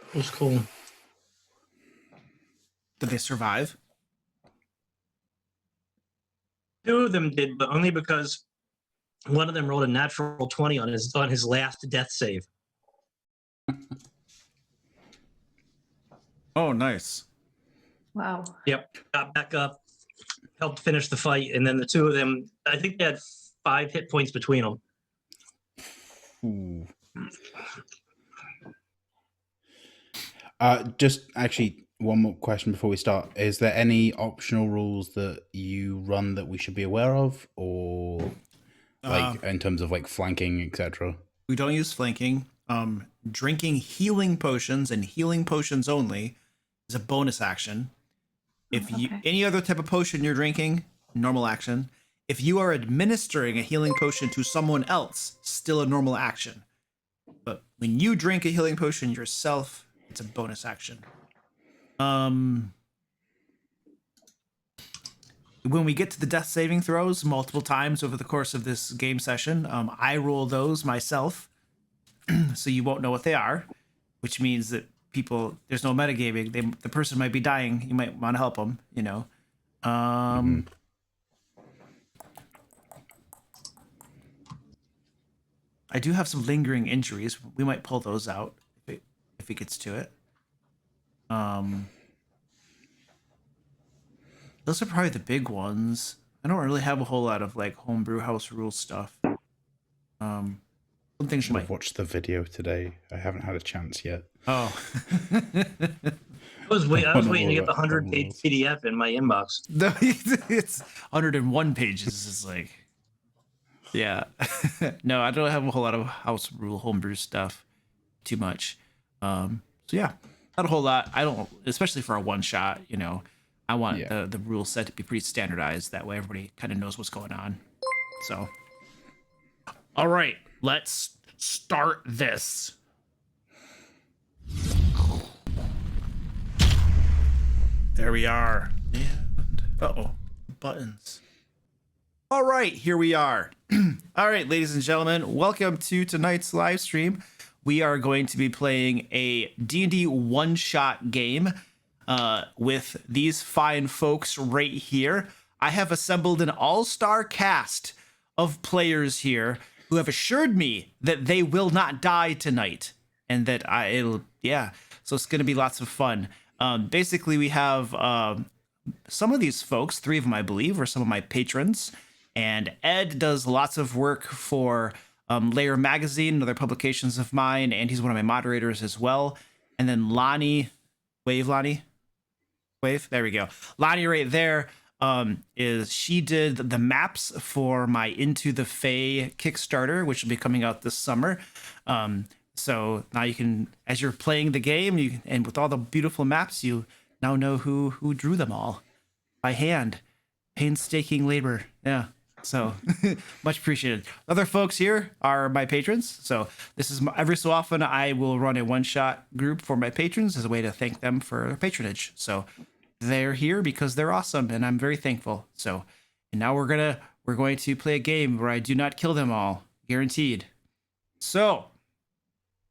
It was cool. Did they survive? 2 of them did, but only because one of them rolled a natural 20 on his last death save. Oh, nice. Wow. Yep. Got back up, helped finish the fight, and then the 2 of them, I think they had 5 hit points between them. Ooh. Just actually one more question before we start. Is there any optional rules that you run that we should be aware of, or like in terms of like flanking, etc.? We don't use flanking. Drinking healing potions and healing potions only is a bonus action. If you any other type of potion you're drinking, normal action. If you are administering a healing potion to someone else, still a normal action. But when you drink a healing potion yourself, it's a bonus action. When we get to the death saving throws multiple times over the course of this game session, I roll those myself, so you won't know what they are, which means that there's no metagaming. The person might be dying. You might want to help them, you know. I do have some lingering injuries. We might pull those out if it gets to it. Those are probably the big ones. I don't really have a whole lot of like homebrew house rule stuff. Some things I've watched the video today. I haven't had a chance yet. Oh. I was waiting to get the 100-page PDF in my inbox. No, it's 101 pages. Is like, yeah. No, I don't have a whole lot of house rule homebrew stuff. Too much. So yeah, not a whole lot. I don't, especially for a one shot. You know, I want the rule set to be pretty standardized. That way, everybody kind of knows what's going on. So, all right, let's start this. There we are. And buttons. All right, here we are. All right, ladies and gentlemen, welcome to tonight's live stream. We are going to be playing a D&D one-shot game with these fine folks right here. I have assembled an all-star cast of players here who have assured me that they will not die tonight, and that so it's going to be lots of fun. Basically, we have some of these folks, 3 of them, I believe, are some of my patrons. And Ed does lots of work for Layer Magazine and other publications of mine, and he's one of my moderators as well. And then Lonnie, Wave, there we go. Lonnie right there she did the maps for my Into the Fae Kickstarter, which will be coming out this summer. So now you can, as you're playing the game, and with all the beautiful maps, you now know who drew them all by hand. Painstaking labor. Yeah. So much appreciated. Other folks here are my patrons. So this is every so often I will run a one-shot group for my patrons as a way to thank them for their patronage. So they're here because they're awesome, and I'm very thankful. So, and now we're going to play a game where I do not kill them all, guaranteed. So,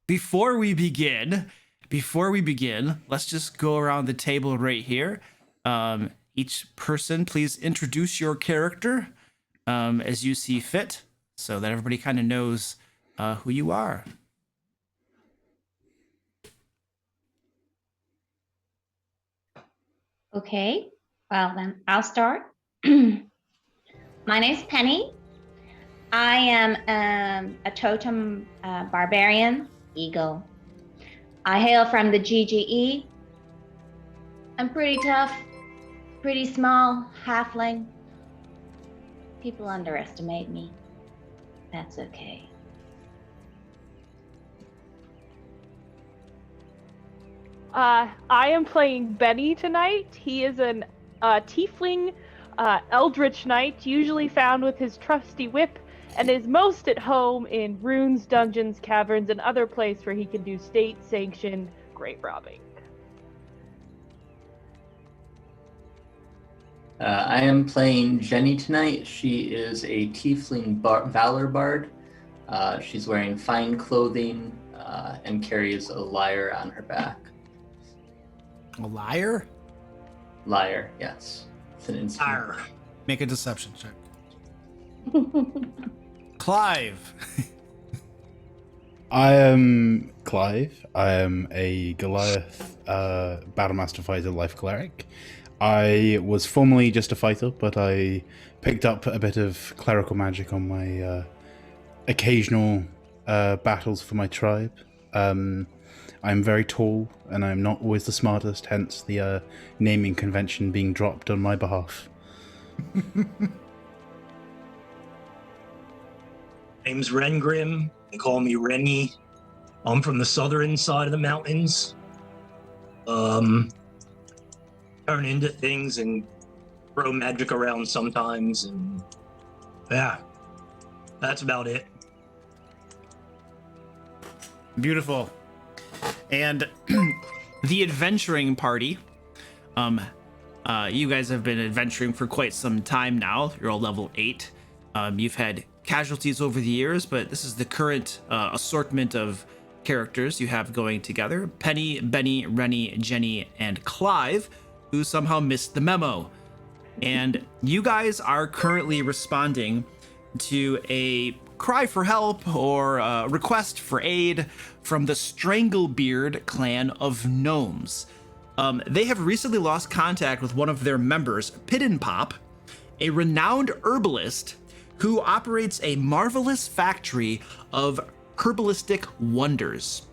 before we begin, let's just go around the table right here. Each person, please introduce your character as you see fit, so that everybody kind of knows who you are. Okay, well then I'll start. My name's Penny. I am a totem barbarian eagle. I hail from the GGE. I'm pretty tough, pretty small, halfling. People underestimate me. That's okay. I am playing Benny tonight. He is an tiefling eldritch knight, usually found with his trusty whip, and is most at home in runes, dungeons, caverns, and other places where he can do state-sanctioned grave robbing. I am playing Jenny tonight. She is a tiefling valor bard. She's wearing fine clothing and carries a lyre on her back. A liar? Liar, yes. It's an instrument. Arr. Make a deception check. Clive. I am Clive. I am a Goliath Battlemaster Fighter Life Cleric. I was formerly just a fighter, but I picked up a bit of clerical magic on my occasional battles for my tribe. I'm very tall, and I'm not always the smartest, hence the naming convention being dropped on my behalf. Name's Rengrim. They call me Rennie. I'm from the southern side of the mountains. Turn into things and throw magic around sometimes, and yeah, that's about it. Beautiful. And the adventuring party. You guys have been adventuring for quite some time now. You're all level 8. You've had casualties over the years, but this is the current assortment of characters you have going together. Penny, Benny, Rennie, Jenny, and Clive, who somehow missed the memo. And you guys are currently responding to a cry for help or a request for aid from the Stranglebeard clan of gnomes. They have recently lost contact with one of their members, Piddenpop, a renowned herbalist who operates a marvelous factory of herbalistic wonders.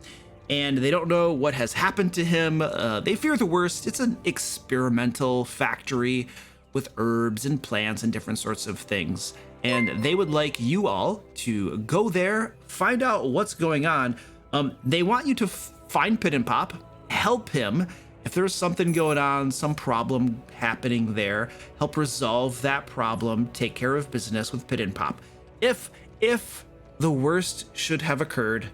And they don't know what has happened to him. They fear the worst. It's an experimental factory with herbs and plants and different sorts of things. And they would like you all to go there, find out what's going on. They want you to find Piddenpop, help him. If there's something going on, some problem happening there, help resolve that problem, take care of business with Piddenpop. If the worst should have occurred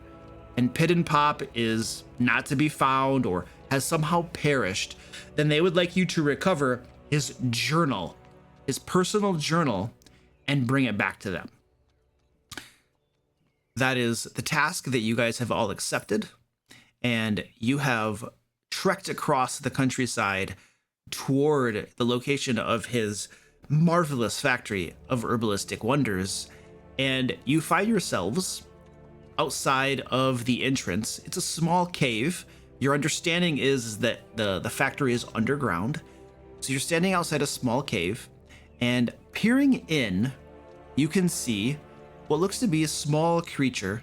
and Piddenpop is not to be found or has somehow perished, then they would like you to recover his journal, his personal journal, and bring it back to them. That is the task that you guys have all accepted, and you have trekked across the countryside toward the location of his marvelous factory of herbalistic wonders, and you find yourselves outside of the entrance. It's a small cave. Your understanding is that the factory is underground. So you're standing outside a small cave, and peering in, you can see what looks to be a small creature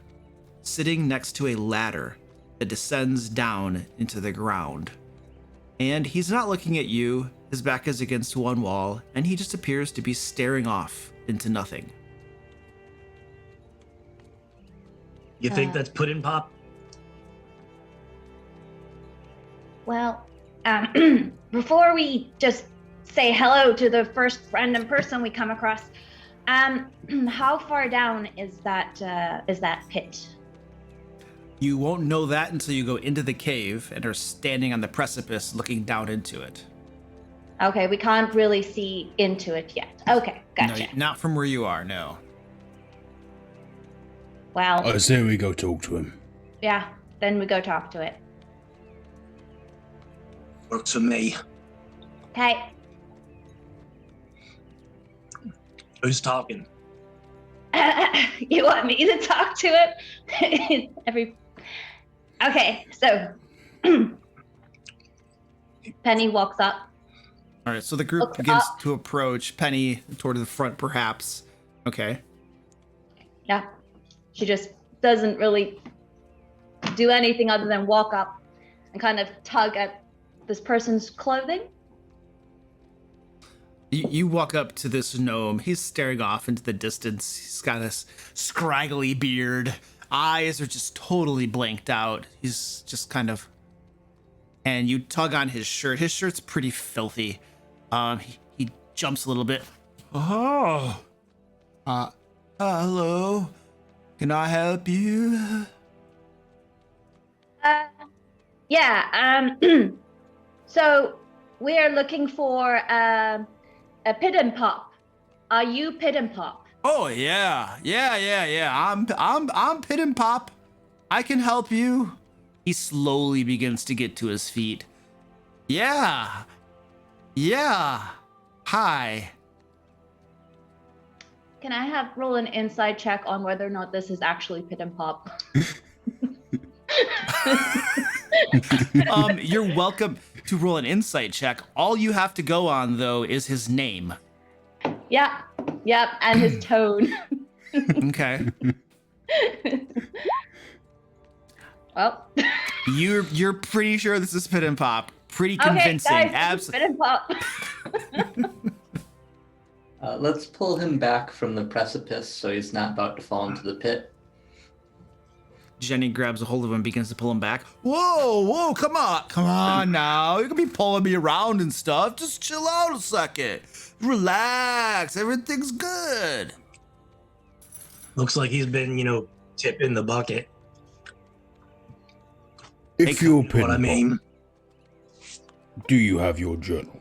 sitting next to a ladder that descends down into the ground. And he's not looking at you. His back is against one wall, and he just appears to be staring off into nothing. You think that's Piddenpop? Well, before we just say hello to the first random person we come across, how far down is that pit? You won't know that until you go into the cave and are standing on the precipice looking down into it. Okay, we can't really see into it yet. Okay, gotcha. No, not from where you are, no. Well, I say we go talk to him. yeah, then we go talk to it. Works for me. Okay. Who's talking? You want me to talk to it? Okay, so Penny walks up. All right, so the group begins to approach. Penny toward the front, perhaps. Okay. Yeah. She just doesn't really do anything other than walk up and kind of tug at this person's clothing. You walk up to this gnome. He's staring off into the distance. He's got this scraggly beard. Eyes are just totally blanked out. He's just kind of... And you tug on his shirt. His shirt's pretty filthy. He jumps a little bit. Oh. Hello. Can I help you? Yeah. So we are looking for a Piddenpop. Are you Piddenpop? Oh yeah. I'm Piddenpop. I can help you. He slowly begins to get to his feet. Yeah. Yeah. Hi. Can I have roll an inside check on whether or not this is actually Piddenpop? You're welcome to roll an insight check. All you have to go on, though, is his name. Yep, and his tone. Okay. Well, You're pretty sure this is Piddenpop. Pretty convincing. Okay, guys, Piddenpop. Let's pull him back from the precipice so he's not about to fall into the pit. Jenny grabs a hold of him and begins to pull him back. Whoa, come on now. You're gonna be pulling me around and stuff. Just chill out a second. Relax, everything's good. Looks like he's been, tipping the bucket. If you're What I Piddenpop, mean, do you have your journal?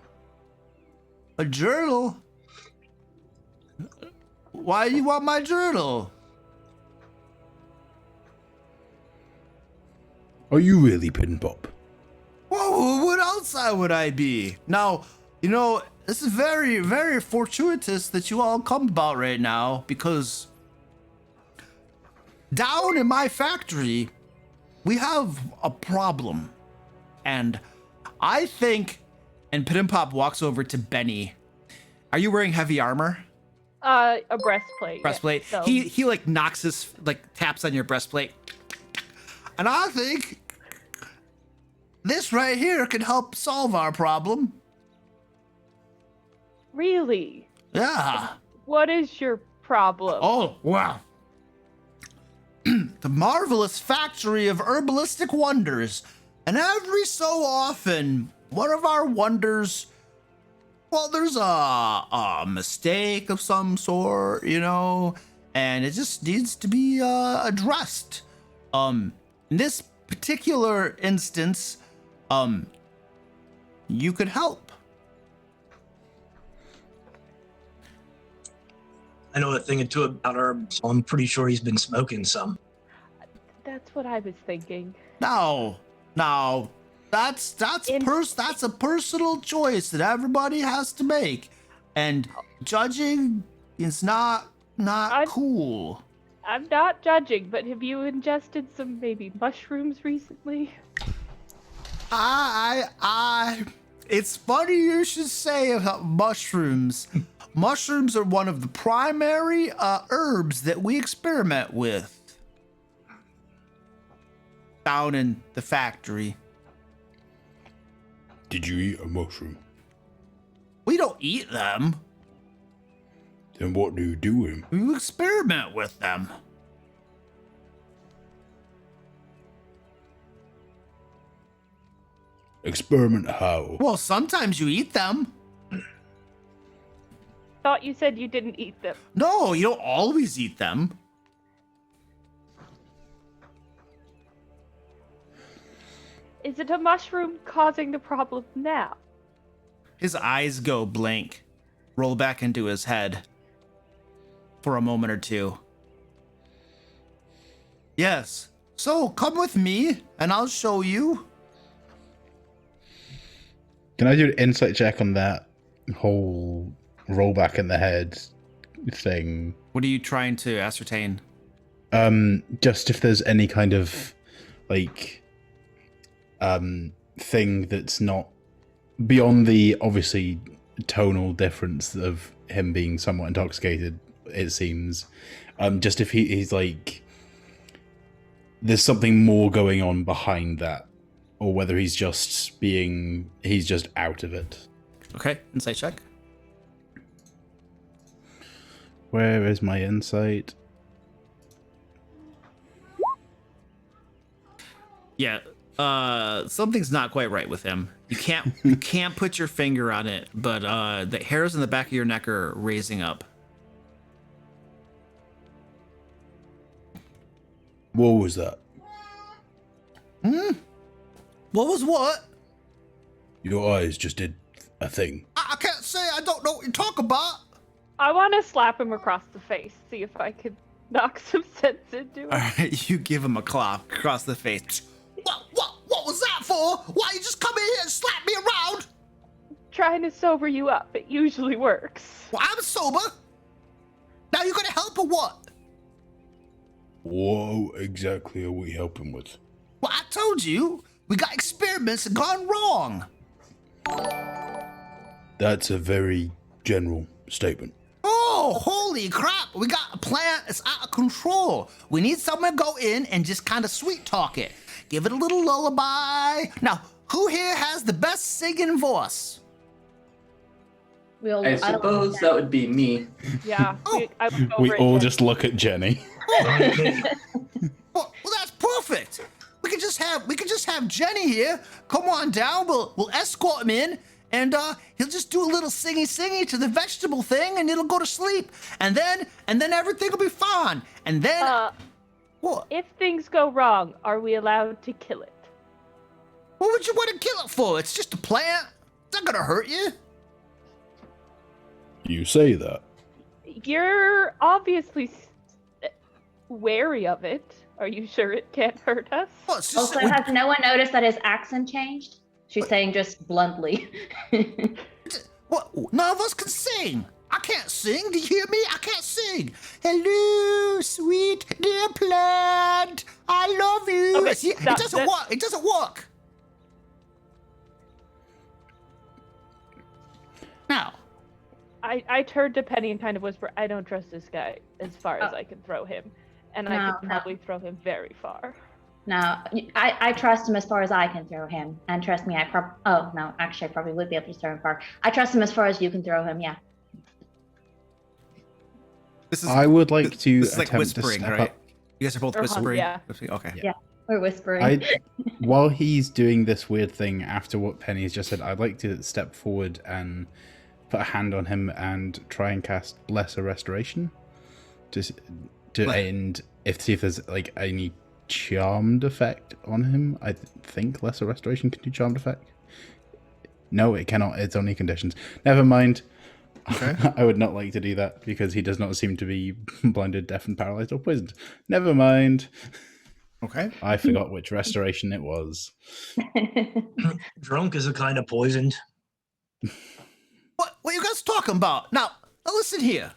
A journal? Why do you want my journal? Are you really Piddenpop? Whoa, what else would I be? Now, this is very, very fortuitous that you all come about right now, because down in my factory, we have a problem. And I think, and Piddenpop walks over to Benny. Are you wearing heavy armor? A breastplate. Breastplate. Yeah, so. He knocks his, taps on your breastplate. And I think this right here can help solve our problem. Really? Yeah. What is your problem? Oh, wow. The marvelous Factory of Herbalistic Wonders. And every so often, one of our wonders, well, there's a mistake of some sort, and it just needs to be addressed. In this particular instance, you could help. I know a thing or two about herbs, so I'm pretty sure he's been smoking some. That's what I was thinking. No, that's a personal choice that everybody has to make, and judging is not cool. I'm not judging, but have you ingested some maybe mushrooms recently? It's funny you should say about mushrooms. Mushrooms are one of the primary herbs that we experiment with down in the factory. Did you eat a mushroom? We don't eat them. Then what do you do with them? We experiment with them. Experiment how? Well, sometimes you eat them. Thought you said you didn't eat them. No, you don't always eat them. Is it a mushroom causing the problem now? His eyes go blank, roll back into his head for a moment or two. Yes, so come with me and I'll show you. Can I do an insight check on that whole roll back in the head thing? What are you trying to ascertain? Just if there's any kind of thing that's not beyond the obviously tonal difference of him being somewhat intoxicated, it seems. Just if he's there's something more going on behind that, or whether he's just out of it. Okay, insight check. Where is my insight? Yeah, something's not quite right with him. You can't put your finger on it, but the hairs in the back of your neck are raising up. What was that? What was what? Your eyes just did a thing. I can't say. I don't know what you're talking about. I want to slap him across the face, see if I could knock some sense into him. All right, you give him a claw across the face. What was that for? Why you just come in here and slap me around trying to sober you up. It usually works. Well, I'm sober. Now you gonna help or what? What exactly are we helping with? Well, I told you, we got experiments that gone wrong. That's a very general statement. Oh, holy crap. We got a plant that's out of control. We need someone to go in and just kind of sweet talk it. Give it a little lullaby. Now, who here has the best singing voice? I suppose that would be me. Yeah, I would go We for it, all Jen. just look at Jenny. Well, that's perfect. We could just have Jenny here. Come on down. We'll escort him in, and he'll just do a little singy to the vegetable thing, and it'll go to sleep. And then everything will be fine. And then what? If things go wrong, are we allowed to kill it? What would you want to kill it for? It's just a plant. It's not gonna hurt you. You say that. You're obviously wary of it. Are you sure it can't hurt us? Well, it's just Also, has no one noticed that his accent changed? She's saying just bluntly. what? None of us can sing. I can't sing. Do you hear me? I can't sing. Hello, sweet dear plant. I love you. Okay, See, stop. it doesn't work. It doesn't work. Now, I turned to Penny and kind of whisper, I don't trust this guy as far as I can throw him. And I could probably throw him very far. No, I trust him as far as I can throw him. And trust me, I probably would be able to throw him far. I trust him as far as you can throw him, yeah. I would like to This is like attempt to whispering, step right? up. You guys are both Uh-huh, whispering? yeah. Okay. Yeah. We're whispering. While he's doing this weird thing after what Penny's just said, I'd like to step forward and put a hand on him and try and cast Lesser Restoration to end see if there's like any charmed effect on him. I think Lesser Restoration can do charmed effect. No, it cannot. It's only conditions. Never mind. Okay. I would not like to do that because he does not seem to be blinded, deaf, and paralyzed or poisoned. Never mind. Okay. I forgot which restoration it was. Drunk is a kind of poisoned. What you guys talking about? Now, listen here.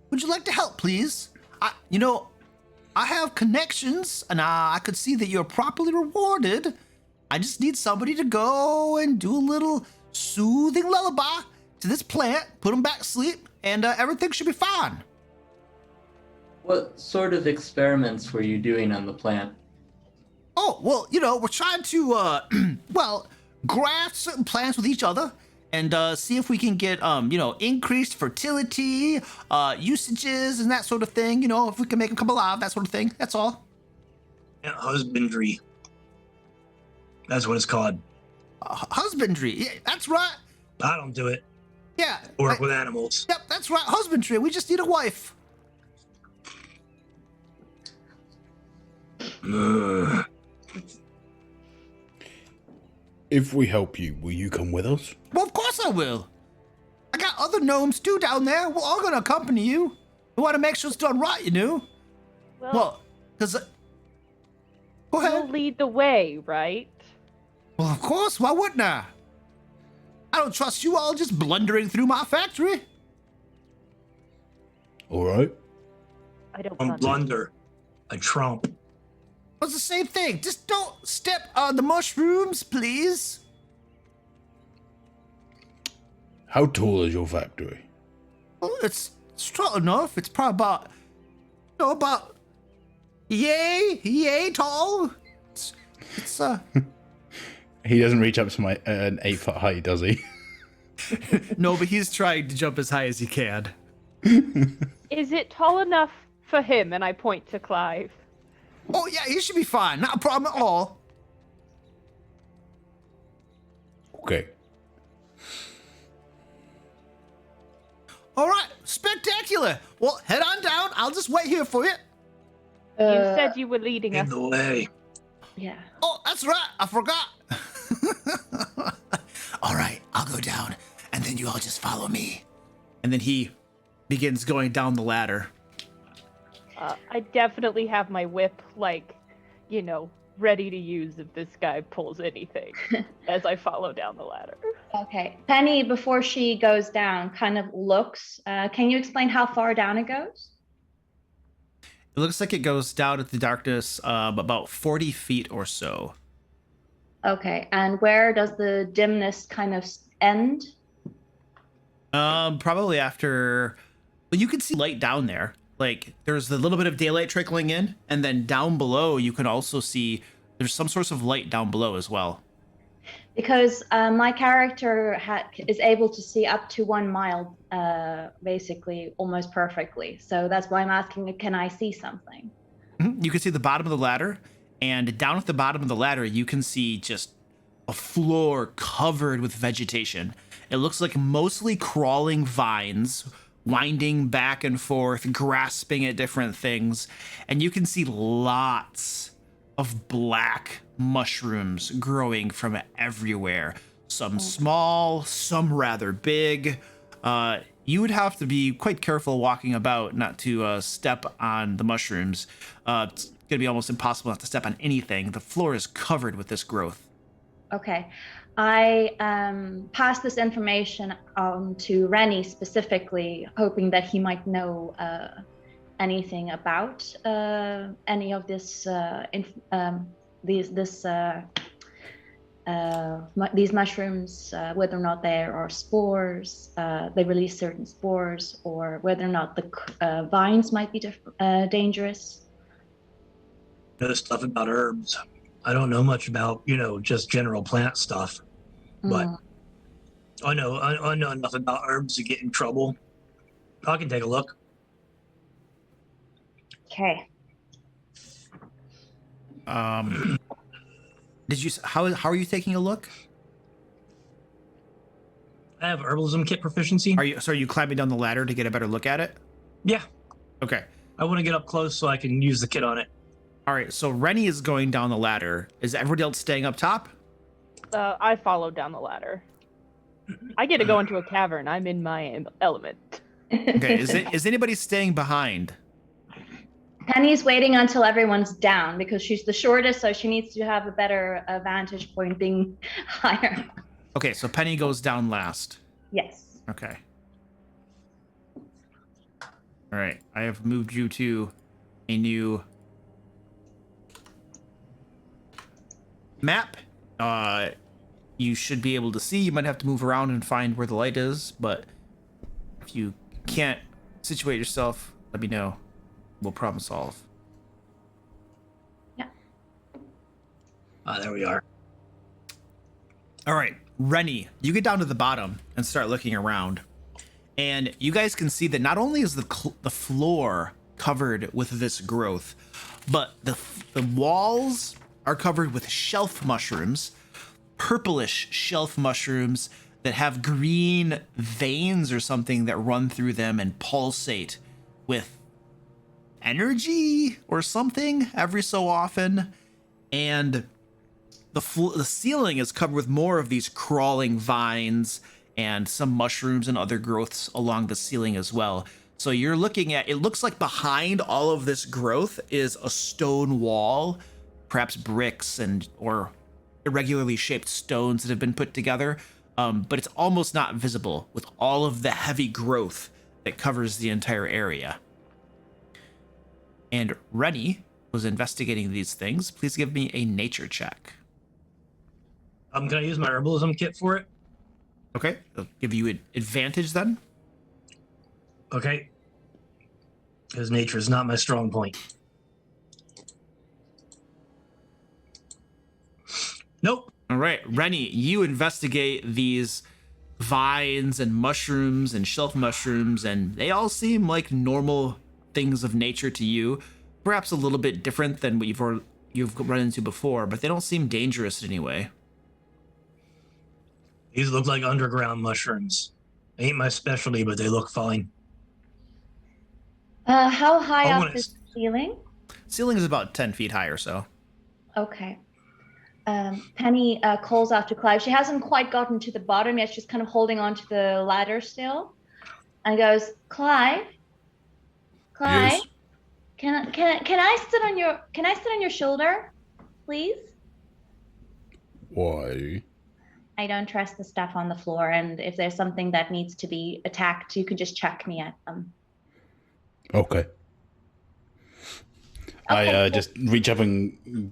Would you like to help, please? I have connections, and I could see that you're properly rewarded. I just need somebody to go and do a little soothing lullaby to this plant, put him back to sleep, and everything should be fine. What sort of experiments were you doing on the plant? Oh, well, we're trying to, graft certain plants with each other and see if we can get, increased fertility, usages, and that sort of thing. If we can make them come alive, that sort of thing. That's all. Yeah, husbandry. That's what it's called. Husbandry. Yeah, that's right. I don't do it. Yeah. Work with animals. Yep, that's right. Husbandry. We just need a wife. Ugh. If we help you, will you come with us? Well, of course I will. I got other gnomes too down there. We're all gonna accompany you. We want to make sure it's done right, Well, because... Go ahead. You'll lead the way, right? Well, of course. Why wouldn't I? I don't trust you all just blundering through my factory. All right. I don't I'm want blunder. A trump. It's the same thing. Just don't step on the mushrooms, please. How tall is your factory? Well, it's tall enough. It's probably about yay tall. It's He doesn't reach up to an 8-foot height, does he? No, but he's trying to jump as high as he can. Is it tall enough for him? And I point to Clive. Oh yeah, he should be fine. Not a problem at all. Okay. All right, spectacular. Well, head on down. I'll just wait here for you. You said you were leading In us. the way. Yeah. Oh, that's right. I forgot. All right, I'll go down, and then you all just follow me. And then he begins going down the ladder. I definitely have my whip, ready to use if this guy pulls anything as I follow down the ladder. Okay. Penny, before she goes down, kind of looks. Can you explain how far down it goes? It looks like it goes down at the darkness about 40 feet or so. Okay. And where does the dimness kind of end? Probably after. But you can see light down there. Like there's a little bit of daylight trickling in, and then down below you can also see there's some source of light down below as well. Because my character is able to see up to 1 mile, basically almost perfectly. So that's why I'm asking, can I see something? You can see the bottom of the ladder, and down at the bottom of the ladder you can see just a floor covered with vegetation. It looks like mostly crawling vines, winding back and forth, grasping at different things, and you can see lots of black mushrooms growing from everywhere. Some small, some rather big. You would have to be quite careful walking about not to step on the mushrooms. It's gonna be almost impossible not to step on anything. The floor is covered with this growth. Okay. I pass this information on to Rennie specifically, hoping that he might know anything about any of this these mushrooms, whether or not there are spores, they release certain spores, or whether or not the vines might be dangerous. Know stuff about herbs. I don't know much about, just general plant stuff, but I know enough about herbs to get in trouble. I can take a look. Okay. Did you? How are you taking a look? I have herbalism kit proficiency. Are you climbing down the ladder to get a better look at it? Yeah. Okay. I want to get up close so I can use the kit on it. All right. So Rennie is going down the ladder. Is everybody else staying up top? I followed down the ladder. I get to go into a cavern. I'm in my element. Okay. Is anybody staying behind? Penny's waiting until everyone's down because she's the shortest, so she needs to have a better vantage point being higher. Okay, so Penny goes down last. Yes. Okay. All right, I have moved you to a new map. You should be able to see. You might have to move around and find where the light is, but if you can't situate yourself, let me know. We'll problem solve. Yeah. There we are. All right, Rennie, you get down to the bottom and start looking around, and you guys can see that not only is the floor covered with this growth, but the walls are covered with shelf mushrooms, purplish shelf mushrooms that have green veins or something that run through them and pulsate with energy or something every so often, and the ceiling is covered with more of these crawling vines and some mushrooms and other growths along the ceiling as well. So you're looking at, it looks like behind all of this growth is a stone wall, perhaps bricks or irregularly shaped stones that have been put together, but it's almost not visible with all of the heavy growth that covers the entire area. And Rennie was investigating these things. Please give me a nature check. Can I use my herbalism kit for it? Okay, I'll give you an advantage then. Okay. Because nature is not my strong point. Nope. All right, Rennie, you investigate these vines and mushrooms and shelf mushrooms, and they all seem like normal things of nature to you, perhaps a little bit different than what you've run into before, but they don't seem dangerous in any way. These look like underground mushrooms. They ain't my specialty, but they look fine. How high I up wanna is the ceiling? Ceiling is about 10 feet high or so. Okay. Penny calls out to Clive. She hasn't quite gotten to the bottom yet. She's kind of holding on to the ladder still, and goes, Clive, Yes. can I sit on your shoulder? please? Why? I don't trust the stuff on the floor, and if there's something that needs to be attacked, you can just chuck me at them. Okay. Okay. I just reach up and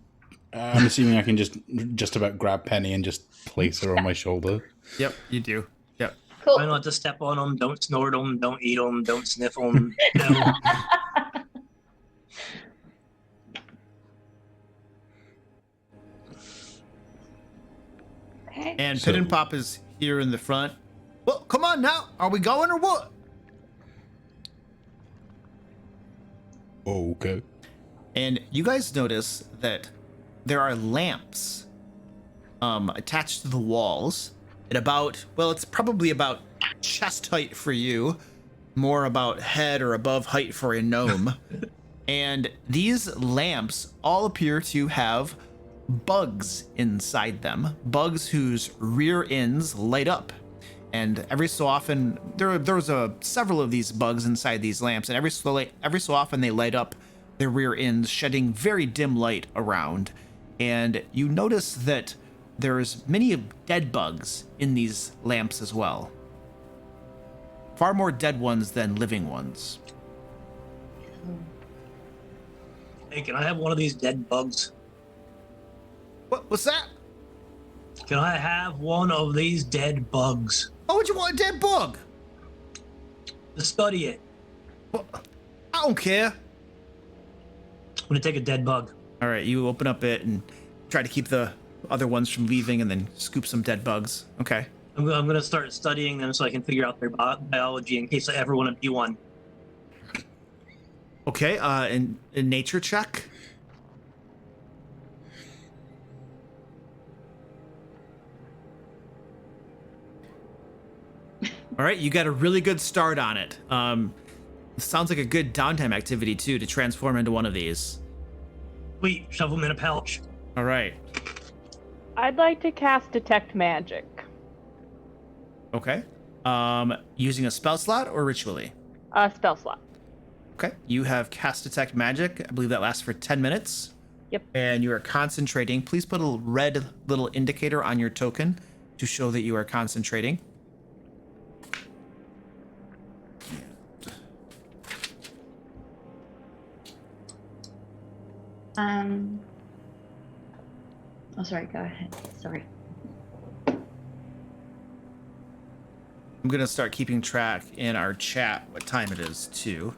I'm assuming I can just about grab Penny and just place her on my shoulder. Yep, you do. Yep. Cool. Try not to step on them. Don't snort them. Don't eat them. Don't sniff them. No. Okay. And So- Piddenpop is here in the front. Well, come on now. Are we going or what? Okay. And you guys notice that there are lamps attached to the walls at about, well, it's probably about chest height for you, more about head or above height for a gnome. And these lamps all appear to have bugs inside them, bugs whose rear ends light up. And every so often, there's several of these bugs inside these lamps, and every so often they light up their rear ends, shedding very dim light around. And you notice that there's many dead bugs in these lamps as well. Far more dead ones than living ones. Hey, can I have one of these dead bugs? What's that? Can I have one of these dead bugs? Why would you want a dead bug? To study it. Well, I don't care. I'm gonna take a dead bug. All right, you open up it and try to keep the other ones from leaving, and then scoop some dead bugs. Okay. I'm gonna start studying them so I can figure out their biology in case I ever want to be one. Okay. In nature check. All right, you got a really good start on it. Sounds like a good downtime activity too to transform into one of these. Wait, shove them in a pouch. All right. I'd like to cast Detect Magic. Okay. Using a spell slot or ritually? Spell slot. Okay. You have cast detect magic. I believe that lasts for 10 minutes. Yep. And you are concentrating. Please put a red little indicator on your token to show that you are concentrating. Oh, sorry. Go ahead. Sorry. I'm going to start keeping track in our chat what time it is, too.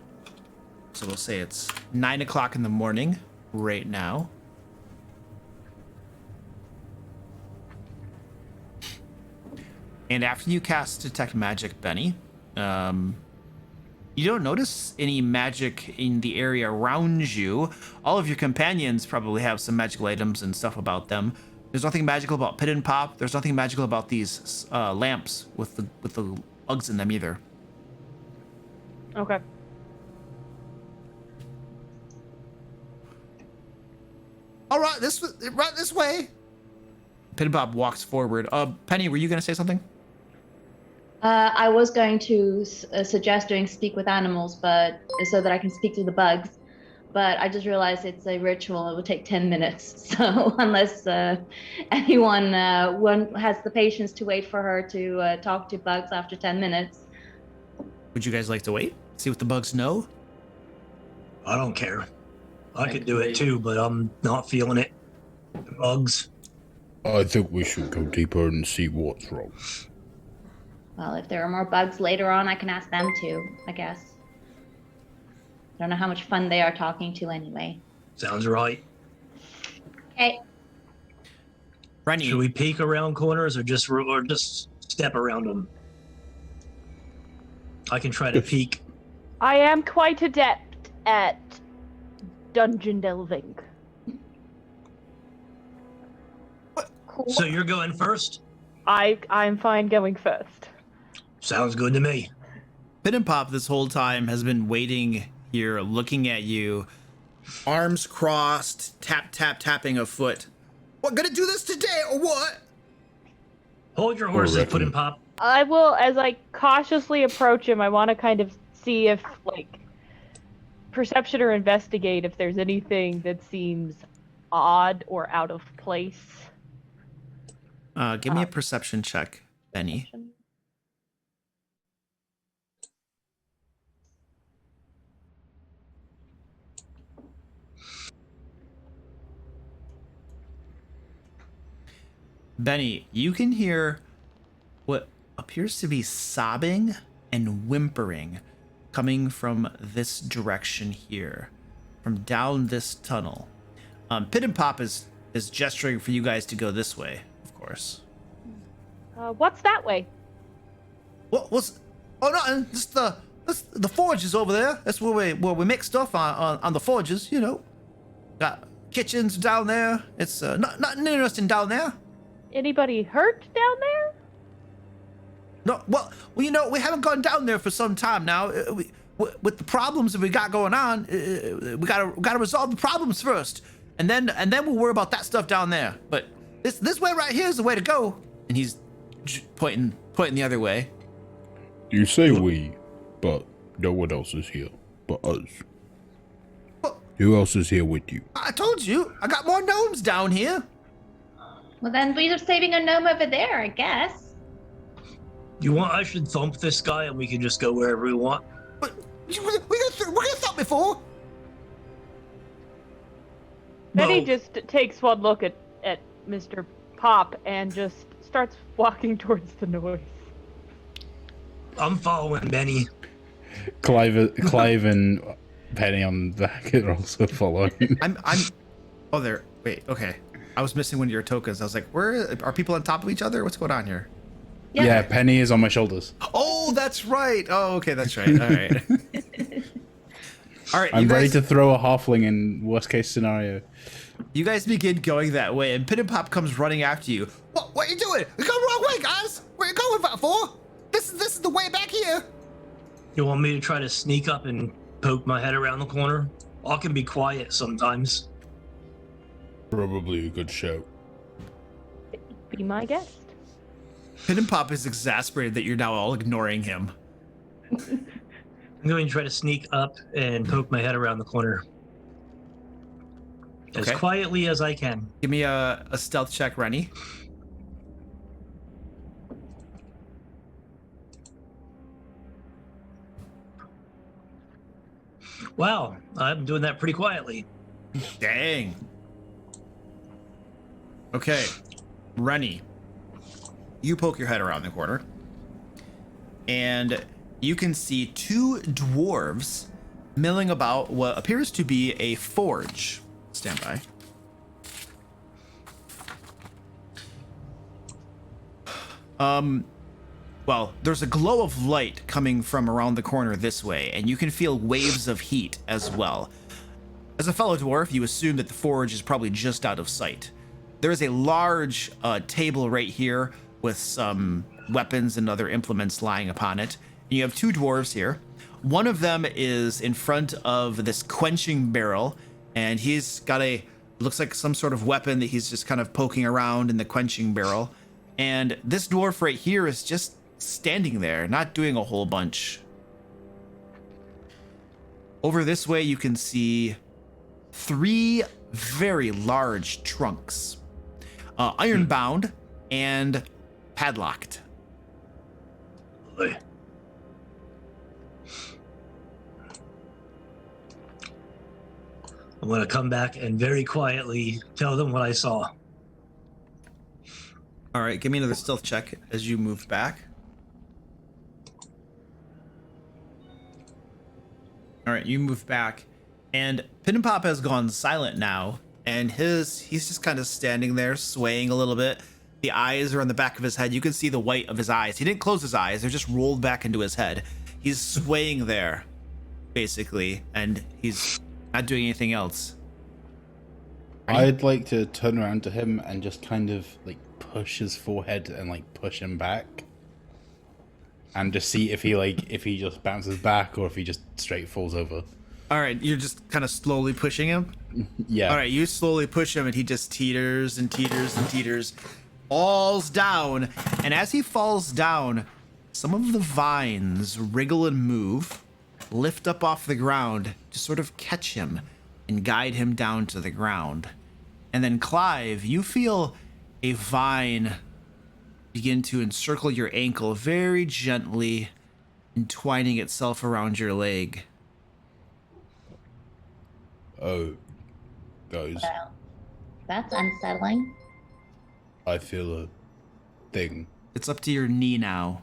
So we'll say it's 9 o'clock in the morning right now. And after you cast Detect Magic, Benny, you don't notice any magic in the area around you. All of your companions probably have some magical items and stuff about them. There's nothing magical about Piddenpop. There's nothing magical about these lamps with the bugs in them either. Okay. All right, right this way. Piddenpop walks forward. Penny, were you gonna say something? I was going to suggest doing speak with animals, but so that I can speak to the bugs. But I just realized it's a ritual. It would take 10 minutes. So unless anyone has the patience to wait for her to talk to bugs after 10 minutes. Would you guys like to wait? See what the bugs know? I don't care. I could do it too, but I'm not feeling it. Bugs. I think we should go deeper and see what's wrong. Well, if there are more bugs later on, I can ask them too, I guess. I don't know how much fun they are talking to anyway. Sounds right. Okay. Rennie, Should we peek around corners or just step around them? I can try to peek. I am quite adept at dungeon delving. Cool. So you're going first? I'm fine going first. Sounds good to me. Piddenpop this whole time has been waiting here, looking at you, arms crossed, tapping a foot. What, gonna do this today or what? Hold your horses, reckon. Piddenpop. I will, as I cautiously approach him, I want to kind of see if, like, perception or investigate if there's anything that seems odd or out of place. Give me a perception check, Benny. Benny, you can hear what appears to be sobbing and whimpering coming from this direction here, from down this tunnel. Piddenpop is gesturing for you guys to go this way, of course. What's that way? What was? Oh, nothing. Just the forges over there. That's where we make stuff on the forges. You know, got kitchens down there. It's nothing interesting down there. Anybody hurt down there? No, well, you know, we haven't gone down there for some time now. With the problems that we got going on, we gotta resolve the problems first, and then we'll worry about that stuff down there. But this way right here is the way to go. And he's pointing the other way. You say we, but no one else is here but us. Well, Who else is here with you? I told you, I got more gnomes down here. Well, then we're saving a gnome over there, I guess. You want I should thump this guy and we can just go wherever we want? But we got thought before. Benny No. just takes one look at Mr. Pop and just starts walking towards the noise. I'm following Benny. Clive and Penny on the back are also following. I'm. Oh, there. Wait. Okay. I was missing one of your tokens. I was like, where are people on top of each other? What's going on here? Yeah, Penny is on my shoulders. Oh, that's right. Oh, okay, that's right. All right. All right. I'm ready to throw a halfling in worst case scenario. You guys begin going that way, and Piddenpop comes running after you. What are you doing? We're going the wrong way, guys. Where are you going for? This is the way back here. You want me to try to sneak up and poke my head around the corner? I can be quiet sometimes. Probably a good show. Be my guest. Piddenpop is exasperated that you're now all ignoring him. I'm going to try to sneak up and poke my head around the corner. As Okay. quietly as I can. Give me a stealth check, Rennie. Wow, I'm doing that pretty quietly. Dang. Okay, Rennie, you poke your head around the corner, and you can see two dwarves milling about what appears to be a forge. Stand by. Well, there's a glow of light coming from around the corner this way, and you can feel waves of heat as well. As a fellow dwarf, you assume that the forge is probably just out of sight. There is a large table right here with some weapons and other implements lying upon it. And you have two dwarves here. One of them is in front of this quenching barrel, and he's got looks like some sort of weapon that he's just kind of poking around in the quenching barrel. And this dwarf right here is just standing there, not doing a whole bunch. Over this way, you can see three very large trunks, iron-bound and padlocked. Boy. I'm going to come back and very quietly tell them what I saw. All right, give me another stealth check as you move back. All right, you move back, and Piddenpop has gone silent now, and he's just kind of standing there, swaying a little bit. The eyes are on the back of his head. You can see the white of his eyes. He didn't close his eyes; they're just rolled back into his head. He's swaying there, basically, and he's not doing anything else. I'd like to turn around to him and just kind of like push his forehead and like push him back, and just see if he just bounces back or if he just straight falls over. All right, you're just kind of slowly pushing him. Yeah. All right, you slowly push him, and he just teeters and teeters and teeters, falls down. And as he falls down, some of the vines wriggle and move, lift up off the ground to sort of catch him and guide him down to the ground. And then Clive, you feel a vine begin to encircle your ankle very gently, entwining itself around your leg. Oh, guys, Well, that's unsettling. I feel a thing. It's up to your knee now.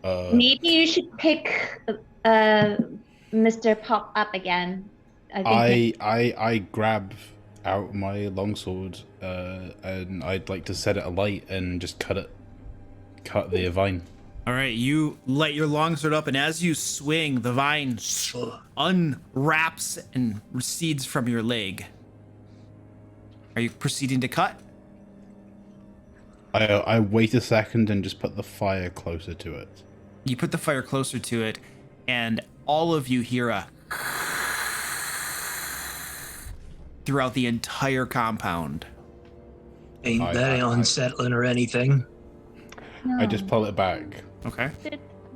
Maybe you should pick Mr. Pop up again. I grab out my longsword and I'd like to set it alight and just cut the vine. All right, you light your longsword up, and as you swing, the vine unwraps and recedes from your leg. Are you proceeding to cut? I wait a second and just put the fire closer to it. You put the fire closer to it, and all of you hear a throughout the entire compound. Ain't that unsettling or anything? I just pull it back. Okay.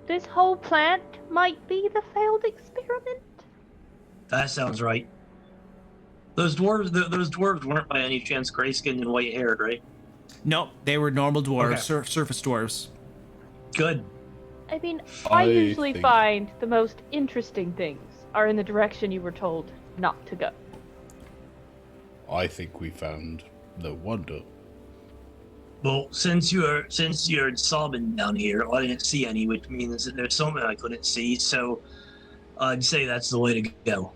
This whole plant might be the failed experiment. That sounds right. Those dwarves weren't by any chance gray-skinned and white-haired, right? Nope, they were normal dwarves, Okay. surface dwarves. Good. I mean, I I usually think- find the most interesting things are in the direction you were told not to go. I think we found the wonder. Well, since you're sobbing down here, I didn't see any, which means that there's something I couldn't see. So I'd say that's the way to go.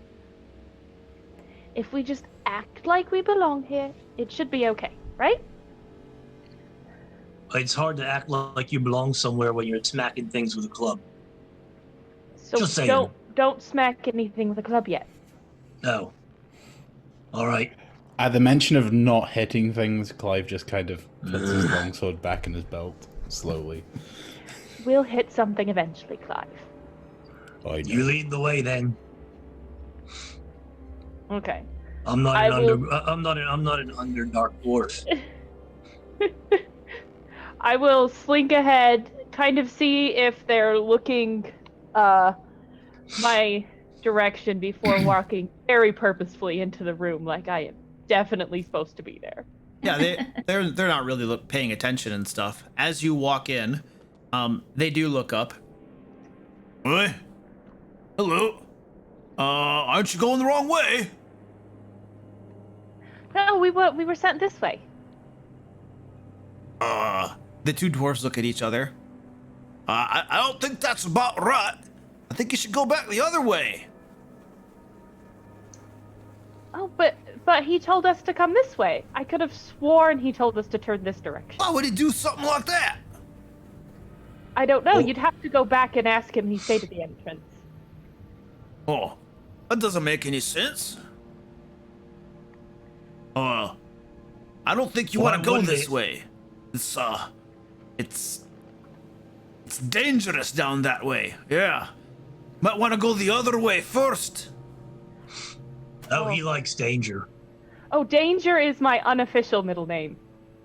If we just act like we belong here, it should be okay, right? It's hard to act like you belong somewhere when you're smacking things with a club. So Just saying. don't smack anything with a club yet. No. All right. At the mention of not hitting things, Clive just kind of puts his longsword back in his belt, slowly. We'll hit something eventually, Clive. I You know. lead the way then. Okay. I'm not I an will- I'm not an underdark dwarf. I will slink ahead, kind of see if they're looking my direction before walking very purposefully into the room, like I am definitely supposed to be there. Yeah, they're not really paying attention and stuff. As you walk in, they do look up. Hey, hello. Aren't you going the wrong way? No, we were sent this way. The two dwarves look at each other. I don't think that's about right. I think you should go back the other way. Oh, but he told us to come this way. I could have sworn he told us to turn this direction. Why would he do something like that? I don't know. Oh. You'd have to go back and ask him. He stayed at the entrance. Oh, that doesn't make any sense. I don't think you Why want to go wouldn't this it? way. It's dangerous down that way. Yeah. Might want to go the other way first. Oh, he likes danger. Oh, Danger is my unofficial middle name.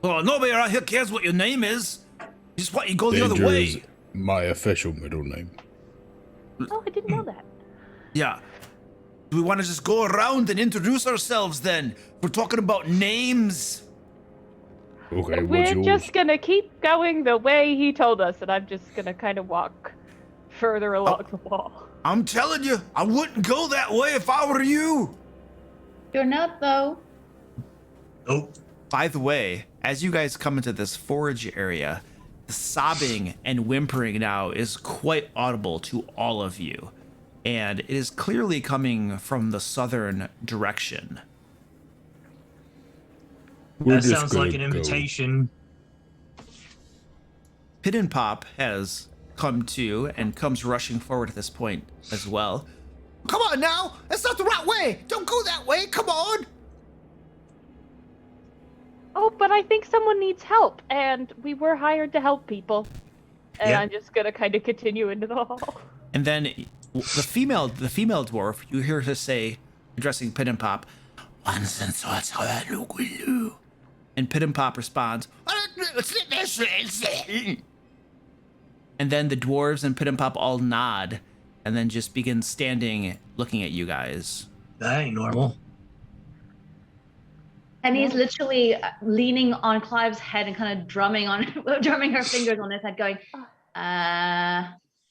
Oh, nobody around here cares what your name is. Just want you to go the other Danger way. is my official middle name. Oh, I didn't know that. Yeah. Do we want to just go around and introduce ourselves then? We're talking about names. Okay, what's We're yours? just gonna keep going the way he told us, and I'm just gonna kind of walk further along the wall. I'm telling you, I wouldn't go that way if I were you. You're not, though. Nope. By the way, as you guys come into this forage area, the sobbing and whimpering now is quite audible to all of you. And it is clearly coming from the southern direction. We're That just sounds like gonna an go. invitation. Piddenpop has come to and comes rushing forward at this point as well. Come on now! That's not the right way! Don't go that way! Come on! Oh, but I think someone needs help, and we were hired to help people. And Yeah. I'm just gonna kind of continue into the hall. And then the female dwarf, you hear her say, addressing Piddenpop, and Piddenpop responds, and then the dwarves and Piddenpop all nod, and then just begin standing, looking at you guys. That ain't normal. And he's No. literally leaning on Clive's head and kind of drumming her fingers on his head, going,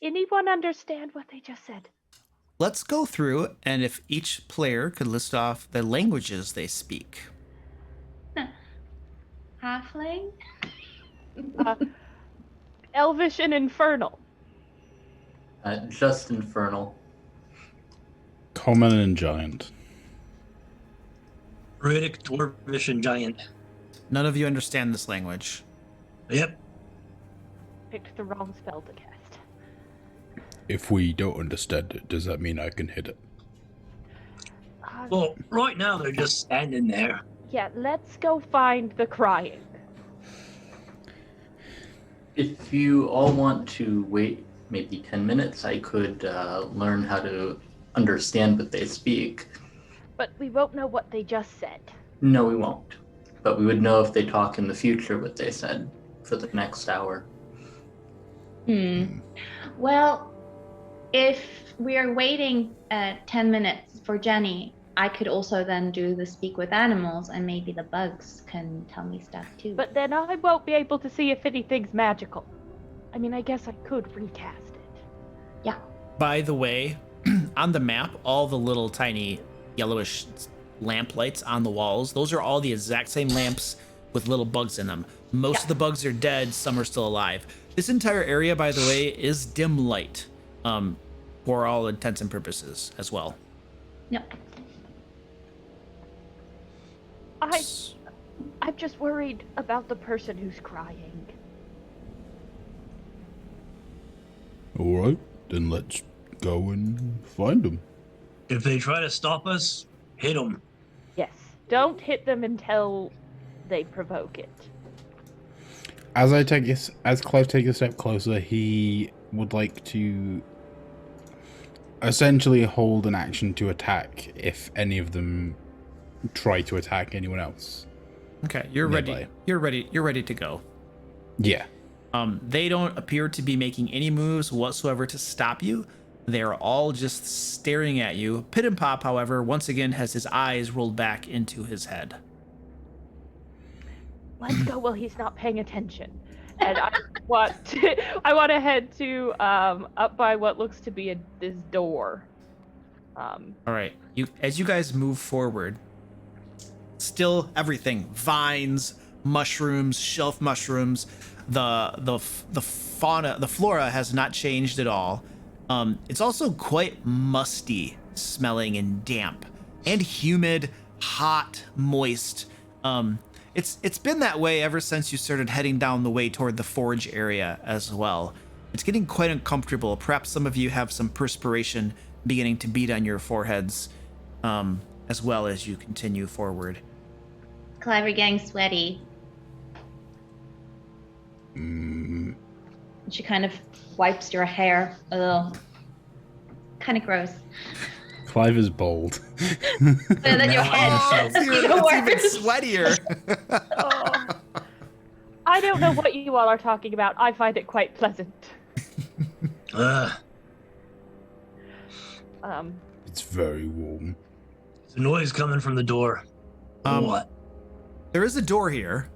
Anyone understand what they just said? Let's go through, and if each player could list off the languages they speak. halfling? Elvish and infernal. Just infernal. Common and giant. Druidic, dwarvish, and giant. None of you understand this language. Yep. Picked the wrong spell to cast. If we don't understand it, does that mean I can hit it? Well, right now they're just standing there. Yeah, let's go find the crying. If you all want to wait maybe 10 minutes, I could learn how to understand what they speak. But we won't know what they just said. No, we won't. But we would know if they talk in the future what they said for the next hour. Well, if we are waiting 10 minutes for Jenny, I could also then do the speak with animals, and maybe the bugs can tell me stuff too. But then I won't be able to see if anything's magical. I mean, I guess I could recast it. yeah. By the way, on the map, all the little tiny yellowish lamp lights on the walls, those are all the exact same lamps with little bugs in them. Most of the bugs are dead, some are still alive. This entire area, by the way, is dim light, for all intents and purposes as well. Yep. I'm just worried about the person who's crying. Alright, then let's go and find them. If they try to stop us, hit them. Yes, don't hit them until they provoke it. As Clive takes a step closer, he would like to essentially hold an action to attack if any of them try to attack anyone else. Okay, you're Nearby. ready. You're ready to go. Yeah. They don't appear to be making any moves whatsoever to stop you. They're all just staring at you. Piddenpop, however, once again has his eyes rolled back into his head. Let's go while he's not paying attention. And I want to head to up by what looks to be this door. All right, as you guys move forward, still everything: vines, mushrooms, shelf mushrooms. The fauna, the flora has not changed at all. It's also quite musty smelling and damp and humid, hot, moist. It's been that way ever since you started heading down the way toward the forge area as well. It's getting quite uncomfortable. Perhaps some of you have some perspiration beginning to bead on your foreheads, as well as you continue forward. Clive, we're getting sweaty. She kind of wipes your hair a little. Kind of gross. Clive is bold. And then your head. It's even sweatier. Oh. I don't know what you all are talking about. I find it quite pleasant. It's very warm. There's a noise coming from the door. What? There is a door here.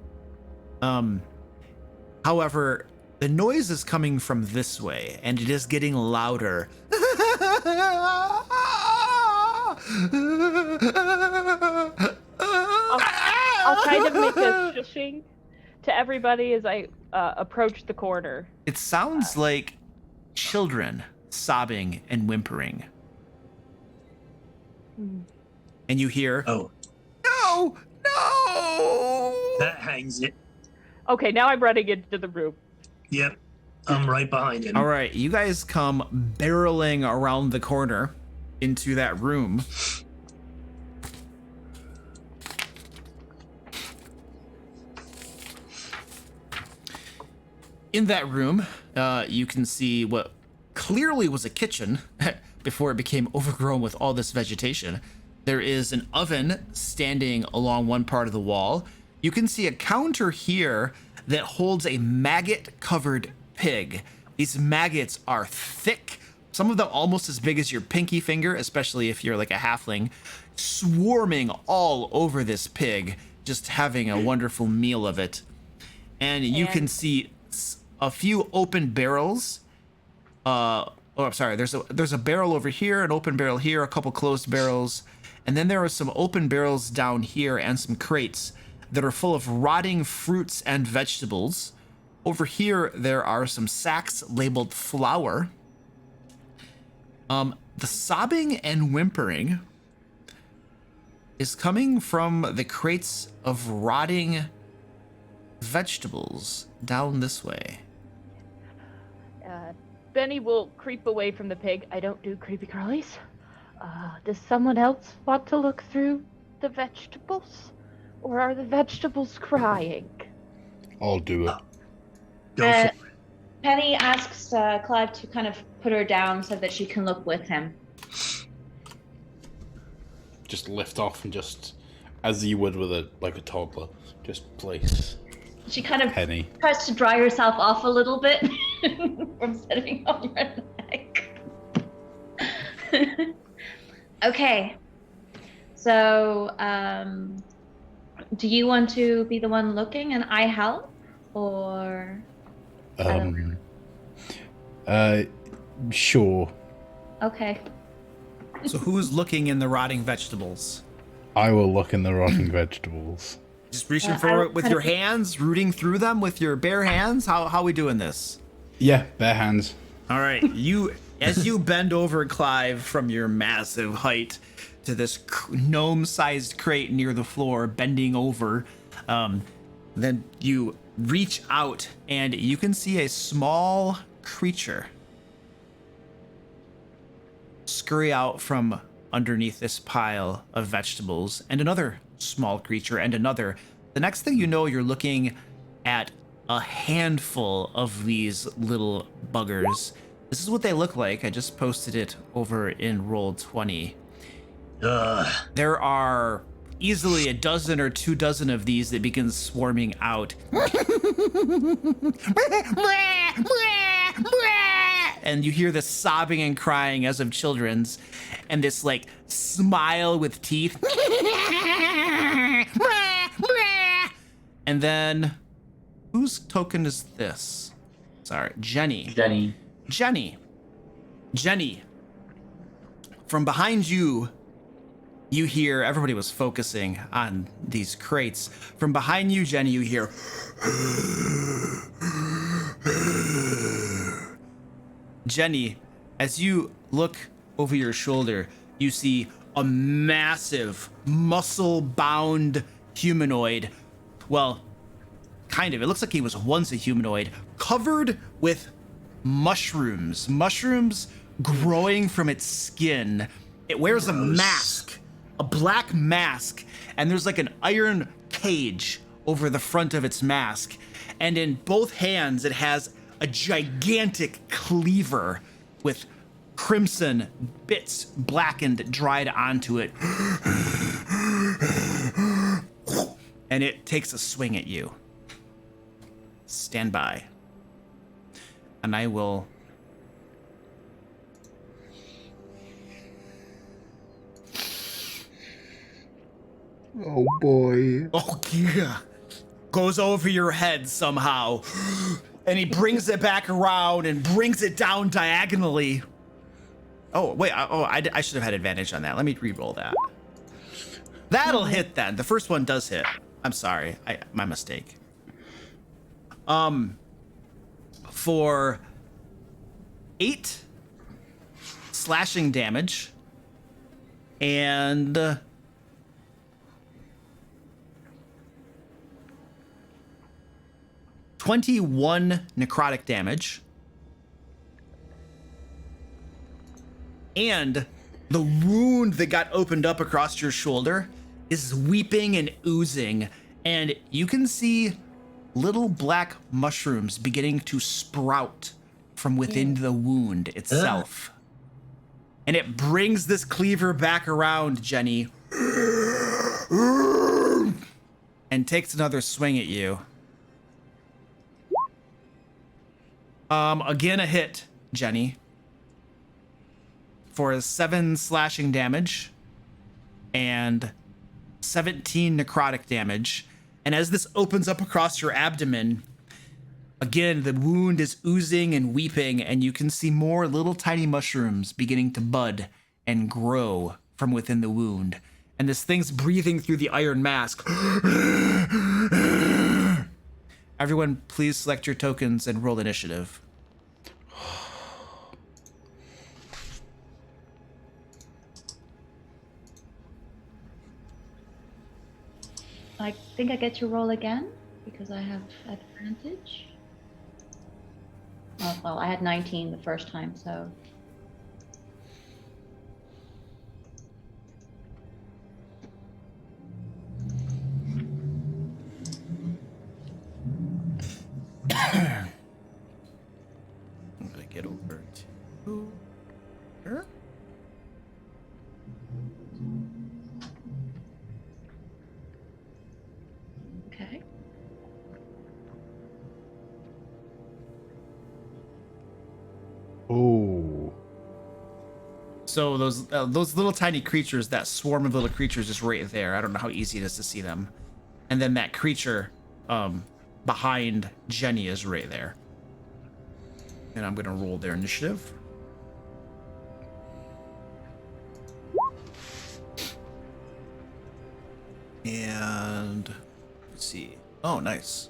However, the noise is coming from this way, and it is getting louder. I'll kind of make a shushing to everybody as I approach the corner. It sounds like children sobbing and whimpering. And you hear, Oh, no, no! that hangs it. Okay, now I'm running into the room. Yep. I'm right behind him. All right, you guys come barreling around the corner into that room. In that room, you can see what clearly was a kitchen before it became overgrown with all this vegetation. There is an oven standing along one part of the wall. You can see a counter here that holds a maggot-covered pig. These maggots are thick, some of them almost as big as your pinky finger, especially if you're like a halfling, swarming all over this pig. just having a wonderful meal of it. And you can see a few open barrels. I'm sorry. There's a barrel over here, an open barrel here, a couple closed barrels, and then there are some open barrels down here and some crates that are full of rotting fruits and vegetables. Over here, there are some sacks labeled flour. The sobbing and whimpering is coming from the crates of rotting vegetables down this way. Benny will creep away from the pig. I don't do creepy crawlies. Does someone else want to look through the vegetables? Or are the vegetables crying? I'll do it. Go for it. Penny asks Clive to kind of put her down so that she can look with him. Just lift off and just, as you would with a toddler, just place. She kind of Penny. tries to dry herself off a little bit from sitting on her neck. Okay. So, do you want to be the one looking and I help? Or... Sure. Okay. So who's looking in the rotting vegetables? I will look in the rotting vegetables. Just reaching for it with your hands, rooting through them with your bare hands? How are we doing this? Yeah, bare hands. All right, as you bend over, Clive, from your massive height to this gnome-sized crate near the floor, bending over, then you reach out and you can see a small creature scurry out from underneath this pile of vegetables, and another small creature, and another. The next thing you know, you're looking at a handful of these little buggers. This is what they look like. I just posted it over in Roll20. There are easily a dozen or 2 dozen of these that begin swarming out. And you hear this sobbing and crying as of children's, and this like smile with teeth. And then, whose token is this? Sorry, Jenny. From behind you, you hear, everybody was focusing on these crates. From behind you, Jenny, you hear, Jenny, as you look over your shoulder, you see a massive, muscle-bound humanoid. Well, kind of. It looks like he was once a humanoid, covered with mushrooms. Mushrooms growing from its skin. It wears a mask, a black mask, and there's like an iron cage over the front of its mask. And in both hands, it has a gigantic cleaver with crimson bits blackened, dried onto it. And it takes a swing at you. Stand by. And I will... Oh boy. Oh, yeah. Goes over your head somehow. And he brings it back around and brings it down diagonally. Oh, wait. I should have had advantage on that. Let me re-roll that. That'll hit then. The first one does hit. I'm sorry. My mistake. For 8 slashing damage and 21 necrotic damage, and the wound that got opened up across your shoulder is weeping and oozing, and you can see little black mushrooms beginning to sprout from within the wound itself. And it brings this cleaver back around, Jenny, and takes another swing at you. Again a hit, Jenny, for 7 slashing damage and 17 necrotic damage. And as this opens up across your abdomen, again, the wound is oozing and weeping, and you can see more little tiny mushrooms beginning to bud and grow from within the wound. And this thing's breathing through the iron mask. Everyone, please select your tokens and roll initiative. I think I get to roll again because I have advantage. Oh, well, I had 19 the first time, so. I'm gonna get over to here. Okay. Oh. So those little tiny creatures, that swarm of little creatures is right there. I don't know how easy it is to see them. And then that creature behind Jenny is right there. And I'm gonna roll their initiative. And let's see. Oh, nice.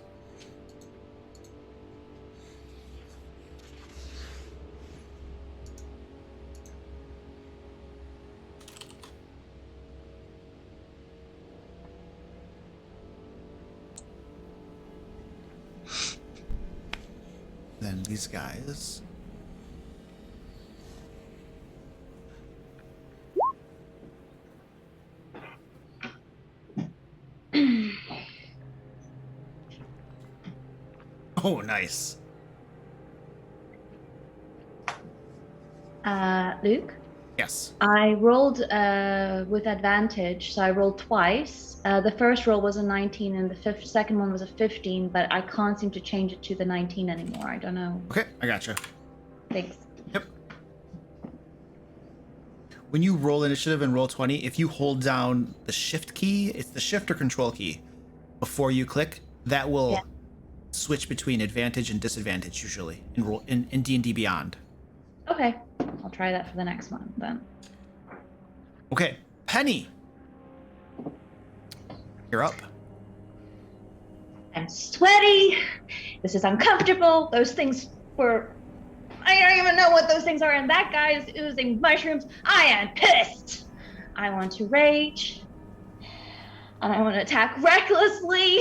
Then these guys. Oh, nice. Luke? Yes. I rolled with advantage, so I rolled twice. The first roll was a 19 and the second one was a 15, but I can't seem to change it to the 19 anymore. I don't know. Okay, I gotcha. Thanks. Yep. When you roll initiative and roll 20, if you hold down the shift key, it's the shift or control key, before you click, that will switch between advantage and disadvantage usually in D&D Beyond. Okay, I'll try that for the next one then. Okay, Penny. You're up. I'm sweaty. This is uncomfortable. Those things were... I don't even know what those things are, and that guy is oozing mushrooms. I am pissed. I want to rage. And I want to attack recklessly.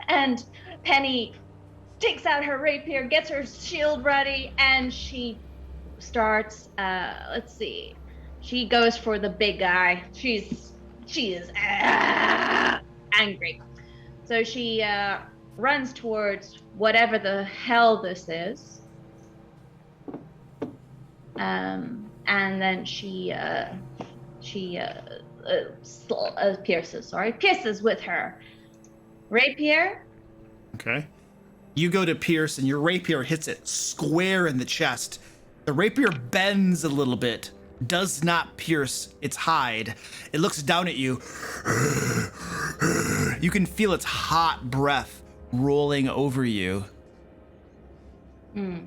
And Penny takes out her rapier, gets her shield ready, and she starts, let's see. She goes for the big guy. She is angry. So she runs towards whatever the hell this is. And then she pierces with her rapier. Okay. You go to pierce and your rapier hits it square in the chest. The rapier bends a little bit, does not pierce its hide. It looks down at you. You can feel its hot breath rolling over you. So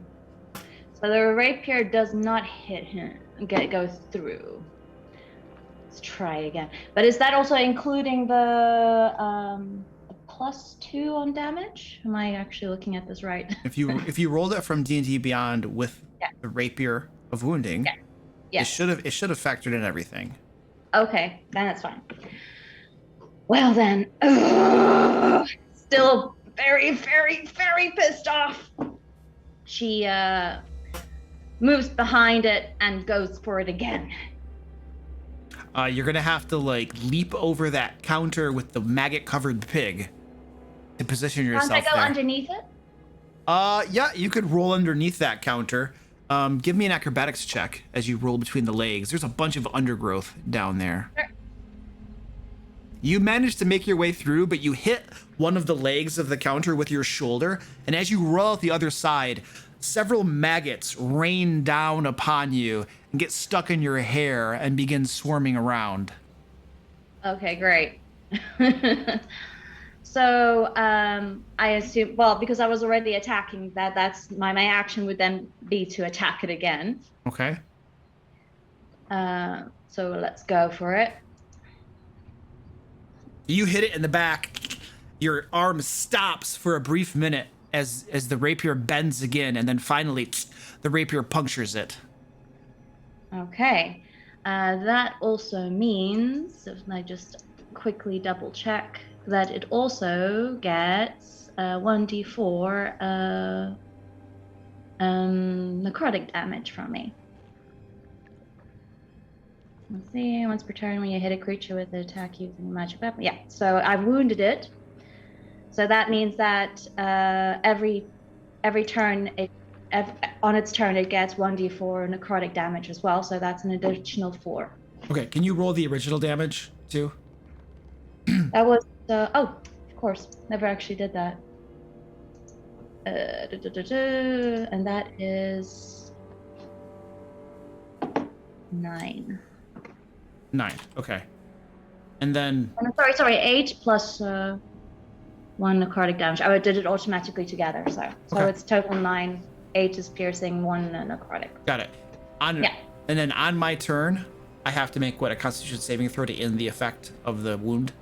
the rapier does not hit him, go through. Let's try it again. But is that also including the +2 on damage? Am I actually looking at this right? If you rolled it from D&D Beyond with the rapier of wounding, it should have factored in everything. Okay, then that's fine. Well then, still very, very, very pissed off. She moves behind it and goes for it again. You're gonna have to leap over that counter with the maggot-covered pig to position yourself there. Can't I go underneath it? Yeah, you could roll underneath that counter. Give me an acrobatics check as you roll between the legs. There's a bunch of undergrowth down there. Sure. You manage to make your way through, but you hit one of the legs of the counter with your shoulder, and as you roll out the other side, several maggots rain down upon you and get stuck in your hair and begin swarming around. Okay, great. So I assume, well, because I was already attacking that's my action would then be to attack it again. Okay. So let's go for it. You hit it in the back. Your arm stops for a brief minute as the rapier bends again, and then finally the rapier punctures it. Okay. That also means, if I just quickly double check, that it also gets 1d4 necrotic damage from me. Let's see, once per turn when you hit a creature with an attack using a magic weapon. Yeah, so I've wounded it. So that means that every turn, on its turn, it gets 1d4 necrotic damage as well. So that's an additional 4. Okay, can you roll the original damage too? That was, oh, of course, never actually did that. And that is 9. 9. Okay. And then Oh, sorry, 8 plus 1 necrotic damage. I did it automatically together, so Okay. it's total 9. 8 is piercing, 1 necrotic. got it. Yeah. And then on my turn, I have to make a Constitution saving throw to end the effect of the wound.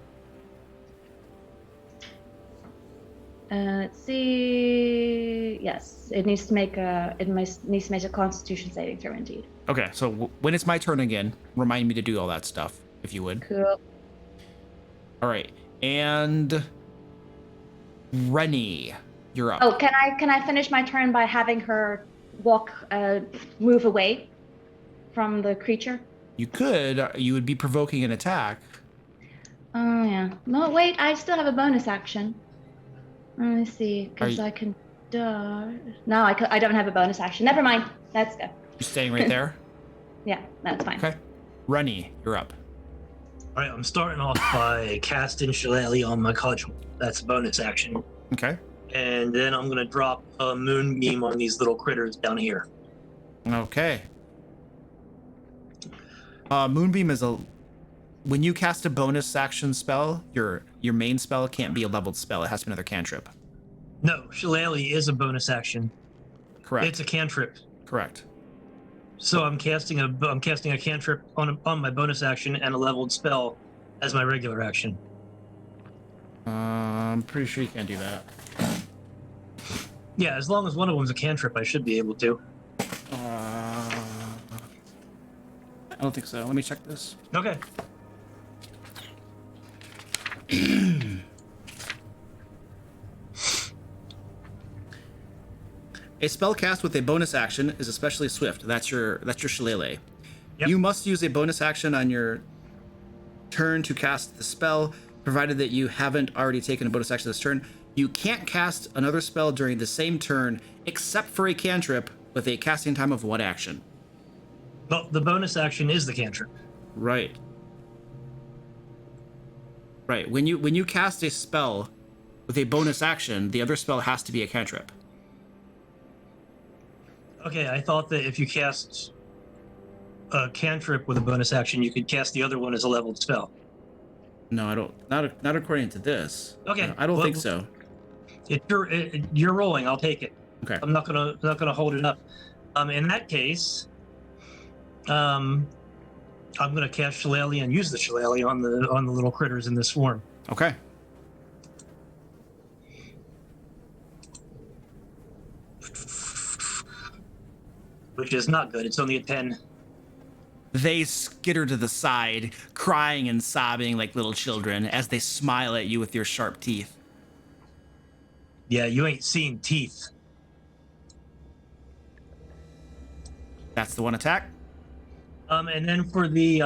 Let's see. Yes, it needs to make a Constitution saving throw indeed. Okay, so when it's my turn again, remind me to do all that stuff, if you would. Cool. All right, and Rennie, you're up. Oh, can I finish my turn by having her move away from the creature? You could. You would be provoking an attack. Oh yeah. No, wait. I still have a bonus action. Let me see, because I can. No, I don't have a bonus action. Never mind. Let's go. You're staying right there. Yeah, that's fine. Okay, Rennie, you're up. All right, I'm starting off by casting Shillelagh on my cudgel. That's a bonus action. Okay. And then I'm going to drop a moonbeam on these little critters down here. Okay. Moonbeam is when you cast a bonus action spell, your main spell can't be a leveled spell. It has to be another cantrip. No, Shillelagh is a bonus action. Correct. It's a cantrip. Correct. So I'm casting a cantrip on my bonus action and a leveled spell as my regular action. I'm pretty sure you can't do that. Yeah, as long as one of them's a cantrip, I should be able to. I don't think so. Let me check this. Okay. A spell cast with a bonus action is especially swift. That's your shillelagh. Yep. You must use a bonus action on your turn to cast the spell, provided that you haven't already taken a bonus action this turn. You can't cast another spell during the same turn, except for a cantrip with a casting time of 1 action. Well, the bonus action is the cantrip. Right. Right. When you cast a spell with a bonus action, the other spell has to be a cantrip. Okay, I thought that if you cast a cantrip with a bonus action, you could cast the other one as a leveled spell. No, I don't. Not according to this. Okay, I don't well, think so. You're rolling. I'll take it. Okay. I'm not gonna hold it up. In that case, I'm gonna cast Shillelagh and use the Shillelagh on the little critters in this swarm. Okay. Which is not good. It's only a 10. They skitter to the side, crying and sobbing like little children as they smile at you with your sharp teeth. Yeah, you ain't seen teeth. That's the one attack. And then for the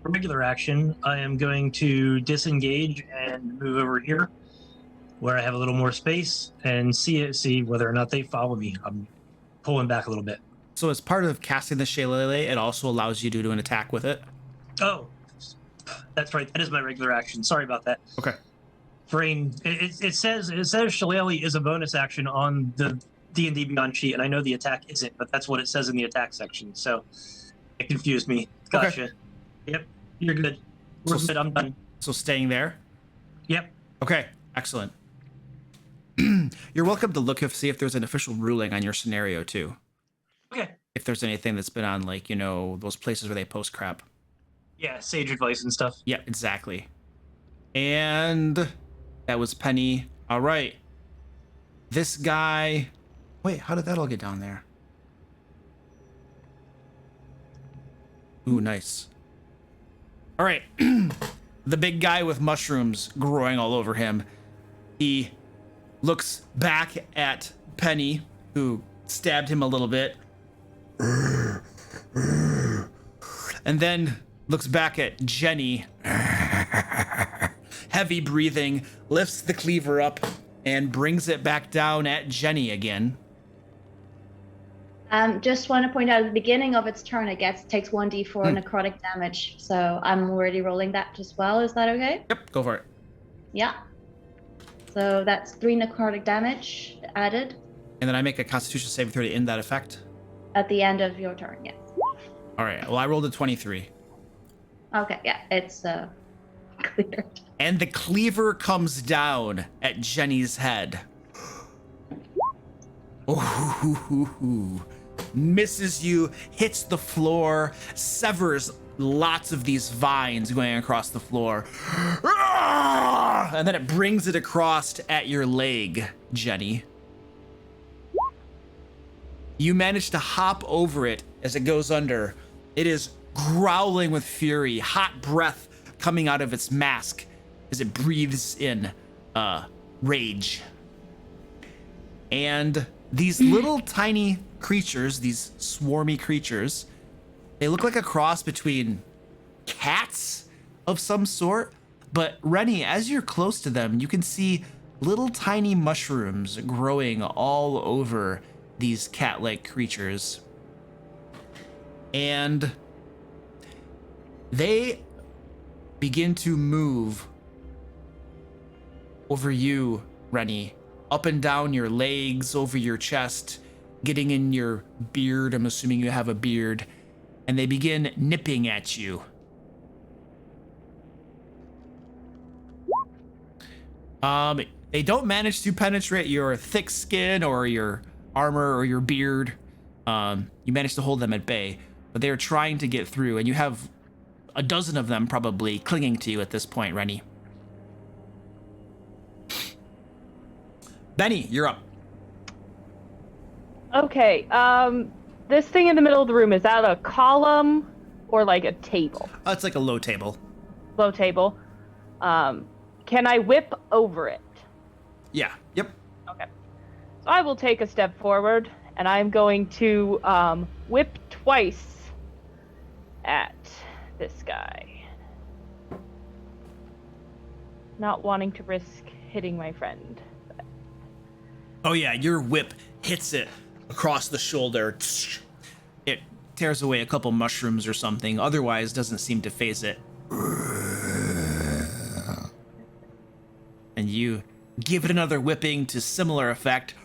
regular action, I am going to disengage and move over here, where I have a little more space, and see whether or not they follow me. I'm pulling back a little bit. So as part of casting the shillelagh, it also allows you to do an attack with it. Oh, that's right. That is my regular action. Sorry about that. Okay. Brain. It says Shillelagh is a bonus action on the D&D Beyond sheet, and I know the attack isn't, but that's what it says in the attack section. So it confused me. Gotcha. Okay. Yep. You're good. We're good. I'm done. So staying there? Yep. Okay, excellent. You're welcome to look to see if there's an official ruling on your scenario too. Okay. If there's anything that's been on, like, you know, those places where they post crap. Yeah, sage advice and stuff. Yeah, exactly. And that was Penny. All right. This guy... Wait, how did that all get down there? Ooh, nice. All right. The big guy with mushrooms growing all over him. He looks back at Penny, who stabbed him a little bit. And then looks back at Jenny. Heavy breathing, lifts the cleaver up and brings it back down at Jenny again. Just want to point out at the beginning of its turn, it takes 1d4 necrotic damage. So I'm already rolling that as well. Is that okay? Yep, go for it. Yeah. So that's 3 necrotic damage added And then I make a Constitution saving throw to end that effect. at the end of your turn. Yes. All right. Well, I rolled a 23. Okay. Yeah, it's cleared. And the cleaver comes down at Jenny's head. Ooh, misses you, hits the floor, severs lots of these vines going across the floor. And then it brings it across at your leg, Jenny. You manage to hop over it as it goes under. It is growling with fury, hot breath coming out of its mask as it breathes in rage. And these little tiny creatures, these swarmy creatures, they look like a cross between cats of some sort. But Rennie, as you're close to them, you can see little tiny mushrooms growing all over these cat-like creatures. And they begin to move over you, Rennie, up and down your legs, over your chest, getting in your beard. I'm assuming you have a beard. And they begin nipping at you. They don't manage to penetrate your thick skin or your armor or your beard. You manage to hold them at bay, but they're trying to get through, and you have a dozen of them probably clinging to you at this point, Rennie. Benny, you're up. Okay, this thing in the middle of the room, is that a column or like a table? It's like a low table. Low table. Can I whip over it? Yeah, yep. Okay. So I will take a step forward, and I'm going to whip twice at this guy. Not wanting to risk hitting my friend. Oh yeah, your whip hits it across the shoulder. It tears away a couple mushrooms or something, otherwise doesn't seem to faze it. And you give it another whipping to similar effect.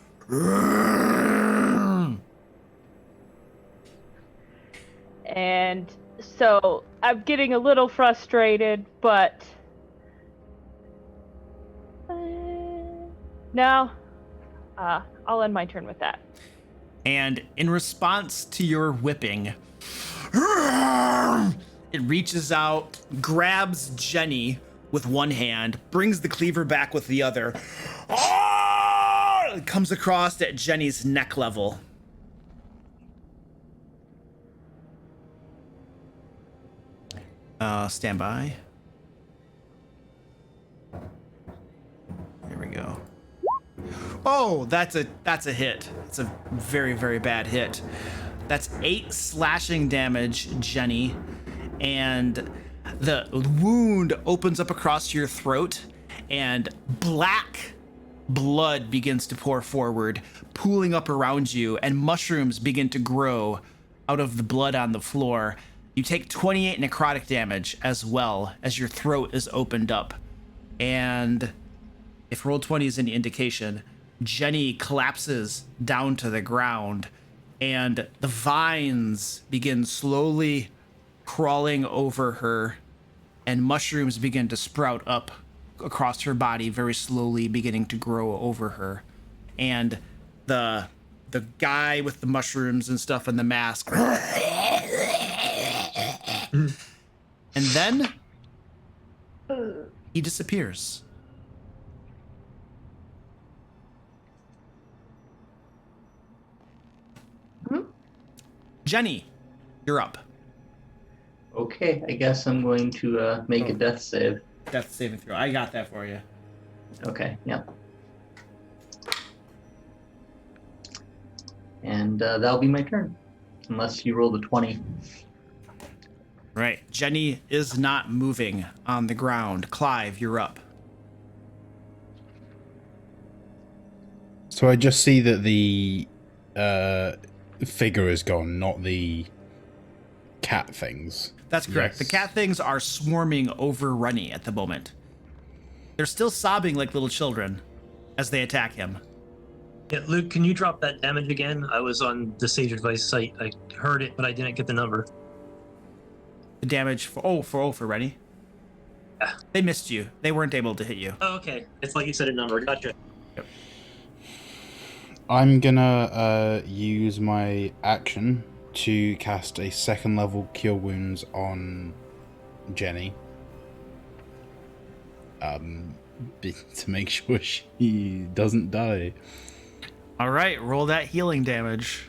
And so I'm getting a little frustrated, but no, I'll end my turn with that. And in response to your whipping, it reaches out, grabs Jenny with one hand, brings the cleaver back with the other. It comes across at Jenny's neck level. Stand by. There we go. Oh, that's a hit. It's a very, very bad hit. That's 8 slashing damage, Jenny. And the wound opens up across your throat, and black blood begins to pour forward, pooling up around you, and mushrooms begin to grow out of the blood on the floor. You take 28 necrotic damage as well as your throat is opened up. And if roll 20 is any indication, Jenny collapses down to the ground, and the vines begin slowly crawling over her and mushrooms begin to sprout up across her body, very slowly beginning to grow over her. And the guy with the mushrooms and stuff and the mask. And then he disappears. Jenny, you're up. Okay, I guess I'm going to make a death save. Death saving throw. I got that for you. Okay, yep. And that'll be my turn. Unless you roll the 20. Right. Jenny is not moving on the ground. Clive, you're up. So I just see that the figure is gone, not the cat things. That's correct. Yes. The cat things are swarming over Runny at the moment. They're still sobbing like little children as they attack him. Yeah, Luke, can you drop that damage again? I was on the Sage Advice site. I heard it, but I didn't get the number. The damage for Runny. Yeah. They missed you. They weren't able to hit you. Oh, okay. It's like you said a number. Gotcha. I'm gonna use my action to cast a second level Cure Wounds on Jenny. To make sure she doesn't die. All right, roll that healing damage.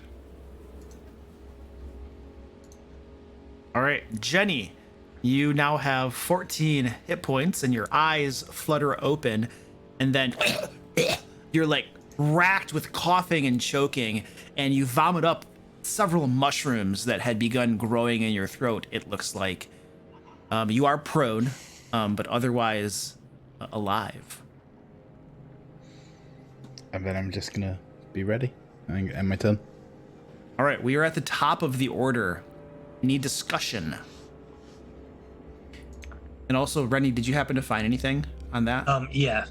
All right, Jenny, you now have 14 hit points and your eyes flutter open, and then you're like racked with coughing and choking, and you vomit up several mushrooms that had begun growing in your throat, it looks like. You are prone, but otherwise alive. And then I'm just gonna be ready. And end my turn. All right, we are at the top of the order. We need discussion. And also, Rennie, did you happen to find anything on that? Yeah.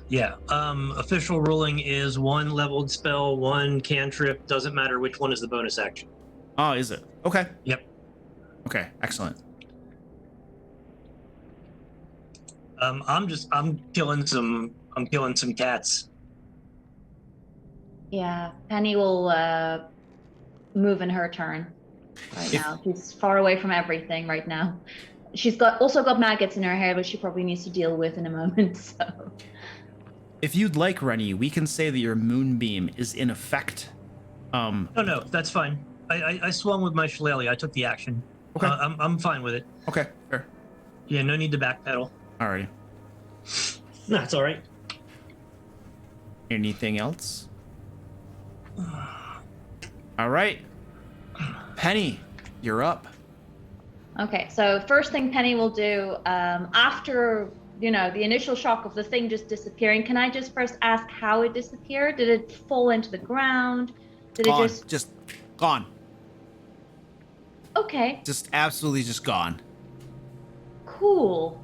Official ruling is 1 leveled spell, 1 cantrip. Doesn't matter which one is the bonus action. Oh, is it? Okay. Yep. Okay, excellent. I'm killing some cats. Yeah, Penny will move in her turn right now. She's far away from everything right now. She's also got maggots in her hair, which she probably needs to deal with in a moment. So, If you'd like, Rennie, we can say that your moonbeam is in effect. No, that's fine. I swung with my shillelagh. I took the action. Okay. I'm fine with it. Okay, fair. Yeah, no need to backpedal. Alrighty. No, it's all right. Anything else? All right. Penny, you're up. okay, so first thing Penny will do after the initial shock of the thing just disappearing. Can I just first ask how it disappeared? Did it fall into the ground? Did Gone. it Just gone. Okay, Just absolutely just gone. cool.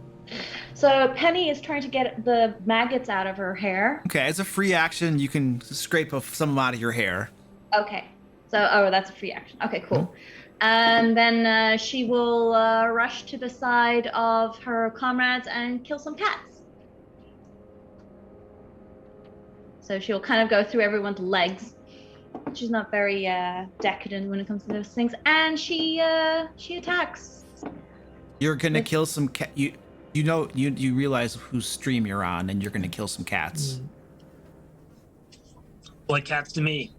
So Penny is trying to get the maggots out of her hair. Okay, as a free action, you can scrape some of them out of your hair. Okay, so that's a free action. Okay, cool. And then she will rush to the side of her comrades and kill some cats. So she'll kind of go through everyone's legs. She's not very decadent when it comes to those things, and she attacks. You're gonna kill some cat. You realize whose stream you're on, and you're gonna kill some cats. Like cats to me.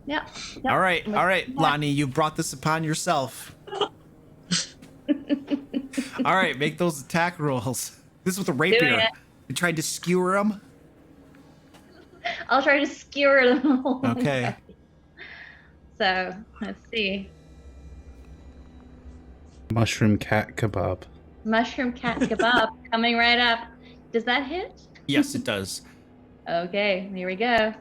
Yep. All right, Lonnie, you brought this upon yourself. All right, make those attack rolls. This is with a rapier. it. You tried to skewer them. I'll try to skewer them all. Okay. So let's see. Mushroom cat kebab. Mushroom cat kebab coming right up. Does that hit? Yes, it does. Okay, here we go.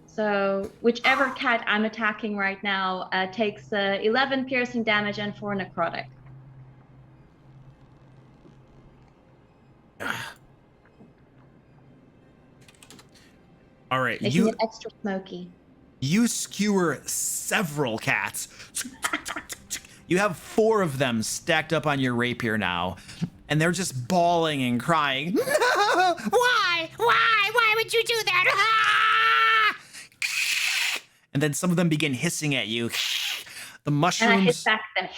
So whichever cat I'm attacking right now takes 11 piercing damage and 4 necrotic. All right, Making it extra smoky. you skewer several cats. You have 4 of them stacked up on your rapier now, and they're just bawling and crying. Why? Why would you do that? And then some of them begin hissing at you. The mushrooms. And I hit back them.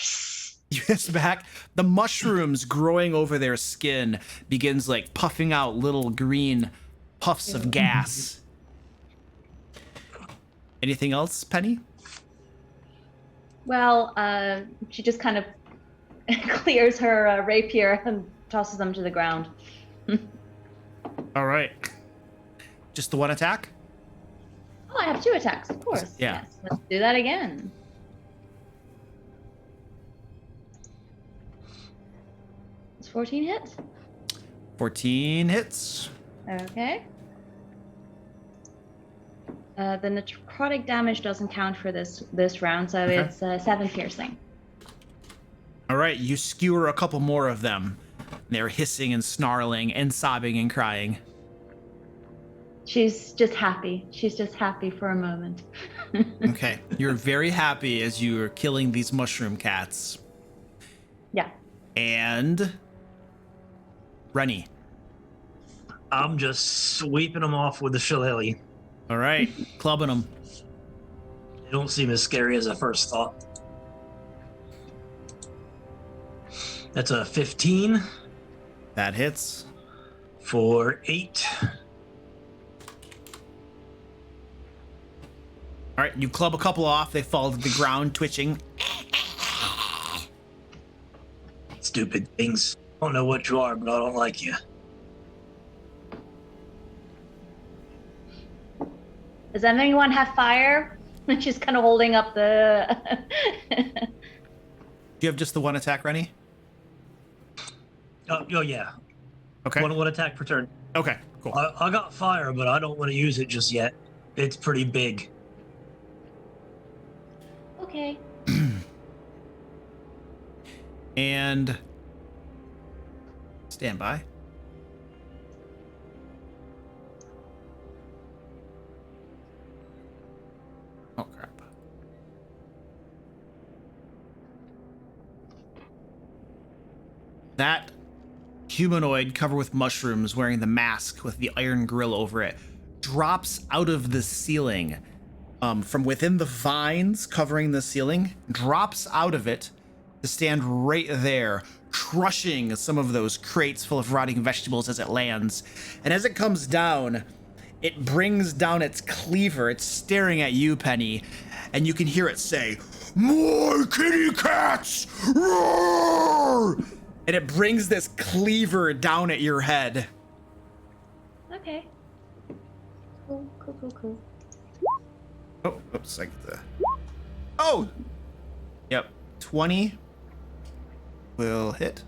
You hiss back. The mushrooms growing over their skin begins like puffing out little green puffs of gas. Anything else, Penny? Well, she just kind of clears her rapier and tosses them to the ground. All right. Just the one attack? Oh, I have 2 attacks, of course. Yeah. Yes, let's do that again. It's 14 hits. 14 hits. Okay. The necrotic damage doesn't count for this round, so Okay. it's 7 piercing. All right, you skewer a couple more of them. They're hissing and snarling and sobbing and crying. She's just happy. She's just happy for a moment. Okay, you're very happy as you're killing these mushroom cats. Yeah. And Rennie. I'm just sweeping them off with the shillelagh. All right, clubbing them. They don't seem as scary as I first thought. That's a 15 That hits. for 8. All right, you club a couple off. They fall to the ground, twitching. Stupid things. I don't know what you are, but I don't like you. Does anyone have fire? She's kind of holding up the. Do you have just the one attack, Rennie? Oh yeah. Okay. One attack per turn. Okay, cool. I got fire, but I don't want to use it just yet. It's pretty big. Okay. And stand by. Oh, crap. That humanoid covered with mushrooms wearing the mask with the iron grill over it drops out of the ceiling from within the vines covering the ceiling, drops out of it to stand right there, crushing some of those crates full of rotting vegetables as it lands. And as it comes down, it brings down its cleaver. It's staring at you, Penny, and you can hear it say, "More kitty cats! Roar!" And it brings this cleaver down at your head. Okay. Cool. Oh, oops, like the. Oh! Yep, 20 will hit.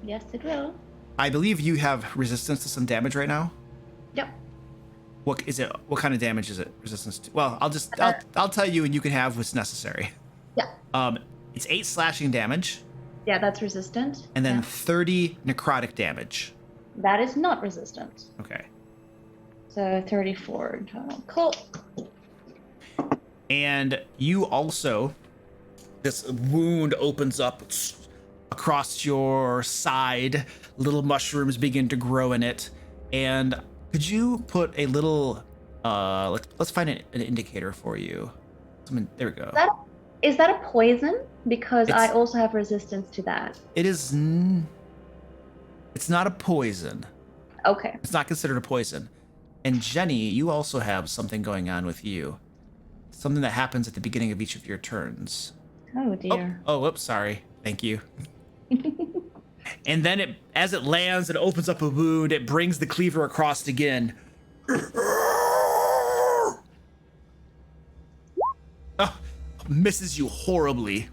Yes, it will. I believe you have resistance to some damage right now. Yep. What is it? What kind of damage is it? Resistance to? Well, I'll tell you, and you can have what's necessary. Yeah. It's 8 slashing damage, Yeah, that's resistant. and then Yeah. 30 necrotic damage. That is not resistant. Okay. So 34 in total. Cool. And you also, this wound opens up across your side. Little mushrooms begin to grow in it. And could you put a little, let's find an indicator for you. There we go. Is that a poison? Because I It's- also have resistance to that. It is, it's not a poison. Okay. It's not considered a poison. And Jenny, you also have something going on with you. Something that happens at the beginning of each of your turns. Oh dear. Oh, whoops, sorry. Thank you. And then as it lands and opens up a wound, it brings the cleaver across again. Oh, misses you horribly.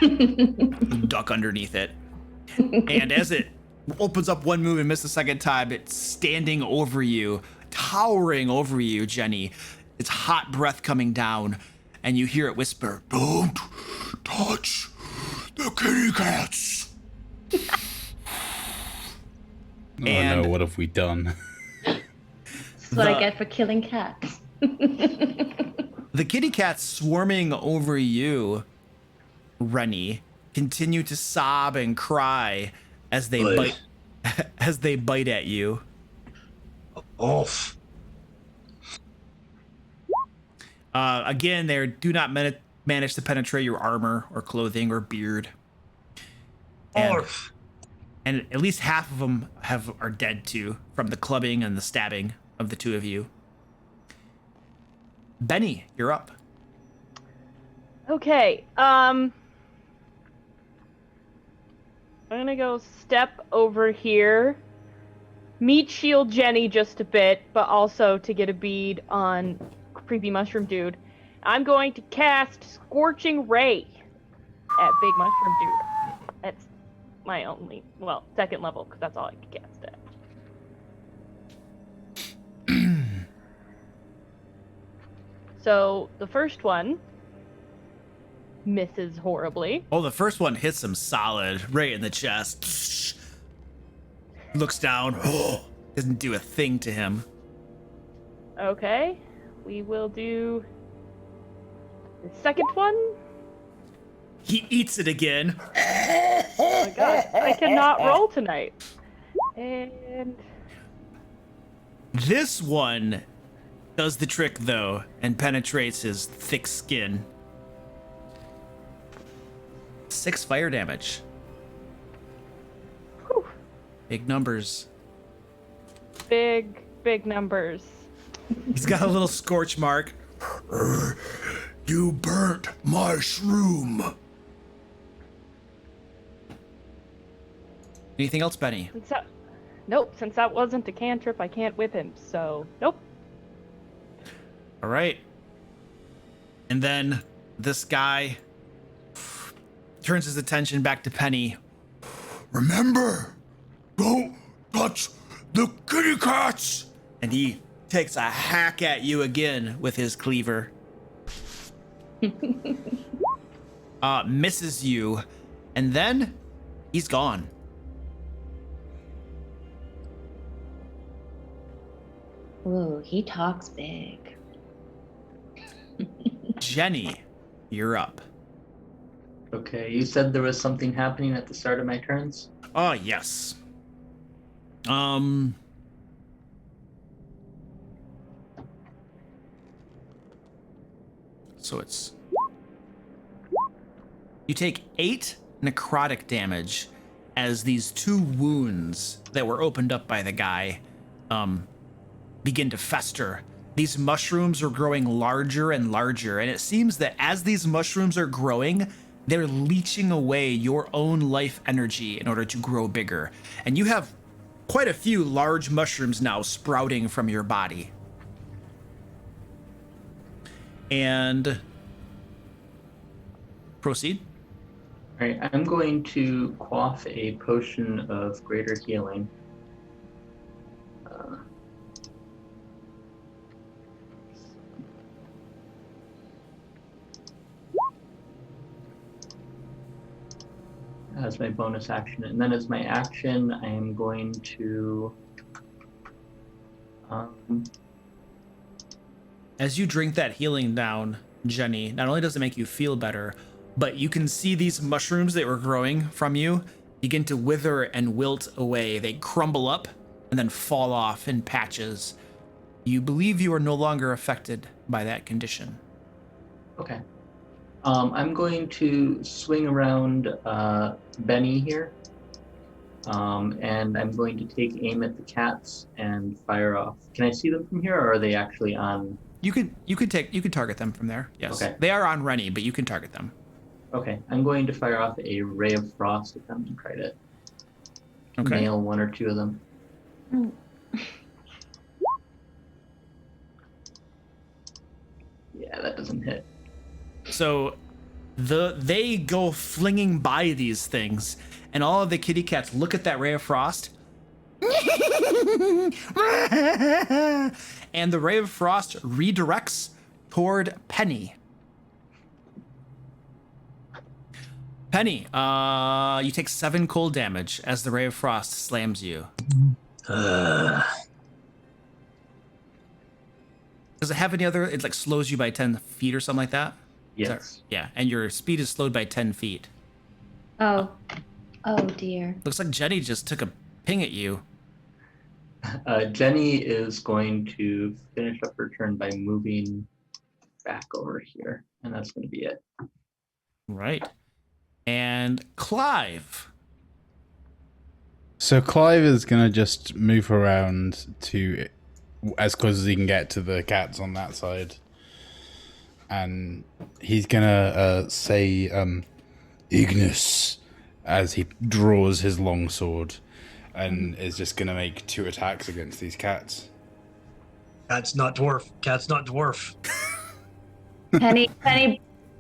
You duck underneath it. And as it opens up one move and misses the second time, it's standing over you, towering over you, Jenny. Its hot breath coming down, and you hear it whisper, "Don't touch the kitty cats." Oh And- no, what have we done? That's what The- I get for killing cats. The kitty cats swarming over you Rennie continue to sob and cry as they Good. bite as they bite at you. Off. Again, they do not manage to penetrate your armor or clothing or beard. Off. And at least half of them are dead too from the clubbing and the stabbing of the two of you. Benny, you're up. Okay. I'm gonna go step over here, meat shield Jenny just a bit, but also to get a bead on creepy mushroom dude. I'm going to cast Scorching Ray at big mushroom dude. That's my only, second level, because that's all I can cast at. So the first one misses horribly. Oh, the first one hits him solid, right in the chest. Looks down. Doesn't do a thing to him. Okay, we will do the second one. He eats it again. Oh my god, I cannot roll tonight. And This one does the trick, though, and penetrates his thick skin. 6 fire damage. whew, Big numbers. big numbers. He's got a little scorch mark. You burnt my shroom. Anything else, Benny? Since that wasn't a cantrip, I can't whip him, so nope. All right. And then this guy turns his attention back to Penny. Remember, don't touch the kitty cats. And he takes a hack at you again with his cleaver. Misses you, and then he's gone. Ooh, he talks big. Jenny, you're up. Okay, you said there was something happening at the start of my turns? Oh, yes. So it's... You take 8 necrotic damage as these 2 wounds that were opened up by the guy begin to fester. These mushrooms are growing larger and larger, and it seems that as these mushrooms are growing, they're leeching away your own life energy in order to grow bigger. And you have quite a few large mushrooms now sprouting from your body. And proceed. All right, I'm going to quaff a potion of greater healing. As my bonus action, and then as my action, I am going to As you drink that healing down, Jenny, not only does it make you feel better, but you can see these mushrooms that were growing from you begin to wither and wilt away. They crumble up and then fall off in patches. You believe you are no longer affected by that condition. Okay. I'm going to swing around Benny here, and I'm going to take aim at the cats and fire off. Can I see them from here, or are they actually on? You could target them from there. Yes, Okay. They are on Rennie, but you can target them. Okay, I'm going to fire off a ray of frost at them and try to nail 1 or 2 of them. Yeah, that doesn't hit. So they go flinging by these things, and all of the kitty cats look at that ray of frost. And the ray of frost redirects toward Penny. Penny, you take 7 cold damage as the ray of frost slams you. Does it have any other? It like slows you by 10 feet or something like that. Yes. Yeah, and your speed is slowed by 10 feet. Oh. Oh dear. Looks like Jenny just took a ping at you. Jenny is going to finish up her turn by moving back over here, and that's going to be it. Right. And Clive. So Clive is gonna just move around to as close as he can get to the cats on that side, and he's gonna say Ignis as he draws his long sword, and is just gonna make 2 attacks against these cats. Cat's not dwarf. Cat's not dwarf.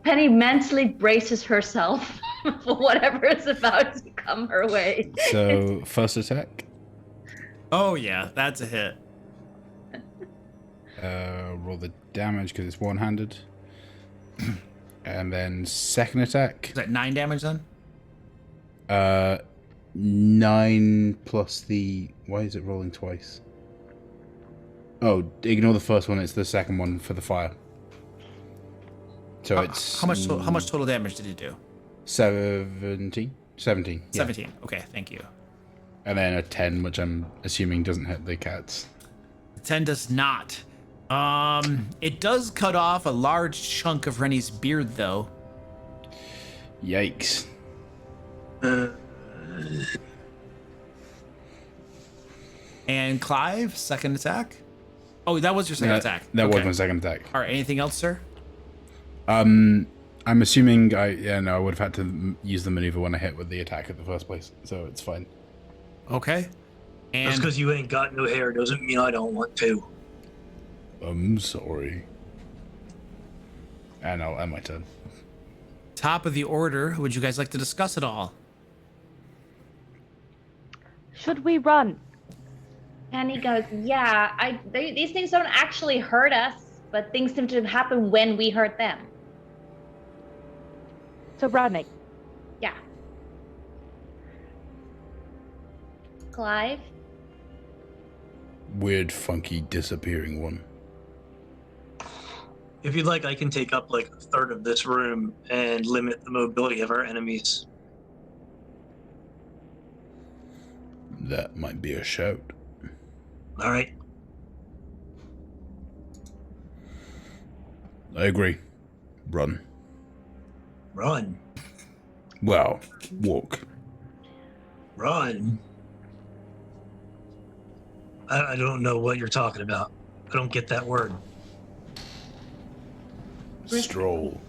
Penny mentally braces herself for whatever is about to come her way. So first attack, Oh, yeah, that's a hit. roll the damage because it's one-handed, and then second attack. Is that 9 damage then? 9 plus the... Why is it rolling twice? Oh, ignore the first one. It's the second one for the fire. So it's... How much total damage did it do? 17? 17. Yeah. 17. Okay, thank you. And then a 10, which I'm assuming doesn't hit the cats. 10 does not. It does cut off a large chunk of Rennie's beard, though. Yikes. And Clive, second attack. Oh, that was your second attack. That was Okay. my second attack. All right. Anything else, sir? I'm assuming I would have had to use the maneuver when I hit with the attack at the first place, so it's fine. Okay. Just And because you ain't got no hair doesn't mean I don't want to. I'm sorry. And I'll end my turn. top of the order. Would you guys like to discuss it all? Should we run? Penny goes, yeah, these things don't actually hurt us, but things seem to happen when we hurt them. So running. Yeah. Clive? Weird, funky, disappearing one. If you'd like, I can take up like a third of this room and limit the mobility of our enemies. That might be a shout. All right. I agree. Run. Run. Well, walk. Run. I don't know what you're talking about. I don't get that word. Stroll.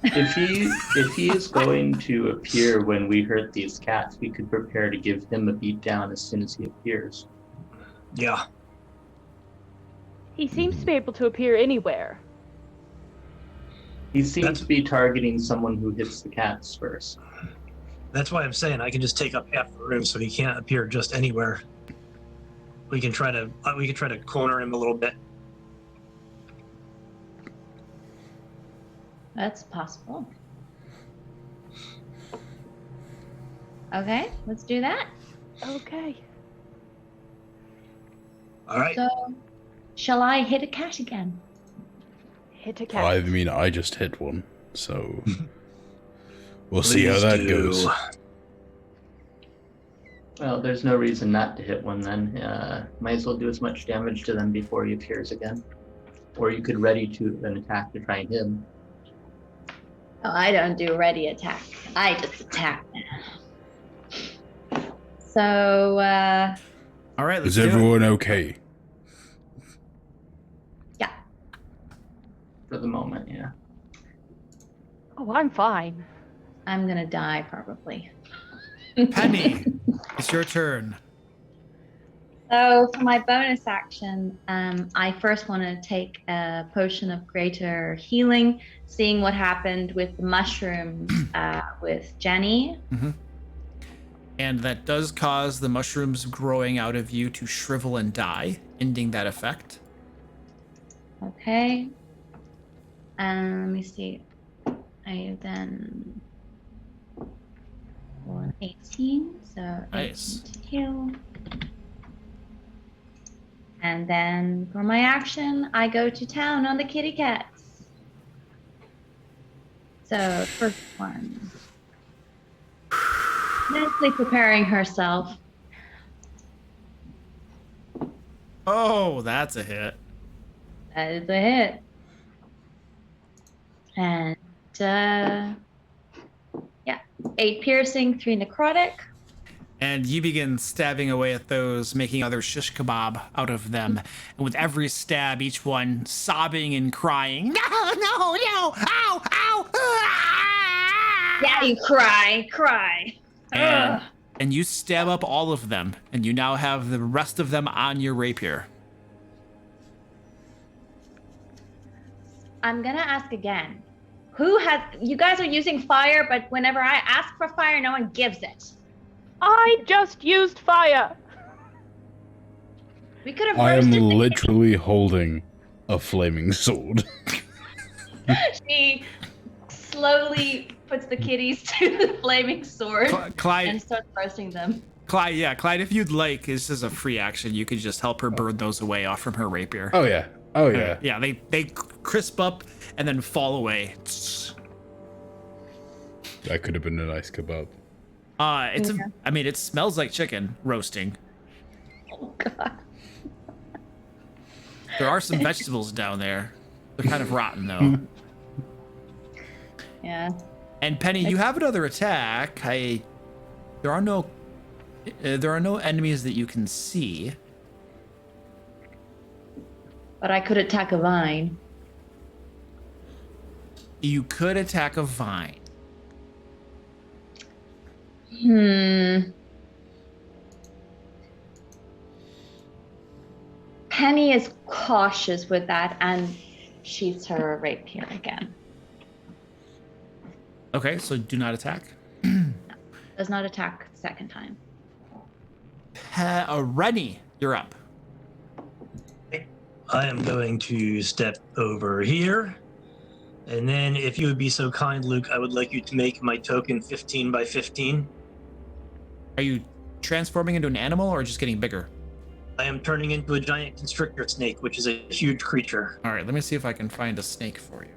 If he is going to appear when we hurt these cats, we could prepare to give him a beat down as soon as he appears. Yeah. He seems to be able to appear anywhere. He seems to be targeting someone who hits the cats first. That's why I'm saying I can just take up half the room so he can't appear just anywhere. We can try to corner him a little bit. That's possible. Okay, let's do that. Okay. All right. So, shall I hit a cat again? Hit a cat. I mean, I just hit one, so we'll see how Please that do. goes. Well, there's no reason not to hit one then. Might as well do as much damage to them before he appears again. Or you could ready to an attack to try and hit him. Oh, I don't do ready attack. I just attack. So, All right, let's Is do it. everyone okay? yeah. For the moment, yeah. Oh, I'm fine. I'm gonna die probably. Penny, it's your turn. So for my bonus action, I first want to take a potion of greater healing, seeing what happened with the mushrooms with Jenny. Mm-hmm. And that does cause the mushrooms growing out of you to shrivel and die, ending that effect. Okay. Let me see. I then roll 18, so Nice. 18 to heal. And then for my action, I go to town on the kitty cats. So, first one. Nicely preparing herself. Oh, that's a hit. That is a hit. And, yeah, 8 piercing, 3 necrotic. And you begin stabbing away at those, making other shish kebab out of them. And with every stab, each one sobbing and crying, no, no, no, ow, ow, ah! Yeah, you cry. Ugh. And you stab up all of them, and you now have the rest of them on your rapier. I'm gonna ask again. You guys are using fire, but whenever I ask for fire, no one gives it. I just used fire. We could have I am roasted the literally holding a flaming sword. She slowly puts the kitties to the flaming sword Clyde, and starts roasting them. Clyde, if you'd like, this is a free action. You could just help her burn those away off from her rapier. Oh yeah. Oh yeah. Yeah, they crisp up and then fall away. That could have been a nice kebab. It smells like chicken roasting. Oh god. There are some vegetables down there. They're kind of rotten though. Yeah. And Penny, you have another attack. There are no enemies that you can see. But I could attack a vine. You could attack a vine. Penny is cautious with that and sheaths her rapier again. Okay, so do not attack. Does not attack second time. Rennie, you're up. I am going to step over here. And then, if you would be so kind, Luke, I would like you to make my token 15 by 15. Are you transforming into an animal or just getting bigger? I am turning into a giant constrictor snake, which is a huge creature. All right, let me see if I can find a snake for you.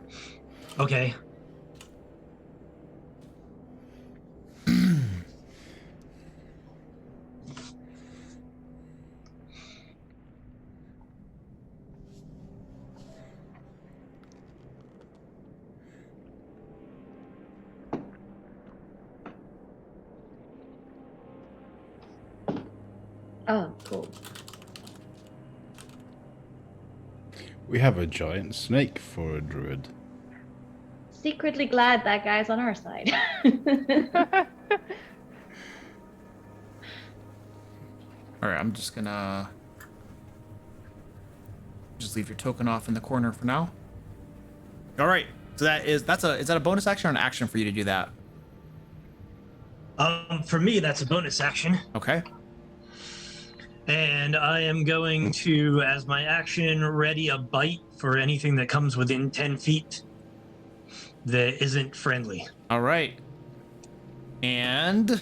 Okay. Oh, cool. We have a giant snake for a druid. Secretly glad that guy's on our side. All right, I'm just gonna just leave your token off in the corner for now. All right, so is that a bonus action or an action for you to do that? For me, that's a bonus action. Okay. And I am going to, as my action, ready a bite for anything that comes within 10 feet that isn't friendly. All right. And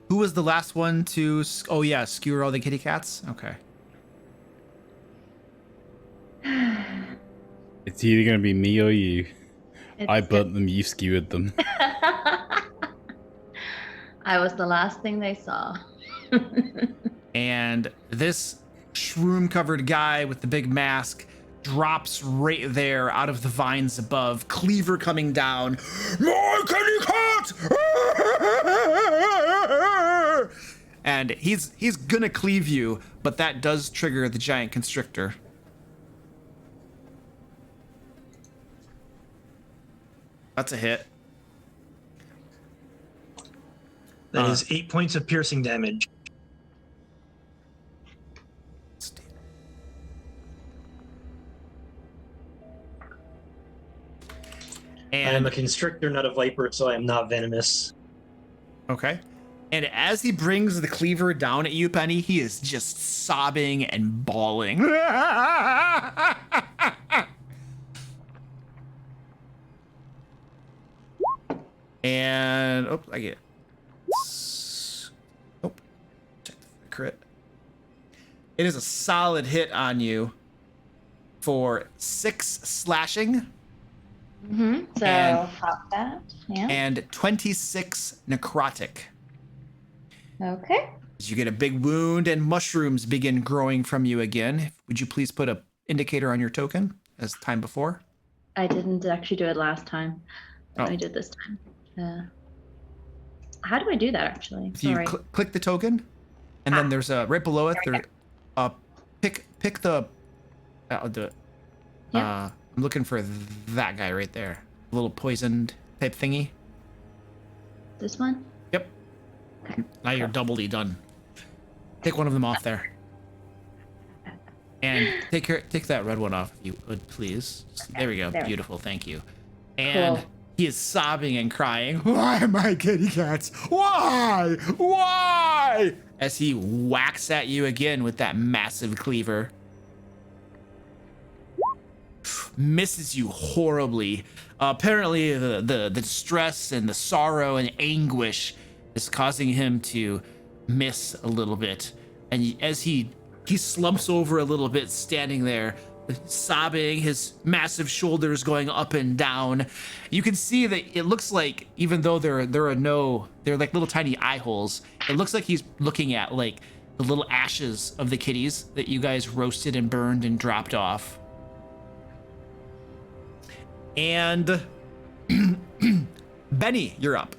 who was the last one to? Oh yeah, skewer all the kitty cats. Okay. It's either gonna be me or you. I It's- burnt them, you skewered them. I was the last thing they saw. And this shroom-covered guy with the big mask drops right there out of the vines above, cleaver coming down. My kitty cat! And he's gonna cleave you, but that does trigger the giant constrictor. That's a hit. That is 8 points of piercing damage. I am And a constrictor, not a viper, so I am not venomous. okay. And as he brings the cleaver down at you, Penny, he is just sobbing and bawling. And I get. Check the crit. It is a solid hit on you. for 6 slashing So And- pop that. Yeah. and 26 necrotic. Okay. As you get a big wound and mushrooms begin growing from you again. Would you please put a indicator on your token as time before? I didn't actually do it last time. Oh. I did this time. How do I do that actually? If you Sorry. click the token, and then there's a right below it. There, pick the. I'll do it. Yeah. I'm looking for that guy right there, little poisoned type thingy. This one? Yep. Now you're doubly done. Take one of them off there, and take that red one off, if you would please. There we go. There. Beautiful. Thank you. And Cool. he is sobbing and crying. Why, my kitty cats? Why? Why? As he whacks at you again with that massive cleaver. Misses you horribly. Apparently, the distress and the sorrow and anguish is causing him to miss a little bit. And as he slumps over a little bit, standing there, sobbing, his massive shoulders going up and down. You can see that it looks like, even though they're like little tiny eye holes, it looks like he's looking at like the little ashes of the kitties that you guys roasted and burned and dropped off. And Benny, you're up.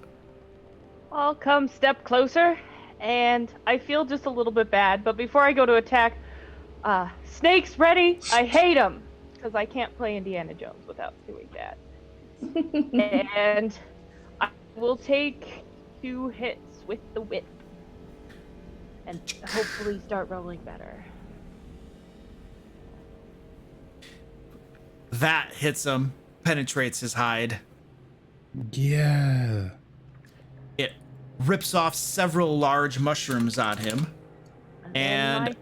I'll come step closer, and I feel just a little bit bad, but before I go to attack, Snake's ready. I hate him, because I can't play Indiana Jones without doing that. And I will take 2 hits with the whip, and hopefully start rolling better. That hits him, penetrates his hide. Yeah. It rips off several large mushrooms on him. then And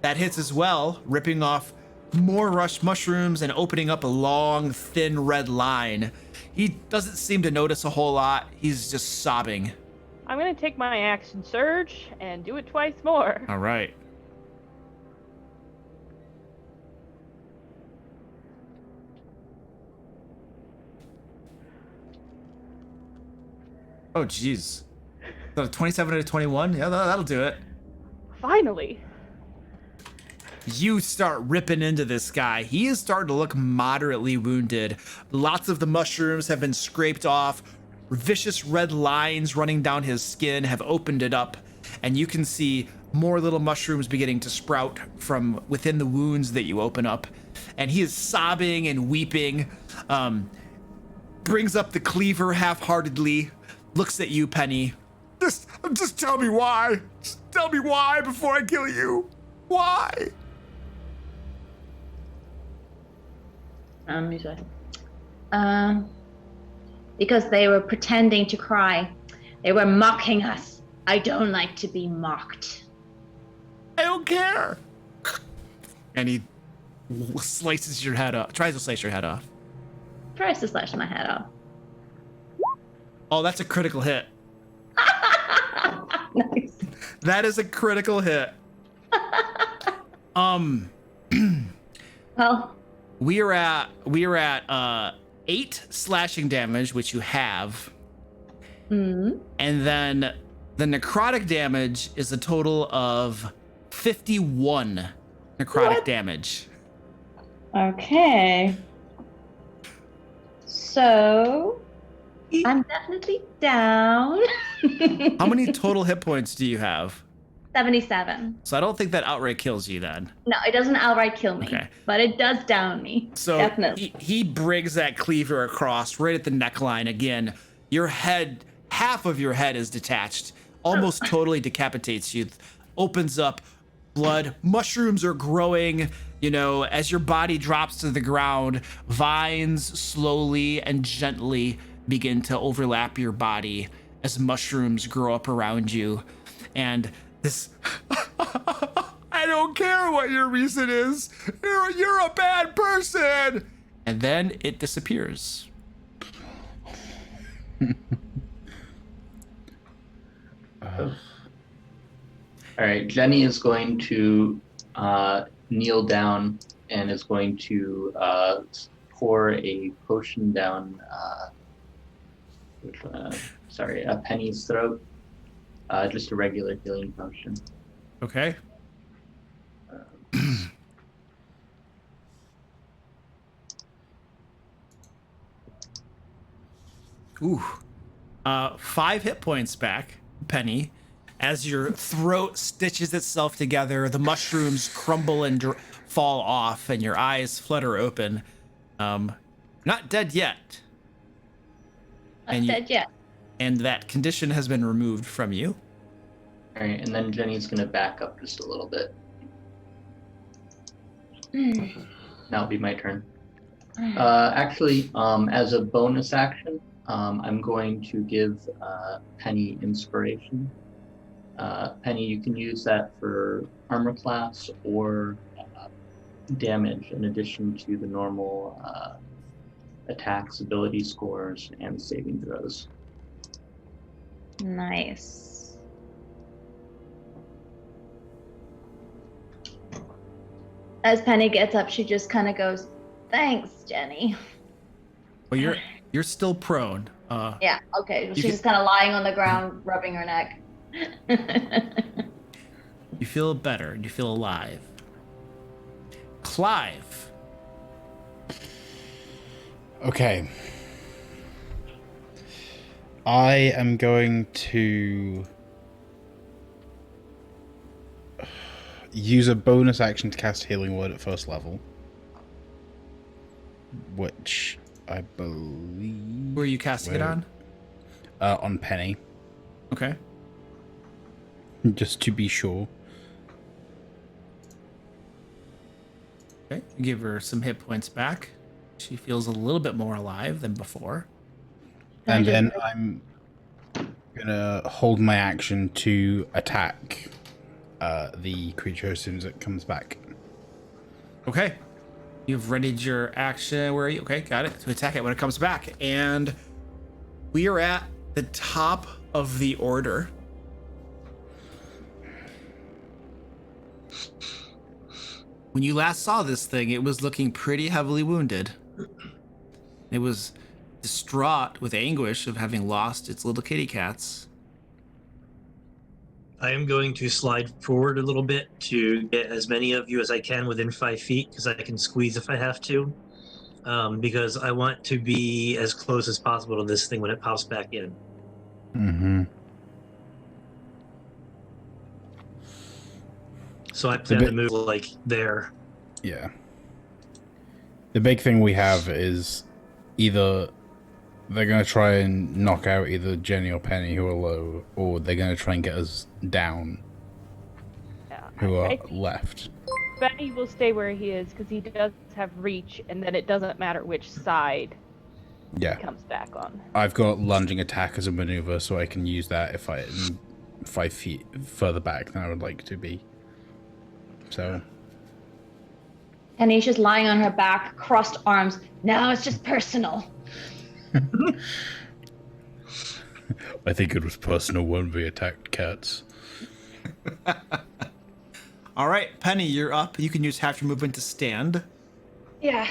that hits as well, ripping off more rush mushrooms and opening up a long, thin red line. He doesn't seem to notice a whole lot. He's just sobbing. I'm gonna take my action surge and do it twice more. All right. Oh, jeez. So 27 to 21? Yeah, that'll do it. Finally. You start ripping into this guy. He is starting to look moderately wounded. Lots of the mushrooms have been scraped off. Vicious red lines running down his skin have opened it up, and you can see more little mushrooms beginning to sprout from within the wounds that you open up. And he is sobbing and weeping. Brings up the cleaver half-heartedly. Looks at you, Penny. Just tell me why. Just tell me why before I kill you. Why? You say. Because they were pretending to cry. They were mocking us. I don't like to be mocked. I don't care. And he slices your head off. Tries to slice your head off. Tries to slash my head off. Oh, that's a critical hit. Nice. That is a critical hit. Well, We are at 8 slashing damage, which you have. mm, And then the necrotic damage is a total of 51 necrotic What? damage. okay. So, I'm definitely down. How many total hit points do you have? 77. So I don't think that outright kills you then. No, it doesn't outright kill me, Okay. but it does down me. So Definitely. he brings that cleaver across right at the neckline again. Your head, half of your head is detached, almost totally decapitates you. Opens up, blood, mushrooms are growing. You know, as your body drops to the ground, vines slowly and gently begin to overlap your body as mushrooms grow up around you. And this, I don't care what your reason is. You're a bad person. And then it disappears. All right, Jenny is going to kneel down and is going to pour a potion down a Penny's throat. Just a regular healing potion. Okay. Ooh. 5 hit points back, Penny. As your throat stitches itself together, the mushrooms crumble and fall off, and your eyes flutter open. Not dead yet. Not dead yet. And that condition has been removed from you. All right, and then Jenny's going to back up just a little bit. That'll be my turn. Actually, as a bonus action, I'm going to give Penny inspiration. Penny, you can use that for armor class or damage in addition to the normal attacks, ability scores, and saving throws. Nice. As Penny gets up, she just kind of goes, "Thanks, Jenny." Well, you're still prone. Yeah, okay. She's can- just kind of lying on the ground, rubbing her neck. You feel better and you feel alive. Clive. Okay. I am going to use a bonus action to cast Healing Word at first level, which I believe... Where are you casting it on? On Penny, Okay. just to be sure. Okay. You give her some hit points back. She feels a little bit more alive than before. And then I'm gonna hold my action to attack the creature as soon as it comes back. Okay. You've readied your action. Where are you? Okay, got it. To attack it when it comes back. And we are at the top of the order. When you last saw this thing, it was looking pretty heavily wounded. It was distraught with anguish of having lost its little kitty cats. I am going to slide forward a little bit to get as many of you as I can within 5 feet, because I can squeeze if I have to. Because I want to be as close as possible to this thing when it pops back in. Mm-hmm. So I plan to move like there. Yeah. The big thing we have is either they're going to try and knock out either Jenny or Penny, who are low, or they're going to try and get us down, Yeah, who I are think left. Benny will stay where he is because he does have reach, and then it doesn't matter which side Yeah. he comes back on. I've got lunging attack as a maneuver, so I can use that if I'm 5 feet further back than I would like to be. So... Penny's just lying on her back, crossed arms. "No, it's just personal." I think it was personal when we attacked cats. All right, Penny, you're up. You can use half your movement to stand. Yeah.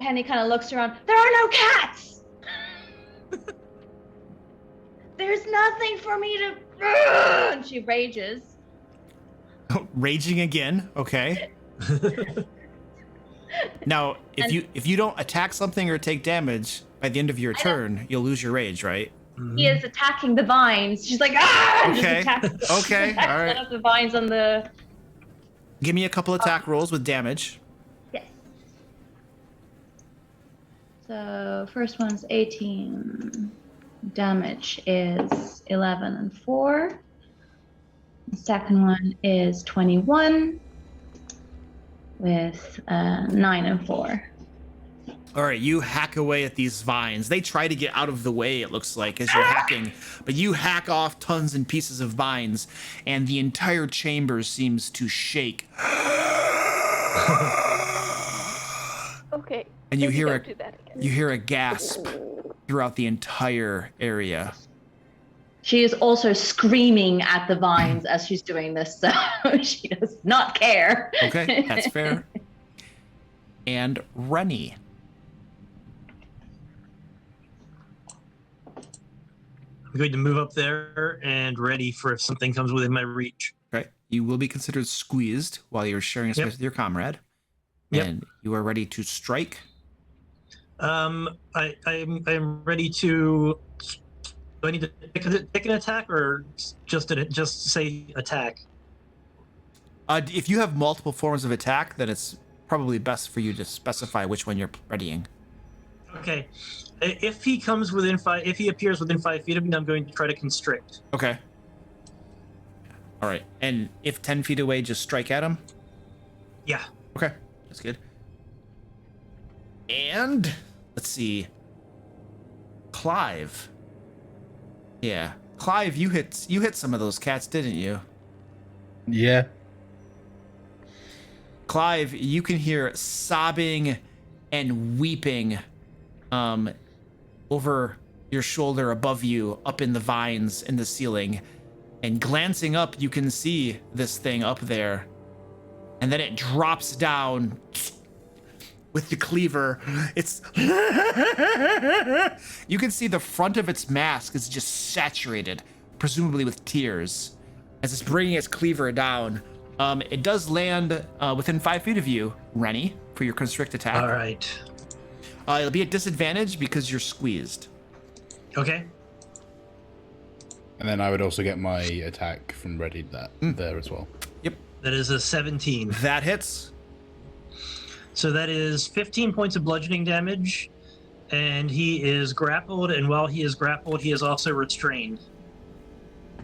Penny kind of looks around. "There are no cats! There's nothing for me to..." And she rages. Raging again. Okay. Now, if you don't attack something or take damage by the end of your turn, you'll lose your rage, right? He is attacking the vines. She's like, "Ah!" and Okay. just attacks, Okay, attacks all right. one of the vines on the... Give me a couple attack rolls with damage. Yes. So first one's 18. Damage is 11 and 4. The second one is 21 with 9 and 4. All right, you hack away at these vines. They try to get out of the way, it looks like, as you're hacking, but you hack off tons and pieces of vines, and the entire chamber seems to shake. Okay. And you maybe hear don't do that again. you hear a gasp throughout the entire area. She is also screaming at the vines as she's doing this, so she does not care. Okay, that's fair. And Rennie. I'm going to move up there and ready for if something comes within my reach. Okay. You will be considered squeezed while you're sharing a space with your comrade. Yep. And you are ready to strike. I'm ready to. Do I need to pick an attack or just say attack? If you have multiple forms of attack, then it's probably best for you to specify which one you're readying. Okay. If he comes within if he appears within 5 feet of me, I'm going to try to constrict. Okay. All right. And if 10 feet away, just strike at him? Yeah. Okay. That's good. And let's see. Clive. Yeah. Clive, you hit some of those cats, didn't you? Yeah. Clive, you can hear sobbing and weeping over your shoulder above you, up in the vines in the ceiling. And glancing up, you can see this thing up there. And then it drops down with the cleaver. It's you can see the front of its mask is just saturated, presumably with tears, as it's bringing its cleaver down. It does land within 5 feet of you, Rennie, for your constrict attack. All right. It'll be at disadvantage because you're squeezed. Okay. And then I would also get my attack from ready there as well. Yep. That is a 17. That hits. So that is 15 points of bludgeoning damage, and he is grappled, and while he is grappled, he is also restrained.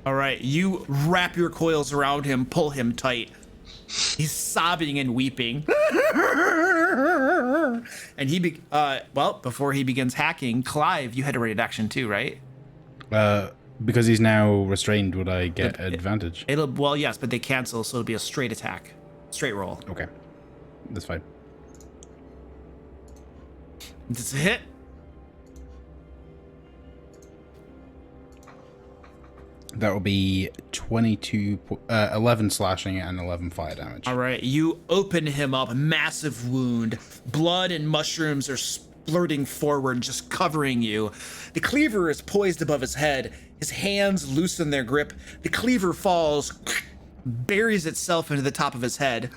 All right, you wrap your coils around him, pull him tight. He's sobbing and weeping. And before he begins hacking, Clive, you had a rated action too, right? Because he's now restrained, would I get advantage? Yes, but they cancel, so it'll be a straight attack. Straight roll. Okay. That's fine. It's a hit. That will be 11 slashing and 11 fire damage. All right, you open him up, massive wound. Blood and mushrooms are splurting forward, just covering you. The cleaver is poised above his head. His hands loosen their grip. The cleaver falls, buries itself into the top of his head.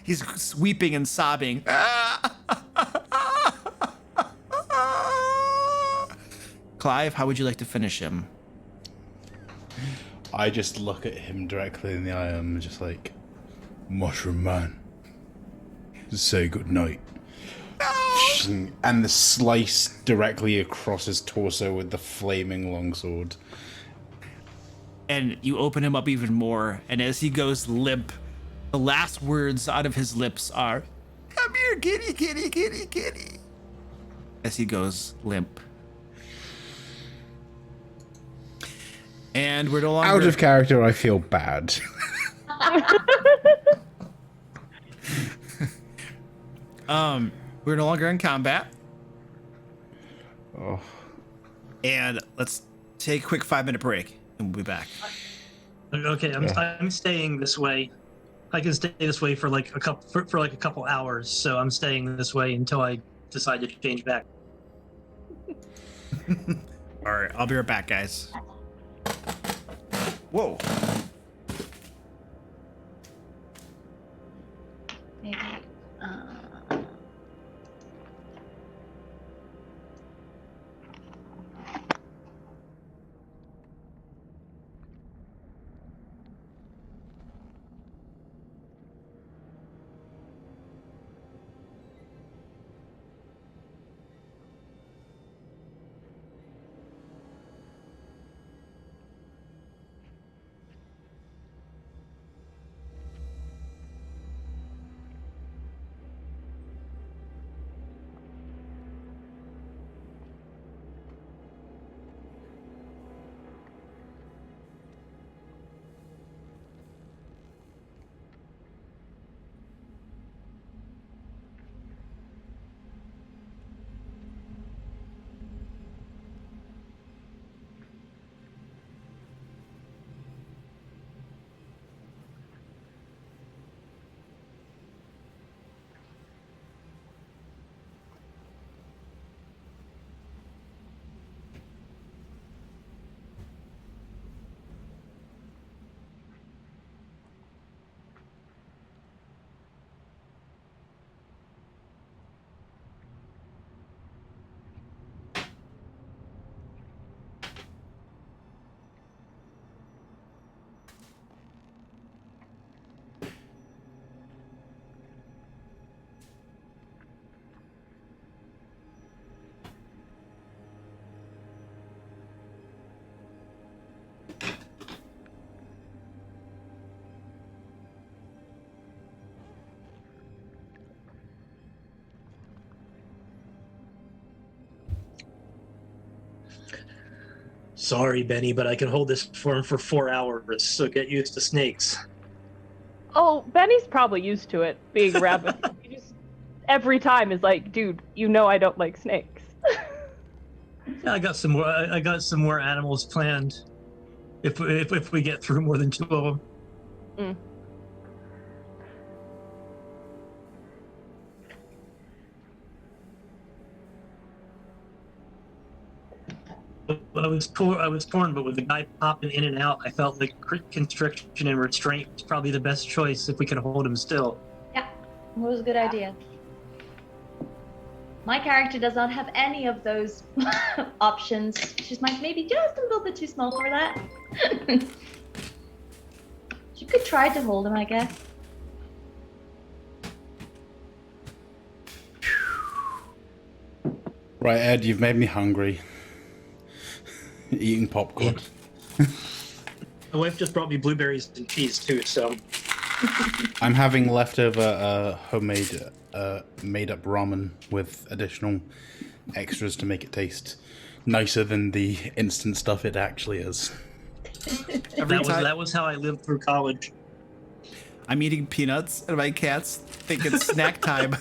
He's weeping and sobbing. Clive, how would you like to finish him? I just look at him directly in the eye and I'm just like, Mushroom Man, say good night. And the slice directly across his torso with the flaming longsword. And you open him up even more, and as he goes limp, the last words out of his lips are, "Come here, kitty, kitty, kitty, kitty," as he goes limp. And we're no longer... Out of character, I feel bad. We're no longer in combat. Oh. And let's take a quick 5-minute break, and we'll be back. Okay, I'm staying this way. I can stay this way for like a couple hours, so I'm staying this way until I decide to change back. All right, I'll be right back, guys. Whoa. Maybe. sorry, Benny, but I can hold this form for 4 hours, so get used to snakes. Oh, Benny's probably used to it being around with you. He just every time is like, dude, you know I don't like snakes. Yeah, I got some more. I got some more animals planned. If we get through more than 2 of them. Mm. I was torn, but with the guy popping in and out, I felt like constriction and restraint was probably the best choice if we could hold him still. Yeah, it was a good idea. My character does not have any of those options. She's maybe just a little bit too small for that. She could try to hold him, I guess. Right, Ed, you've made me hungry. Eating popcorn. My wife just brought me blueberries and cheese too, so. I'm having leftover homemade made-up ramen with additional extras to make it taste nicer than the instant stuff it actually is. That was how I lived through college. I'm eating peanuts, and my cat's thinking snack time.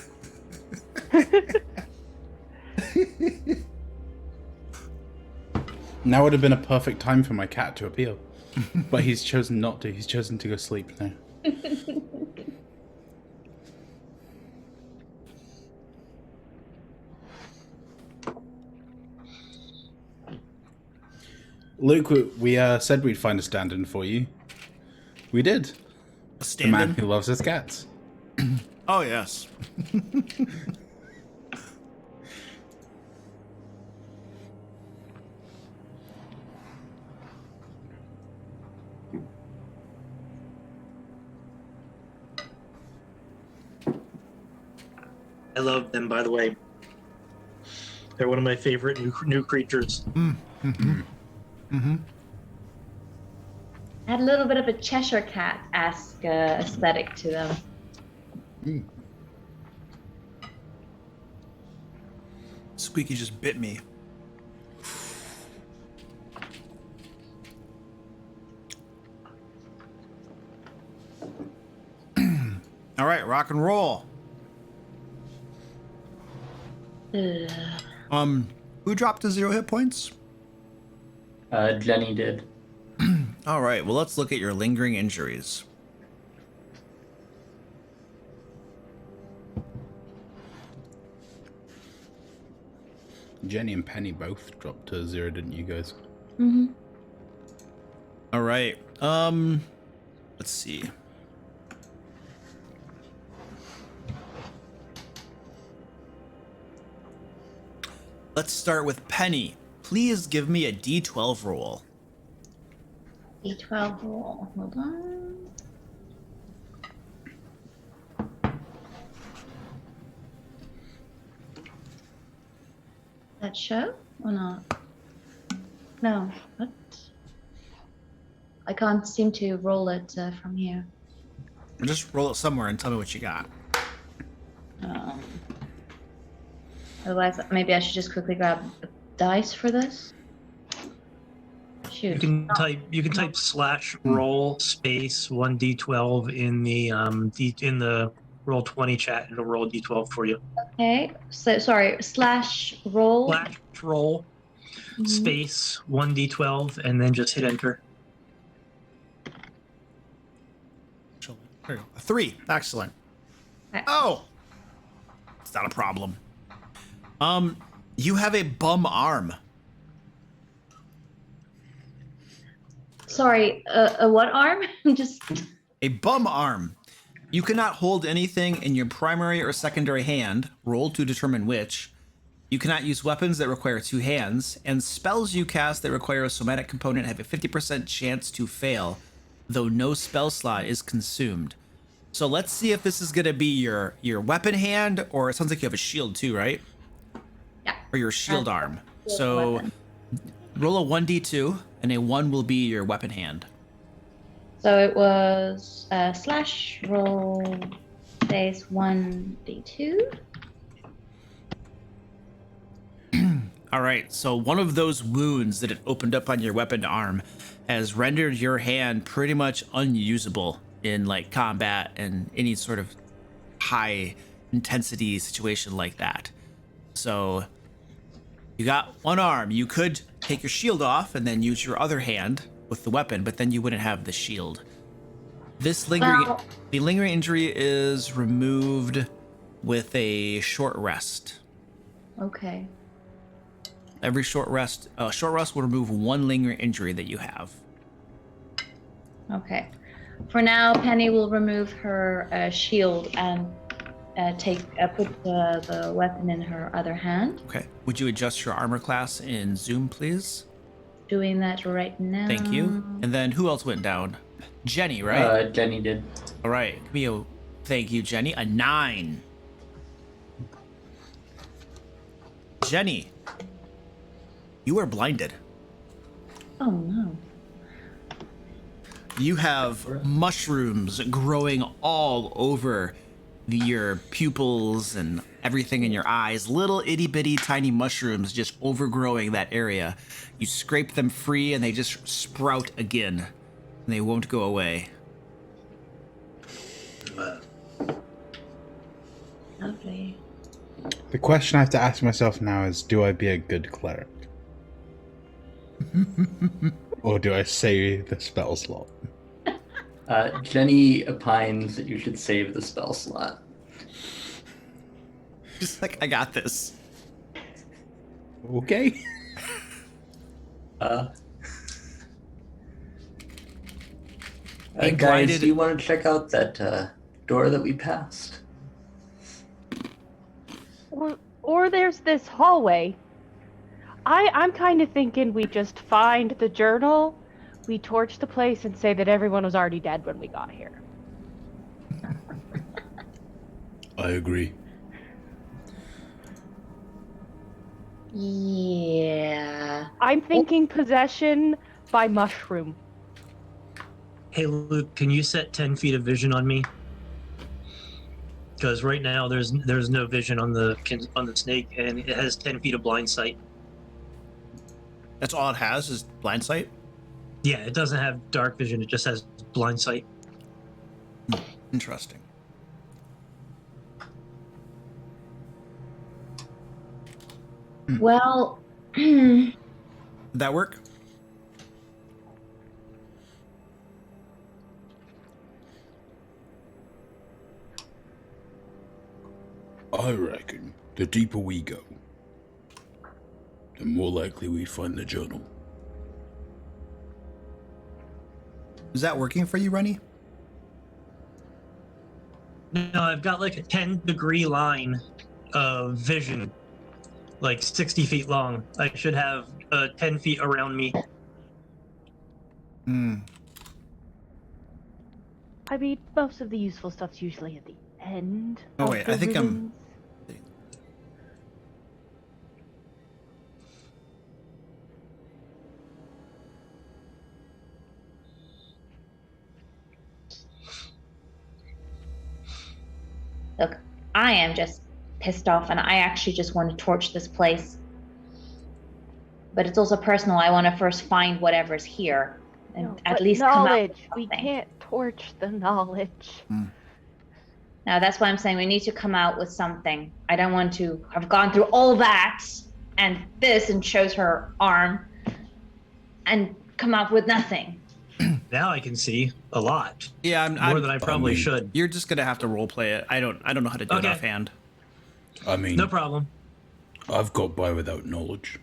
Now would have been a perfect time for my cat to appeal. But he's chosen not to. He's chosen to go sleep now. Luke, we said we'd find a stand-in for you. We did. A The man stand-in? who loves his cats. Oh, yes. I love them, by the way. They're one of my favorite new creatures. Had a little bit of a Cheshire Cat-esque aesthetic to them. Squeaky just bit me. All right, rock and roll. Who dropped to 0 hit points? Jenny did. All right, well, let's look at your lingering injuries. Jenny and Penny both dropped to 0, didn't you guys? Mm-hmm. All right, let's see. Let's start with Penny. Please give me a D12 roll. D12 roll. Hold on. That show or not? No. What? I can't seem to roll it from here. Just roll it somewhere and tell me what you got. Otherwise, maybe I should just quickly grab a dice for this. Shoot. You can type /roll space 1d12 in the roll 20 chat. It'll roll a d12 for you. Okay. So sorry. /roll. /roll space 1d12 and then just hit enter. There you go. A 3. Excellent. Okay. Oh, it's not a problem. You have a bum arm. Sorry. A what arm? Just. A bum arm. You cannot hold anything in your primary or secondary hand. Roll to determine which. You cannot use weapons that require 2 hands, and spells you cast that require a somatic component have a 50% chance to fail, though no spell slot is consumed. So let's see if this is going to be your weapon hand, or it sounds like you have a shield too, right? Yeah. Or your shield arm. shield So weapon. roll a 1d2, and a 1 will be your weapon hand. So it was /roll space 1d2. All right, so one of those wounds that it opened up on your weapon arm has rendered your hand pretty much unusable in like combat and any sort of high intensity situation like that. So you got one arm. You could take your shield off and then use your other hand with the weapon, but then you wouldn't have the shield. This lingering, the lingering injury is removed with a short rest. Okay. Every short rest will remove one lingering injury that you have. Okay. For now, Penny will remove her shield and put the weapon in her other hand. Okay. Would you adjust your armor class in Zoom, please? Doing that right now. Thank you. And then who else went down? Jenny, right? Jenny did. All right. Give me a thank you, Jenny. A 9. Jenny, you are blinded. Oh no. You have mushrooms growing all over your pupils and everything in your eyes. Little itty bitty tiny mushrooms just overgrowing that area. You scrape them free and they just sprout again. And they won't go away. Lovely. The question I have to ask myself now is, do I be a good cleric? Or do I save the spell slot? Jenny opines that you should save the spell slot. Just like, I got this. Okay. Being Guys, blinded- do you want to check out that door that we passed? Or there's this hallway. I'm kind of thinking we just find the journal, we torch the place, and say that everyone was already dead when we got here. I agree. Yeah. I'm thinking possession by mushroom. Hey, Luke, can you set 10 feet of vision on me? Because right now there's no vision on the snake, and it has 10 feet of blind sight. That's all it has is blind sight? Yeah, it doesn't have dark vision. It just has blind sight. Interesting. Well, Did that work? I reckon the deeper we go, the more likely we find the journal. Is that working for you, Rennie? No, I've got like a 10-degree line of vision, like 60 feet long. I should have 10 feet around me. Hmm. I mean, most of the useful stuff's usually at the end. Oh, of wait, the I think I'm- ribbons. look, I am just pissed off, and I actually just want to torch this place. But it's also personal. I want to first find whatever's here, and No, at but least come out with knowledge. We something. can't torch the knowledge. Now that's why I'm saying we need to come out with something. I don't want to have gone through all that and this and shows her arm and come up with nothing. Now I can see a lot. Yeah, More than I probably mean- should. You're just gonna have to role play it. I don't know how to do it Okay. offhand. I mean, No problem. I've got by without knowledge.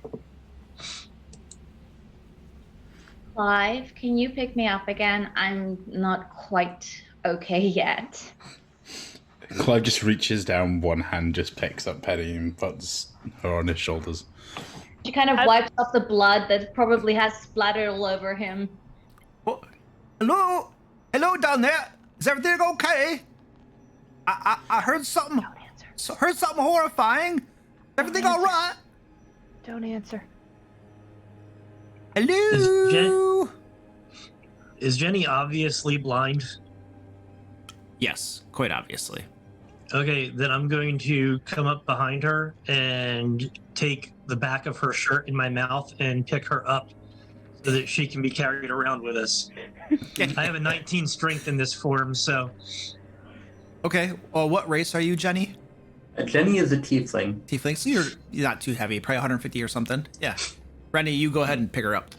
Clive, can you pick me up again? I'm not quite okay yet. Clive just reaches down one hand, just picks up Penny and puts her on his shoulders. She kind of wipes off the blood that probably has splattered all over him. Oh, hello down there. Is everything okay? I heard something. Don't answer. Heard something horrifying. Everything all right? Don't answer. Hello. Is Jenny obviously blind? Yes, quite obviously. Okay, then I'm going to come up behind her and take the back of her shirt in my mouth and pick her up so that she can be carried around with us. I have a 19 strength in this form, so... Okay, well, what race are you, Jenny? Jenny is a tiefling. Tiefling, so you're not too heavy, probably 150 or something. Yeah. Rennie, you go ahead and pick her up.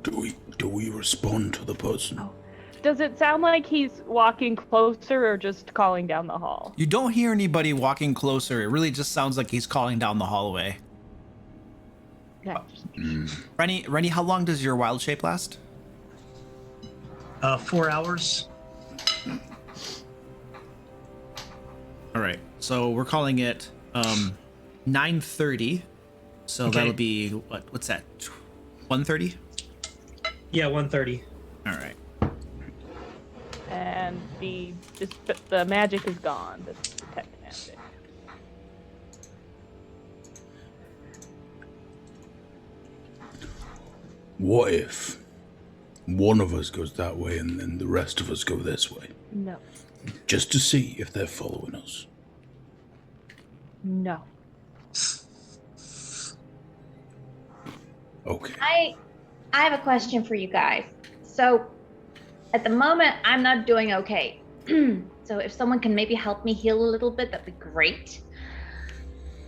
Do we respond to the person? Does it sound like he's walking closer or just calling down the hall? You don't hear anybody walking closer. It really just sounds like he's calling down the hallway. Okay. Rennie, how long does your wild shape last? 4 hours. All right, so we're calling it 9:30. So Okay. that'll be what's that? 1:30. Yeah, 1:30. All right. And the magic is gone. The detect magic. What if one of us goes that way and then the rest of us go this way? No. Just to see if they're following us. No. Okay. I have a question for you guys. So at the moment, I'm not doing okay. So if someone can maybe help me heal a little bit, that'd be great.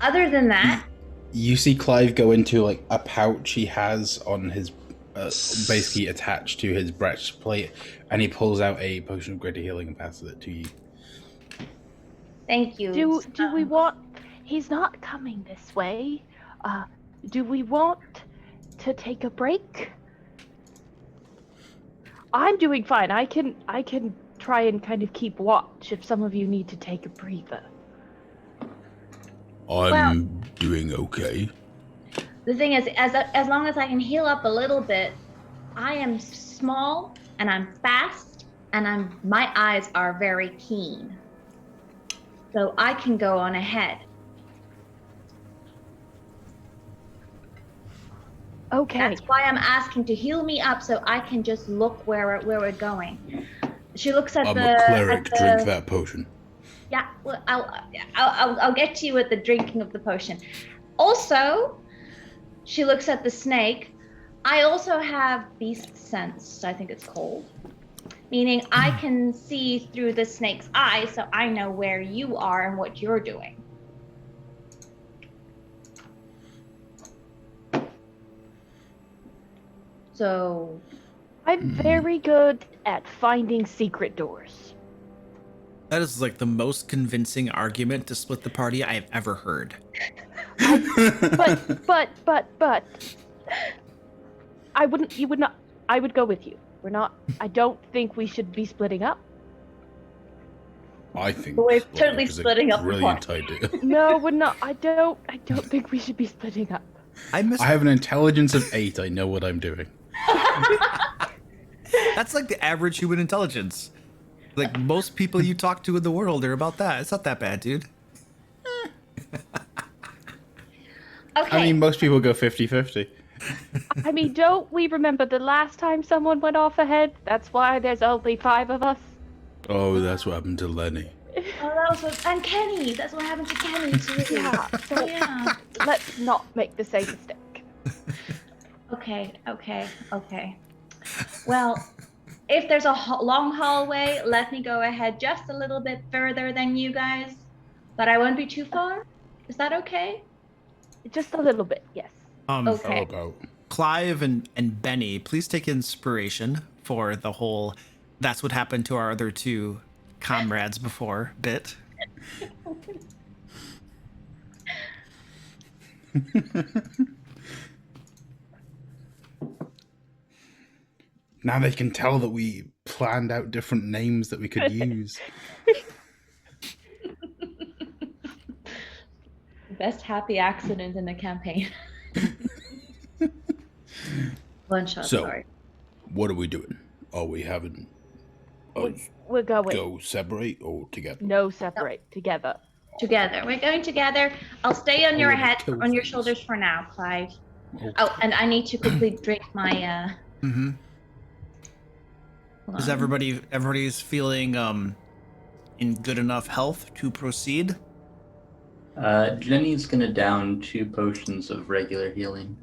Other than that, You see Clive go into like a pouch he has on his, basically attached to his breastplate, and he pulls out a potion of greater healing and passes it to you. thank you. Do we want? He's not coming this way. Do we want to take a break? I'm doing fine. I can try and kind of keep watch if some of you need to take a breather. I'm doing okay. The thing is, as long as I can heal up a little bit, I am small and I'm fast and my eyes are very keen. So I can go on ahead. Okay. That's why I'm asking to heal me up so I can just look where we're going. She looks at I'm the. a cleric. at the- Drink that potion. Yeah, well, I'll get to you at the drinking of the potion. Also, she looks at the snake. I also have beast sense, I think it's called. Meaning I can see through the snake's eyes, so I know where you are and what you're doing. So, I'm very good at finding secret doors. That is like the most convincing argument to split the party I have ever heard. But you would not, I would go with you. I don't think we should be splitting up. I think We're splitting totally is a splitting up the brilliant idea. No, we're not. I don't think we should be splitting up. I have an intelligence of 8. I know what I'm doing. That's like the average human intelligence. Like most people you talk to in the world are about that. It's not that bad, dude. okay. I mean, most people go 50-50. I mean, don't we remember the last time someone went off ahead? That's why there's only 5 of us. Oh, that's what happened to Lenny. Oh, that was what, and Kenny. That's what happened to Kenny too. Yeah. So Yeah. let's not make the same mistake. Okay. Well, if there's a long hallway, let me go ahead just a little bit further than you guys, but I won't be too far. Is that okay? Just a little bit, yes. Okay. How about? Clive and Benny, please take inspiration for the whole "that's what happened to our other 2 comrades before" bit. Now they can tell that we planned out different names that we could use. Best happy accident in the campaign. One shot, So, sorry. what are we doing? Are we having us We're going. go separate or together? No, separate. Together. Together. We're going together. I'll stay on your Oh, the head, toe on your things. shoulders for now, Clive. Okay. Oh, and I need to quickly drink my Mm-hmm. Hold Is on. everybody's feeling in good enough health to proceed? Jenny's gonna down 2 potions of regular healing.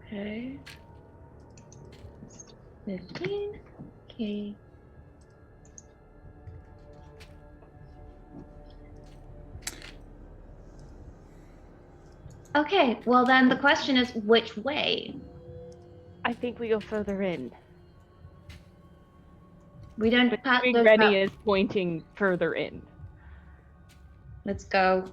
Okay. 15. Okay. Okay, well then the question is which way? I think we go further in. We don't But pass I think those Rennie routes. is pointing further in. Let's go.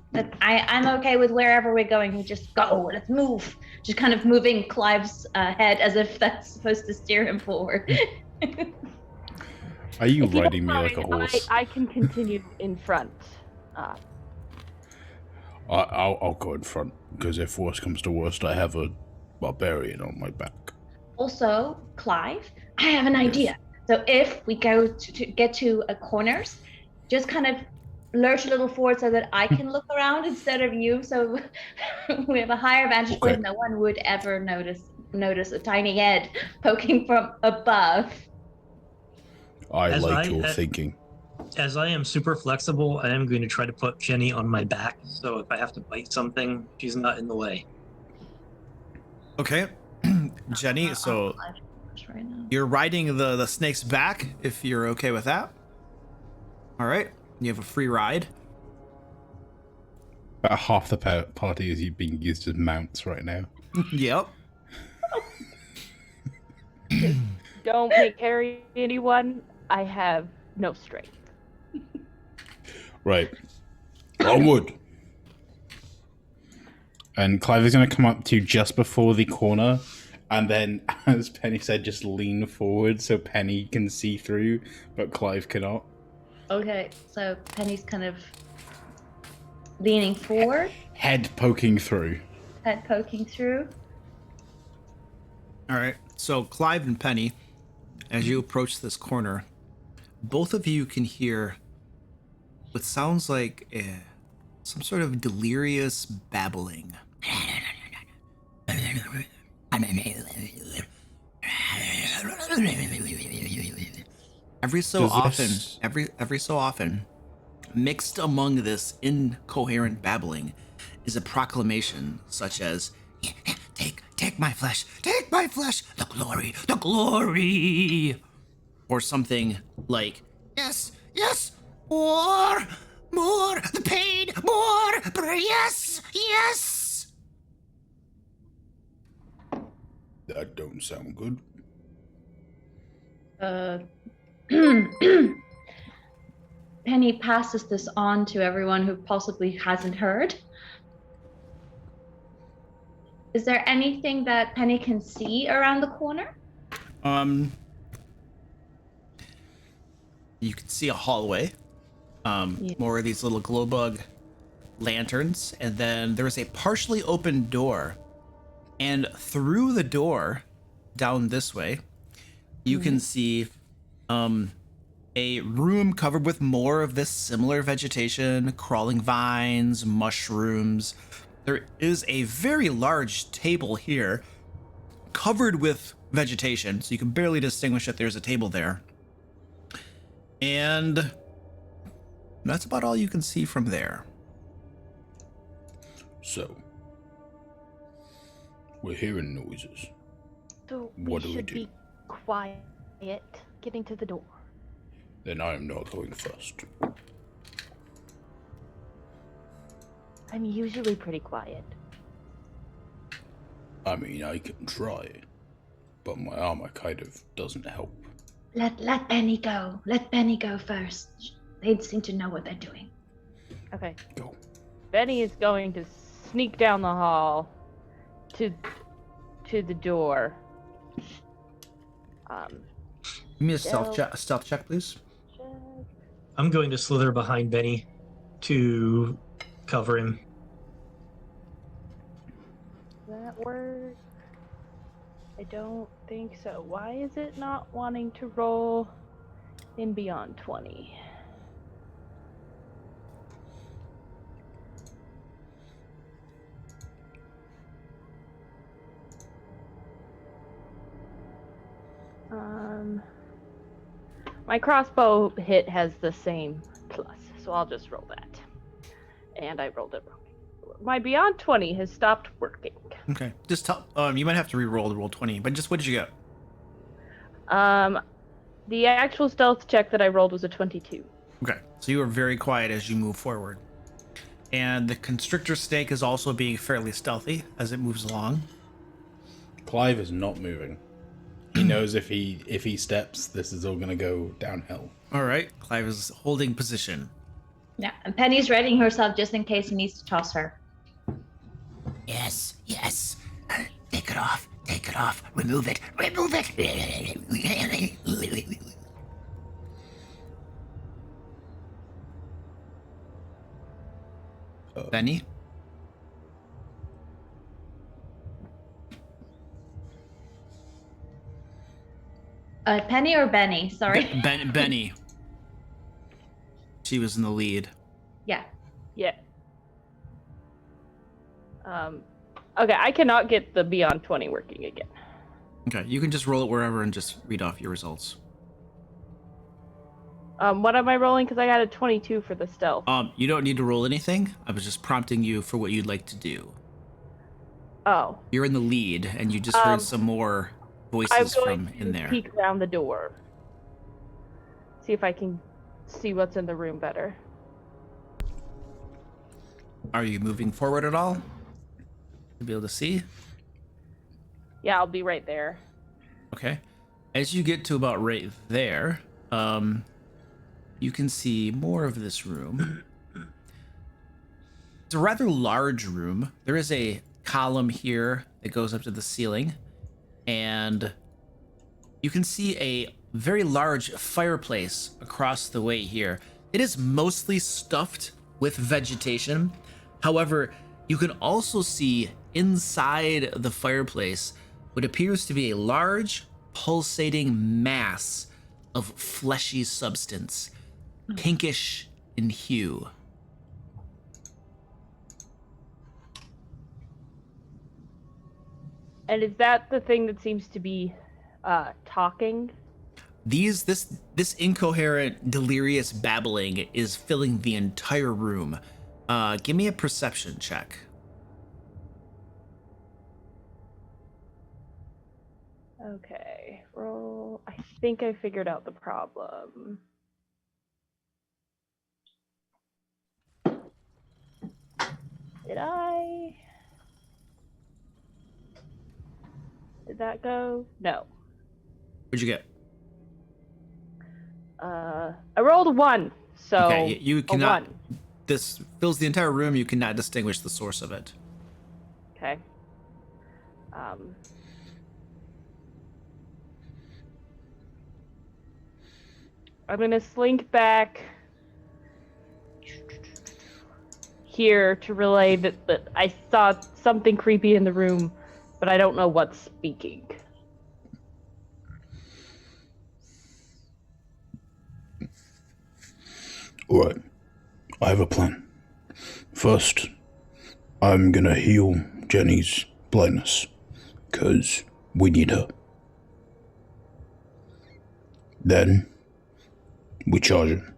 I'm okay with wherever we're going. We just go. Let's move. Just kind of moving Clive's head as if that's supposed to steer him forward. Are you If you riding don't me like a mind, horse? I can continue in front. I'll go in front, because if worst comes to worst, I have a barbarian on my back. Also, Clive, I have an idea. So if we go to get to a corners, just kind of lurch a little forward so that I can look around instead of you. So we have a higher vantage point. Okay. No one would ever notice a tiny head poking from above. I As like I- your uh, thinking. As I am super flexible, I am going to try to put Jenny on my back, so if I have to bite something, she's not in the way. Okay. Jenny, so Right now. you're riding the snake's back, if you're okay with that. All right. You have a free ride. About half the party is being used as mounts right now. Yep. Don't make carry anyone. I have no strength. Right. Onward. And Clive is going to come up to just before the corner, and then, as Penny said, just lean forward so Penny can see through, but Clive cannot. Okay, so Penny's kind of leaning forward, Head poking through. head poking through. All right. So Clive and Penny, as you approach this corner, both of you can hear what sounds like some sort of delirious babbling. Every so Does often, this- every so often, mixed among this incoherent babbling is a proclamation such as take my flesh, the glory, or something like yes, more, the pain, more, yes. That don't sound good. Penny passes this on to everyone who possibly hasn't heard. Is there anything that Penny can see around the corner? You can see a hallway, more of these little glow bug lanterns, and then there's a partially open door, and through the door, down this way, you can see a room covered with more of this similar vegetation, crawling vines, mushrooms. There is a very large table here covered with vegetation, so you can barely distinguish that there's a table there. And that's about all you can see from there. So, we're hearing noises. So What do we should do? be quiet, getting to the door. Then I am not going first. I'm usually pretty quiet. I mean, I can try, but my armor kind of doesn't help. Let Penny go. Let Penny go first. They seem to know what they're doing. Okay. Go. Benny is going to sneak down the hall to the door. Give me a stealth check, please. I'm going to slither behind Benny to cover him. Does that work? I don't think so. Why is it not wanting to roll in beyond 20? My crossbow hit has the same plus, so I'll just roll that. And I rolled it wrong. My beyond 20 has stopped working. Okay. Just tell. You might have to re-roll the roll 20, but just what did you get? The actual stealth check that I rolled was a 22. Okay. So you are very quiet as you move forward. And the constrictor snake is also being fairly stealthy as it moves along. Clive is not moving. He knows if he steps, this is all gonna go downhill. All right. Clive is holding position. Yeah, and Penny's readying herself just in case he needs to toss her. Yes, yes. Take it off. Take it off. Remove it. Remove it. Benny? Penny or Benny? Sorry. Benny. She was in the lead. Yeah. Yeah. Okay, I cannot get the beyond 20 working again. Okay, you can just roll it wherever and just read off your results. What am I rolling? Because I got a 22 for the stealth. You don't need to roll anything. I was just prompting you for what you'd like to do. Oh. You're in the lead, and you just heard some more voices from in there. Peek around the door. See if I can see what's in the room better. Are you moving forward at all? To be able to see? Yeah, I'll be right there. Okay. As you get to about right there, you can see more of this room. It's a rather large room. There is a column here that goes up to the ceiling, and you can see a very large fireplace across the way here. It is mostly stuffed with vegetation. However, you can also see inside the fireplace what appears to be a large, pulsating mass of fleshy substance, pinkish in hue. And is that the thing that seems to be talking? This incoherent, delirious babbling is filling the entire room. Give me a perception check. Okay, roll. I think I figured out the problem. Did I? Did that go? No. What'd you get? I rolled a 1, so Okay, you cannot. a 1. This fills the entire room. You cannot distinguish the source of it. Okay. I'm gonna slink back here to relay that I saw something creepy in the room, but I don't know what's speaking. Alright, I have a plan. First, I'm gonna heal Jenny's blindness, because we need her. Then, we charge him.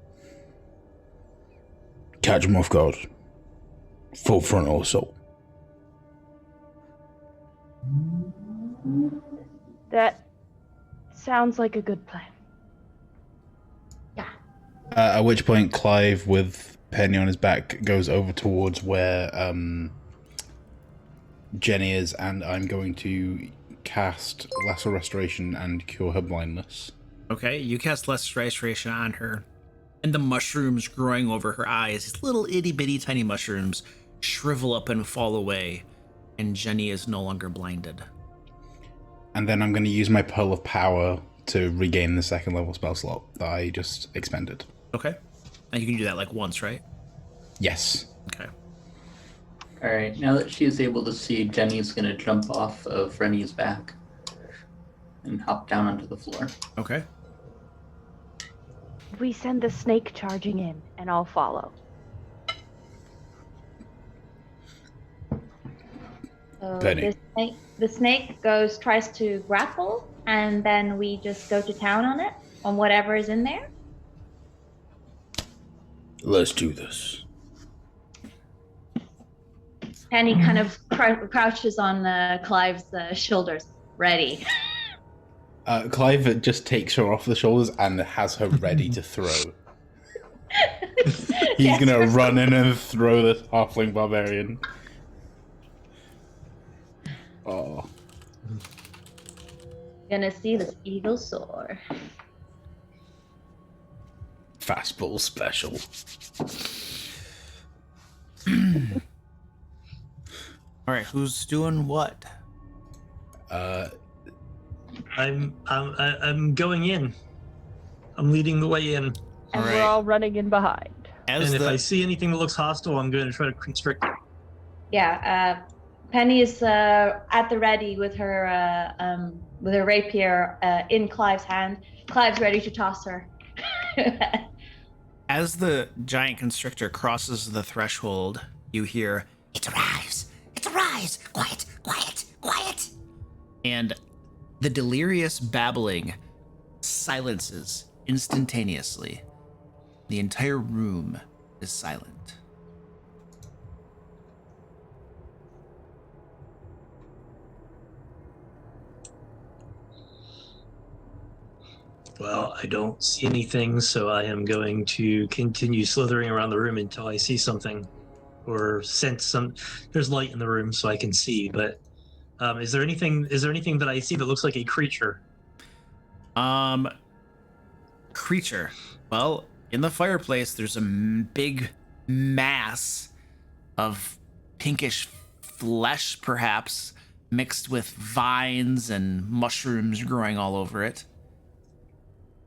Catch him off guard. Full frontal assault. That sounds like a good plan. At which point, Clive, with Penny on his back, goes over towards where Jenny is, and I'm going to cast Lasso Restoration and cure her blindness. Okay, you cast less restoration on her, and the mushrooms growing over her eyes, these little itty bitty tiny mushrooms, shrivel up and fall away, and Jenny is no longer blinded. And then I'm going to use my Pearl of Power to regain the second level spell slot that I just expended. Okay, and you can do that like once, right? Yes. Okay. All right, now that she is able to see, Jenny's going to jump off of Rennie's back and hop down onto the floor. Okay. We send the snake charging in, and I'll follow. So Penny. the snake tries to grapple, and then we just go to town on it, on whatever is in there? Let's do this. Penny kind of crouches on Clive's shoulders, ready. Clive just takes her off the shoulders and has her ready to throw. He's Yes, gonna for run in and throw this halfling barbarian. Oh. Gonna see this eagle soar. Fastball special. All right, who's doing what? I'm going in. I'm leading the way in. Uh, And All we're right. all running in behind. As And if the I see anything that looks hostile, I'm going to try to constrict it. Yeah, Penny is at the ready with her rapier in Clive's hand. Clive's ready to toss her. as the giant constrictor crosses the threshold, you hear, It arrives. It arrives. Quiet, quiet, quiet. and the delirious babbling silences instantaneously. The entire room is silent. Well, I don't see anything, so I am going to continue slithering around the room until I see something or sense some. There's light in the room, so I can see. But is there anything? Is there anything that I see that looks like a creature? Creature. Well, in the fireplace, there's a big mass of pinkish flesh, perhaps, mixed with vines and mushrooms growing all over it.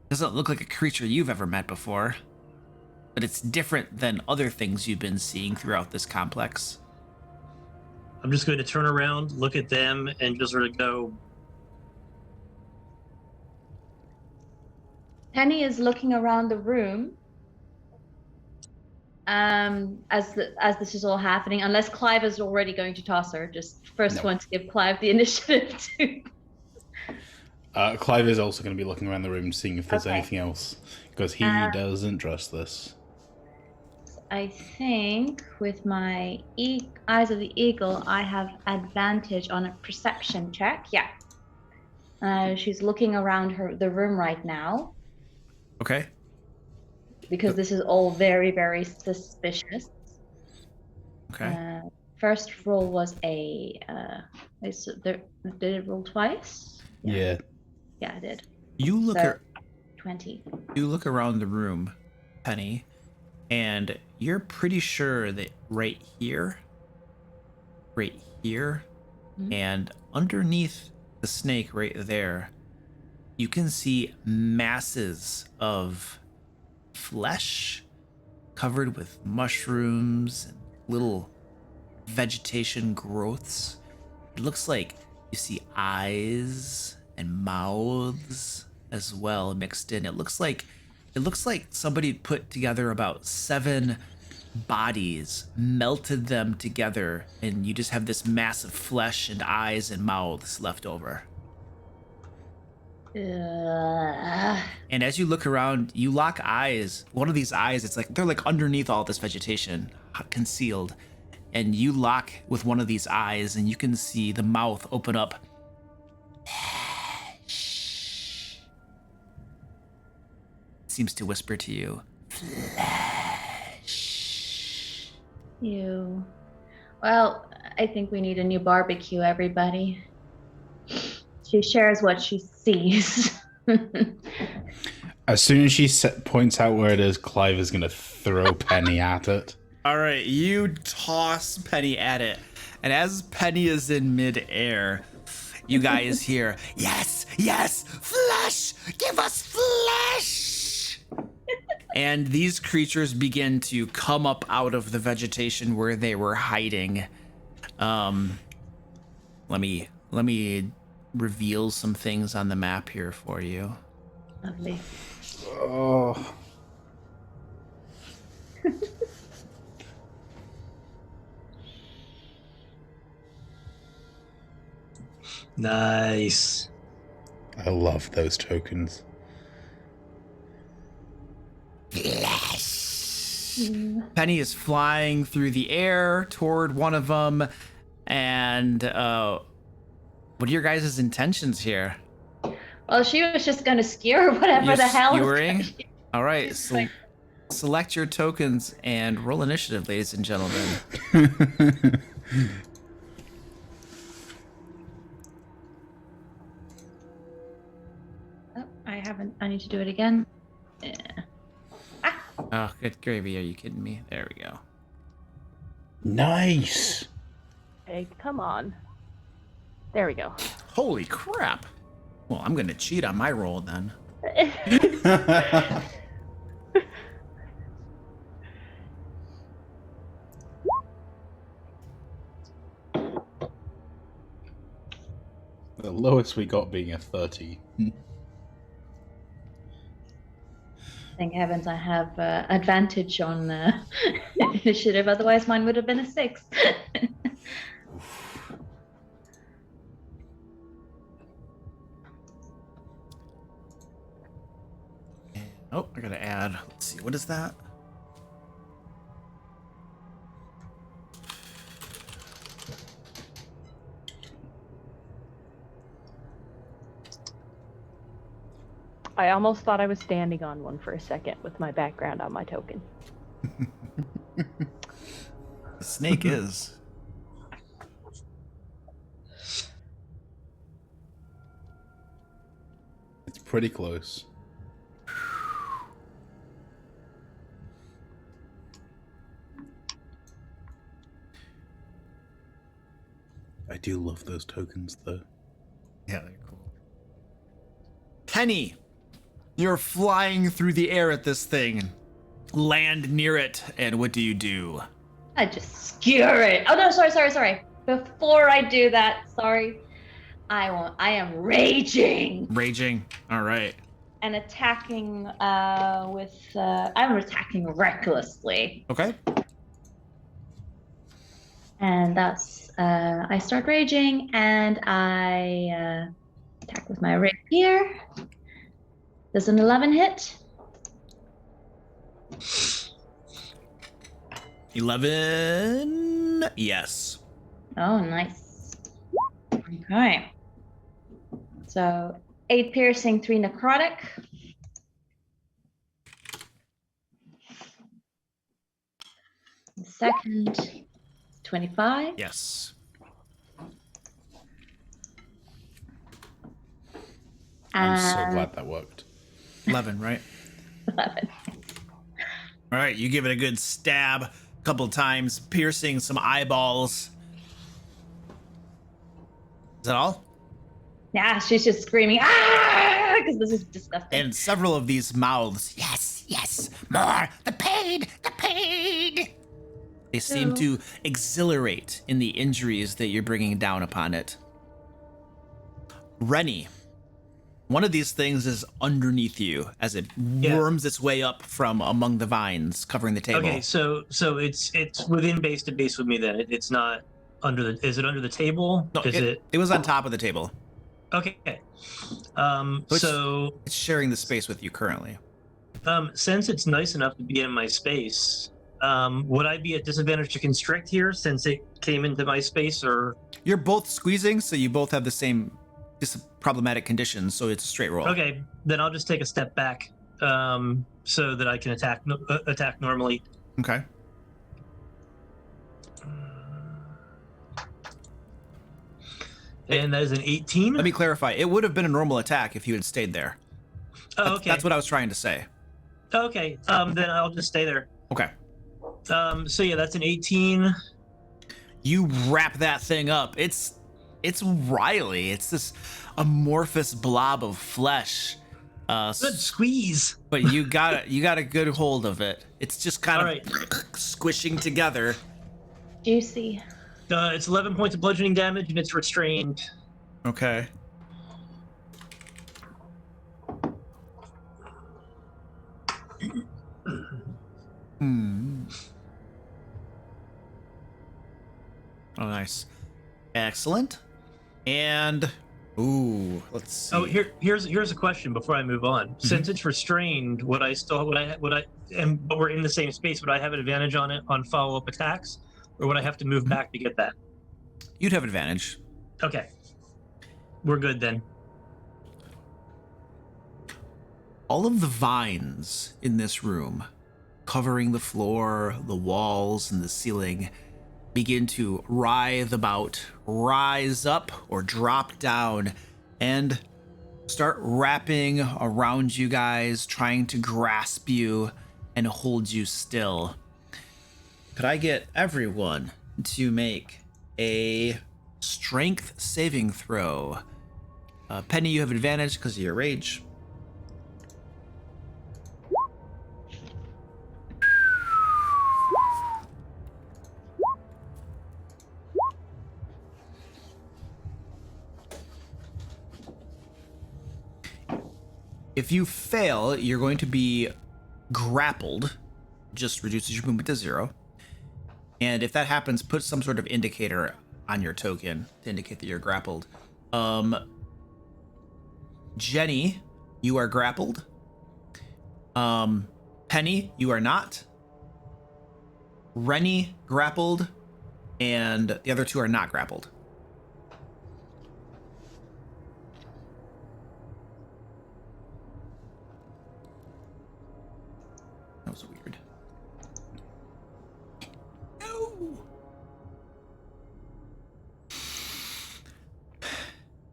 Doesn't look like a creature you've ever met before, but it's different than other things you've been seeing throughout this complex. I'm just going to turn around, look at them, and just sort of go. Penny is looking around the room as this is all happening, unless Clive is already going to toss her. Just first No. one to give Clive the initiative to. Clive is also going to be looking around the room, seeing if there's Okay. anything else, because he doesn't trust this. I think with my eyes of the eagle, I have advantage on a perception check. Yeah. She's looking around the room right now Okay. because this is all very, very suspicious. Okay. First roll was did it roll twice? Yeah. Yeah, I did. You look So- at 20. You look around the room, Penny, and you're pretty sure that right here, Mhm. and underneath the snake right there, you can see masses of flesh covered with mushrooms and little vegetation growths. It looks like you see eyes and mouths as well mixed in. It looks like somebody put together about 7 bodies, melted them together, and you just have this mass of flesh and eyes and mouths left over. And as you look around, you lock eyes. One of these eyes, it's like they're like underneath all this vegetation, concealed. And you lock with one of these eyes, and you can see the mouth open up. Seems to whisper to you. You. Well, I think we need a new barbecue, everybody. She shares what she sees. As soon as she points out where it is, Clive is going to throw Penny at it. All right, you toss Penny at it. And as Penny is in midair, you guys hear, Yes, yes, flesh! Give us flesh! and these creatures begin to come up out of the vegetation where they were hiding. Let me reveal some things on the map here for you. Lovely. Oh. Nice. I love those tokens. Penny is flying through the air toward one of them. And what are your guys' intentions here? Well, she was just going to skewer whatever You're the hell skewering? is All right, so select your tokens and roll initiative, ladies and gentlemen. Oh, I haven't. I need to do it again. Yeah. Oh, good gravy. Are you kidding me? There we go. Nice. Hey, come on. There we go. Holy crap. Well, I'm going to cheat on my roll then. The lowest we got being a 30. Thank heavens I have advantage on initiative. Otherwise, mine would have been a 6. Oh, I gotta add. Let's see. What is that? I almost thought I was standing on one for a second with my background on my token. The snake is. It's pretty close. I do love those tokens, though. Yeah, they're cool. Penny, you're flying through the air at this thing. Land near it, and what do? I just skewer it. Oh no, sorry. Before I do that, sorry. I am raging Raging. All right. and attacking I'm attacking recklessly. Okay. And that's I start raging and I attack with my rapier. Does an 11 hit? 11. Yes. Oh, nice. Okay. So 8 piercing, 3 necrotic. The second, 25. Yes. I'm so And glad that worked. 11, right? 11. All right, you give it a good stab a couple times, piercing some eyeballs. Is that all? Yeah, she's just screaming, ah, because this is disgusting. And several of these mouths, Yes, more. The pain. they seem to exhilarate in the injuries that you're bringing down upon it. Rennie, one of these things is underneath you as it worms its way up from among the vines covering the table. Okay, so it's within base to base with me then. It's not under the. Is it under the table? No, Is it? It was on top of the table. Okay. Which- So It's sharing the space with you currently. since it's nice enough to be in my space, would I be at disadvantage to constrict here since it came into my space, or? You're both squeezing, so you both have the same problematic conditions, so it's a straight roll. Okay, then I'll just take a step back, so that I can attack normally. Okay. And that is an 18. Let me clarify. It would have been a normal attack if you had stayed there. Oh, okay. That's what I was trying to say. Okay. Then I'll just stay there. Okay. So yeah, that's an 18. You wrap that thing up. It's wily. It's this amorphous blob of flesh. Good squeeze. But you got a good hold of it. It's just kind of squishing together. Juicy. It's 11 points of bludgeoning damage, and it's restrained. Okay. Oh, nice. Excellent. And Ooh, let's see. Oh, here's a question before I move on. Since it's restrained, but we're in the same space, would I have an advantage on it on follow-up attacks, or would I have to move back to get that? You'd have advantage. Okay, we're good then. All of the vines in this room, covering the floor, the walls, and the ceiling, begin to writhe about, rise up or drop down, and start wrapping around you guys, trying to grasp you and hold you still. Could I get everyone to make a strength saving throw? Penny, you have advantage because of your rage. If you fail, you're going to be grappled. Just reduces your movement to 0. And if that happens, put some sort of indicator on your token to indicate that you're grappled. Jenny, you are grappled. Penny, you are not. Rennie, grappled. And the other 2 are not grappled. That was weird. No.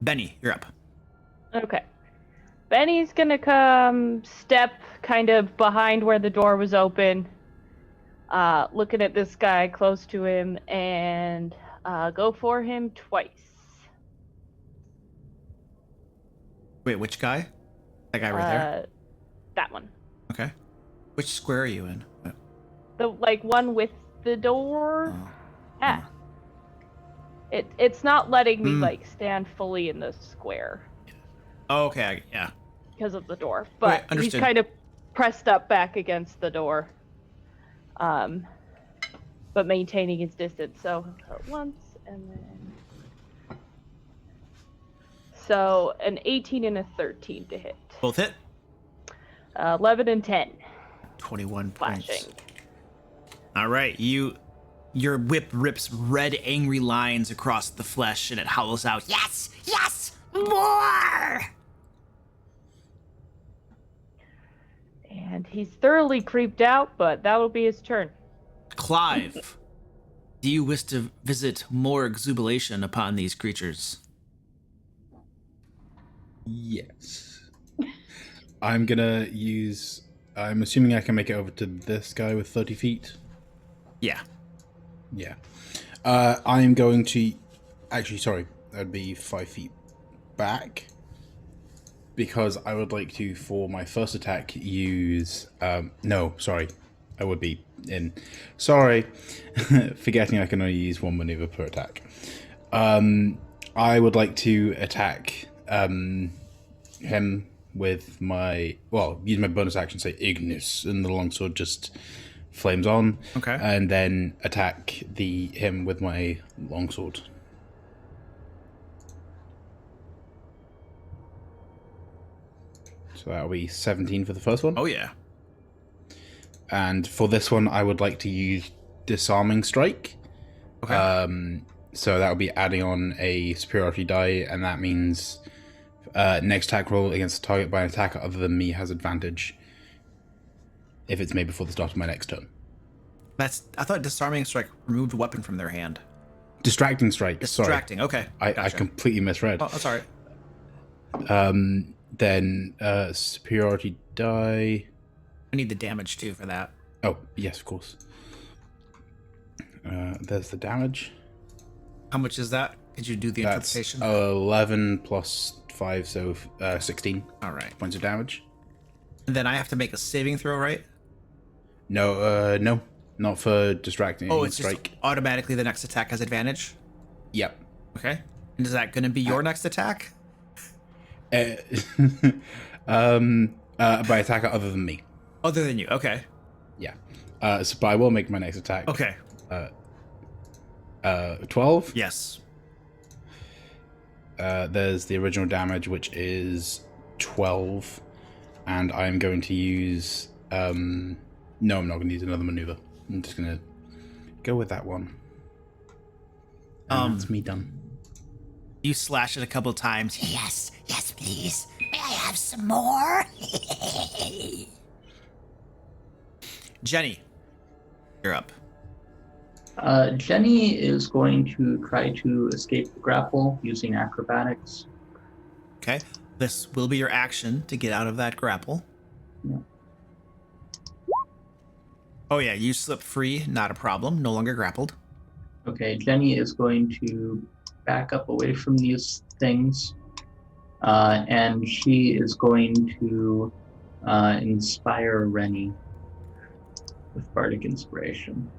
Benny, you're up. Okay. Benny's gonna come step kind of behind where the door was open, looking at this guy close to him, and go for him twice. Wait, which guy? That guy right there? That one. Okay. Which square are you in? The one with the door. Oh. Yeah. It's not letting me stand fully in the square Oh, okay, yeah. because of the door, but he's understood. kind of pressed up back against the door, but maintaining his distance. So once and then. So an 18 and a 13 to hit. Both hit? 11 and 10. 21 Flashing. points. All right, your whip rips red, angry lines across the flesh, and it howls out, Yes! Yes! More! And he's thoroughly creeped out, but that'll be his turn. Clive, do you wish to visit more exuberation upon these creatures? Yes. I'm gonna use. I'm assuming I can make it over to this guy with 30 feet. Yeah. Yeah. I'm going to. Actually, sorry. That'd be 5 feet back. Because I would like to, for my first attack, use. No, sorry. I would be in. Sorry. Forgetting I can only use 1 maneuver per attack. I would like to attack him with my. Well, use my bonus action, say Ignis, and the longsword just flames on. Okay. And then attack him with my longsword. So that'll be 17 for the first one. Oh, yeah. And for this one, I would like to use Disarming Strike. Okay. So that would be adding on a superiority die, and that means next attack roll against a target by an attacker other than me has advantage if it's made before the start of my next turn. I thought Disarming Strike removed a weapon from their hand. Distracting Strike. Distracting, okay. I Gotcha. completely misread. Oh, that's all right. Then superiority die. I need the damage, too, for that. Oh, yes, of course. There's the damage. How much is that? Could you do the That's interpretation? 11 plus 5, so 16 All right. points of damage. And then I have to make a saving throw, right? No, no, not for distracting Oh, it's strike. just automatically the next attack has advantage? Yep. Okay. And is that going to be your next attack? By attacker other than me. Other than you, okay. Yeah. But I will make my next attack. Okay. 12. Yes. there's the original damage, which is 12, and I'm going to use. No, I'm not going to use another maneuver. I'm just going to go with that one. And that's me done. You slash it a couple times. Yes, yes, please. May I have some more? Jenny, you're up. Jenny is going to try to escape the grapple using acrobatics. Okay. This will be your action to get out of that grapple. Yeah. Oh yeah, you slip free, not a problem. No longer grappled. Okay, Jenny is going to back up away from these things, and she is going to inspire Rennie with bardic inspiration.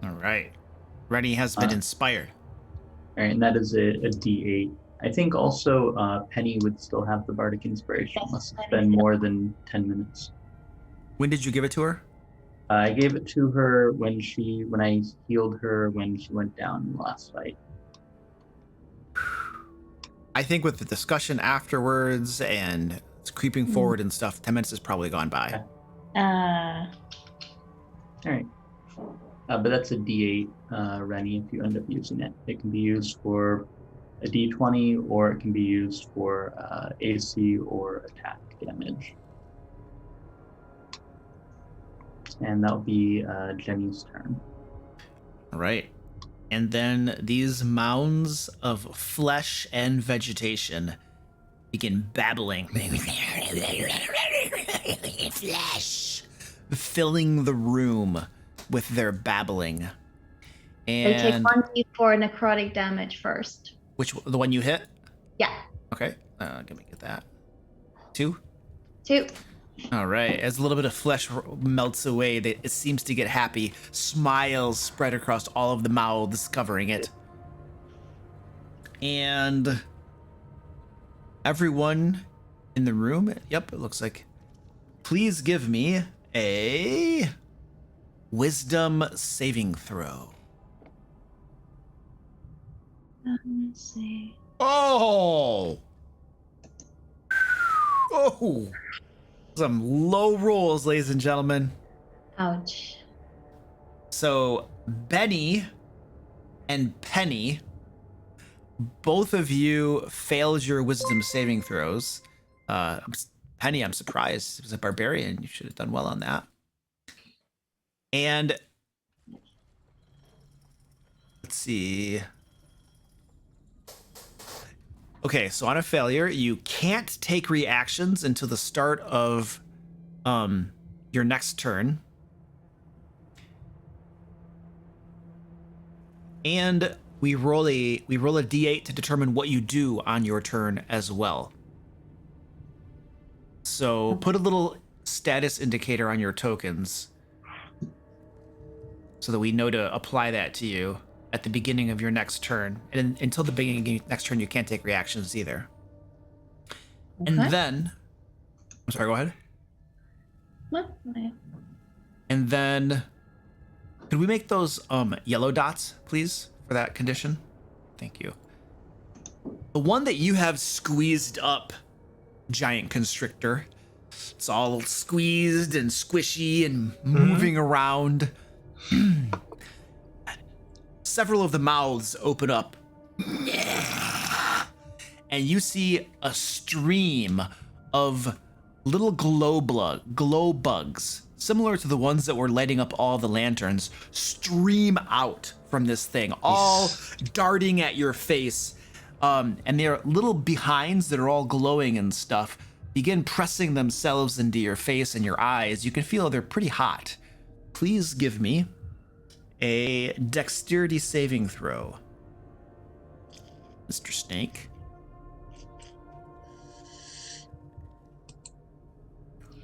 All right. Rennie has been inspired. All right, and that is a D8. I think also Penny would still have the bardic inspiration, unless it's been more than 10 minutes. When did you give it to her? I gave it to her when I healed her when she went down in the last fight. I think with the discussion afterwards and it's creeping forward and stuff, 10 minutes has probably gone by. All right. But that's a D8, Rennie, if you end up using it. It can be used for a D20, or it can be used for AC or attack damage. And that'll be Jenny's turn. All right. And then these mounds of flesh and vegetation begin babbling. Flesh. Filling the room with their babbling. They take And 1d4 necrotic damage first. the one you hit? Yeah. Okay. Let me get that. 2? 2. All right. As a little bit of flesh melts away, it seems to get happy. Smiles spread across all of the mouths covering it. And everyone in the room, yep, it looks like. Please give me a wisdom saving throw. Let me see. Oh! Oh! Some low rolls, ladies and gentlemen. Ouch. So, Benny and Penny, both of you failed your wisdom saving throws. Penny, I'm surprised. It was a barbarian. You should have done well on that. And let's see. Okay, so on a failure, you can't take reactions until the start of your next turn. And we roll a d8 to determine what you do on your turn as well. So put a little status indicator on your tokens so that we know to apply that to you at the beginning of your next turn. And until the beginning of your next turn, you can't take reactions either. Okay. And then, I'm sorry, go ahead. No, I- And then, could we make those yellow dots, please, for that condition? Thank you. The one that you have squeezed up, giant constrictor. It's all squeezed and squishy and moving around. Several of the mouths open up. And you see a stream of little glow bugs, similar to the ones that were lighting up all the lanterns, stream out from this thing, all darting at your face. And their little behinds that are all glowing and stuff begin pressing themselves into your face and your eyes. You can feel they're pretty hot. Please give me a dexterity saving throw, Mr. Snake.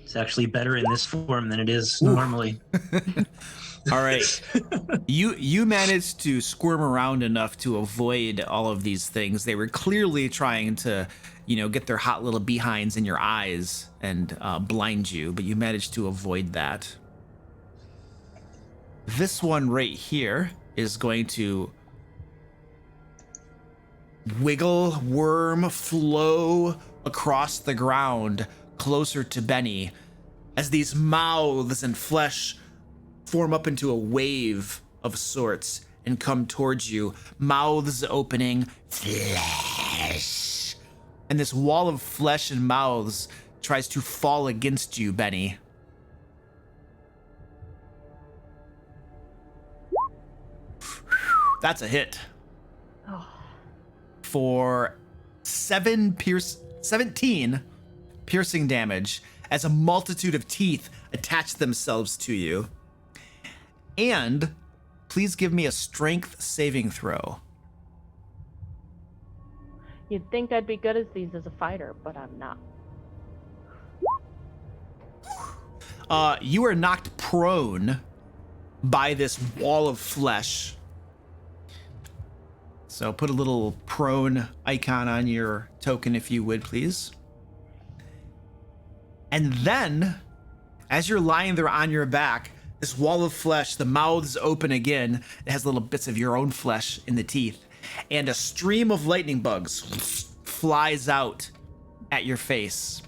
It's actually better in this form than it is normally. All right. You managed to squirm around enough to avoid all of these things. They were clearly trying to, get their hot little behinds in your eyes and blind you, but you managed to avoid that. This one right here is going to wiggle worm flow across the ground closer to Benny as these mouths and flesh form up into a wave of sorts and come towards you, mouths opening, flesh. And this wall of flesh and mouths tries to fall against you, Benny. That's a hit. Oh. For 17 piercing damage as a multitude of teeth attach themselves to you. And please give me a strength saving throw. You'd think I'd be good at these as a fighter, but I'm not. You are knocked prone by this wall of flesh. So put a little prone icon on your token if you would, please. And then, as you're lying there on your back, this wall of flesh, the mouths open again. It has little bits of your own flesh in the teeth. And a stream of lightning bugs flies out at your face.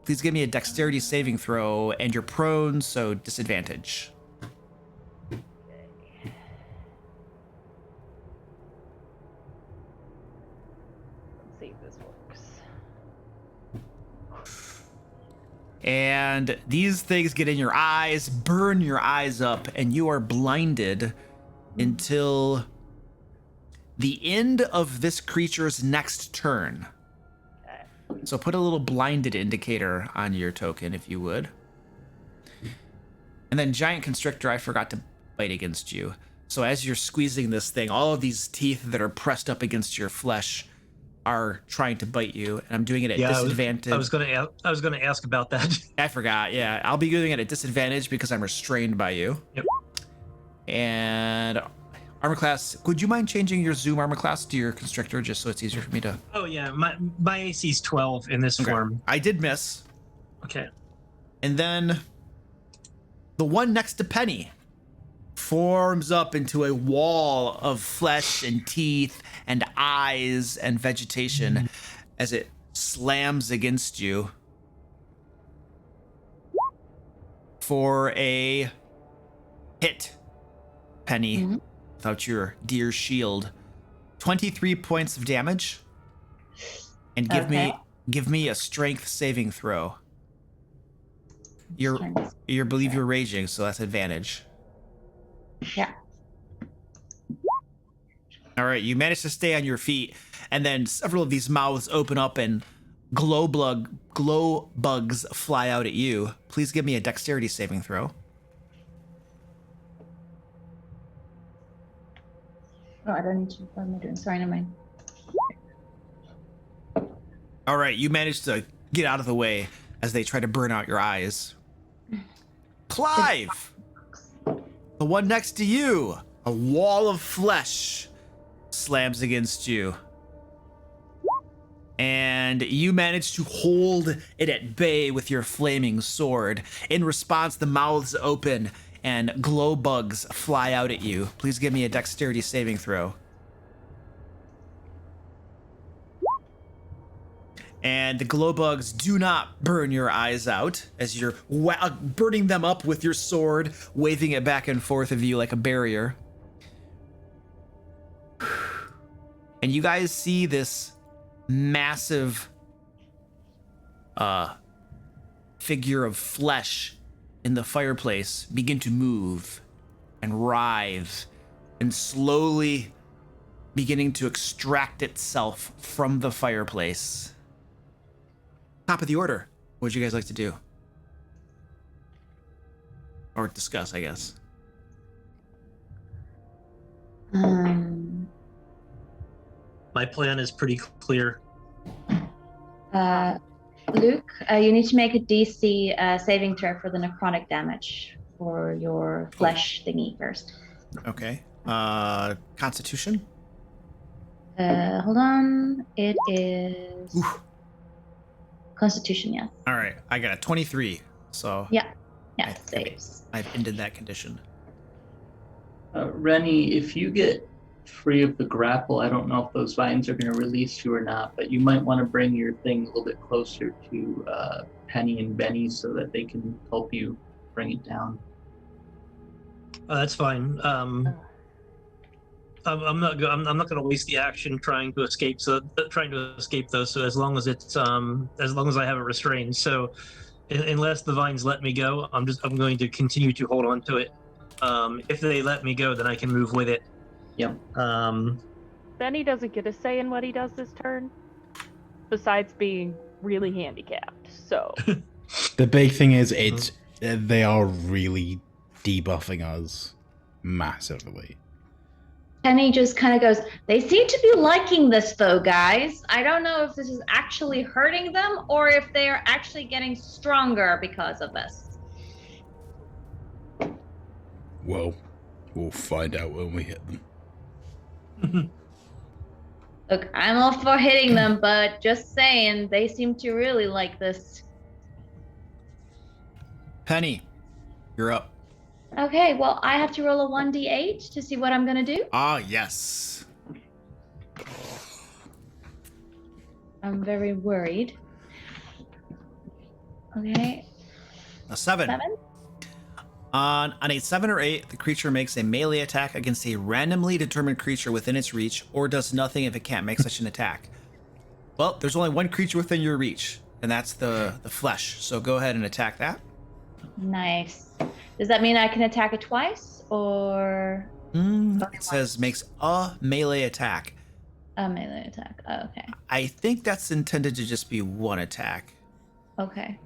Please give me a dexterity saving throw, and you're prone, so disadvantage. Let's see if this works. And these things get in your eyes, burn your eyes up, and you are blinded until the end of this creature's next turn. So put a little blinded indicator on your token, if you would. And then Giant Constrictor, I forgot to bite against you. So as you're squeezing this thing, all of these teeth that are pressed up against your flesh are trying to bite you, and I'm doing it at disadvantage. I was gonna ask about that. I forgot. Yeah, I'll be doing it at disadvantage because I'm restrained by you. Yep. And armor class. Would you mind changing your Zoom armor class to your Constrictor just so it's easier for me to? Oh yeah, my AC is 12 in this form. I did miss. Okay. And then the one next to Penny forms up into a wall of flesh and teeth and eyes and vegetation as it slams against you for a hit, Penny, without your dear shield. 23 points of damage. And give me a strength saving throw. You believe you're raging, so that's advantage. Yeah. All right, you manage to stay on your feet, and then several of these mouths open up and glow bugs fly out at you. Please give me a dexterity saving throw. Oh, I don't need to. What am I doing? Sorry, never mind. All right, you manage to get out of the way as they try to burn out your eyes. Clive! The one next to you, a wall of flesh slams against you. And you manage to hold it at bay with your flaming sword. In response, the mouths open and glow bugs fly out at you. Please give me a dexterity saving throw. And the glow bugs do not burn your eyes out as you're burning them up with your sword, waving it back and forth of you like a barrier. And you guys see this massive figure of flesh in the fireplace begin to move and writhe and slowly beginning to extract itself from the fireplace. Top of the order. What would you guys like to do? Or discuss, I guess. My plan is pretty clear. Luke, you need to make a DC saving throw for the necrotic damage for your flesh thingy first. Okay. Constitution? Hold on. It is Constitution, yes. All right. I got a 23. So Yeah, saves. I've ended that condition. Rennie, if you get free of the grapple. I don't know if those vines are going to release you or not, but you might want to bring your thing a little bit closer to Penny and Benny so that they can help you bring it down. That's fine. I'm not going to waste the action trying to escape. Those. So as long as it's as long as I have it restrained. So unless the vines let me go, I'm going to continue to hold on to it. If they let me go, then I can move with it. Yep. Benny doesn't get a say in what he does this turn, besides being really handicapped. So The big thing is they are really debuffing us massively. Penny just kind of goes, they seem to be liking this though, guys. I don't know if this is actually hurting them or if they are actually getting stronger because of this. Well, we'll find out when we hit them. Look, I'm all for hitting them, but just saying, they seem to really like this. Penny, you're up. Okay, well, I have to roll a 1d8 to see what I'm going to do. Ah, yes. I'm very worried. Okay. A 7. 7? On a 7 or 8, the creature makes a melee attack against a randomly determined creature within its reach, or does nothing if it can't make such an attack. Well, there's only one creature within your reach, and that's the flesh. So go ahead and attack that. Nice. Does that mean I can attack it twice, or? It says makes a melee attack. A melee attack. Oh, okay. I think that's intended to just be one attack. Okay.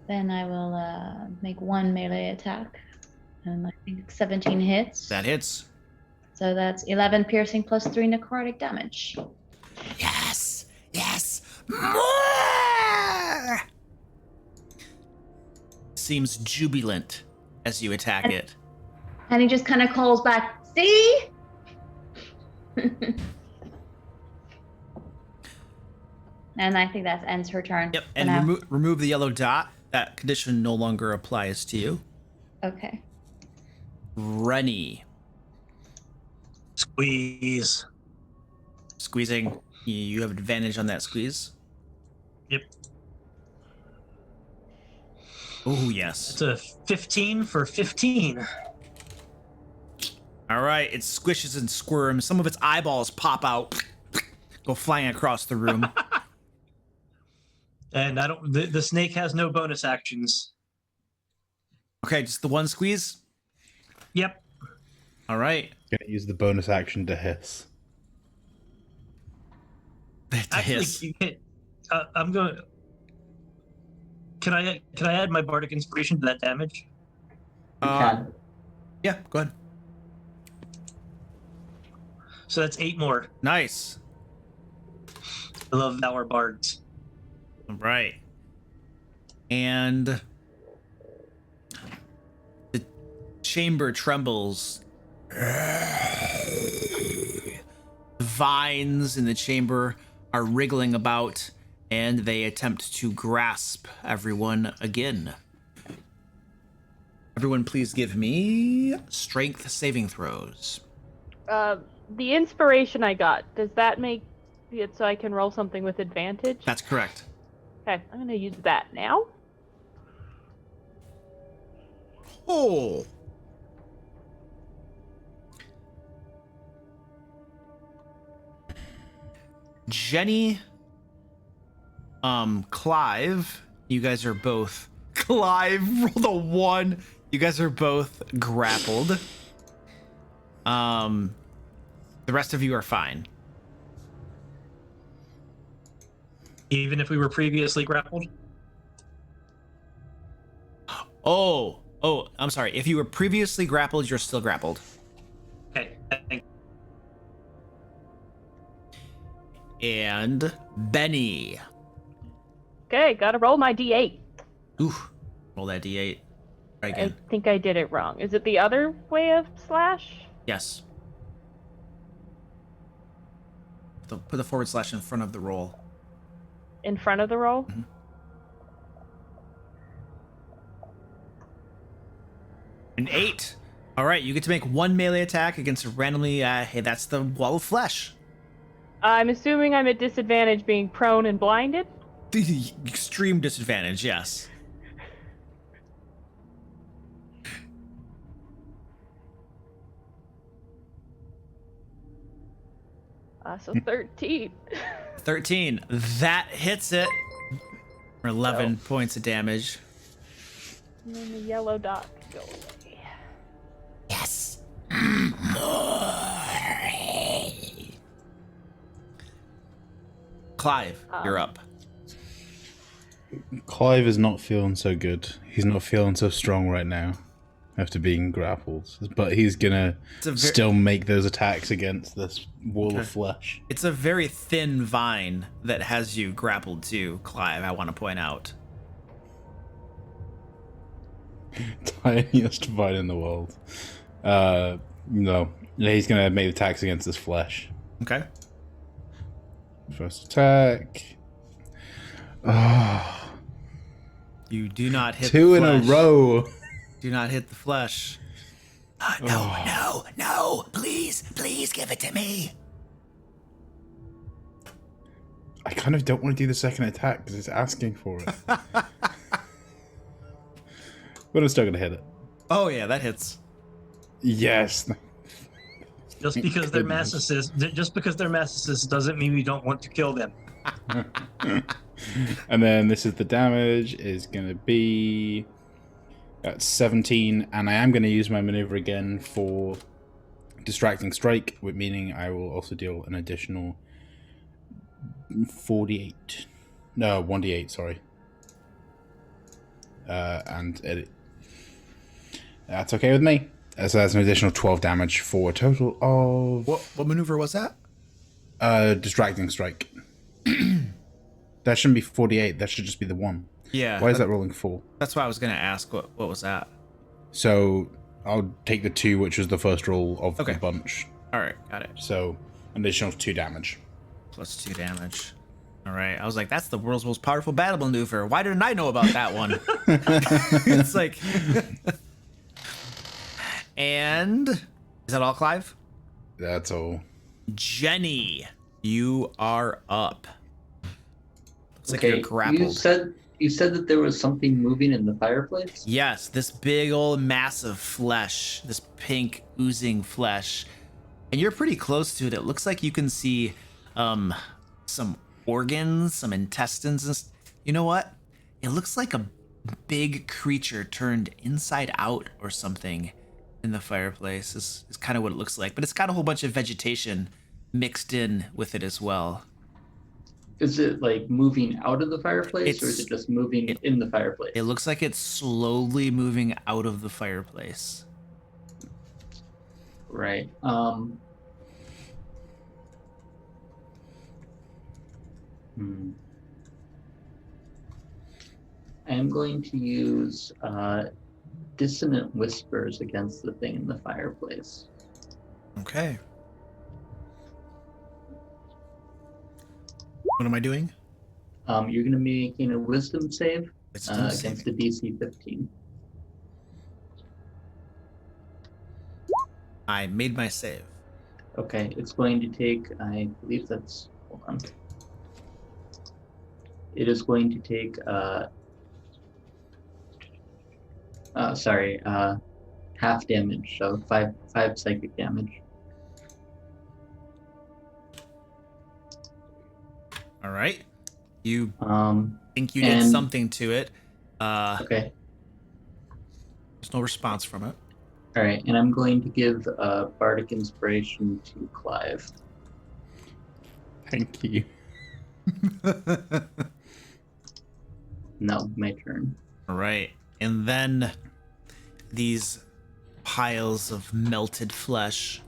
Then I will make one melee attack. And I think 17 hits. That hits. So that's 11 piercing plus 3 necrotic damage. Yes! Yes! More! Seems jubilant as you attack it. And he just kind of calls back, see? And I think that ends her turn. Yep, and remove the yellow dot. That condition no longer applies to you. Okay. Rennie. Squeeze. Squeezing. You have advantage on that squeeze. Yep. Oh, yes. It's a 15 for 15. All right, it squishes and squirms. Some of its eyeballs pop out, go flying across the room. And I don't. The snake has no bonus actions. Okay, just the one squeeze? Yep. All right. Gonna use the bonus action to hiss. To Actually, hiss. I'm going. Can I add my bardic inspiration to that damage? You can. Yeah, go ahead. So that's 8 more. Nice. I love our bards. All right. And the chamber trembles. The vines in the chamber are wriggling about, and they attempt to grasp everyone again. Everyone, please give me strength saving throws. The inspiration I got, does that make it so I can roll something with advantage? That's correct. Okay, I'm gonna use that now. Oh. Jenny, Clive, you guys are both. Clive rolled a 1. You guys are both grappled. The rest of you are fine. Even if we were previously grappled? Oh, I'm sorry. If you were previously grappled, you're still grappled. Okay. And Benny. Okay, gotta roll my d8. Ooh, roll that d8. Try again. I think I did it wrong. Is it the other way of slash? Yes. Put the forward slash in front of the roll. In front of the roll? Mhm. An 8. All right, you get to make one melee attack against a randomly. Hey, that's the wall of flesh. I'm assuming I'm at disadvantage being prone and blinded. Extreme disadvantage, yes. So 13. 13. That hits it. For 11 points of damage. And then the yellow dot can go away. Yes. Clive, you're up. Clive is not feeling so good. He's not feeling so strong right now after being grappled. But he's gonna still make those attacks against this wall of flesh. It's a very thin vine that has you grappled too, Clive, I want to point out. Tiniest vine in the world. No. He's gonna make attacks against this flesh. Okay. First attack. Oh. You do not hit Two the in a flesh. row. Do not hit the flesh. No, please give it to me. I kind of don't want to do the second attack because it's asking for it. But I'm still gonna hit it. Oh yeah, that hits. Yes. Just because they're masochists doesn't mean we don't want to kill them. And then this is the damage is gonna be at 17, and I am gonna use my maneuver again for distracting strike, meaning I will also deal an additional 48. No, 1d8, sorry. And that's okay with me. So that's an additional 12 damage for a total of What maneuver was that? distracting strike. That shouldn't be 48, that should just be the one. Yeah. Why is that rolling 4? That's why I was gonna ask what was that? So I'll take the 2, which was the first roll of Okay. the bunch. Alright, got it. So an additional 2 damage. Plus 2 damage. Alright. I was like, that's the world's most powerful battle maneuver. Why didn't I know about that one? It's like And is that all, Clive? That's all. Jenny, you are up. Looks like Okay, you're grappled. you said that there was something moving in the fireplace? Yes, this big old massive flesh, this pink oozing flesh. And you're pretty close to it. It looks like you can see some organs, some intestines. And you know what? It looks like a big creature turned inside out or something in the fireplace is kind of what it looks like. But it's got a whole bunch of vegetation mixed in with it as well. Is it like moving out of the fireplace, or is it just moving in the fireplace? It looks like it's slowly moving out of the fireplace. Right. I'm going to use dissonant whispers against the thing in the fireplace. Okay. What am I doing? You're going to be making a wisdom save Wisdom against the DC 15. I made my save. Okay, it's going to take, I believe that's, hold on. It is going to take, half damage, so five psychic damage. All right. You think you and- did something to it. Okay, There's no response from it. all right, and I'm going to give Bardic Inspiration to Clive. Thank you. Now my turn. All right. And then these piles of melted flesh.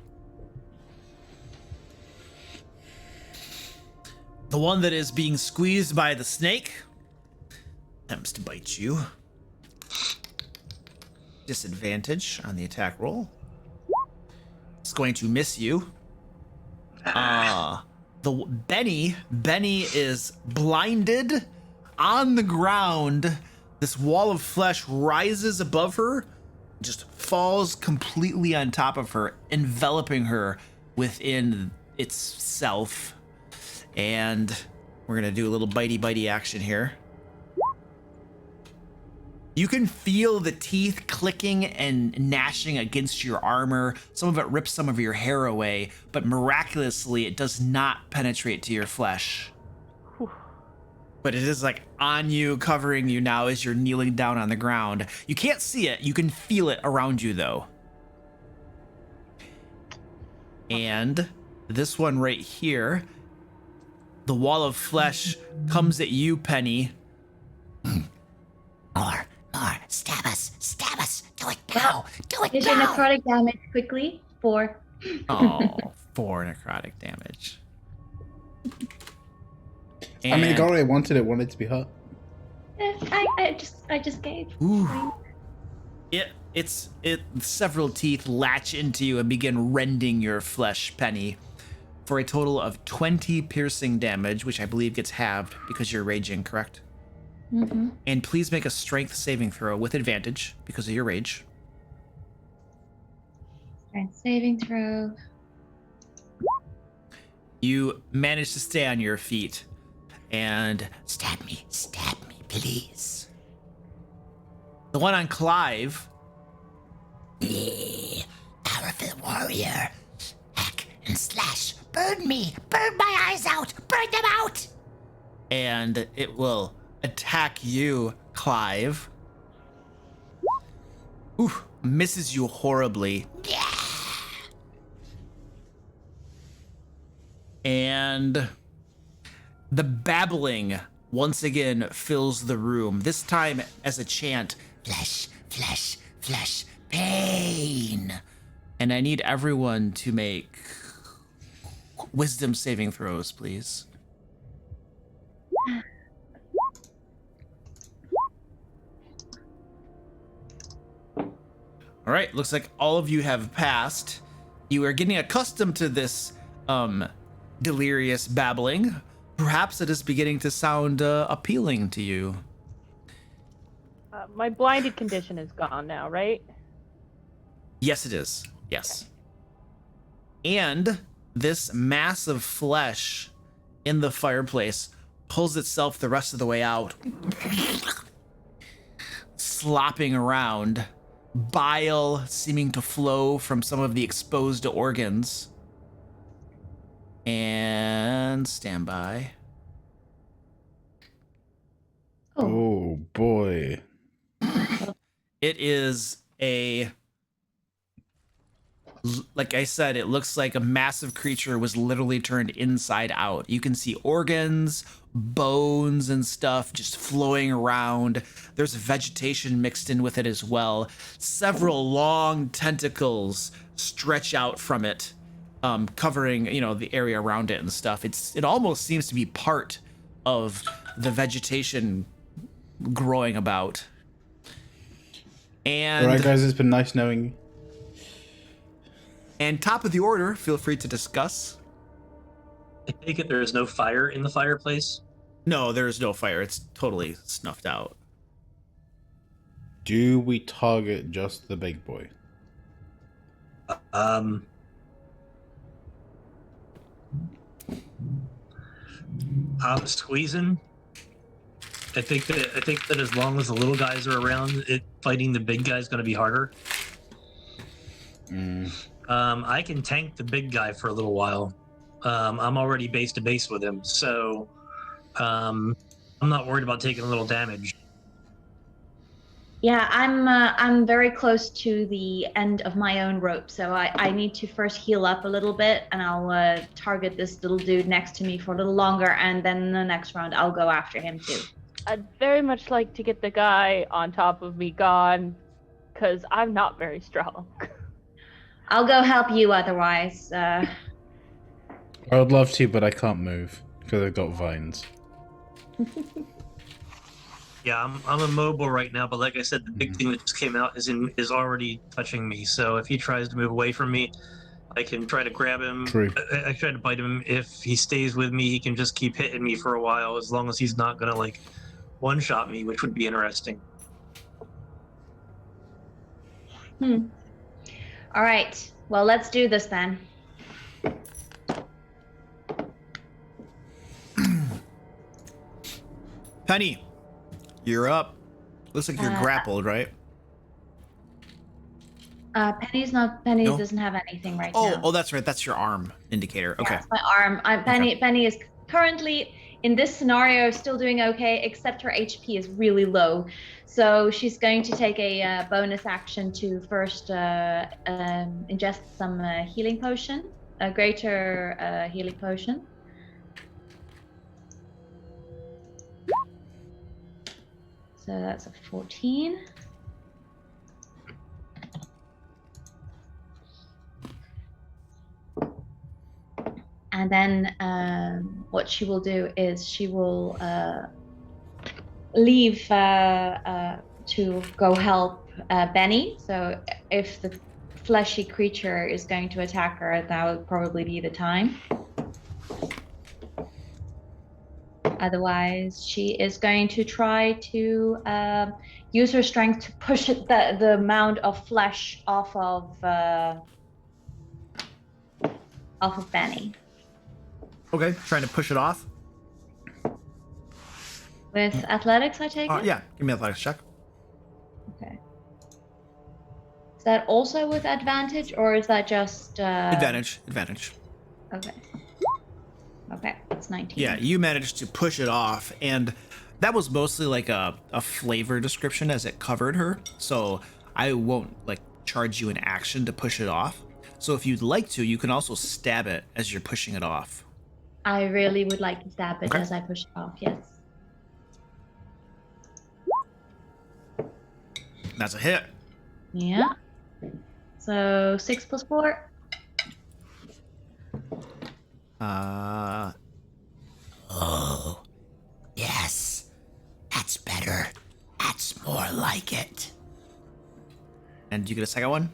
The one that is being squeezed by the snake attempts to bite you. Disadvantage on the attack roll. It's going to miss you. Benny is blinded on the ground. This wall of flesh rises above her, just falls completely on top of her, enveloping her within itself. And we're gonna do a little bitey action here. You can feel the teeth clicking and gnashing against your armor. Some of it rips some of your hair away, but miraculously it does not penetrate to your flesh. Whew. But it is like on you, covering you now as you're kneeling down on the ground. You can't see it, you can feel it around you though. And this one right here, the wall of flesh comes at you, Penny. More. Stab us. Do it now. Do it Is your now. necrotic damage quickly? 4. Oh, 4 necrotic damage. I mean, the guy wanted it to be hurt. I just gave. Ooh. Several teeth latch into you and begin rending your flesh, Penny, for a total of 20 piercing damage, which I believe gets halved because you're raging, correct? Mm-hmm. And please make a strength saving throw with advantage because of your rage. Strength saving throw. You manage to stay on your feet and Stab me, please. the one on Clive, Powerful warrior. Hack and slash. Burn me. Burn my eyes out. Burn them out. and it will attack you, Clive. Ooh, misses you horribly. And the babbling once again fills the room, this time as a chant. Flesh, pain. And I need everyone to make wisdom saving throws, please. All right, looks like all of you have passed. You are getting accustomed to this delirious babbling. Perhaps it is beginning to sound appealing to you. My blinded condition is gone now, right? Yes, it is. Yes. And this mass of flesh in the fireplace pulls itself the rest of the way out, slopping around, bile seeming to flow from some of the exposed organs. And stand by. Oh boy. It is like I said, it looks like a massive creature was literally turned inside out. You can see organs, bones, and stuff just flowing around. There's vegetation mixed in with it as well. Several long tentacles stretch out from it, covering, the area around it and stuff. It almost seems to be part of the vegetation growing about. And All right, guys, it's been nice knowing you. And top of the order, feel free to discuss. I take it there is no fire in the fireplace? No, there is no fire. It's totally snuffed out. Do we target just the big boy? I'm squeezing. I think that as long as the little guys are around, fighting the big guy is going to be harder. I can tank the big guy for a little while. I'm already base to base with him, so I'm not worried about taking a little damage. Yeah, I'm very close to the end of my own rope, so I need to first heal up a little bit, and I'll target this little dude next to me for a little longer, and then the next round I'll go after him too. I'd very much like to get the guy on top of me gone, because I'm not very strong. I'll go help you otherwise. I would love to, but I can't move because I've got vines. Yeah, I'm immobile right now, but like I said, the big thing that just came out is already touching me. So if he tries to move away from me, I can try to grab him. True. I try to bite him. If he stays with me, he can just keep hitting me for a while, as long as he's not gonna one-shot me, which would be interesting. All right. Well, let's do this then. Penny, you're up. Looks like you're grappled, right? Penny's not. Penny No? doesn't have anything right now. Oh, that's right. That's your arm indicator. Okay. Yeah, it's my arm. Penny is currently in this scenario still doing okay, except her HP is really low. So she's going to take a bonus action to first ingest some healing potion, a greater healing potion. So that's a 14. And then what she will do is she will leave to go help Benny. So if the fleshy creature is going to attack her, that would probably be the time. Otherwise, she is going to try to use her strength to push the mound of flesh off of Benny. Okay, trying to push it off. With athletics, I take it? Yeah, give me an athletics check. Okay. Is that also with advantage, or is that just... Advantage. Okay. Okay, that's 19. Yeah, you managed to push it off, and that was mostly like a flavor description as it covered her, so I won't like charge you an action to push it off. So if you'd like to, you can also stab it as you're pushing it off. I really would like to stab it as I push it off, yes. That's a hit. Yeah. So 6 plus 4. Oh, yes. That's better. That's more like it. And you get a second one?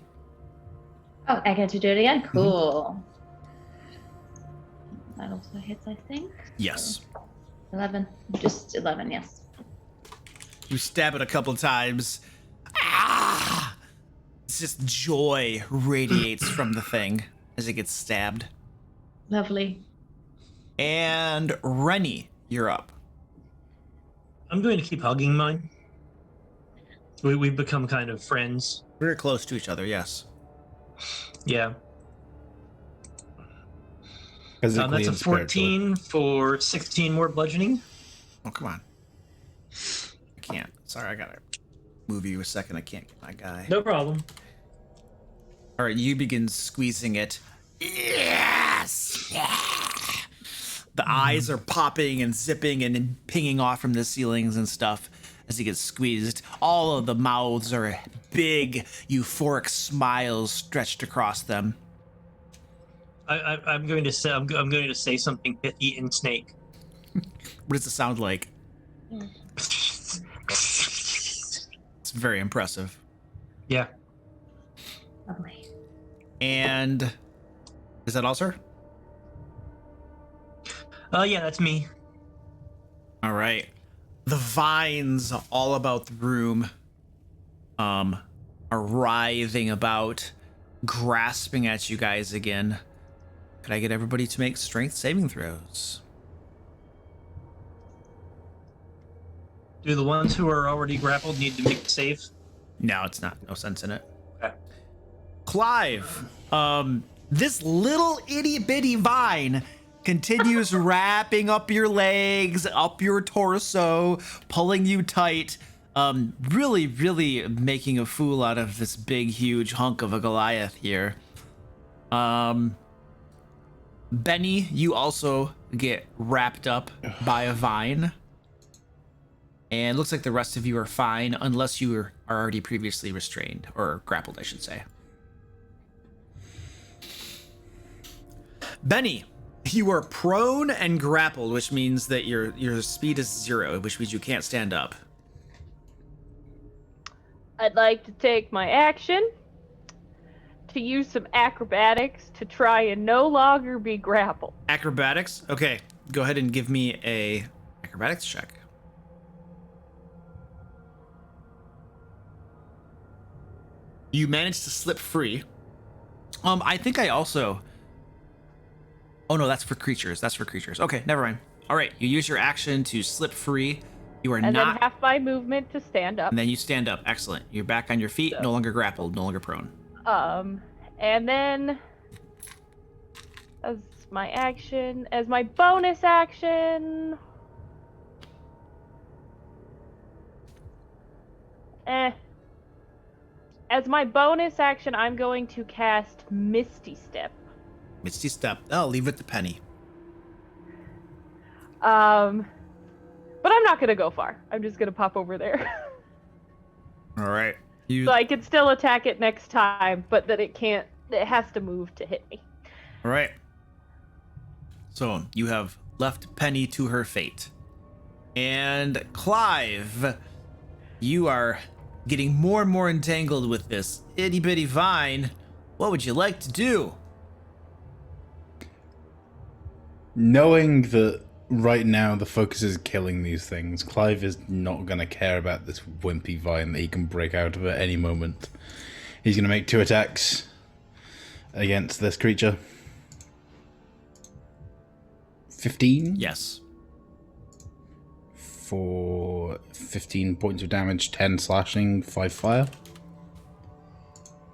Oh, I get to do it again? Cool. That also hits, I think. Yes. 11. Just 11, yes. You stab it a couple times. Ah! It's just joy radiates from the thing as it gets stabbed. Lovely. And Rennie, you're up. I'm going to keep hugging mine. We've become kind of friends. We're close to each other, yes. Yeah. Physically That's a and spiritually. 14 for 16 more bludgeoning. Oh, come on. I can't. Sorry, I gotta move you a second. I can't get my guy. No problem. All right, you begin squeezing it. Yes! The eyes are popping and zipping and pinging off from the ceilings and stuff as he gets squeezed. All of the mouths are big, euphoric smiles stretched across them. I'm going to say something pithy in snake. What does it sound like? It's very impressive. Yeah. Lovely. And is that all, sir? Yeah, that's me. All right. The vines all about the room are writhing about, grasping at you guys again. Could I get everybody to make strength saving throws? Do the ones who are already grappled need to make a save? No, it's not. No sense in it. Okay. Clive, this little itty bitty vine continues wrapping up your legs, up your torso, pulling you tight, really, really making a fool out of this big, huge hunk of a Goliath here. Benny, you also get wrapped up by a vine. And looks like the rest of you are fine, unless you are already previously restrained, or grappled, I should say. Benny, you are prone and grappled, which means that your speed is 0, which means you can't stand up. I'd like to take my action to use some acrobatics to try and no longer be grappled. Acrobatics? Okay, go ahead and give me a acrobatics check. You manage to slip free. I think I also. Oh no, that's for creatures. That's for creatures. Okay, never mind. All right, you use your action to slip free. You are And not. then half my movement to stand up. And then you stand up. Excellent. You're back on your feet. So- No longer grappled. No longer prone. And then as my action, as my bonus action, as my bonus action, I'm going to cast Misty Step. Misty step. I'll leave it to Penny. But I'm not gonna go far. I'm just gonna pop over there. All right. You. So I can still attack it next time, but that it can't. It has to move to hit me. All right. So you have left Penny to her fate. And Clive, you are getting more and more entangled with this itty bitty vine. What would you like to do? Knowing that right now the focus is killing these things, Clive is not going to care about this wimpy vine that he can break out of at any moment. He's going to make 2 attacks against this creature. 15? Yes. For 15 points of damage, 10 slashing, 5 fire.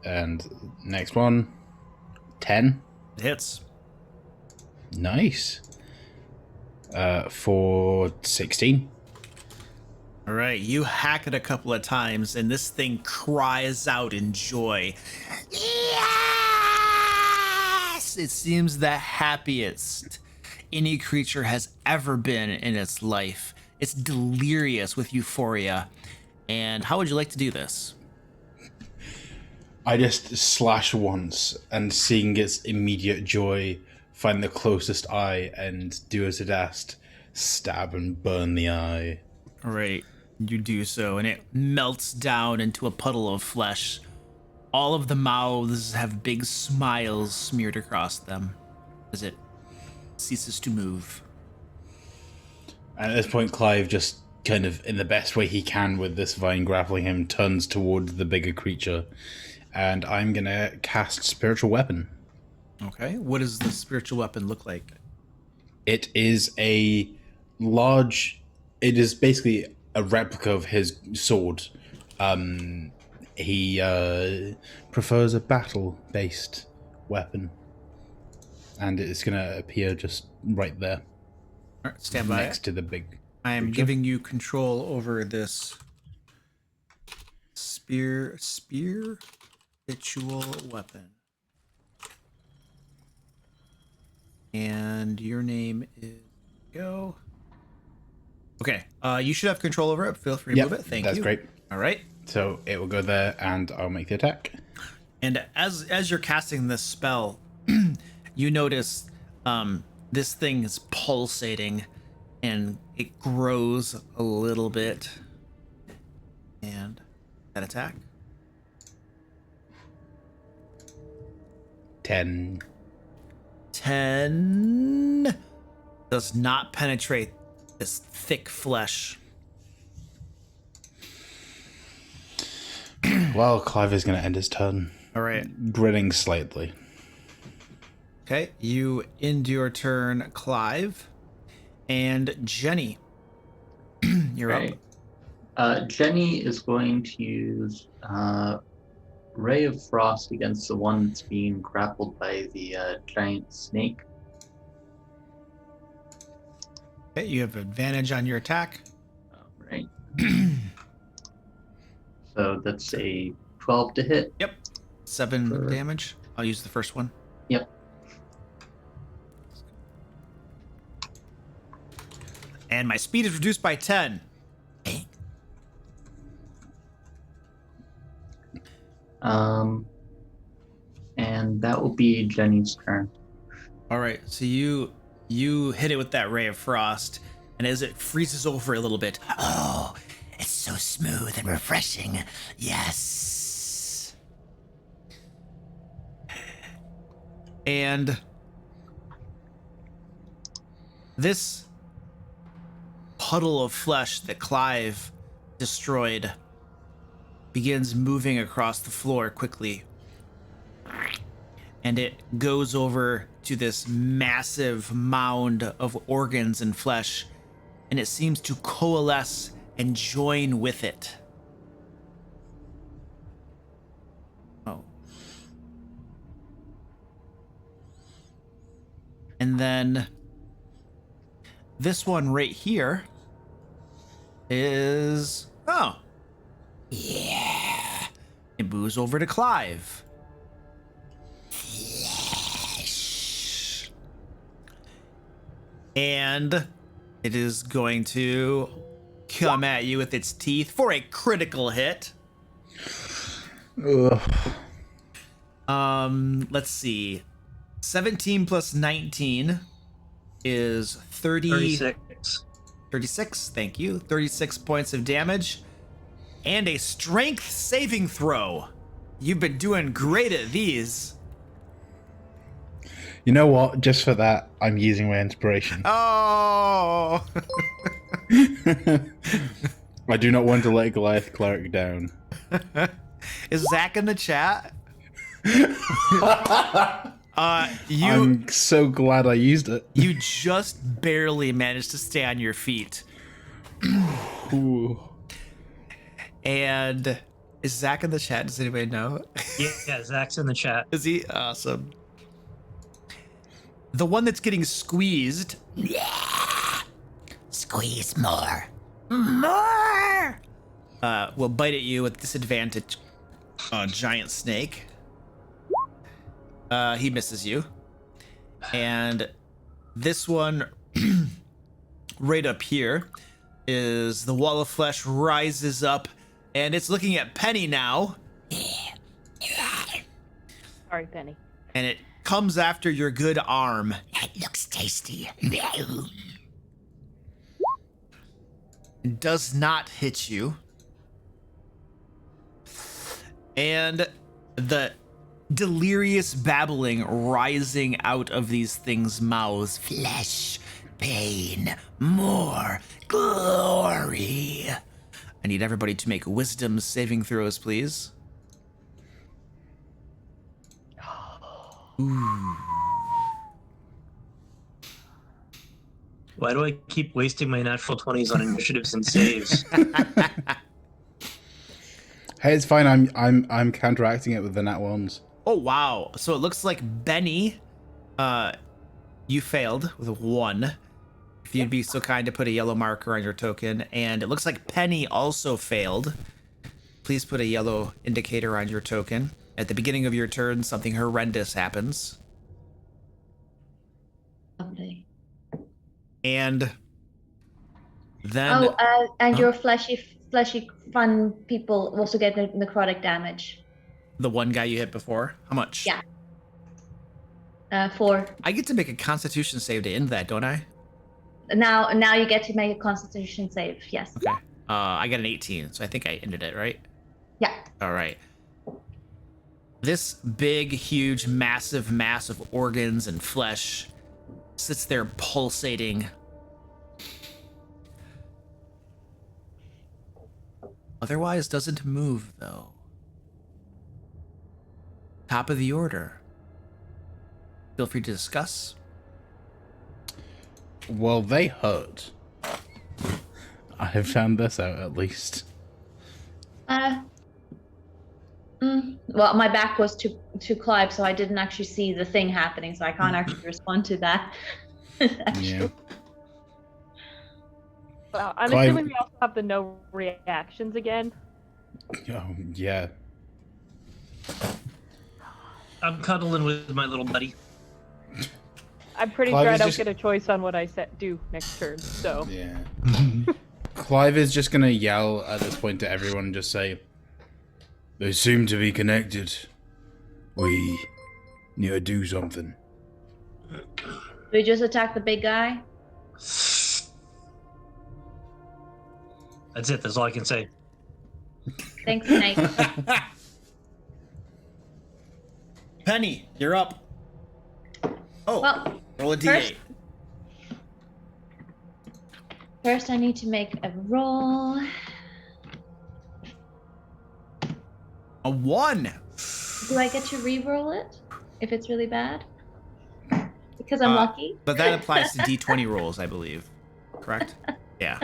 And next one, 10. It hits. Nice. For 16. All right, you hack it a couple of times, and this thing cries out in joy. Yes! It seems the happiest any creature has ever been in its life. It's delirious with euphoria. And how would you like to do this? I just slash once, and seeing its immediate joy, find the closest eye and do as it asked, stab and burn the eye. All right, you do so, and it melts down into a puddle of flesh. All of the mouths have big smiles smeared across them as it ceases to move. And at this point, Clive, just kind of in the best way he can with this vine grappling him, turns towards the bigger creature. And I'm going to cast Spiritual Weapon. Okay, what does the spiritual weapon look like? It is it is basically a replica of his sword. He prefers a battle-based weapon. And it's going to appear just right there. All right, stand by. Next to the big I am creature. giving you control over this spiritual weapon. And your name is Go. Okay, you should have control over it. Feel free to move it. Thank you. That's great. All right. So it will go there, and I'll make the attack. And as you're casting this spell, you notice this thing is pulsating, and it grows a little bit. And that attack. 10. 10 does not penetrate this thick flesh. Well, Clive is going to end his turn, All right. grinning slightly. Okay, you end your turn, Clive. And Jenny, you're Right. up. Jenny is going to use Ray of Frost against the one that's being grappled by the giant snake. Okay, you have advantage on your attack. Right. So that's a 12 to hit. Yep. 7 Sure. damage. I'll use the first one. Yep. And my speed is reduced by 10. And that will be Jenny's turn. All right, so you hit it with that ray of frost, and as it freezes over a little bit, Oh, it's so smooth and refreshing. Yes. and this puddle of flesh that Clive destroyed begins moving across the floor quickly. And it goes over to this massive mound of organs and flesh, and it seems to coalesce and join with it. Oh. And then this one right here is... Oh. Yeah. It moves over to Clive. And it is going to come at you with its teeth for a critical hit. Ugh. Let's see. 17 plus 19 is 36. 36, thank you. 36 points of damage. And a strength saving throw. You've been doing great at these. You know what? Just for that, I'm using my inspiration. Oh! I do not want to let Goliath Cleric down. Is Zack in the chat? I'm so glad I used it. You just barely managed to stay on your feet. Ooh. And is Zack in the chat? Does anybody know? Yeah, Zach's in the chat. Is he? Awesome. The one that's getting squeezed Squeeze more. More! will bite at you with disadvantage. Giant snake. He misses you. And this one right up here is the wall of flesh rises up, and it's looking at Penny now. Sorry, Penny. And it comes after your good arm. That looks tasty. It does not hit you. And the delirious babbling rising out of these things' mouths. Flesh, pain, more glory. I need everybody to make wisdom saving throws, please. Why do I keep wasting my natural 20s on initiatives and saves? Hey, it's fine. I'm counteracting it with the nat ones. Oh, wow. So it looks like Benny, you failed with a 1. If you'd be so kind to put a yellow marker on your token. And it looks like Penny also failed. Please put a yellow indicator on your token. At the beginning of your turn, something horrendous happens. Lovely. And then... and your fleshy, fun people also get the necrotic damage. the one guy you hit before? How much? Yeah. 4. I get to make a constitution save to end that, don't I? Now you get to make a constitution save, yes. Okay. I got an 18, so I think I ended it, right? Yeah. All right. This big, huge, massive mass of organs and flesh sits there pulsating. Otherwise doesn't move, though. Top of the order. Feel free to discuss. Well, they hurt. I have found this out at least. Well, my back was to Clive, so I didn't actually see the thing happening, so I can't actually respond to that. Yeah. Well, I'm Clive- assuming we also have the no reactions again. Oh, yeah. I'm cuddling with my little buddy. I'm pretty Clive sure I is don't just- get a choice on what I do next turn, so. Yeah. Clive is just gonna yell at this point to everyone and just say, "They seem to be connected. We need to do something." We just attack the big guy. That's it. That's all I can say. Thanks, Snake. Penny, you're up. Oh, Well, roll a d8. first I need to make a roll. A 1. Do I get to re-roll it if it's really bad? Because I'm lucky. But that applies to D20 rolls, I believe. Correct? Yeah.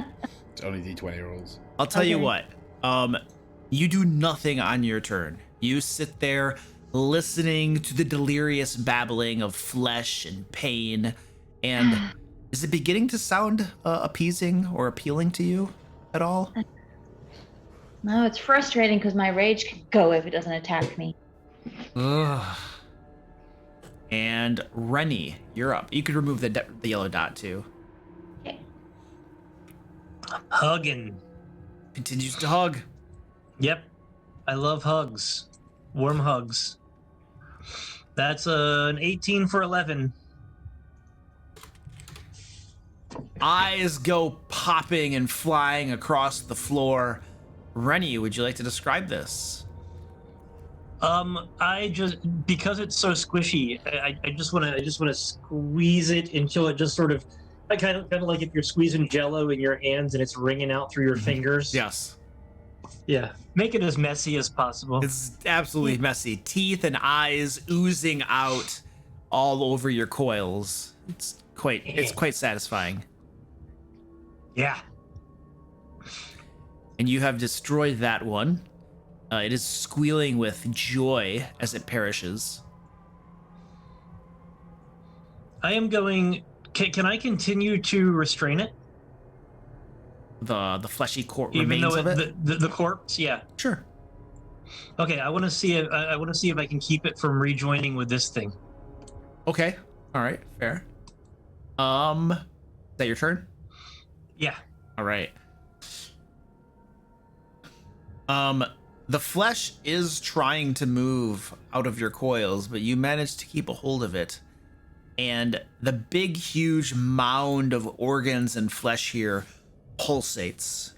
It's only D20 rolls. I'll tell you Okay. what. You do nothing on your turn. You sit there listening to the delirious babbling of flesh and pain. And is it beginning to sound appeasing or appealing to you at all? No, it's frustrating because my rage can go if it doesn't attack me. Ugh. And Rennie, you're up. You could remove the yellow dot too. Okay. Hugging. Continues to hug. Yep. I love hugs. Warm hugs. That's an 18 for 11. Eyes go popping and flying across the floor. Rennie, would you like to describe this? I just, because it's so squishy, I just want to squeeze it until it just sort of, I kind of like if you're squeezing Jello in your hands and it's wringing out through your fingers. Yes. Yeah. Make it as messy as possible. It's absolutely messy. Teeth and eyes oozing out all over your coils. It's quite satisfying. Yeah. And you have destroyed that one. It is squealing with joy as it perishes. I am going. Can I continue to restrain it? The fleshy Even remains though of it. the corpse, yeah. Sure. Okay, I want to see it. I want to see if I can keep it from rejoining with this thing. Okay. All right. Fair. Is that your turn? Yeah. All right. The flesh is trying to move out of your coils, but you manage to keep a hold of it. And the big, huge mound of organs and flesh here pulsates.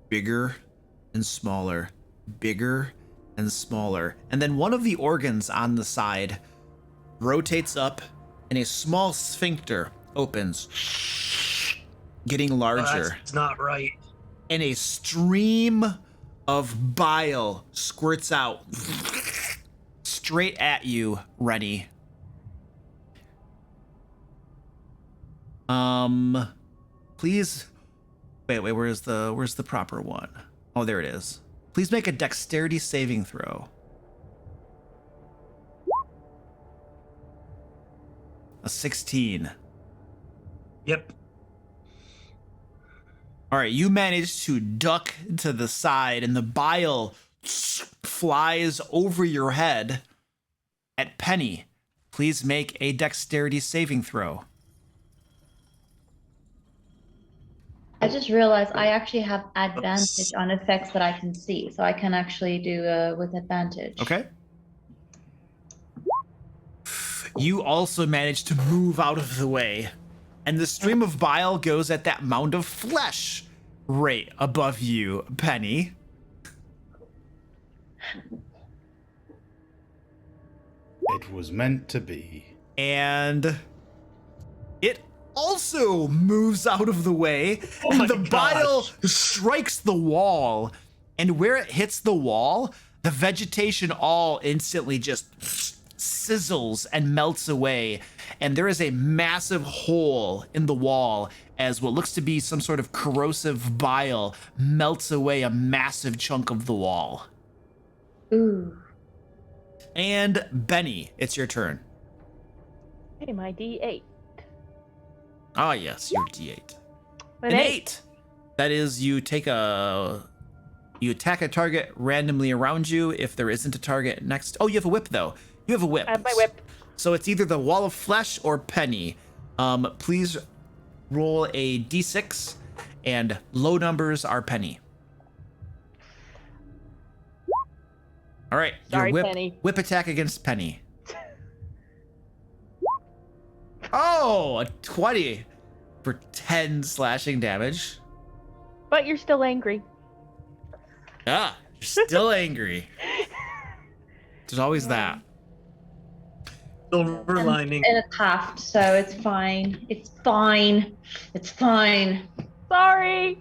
Bigger and smaller, bigger and smaller. And then one of the organs on the side rotates up and a small sphincter opens, getting larger. That's not right. And a stream of bile squirts out straight at you, Rennie. Please wait, where's the proper one? Oh, there it is. Please make a dexterity saving throw. A 16. Yep. All right, you manage to duck to the side, and the bile flies over your head at Penny. Please make a dexterity saving throw. I just realized I actually have advantage on effects that I can see, so I can actually do with advantage. Okay. You also manage to move out of the way, and the stream of bile goes at that mound of flesh right above you, Penny. It was meant to be. And it also moves out of the way, and the bile strikes the wall, and where it hits the wall, the vegetation all instantly just sizzles and melts away, and there is a massive hole in the wall as what looks to be some sort of corrosive bile melts away a massive chunk of the wall. Ooh. And Benny, it's your turn. Hey, my D8. Ah, yes, your D8. An An 8. 8. That is, you attack a target randomly around you if there isn't a target next. Oh, you have a whip though. You have a whip. I have my whip. So it's either the wall of flesh or Penny. Please roll a d6, and low numbers are Penny. All right, Sorry, your Penny. whip attack against Penny. Oh, a 20 for 10 slashing damage. But you're still angry. Ah, you're still angry. There's always that. Silver lining. In a taft, so it's fine. It's fine. It's fine. Sorry.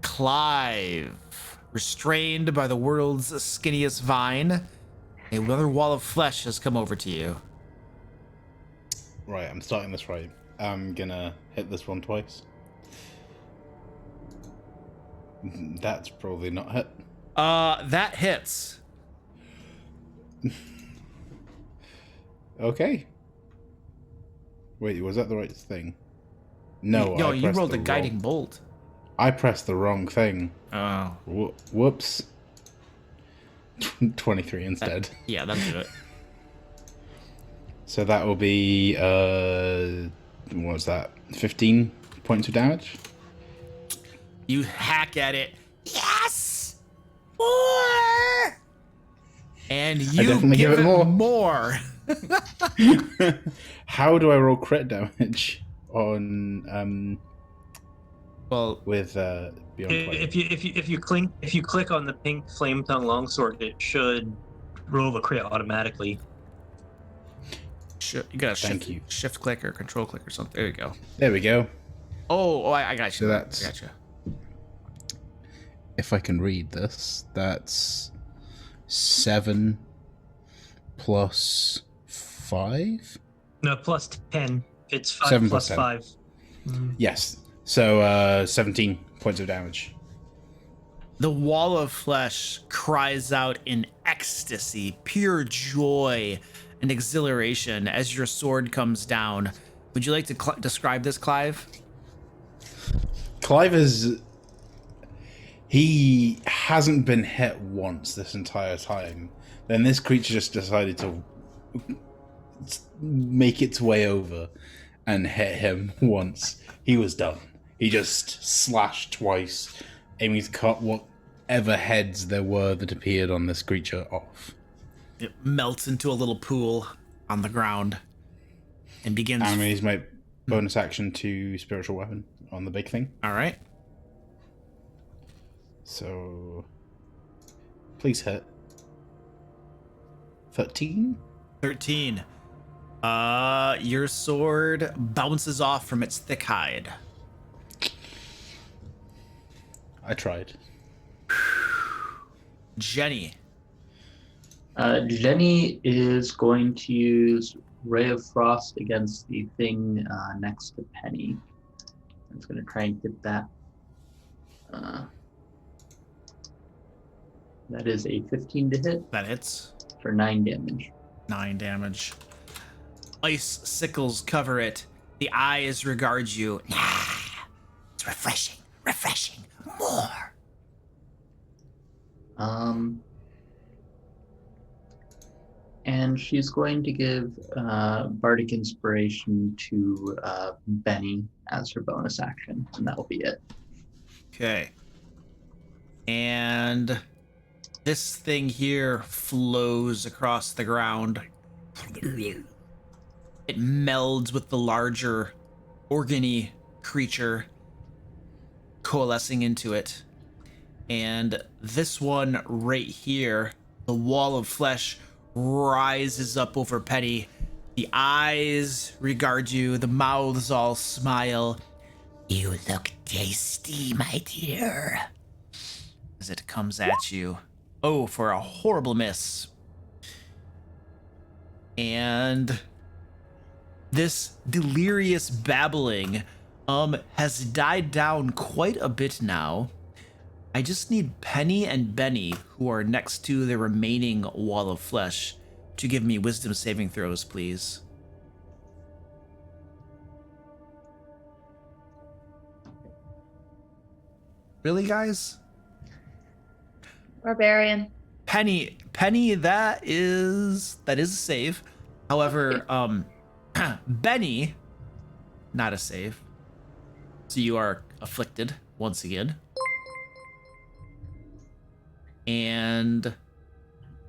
Clive, restrained by the world's skinniest vine, another wall of flesh has come over to you. Right, I'm starting this right. I'm gonna hit this one twice. That's probably not hit. That hits. Okay. Wait, was that the right thing? No, No, I you pressed rolled the a guiding wrong- bolt. I pressed the wrong thing. Oh. Whoops. 23 instead. Yeah, that'll do it. So that will be, what was that? 15 points of damage? You hack at it, Yes! More! and you definitely give give it it more. more. How do I roll crit damage on, Well, with, Beyond Flame? If you click on the pink flame tongue longsword, it should roll a crit automatically. you gotta Thank you. shift click or control click or something. There you go. There we go. I got you. So that's- I got you. If I can read this, that's 7 plus 5? No, plus 10. It's 5 7 plus plus 5. Yes. So, 17 points of damage. The wall of flesh cries out in ecstasy, pure joy and exhilaration as your sword comes down. Would you like to describe this, Clive? Clive is... He hasn't been hit once this entire time. Then this creature just decided to make its way over and hit him once. He was done. He just slashed twice, aiming to cut whatever heads there were that appeared on this creature off. It melts into a little pool on the ground and begins. I'm going to use my bonus action to spiritual weapon on the big thing. All right. So, please hit. 13? 13. Your sword bounces off from its thick hide. I tried. Jenny. Jenny is going to use Ray of Frost against the thing next to Penny. I'm just going to try and get that. That is a 15 to hit That hits. for 9 damage. 9 damage. Ice sickles cover it. The eyes regard you. It's refreshing, refreshing. More. And she's going to give Bardic Inspiration to Benny as her bonus action, and that'll be it. Okay. And this thing here flows across the ground. It melds with the larger organy creature, coalescing into it. And this one right here, the wall of flesh, rises up over Penny. The eyes regard you, the mouths all smile. You look tasty, my dear. As it comes at you. Oh, for a horrible miss. And this delirious babbling has died down quite a bit now. I just need Penny and Benny, who are next to the remaining wall of flesh, to give me wisdom saving throws, please. Really, guys? Barbarian. Penny, that is a save. However, Benny, not a save. So you are afflicted once again. And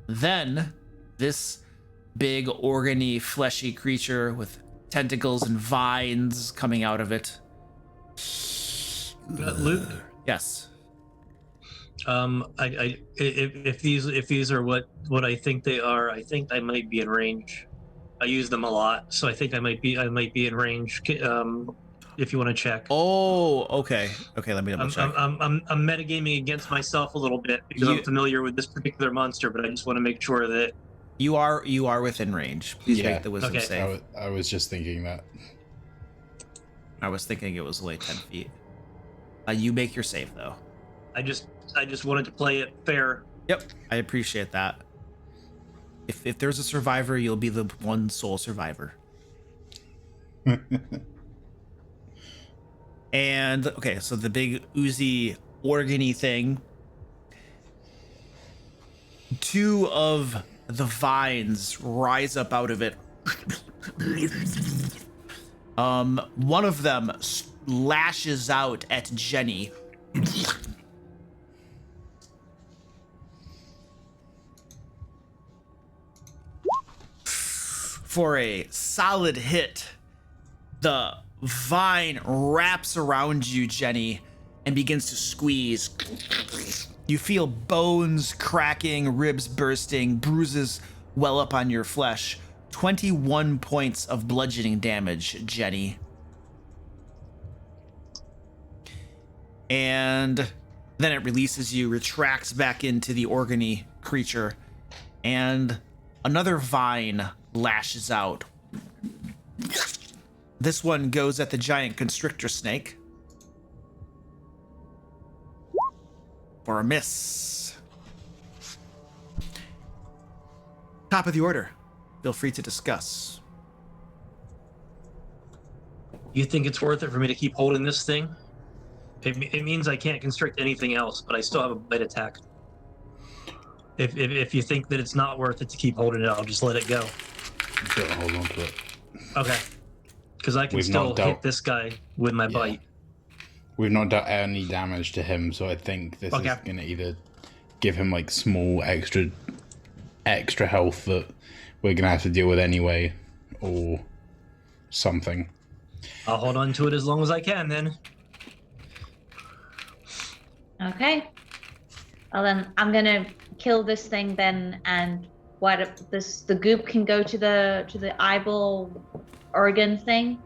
then this big organy fleshy creature with tentacles and vines coming out of it. Luke, Yes. if these are what I think they are, I think I might be in range. I use them a lot, so I think I might be in range. if you want to check. Oh, okay. Okay, let me double check. I'm metagaming against myself a little bit because I'm familiar with this particular monster, but I just want to make sure that You are within range. Please make the wisdom Okay. save. I was just thinking that. I was thinking it was only 10 feet. You make your save though. I just wanted to play it fair. Yep, I appreciate that. If there's a survivor, you'll be the one sole survivor. And okay, so the big oozy organy thing. 2 of the vines rise up out of it. One of them lashes out at Jenny. For a solid hit, the vine wraps around you, Jenny, and begins to squeeze. You feel bones cracking, ribs bursting, bruises well up on your flesh. 21 points of bludgeoning damage, Jenny. And then it releases you, retracts back into the organy creature, and another vine lashes out. This one goes at the giant constrictor snake for a miss. Top of the order. Feel free to discuss. You think it's worth it for me to keep holding this thing? It means I can't constrict anything else, but I still have a bite attack. If you think that it's not worth it to keep holding it, I'll just let it go. Don't hold on to it. Okay. Because I can We've still not dealt- hit this guy with my bite. We've not done any damage to him, so I think this is going to either give him like small extra health that we're going to have to deal with anyway, or something. I'll hold on to it as long as I can then. Okay. Well then, I'm gonna kill this thing then, and the goop can go to the eyeball organ thing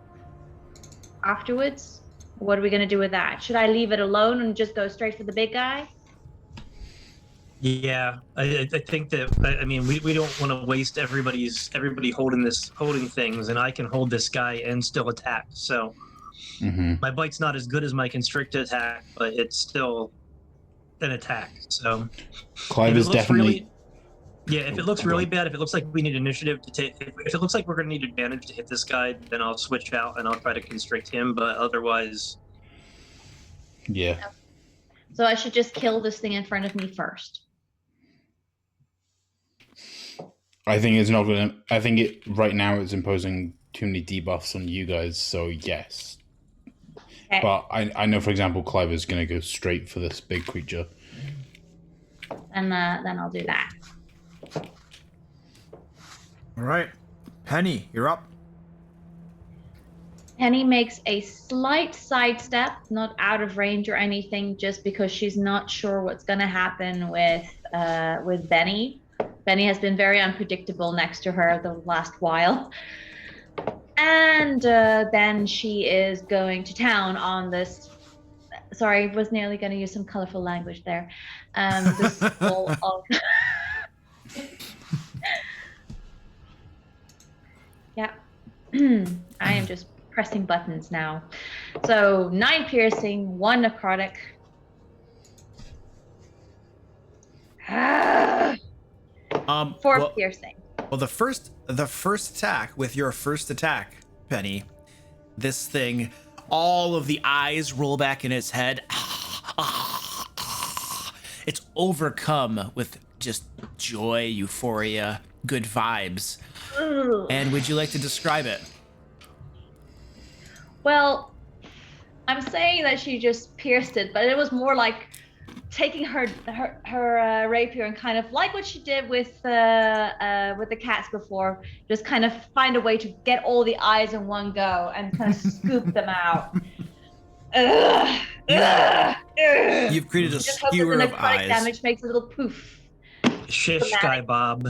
afterwards. What are we gonna do with that? Should I leave it alone and just go straight for the big guy? Yeah, I think that I mean we don't want to waste everybody holding things, and I can hold this guy and still attack. So my bite's not as good as my constricted attack, but it's still an attack. So Clive is definitely. If it looks really bad, if it looks like we need initiative to take, if it looks like we're going to need advantage to hit this guy, then I'll switch out and I'll try to constrict him. But otherwise, yeah. So I should just kill this thing in front of me first. I think it's not gonna. I think it right now it's imposing too many debuffs on you guys. So yes. Okay. But I know, for example, Clive is gonna go straight for this big creature. And then I'll do that. All right, Penny, you're up. Penny makes a slight sidestep, not out of range or anything, just because she's not sure what's going to happen with Benny. Benny has been very unpredictable next to her the last while. And then she is going to town on this. Sorry, was nearly going to use some colorful language there. This whole of. Yeah, I am just pressing buttons now. So 9 piercing, 1 necrotic. 4 piercing. Well, the first attack with your first attack, Penny, this thing, all of the eyes roll back in its head. It's overcome with just joy, euphoria, good vibes. And would you like to describe it? Well, I'm saying that she just pierced it, but it was more like taking her rapier and kind of like what she did with the cats before, just kind of find a way to get all the eyes in one go and kind of scoop them out. You've created a skewer of eyes. Damage makes a little poof. Shish guy Bob.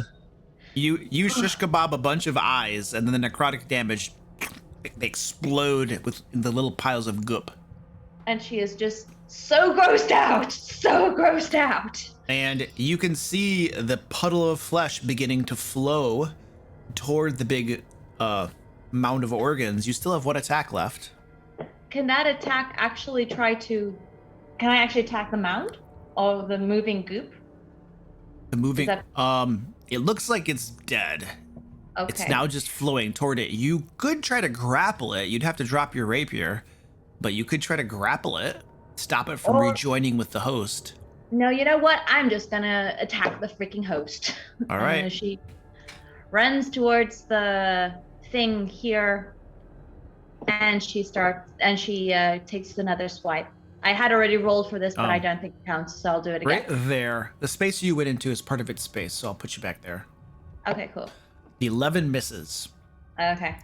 You shish kebab a bunch of eyes, and then the necrotic damage they explode with the little piles of goop. And she is just so grossed out. So grossed out. And you can see the puddle of flesh beginning to flow toward the big mound of organs. You still have one attack left. Can that attack actually can I actually attack the mound? Or the moving goop? The moving, it looks like it's dead. Okay. It's now just flowing toward it. You could try to grapple it. You'd have to drop your rapier, but you could try to grapple it, stop it from rejoining with the host. No, you know what? I'm just gonna attack the freaking host. All right. She runs towards the thing here, and she takes another swipe. I had already rolled for this, but I don't think it counts, so I'll do it again. Right there. The space you went into is part of its space, so I'll put you back there. Okay, cool. The 11 misses. Okay.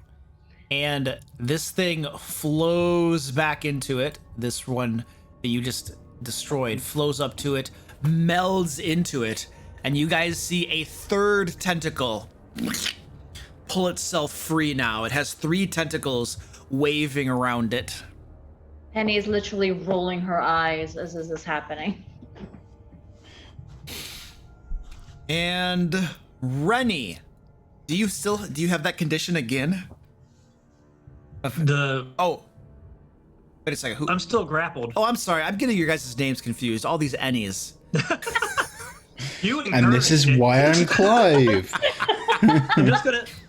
And this thing flows back into it. This one that you just destroyed flows up to it, melds into it, and you guys see a third tentacle pull itself free now. It has 3 tentacles waving around it. Penny is literally rolling her eyes as this is happening. And Rennie, do you have that condition again? Wait a second. I'm still grappled. Oh, I'm sorry. I'm getting your guys' names confused. All these Ennies. And this is why I'm Clive.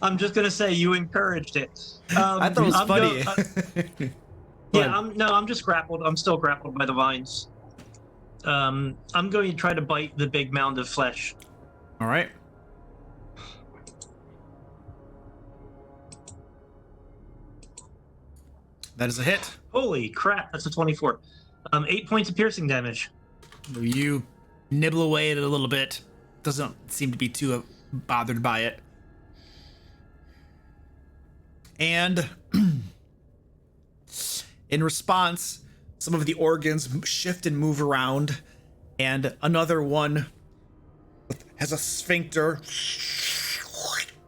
I'm just gonna say you encouraged it. I thought it was funny. I'm just grappled. I'm still grappled by the vines. I'm going to try to bite the big mound of flesh. All right. That is a hit. Holy crap, that's a 24. 8 points of piercing damage. You nibble away at it a little bit. Doesn't seem to be too bothered by it. And in response, some of the organs shift and move around, and another one has a sphincter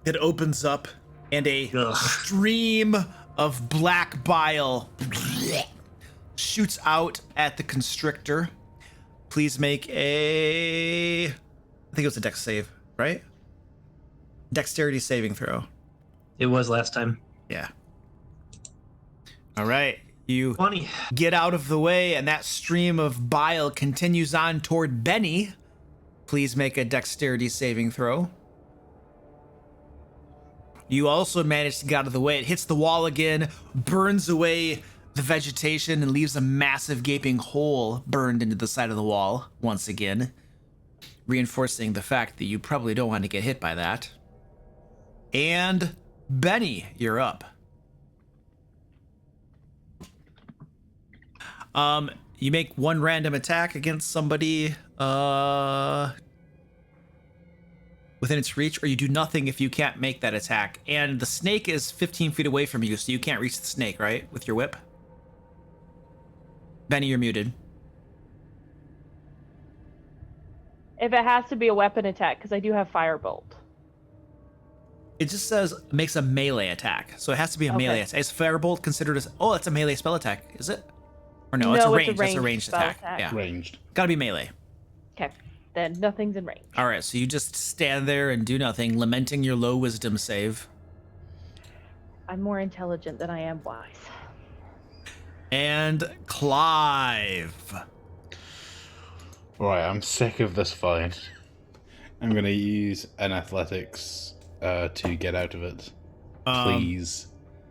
that opens up, and a stream of black bile shoots out at the constrictor. Please make I think it was a dex save, right? Dexterity saving throw. It was last time. Yeah. All right. You 20. Get out of the way, and that stream of bile continues on toward Benny. Please make a dexterity saving throw. You also manage to get out of the way. It hits the wall again, burns away the vegetation, and leaves a massive gaping hole burned into the side of the wall once again, reinforcing the fact that you probably don't want to get hit by that. And Benny, you're up. You make one random attack against somebody within its reach, or you do nothing if you can't make that attack. And the snake is 15 feet away from you, so you can't reach the snake, right? With your whip? Benny, you're muted. If it has to be a weapon attack, because I do have firebolt. It just says makes a melee attack, so it has to be a melee attack. Is firebolt considered as... Oh, it's a melee spell attack, is it? Or no, it's a range. That's a ranged attack. Yeah, Ranged. gotta be melee. Okay, then nothing's in range. All right, so you just stand there and do nothing, lamenting your low wisdom save. I'm more intelligent than I am wise. And Clive. Right, I'm sick of this fight. I'm gonna use an athletics to get out of it. Please.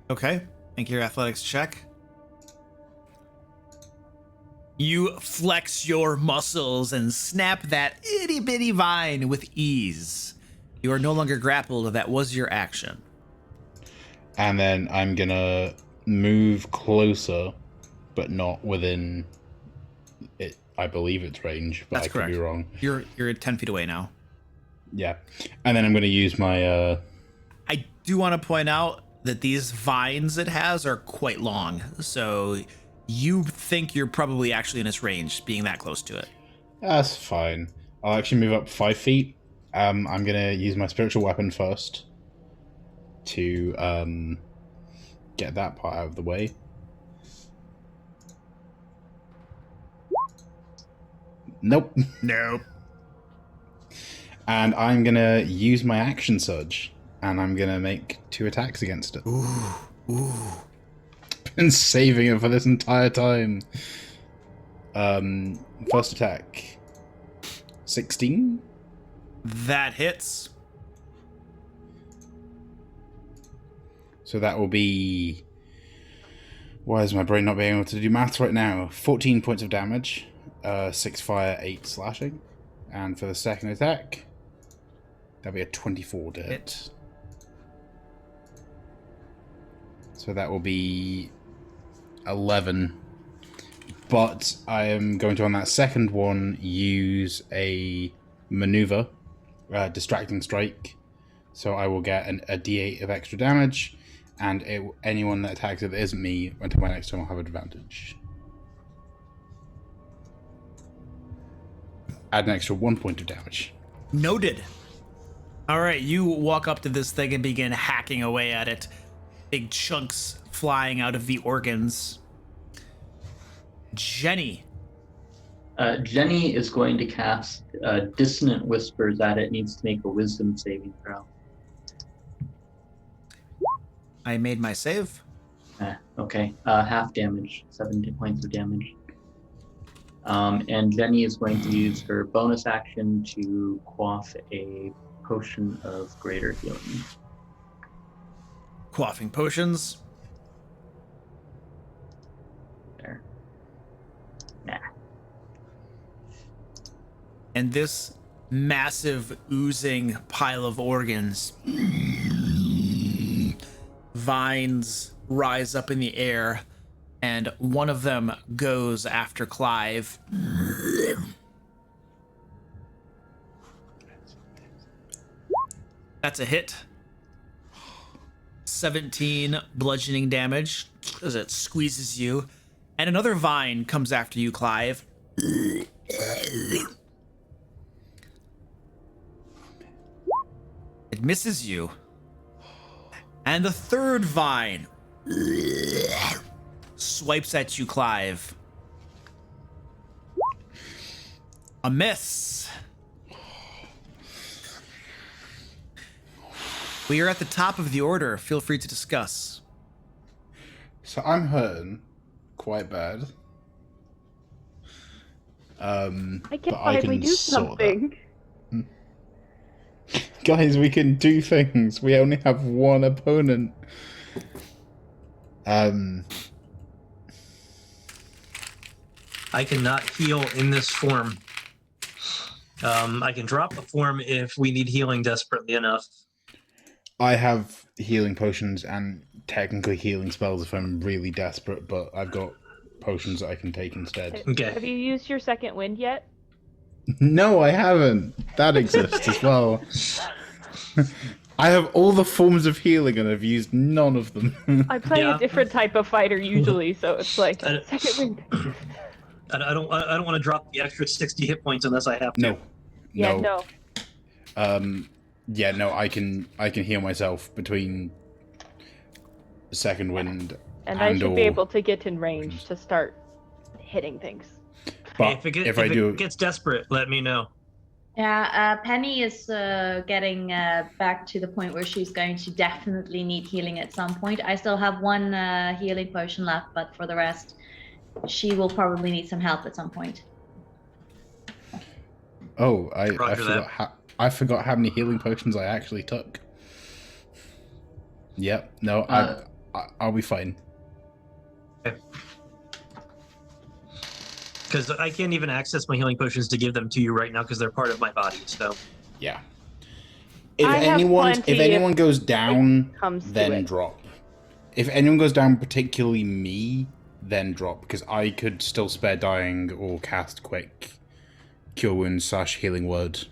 Okay, make your athletics check. You flex your muscles and snap that itty bitty vine with ease. You are no longer grappled. That was your action. And then I'm gonna move closer, but not within it. I believe it's range, but That's I could correct. be wrong. You're 10 feet away now. Yeah. And then I'm gonna use my I do want to point out that these vines it has are quite long, so you think you're probably actually in its range, being that close to it. That's fine. I'll actually move up 5 feet. I'm gonna use my spiritual weapon first to get that part out of the way. Nope. Nope. And I'm gonna use my action surge, and I'm gonna make 2 attacks against it. Ooh. Been saving it for this entire time. First attack, 16. That hits. So that will be. Why is my brain not being able to do maths right now? 14 points of damage, 6 fire, 8 slashing, and for the second attack, that'll be a 24 to hit. So that will be 11. But I am going to, on that second one, use a maneuver, distracting strike. So I will get a d8 of extra damage, and anyone that attacks it that isn't me until my next turn will have advantage. Add an extra 1 point of damage. Noted. All right, you walk up to this thing and begin hacking away at it. Big chunks flying out of the organs. Jenny. Jenny is going to cast Dissonant Whispers at it. Needs to make a Wisdom saving throw. I made my save. Okay, half damage, 17 points of damage. And Jenny is going to use her bonus action to quaff a potion of greater healing. Quaffing potions. There. Nah. And this massive oozing pile of organs. Vines rise up in the air, and one of them goes after Clive. That's a hit. 17 bludgeoning damage as it squeezes you. And another vine comes after you, Clive. It misses you. And the third vine swipes at you, Clive. A miss. We are at the top of the order. Feel free to discuss. So I'm hurting quite bad. I can but finally do sort that. something. Guys, we can do things. We only have one opponent. I cannot heal in this form. I can drop the form if we need healing desperately enough. I have healing potions and technically healing spells if I'm really desperate, but I've got potions that I can take instead. Okay. Have you used your second wind yet? No, I haven't. That exists as well. I have all the forms of healing and I've used none of them. I play Yeah. a different type of fighter usually, so it's like I- second wind. I don't want to drop the extra 60 hit points unless I have to. No. Yeah, no. Yeah, no, I can heal myself between second wind And I should be or- able to get in range to start hitting things. But Hey, if I it do, gets desperate, let me know. Yeah, Penny is getting back to the point where she's going to definitely need healing at some point. I still have one healing potion left, but for the rest, she will probably need some help at some point. oh, I Roger forgot. I forgot how many healing potions I actually took. Yep. No, I'll be fine. Because I can't even access my healing potions to give them to you right now because they're part of my body. So Yeah. If I have anyone plenty goes down, comes to then it. drop. If anyone goes down, particularly me, then drop, because I could still spare dying or cast quick cure wounds / healing word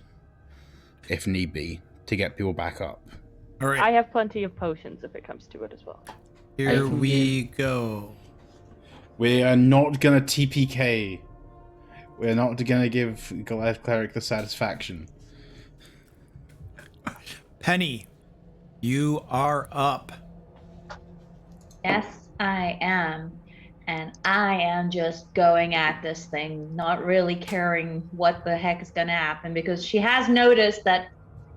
if need be to get people back up. All right, I have plenty of potions if it comes to it as well. here we go. We are not gonna TPK. We're not gonna give Goliath Cleric the satisfaction. Penny, you are up. Yes, I am. And I am just going at this thing, not really caring what the heck is going to happen, because she has noticed that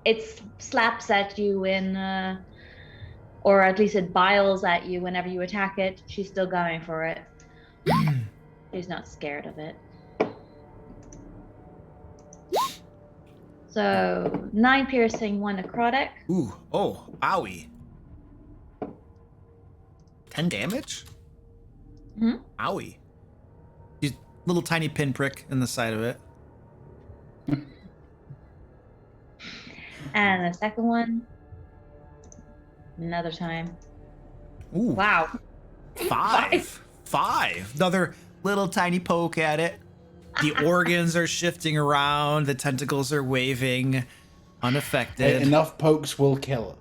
it slaps at you or at least it biles at you whenever you attack it. She's still going for it. She's not scared of it. So 9 piercing, 1 necrotic. Ooh, oh, owie. 10 damage? Hmm? Owie. Just little tiny pinprick in the side of it. And the second one, another time. Ooh. Wow. 5. Another little tiny poke at it. The organs are shifting around. The tentacles are waving, unaffected. Enough pokes will kill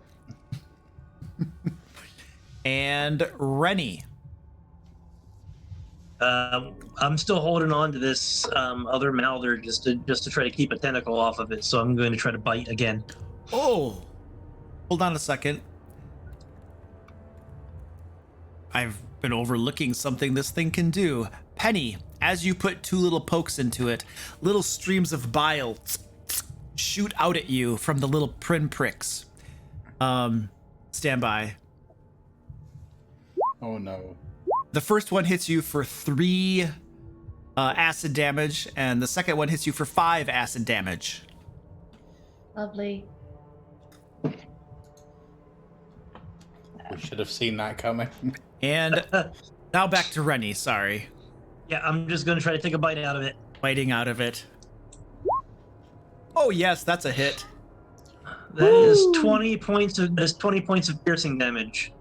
it. And Rennie. I'm still holding on to this other mouther just to try to keep a tentacle off of it. So I'm going to try to bite again. Oh, hold on a second. I've been overlooking something this thing can do. Penny, as you put 2 little pokes into it, little streams of bile shoot out at you from the little pinpricks. Stand by. Oh no. The first one hits you for 3 acid damage, and the second one hits you for 5 acid damage. Lovely. We should have seen that coming. And now back to Rennie, sorry. Yeah, I'm just going to try to take a bite out of it. Biting out of it. Oh yes, that's a hit. That is 20 points of piercing damage.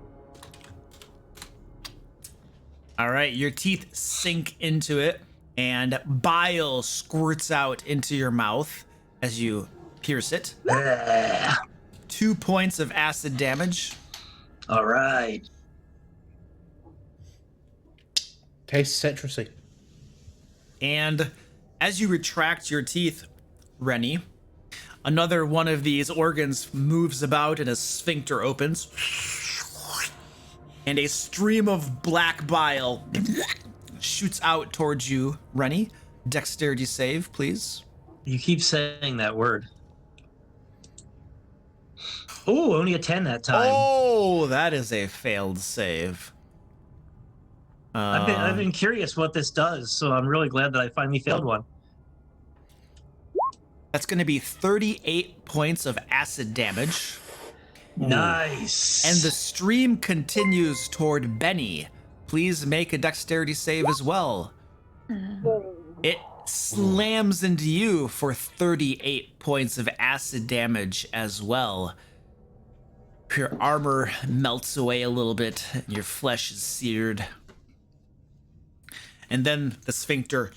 All right, your teeth sink into it, and bile squirts out into your mouth as you pierce it. 2 points of acid damage. All right. Tastes citrusy. And as you retract your teeth, Rennie, another one of these organs moves about and a sphincter opens. And a stream of black bile shoots out towards you, Rennie. Dexterity save, please. You keep saying that word. Oh, only a 10 that time. Oh, that is a failed save. I've been curious what this does, so I'm really glad that I finally failed one. That's going to be 38 points of acid damage. Nice. And the stream continues toward Benny. Please make a dexterity save as well. It slams into you for 38 points of acid damage as well. Your armor melts away a little bit, and your flesh is seared. And then the sphincter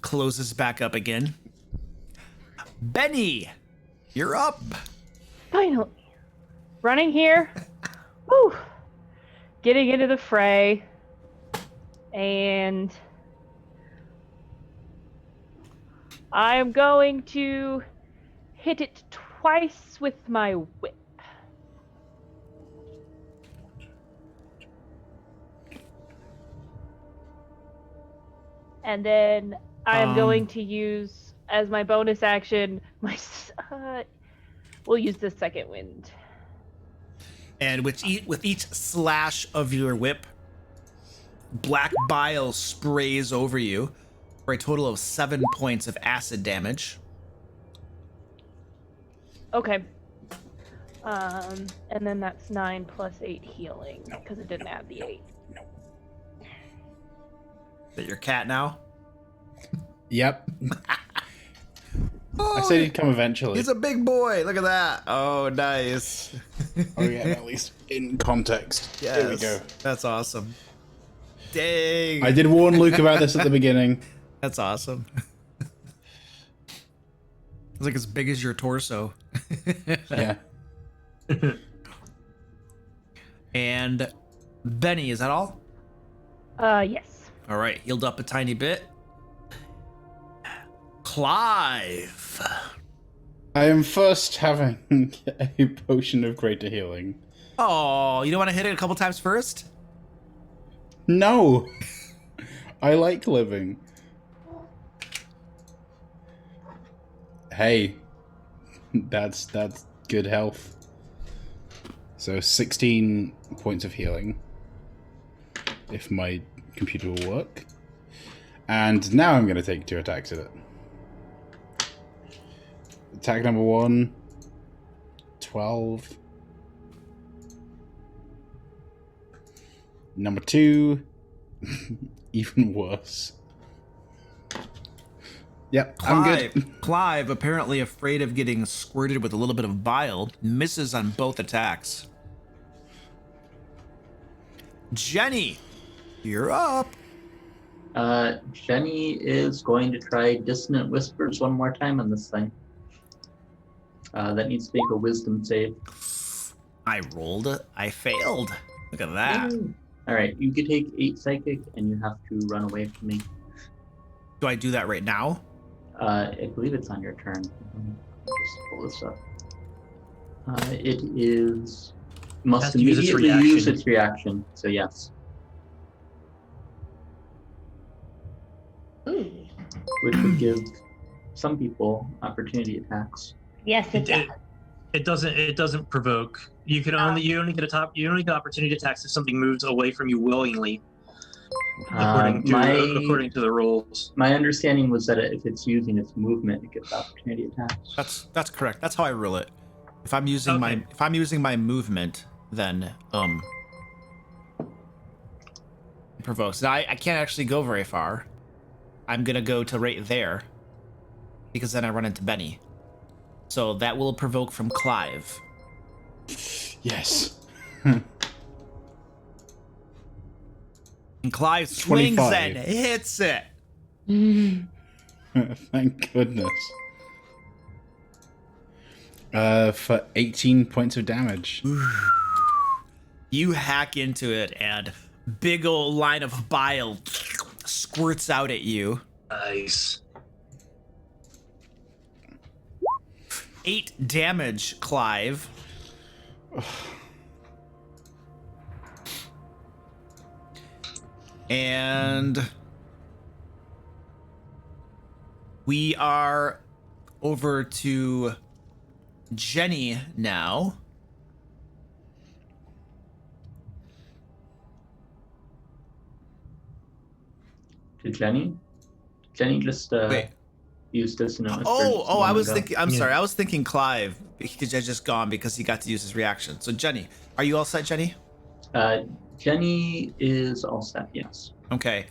closes back up again. Benny, you're up. Finally. Running here. Woo. Getting into the fray. And I'm going to hit it twice with my whip. And then I am going to use, as my bonus action, we'll use the second wind. And with each slash of your whip, black bile sprays over you for a total of 7 points of acid damage. Okay. And then that's 9 plus 8 healing, because it didn't add the 8. Is that your cat now? Yep. I said he'd come eventually. He's a big boy. Look at that. Oh, nice. Oh yeah, at least in context. Yes. There we go. That's awesome. Dang. I did warn Luke about this at the beginning. That's awesome. It's like as big as your torso. Yeah. And Benny, is that all? Yes. All right, healed up a tiny bit. Clive. I am first having a potion of greater healing. Oh, you don't want to hit it a couple times first? No! I like living. Hey, that's good health. So 16 points of healing, if my computer will work. And now I'm going to take 2 attacks at it. Attack number 1, 12. Number 2, even worse. Yep, I'm good. Clive, apparently afraid of getting squirted with a little bit of bile, misses on both attacks. Jenny, you're up. Jenny is going to try Dissonant Whispers one more time on this thing. That needs to make a wisdom save. I rolled it. I failed. Look at that. All right, you can take 8 psychic, and you have to run away from me. Do I do that right now? I believe it's on your turn. Just pull this up. It is must Has to use its immediately use reaction. its reaction. So yes, Ooh. which would give some people opportunity attacks. Yes, it does. It doesn't provoke. You can only you only get opportunity attacks if something moves away from you willingly. According to the rules. My understanding was that if it's using its movement, it gets opportunity attacks. That's correct. That's how I rule it. If I'm using my movement, then it provokes. Now I can't actually go very far. I'm gonna go to right there because then I run into Benny. So that will provoke from Clive. Yes. And Clive swings 25. and hits it. Thank goodness. For 18 points of damage. You hack into it and big old line of bile squirts out at you. Nice. 8 damage, Clive. And we are over to Jenny now. To Jenny? Jenny just Wait. used Dissonant Whispers. Oh, I was ago. thinking. I'm sorry. I was thinking Clive. Because I just gone because he got to use his reaction. So Jenny, are you all set, Jenny? Jenny is all set. Yes. Okay.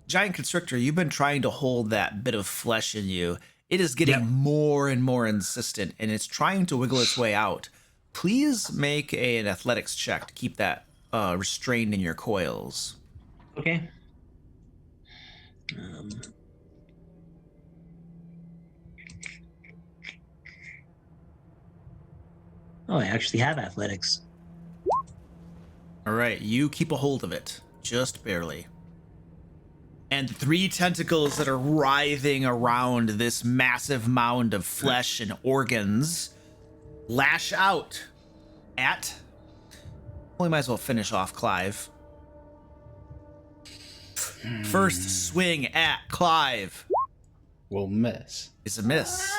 Giant Constrictor, you've been trying to hold that bit of flesh in you. It is getting more and more insistent, and it's trying to wiggle its way out. Please make an athletics check to keep that restrained in your coils. Okay. Oh, I actually have athletics. All right, you keep a hold of it, just barely. And 3 tentacles that are writhing around this massive mound of flesh and organs lash out at... We might as well finish off Clive. First swing at Clive Will miss. is a miss.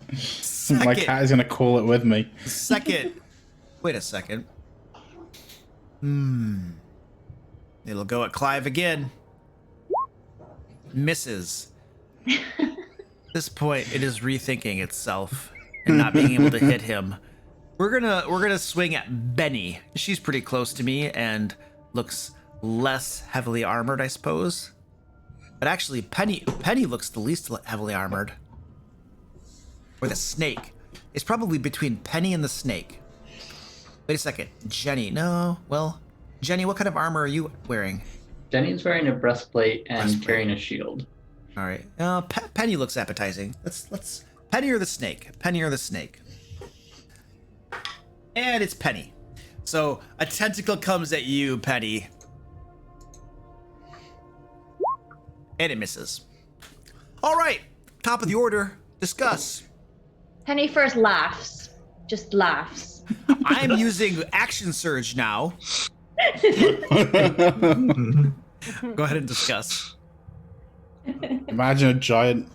My Second, cat is gonna call it with me. wait a second. It'll go at Clive again. Misses. At this point, it is rethinking itself and not being able to hit him. We're gonna swing at Benny. She's pretty close to me and looks less heavily armored, I suppose. But actually, Penny looks the least heavily armored. Or the snake. It's probably between Penny and the snake. Wait a second, Jenny. No, well, Jenny, what kind of armor are you wearing? Jenny's wearing a breastplate and carrying a shield. All right. Penny looks appetizing. Let's Penny or the snake. Penny or the snake. And it's Penny. So a tentacle comes at you, Penny. And it misses. All right. Top of the order. Discuss. Penny first laughs just laughs. I'm using action surge now. Go ahead and discuss. Imagine a giant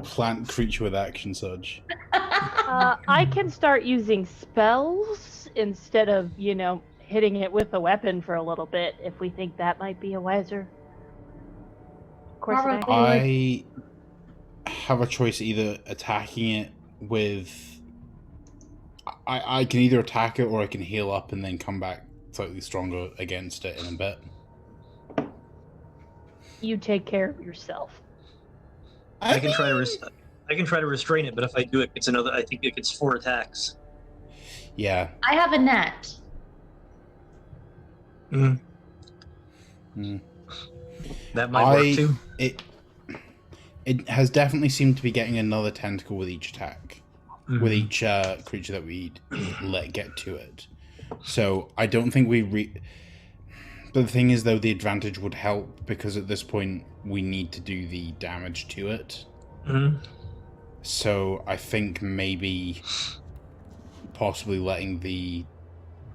plant creature with action surge. I can start using spells instead of, hitting it with a weapon for a little bit if we think that might be a wiser course of action. I have a choice, either attacking it with... I can either attack it or I can heal up and then come back slightly stronger against it in a bit. You take care of yourself. I can try to restrain it, but if I do it, it's another. I think it gets 4 attacks. Yeah. I have a net. That might work too. It has definitely seemed to be getting another tentacle with each attack, with each creature that we let get to it. So I don't think we. But the thing is, though, the advantage would help because at this point we need to do the damage to it. So I think maybe possibly letting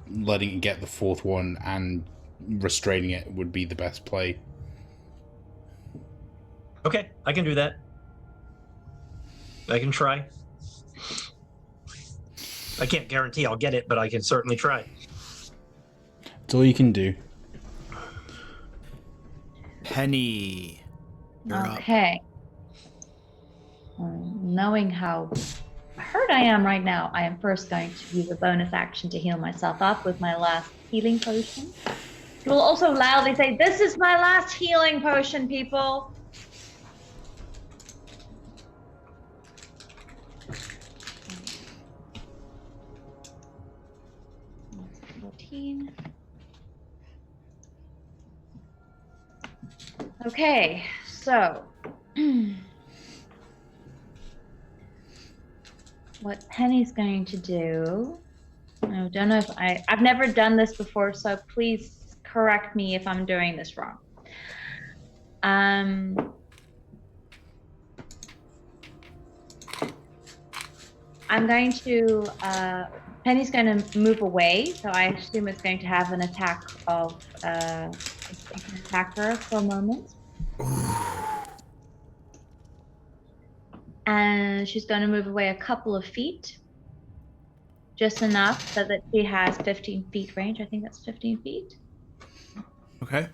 it get the 4th one and restraining it would be the best play. Okay, I can do that. I can try. I can't guarantee I'll get it, but I can certainly try. That's all you can do. Penny, you're up. Okay. Knowing how hurt I am right now, I am first going to use a bonus action to heal myself up with my last healing potion. I will also loudly say, "This is my last healing potion, people." That's 14. Okay, so what Penny's going to do, I don't know if I've never done this before, so please correct me if I'm doing this wrong. I'm going to, Penny's going to move away, so I assume it's going to have an attack of, attack her for a moment. And she's going to move away a couple of feet, just enough so that she has 15 feet range. I think that's 15 feet. Okay.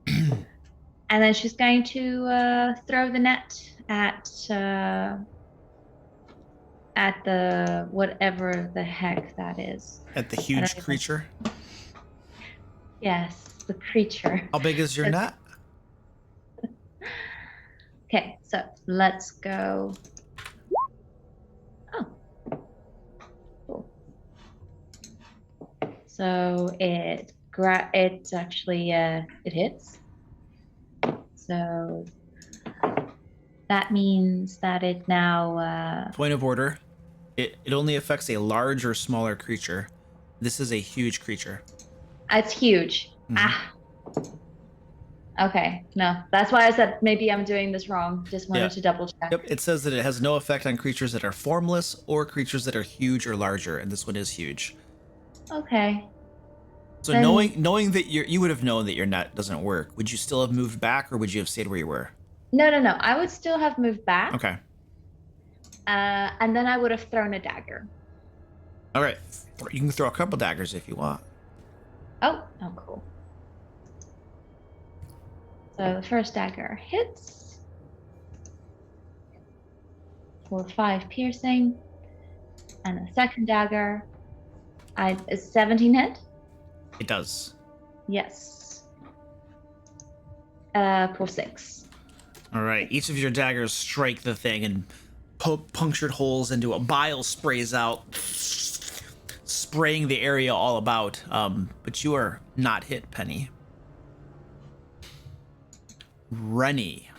And then she's going to throw the net at the whatever the heck that is. At the huge creature. Yes, the creature. How big is your net? Okay, so let's go. Oh, cool. So it actually it hits. So that means that it now. Point of order. It only affects a large or smaller creature. This is a huge creature. It's huge. Okay, no, that's why I said maybe I'm doing this wrong. Just wanted to double check. Yep, it says that it has no effect on creatures that are formless or creatures that are huge or larger, and this one is huge. Okay. So Then- knowing that you would have known that your net doesn't work, would you still have moved back or would you have stayed where you were? No. I would still have moved back. Okay. And then I would have thrown a dagger. All right. You can throw a couple daggers if you want. Oh, cool. So the first dagger hits for 5 piercing, and the second dagger, is 17 hit? It does. Yes. For 6. All right. Each of your daggers strike the thing and punctured holes into a bile sprays out, spraying the area all about. But you are not hit, Penny. Rennie.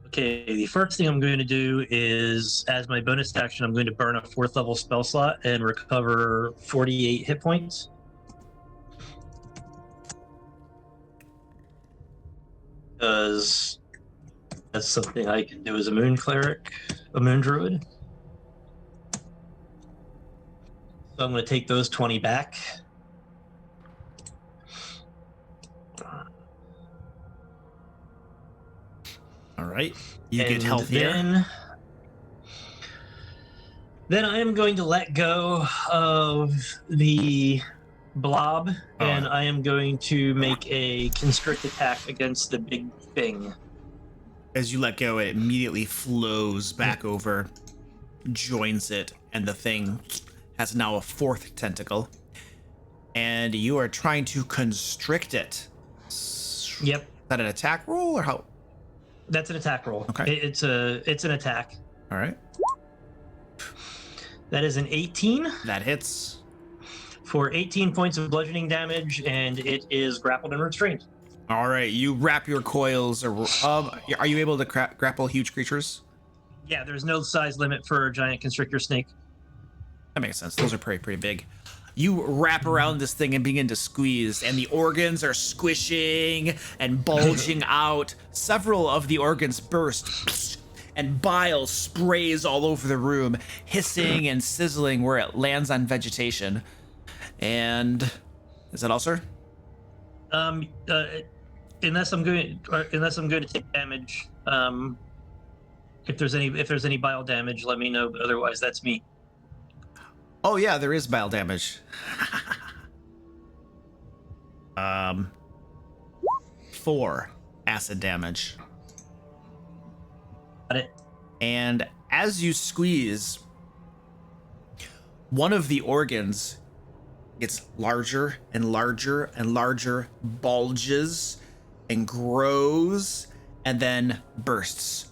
Okay, the first thing I'm going to do is, as my bonus action, I'm going to burn a 4th level spell slot and recover 48 hit points. Because That's something I can do as a moon cleric, a moon druid. So I'm going to take those 20 back. All right. You get And healthier. Then I am going to let go of the blob, and I am going to make a constrict attack against the big thing. As you let go, it immediately flows back over, joins it, and the thing has now a fourth tentacle. And you are trying to constrict it. Yep. Is that an attack roll or how? That's an attack roll. Okay. It's an attack. All right. That is an 18 That hits. for 18 points of bludgeoning damage, and it is grappled and restrained. All right. You wrap your coils. Are you able to grapple huge creatures? Yeah, there's no size limit for a giant constrictor snake. That makes sense. Those are pretty big. You wrap around this thing and begin to squeeze, and the organs are squishing and bulging out. Several of the organs burst, and bile sprays all over the room, hissing and sizzling where it lands on vegetation. And is that all, sir? Unless I'm going to take damage. If there's any bile damage, let me know. Otherwise, that's me. Oh yeah, there is bile damage. 4 acid damage. Got it. And as you squeeze, one of the organs gets larger and larger and larger, bulges and grows, and then bursts.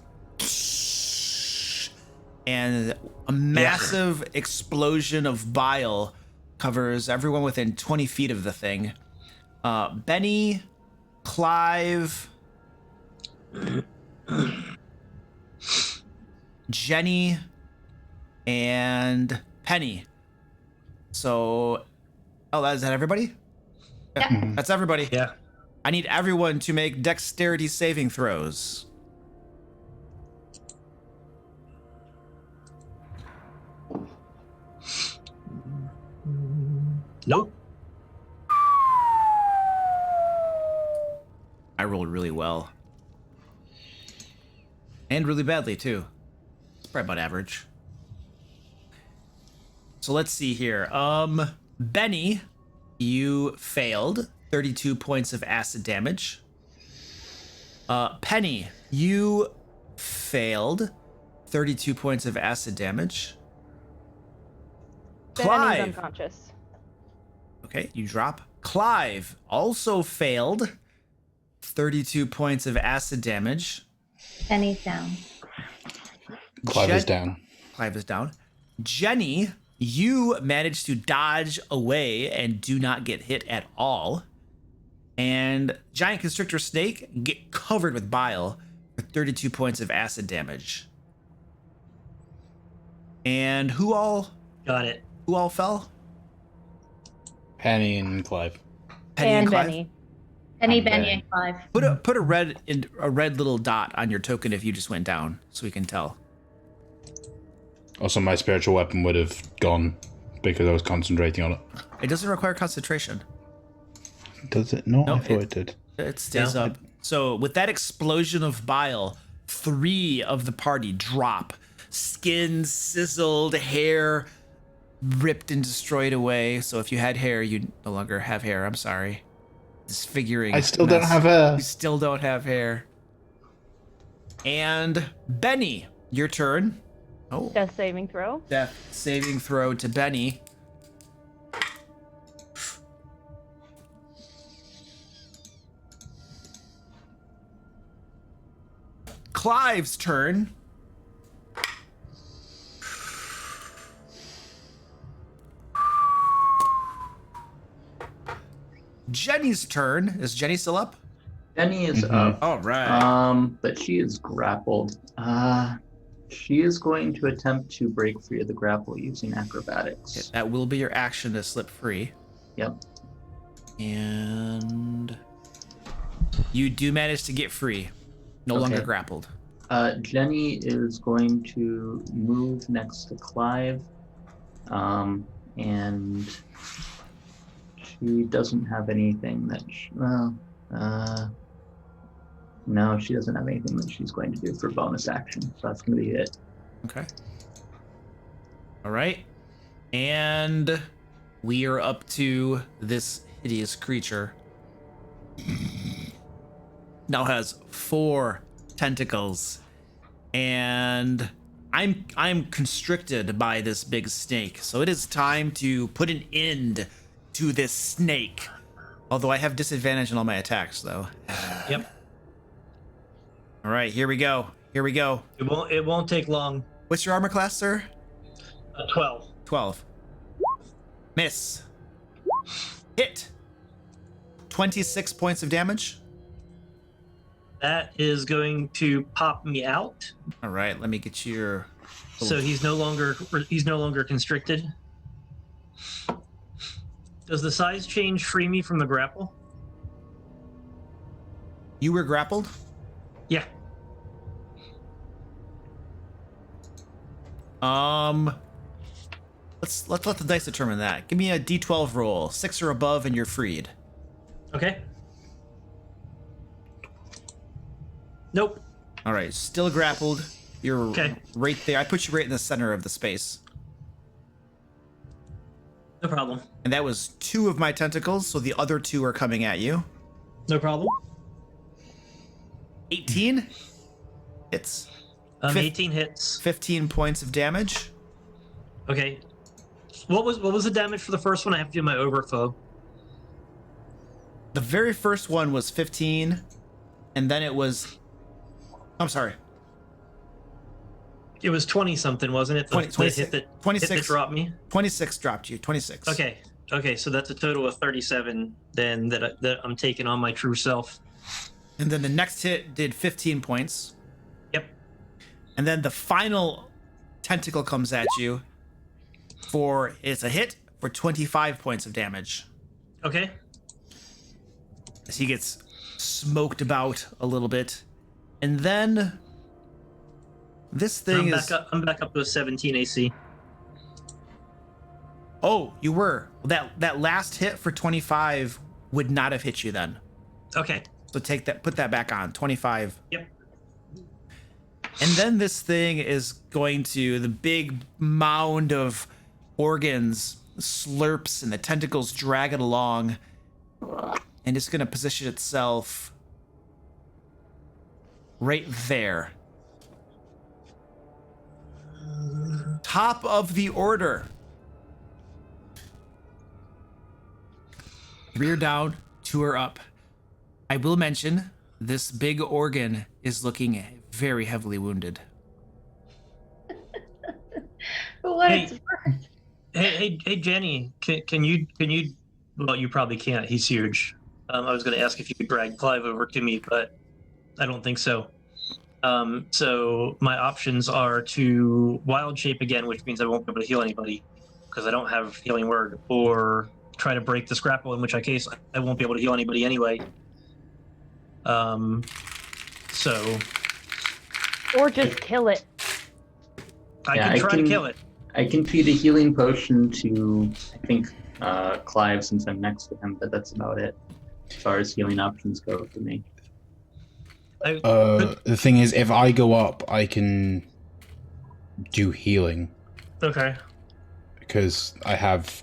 And a massive explosion of bile covers everyone within 20 feet of the thing. Benny, Clive, Jenny, and Penny. So, is that everybody? Yeah. That's everybody. Yeah. I need everyone to make dexterity saving throws. Nope. I rolled really well. And really badly, too. It's probably about average. So let's see here. Benny, you failed. 32 points of acid damage. Penny, you failed. 32 points of acid damage. Benny's Clive. unconscious. Okay, you drop. Clive also failed. 32 points of acid damage. Penny's down. Clive is down. Clive is down. Jenny, you managed to dodge away and do not get hit at all. And Giant Constrictor Snake get covered with bile for 32 points of acid damage. And who all Got it. fell? Penny and Clive. And Clive? Benny. Penny, I'm Benny, there. and Clive. Put a red little dot on your token if you just went down, so we can tell. Also, my spiritual weapon would have gone because I was concentrating on it. It doesn't require concentration. Does it not? No, I thought it did. It stays up. So with that explosion of bile, 3 of the party drop. Skin sizzled, hair ripped and destroyed away. So if you had hair, you no longer have hair. I'm sorry. Disfiguring. I still don't mess. have a. You still don't have hair. And Benny, your turn. Oh, Death saving throw. death saving throw to Benny. Clive's turn. Jenny's turn. Is Jenny still up? Jenny is Mhm. up. All right. But she is grappled. She is going to attempt to break free of the grapple using acrobatics. That will be your action to slip free. Yep. And you do manage to get free. No longer Okay. grappled. Jenny is going to move next to Clive, and she doesn't have anything that. No, she doesn't have anything that she's going to do for bonus action, so that's going to be it. Okay. All right. And we are up to this hideous creature. Now has 4 tentacles. And I'm constricted by this big snake. So it is time to put an end to this snake. Although I have disadvantage on all my attacks though. Yep. All right, here we go. Here we go. It won't take long. What's your armor class, sir? 12. 12. Miss. Hit. 26 points of damage. That is going to pop me out. All right, let me get your. So he's no longer constricted. Does the size change free me from the grapple? You were grappled? Yeah. Let's let the dice determine that. Give me a D12 roll, 6 or above, and you're freed. Okay. Nope. All right, still grappled. You're Okay. right there. I put you right in the center of the space. No problem. And that was 2 of my tentacles, so the other 2 are coming at you. No problem. 18 hits. 18 hits. 15 points of damage. Okay. What was the damage for the first one? I have to do my overflow. The very first one was 15, and then it was. I'm sorry. It was 20 something, wasn't it? 26 hit that 26 dropped me. 26 dropped you. 26. Okay. So that's a total of 37. Then that I'm taking on my true self. And then the next hit did 15 points. Yep. And then the final tentacle comes at you it's a hit for 25 points of damage. Okay. As he gets smoked about a little bit. And then this thing I'm back up to a 17 AC. Oh, you were. That last hit for 25 would not have hit you then. Okay. So put that back on. 25. Yep. And then this thing is going to, the big mound of organs slurps and the tentacles drag it along. And it's going to position itself right there. Top of the order. 3 are down, 2 are up. I will mention this big organ is looking very heavily wounded. For what Hey. it's worth. Hey, Jenny, can you? Well, you probably can't. He's huge. I was going to ask if you could drag Clive over to me, but I don't think so. So my options are to wild shape again, which means I won't be able to heal anybody because I don't have healing word, or try to break this grapple, in which case I won't be able to heal anybody anyway. So. Or just kill it. I Yeah, can try to kill it. I can feed a healing potion to, I think, Clive, since I'm next to him, but that's about it as far as healing options go for me. The thing is, if I go up, I can do healing Okay. because I have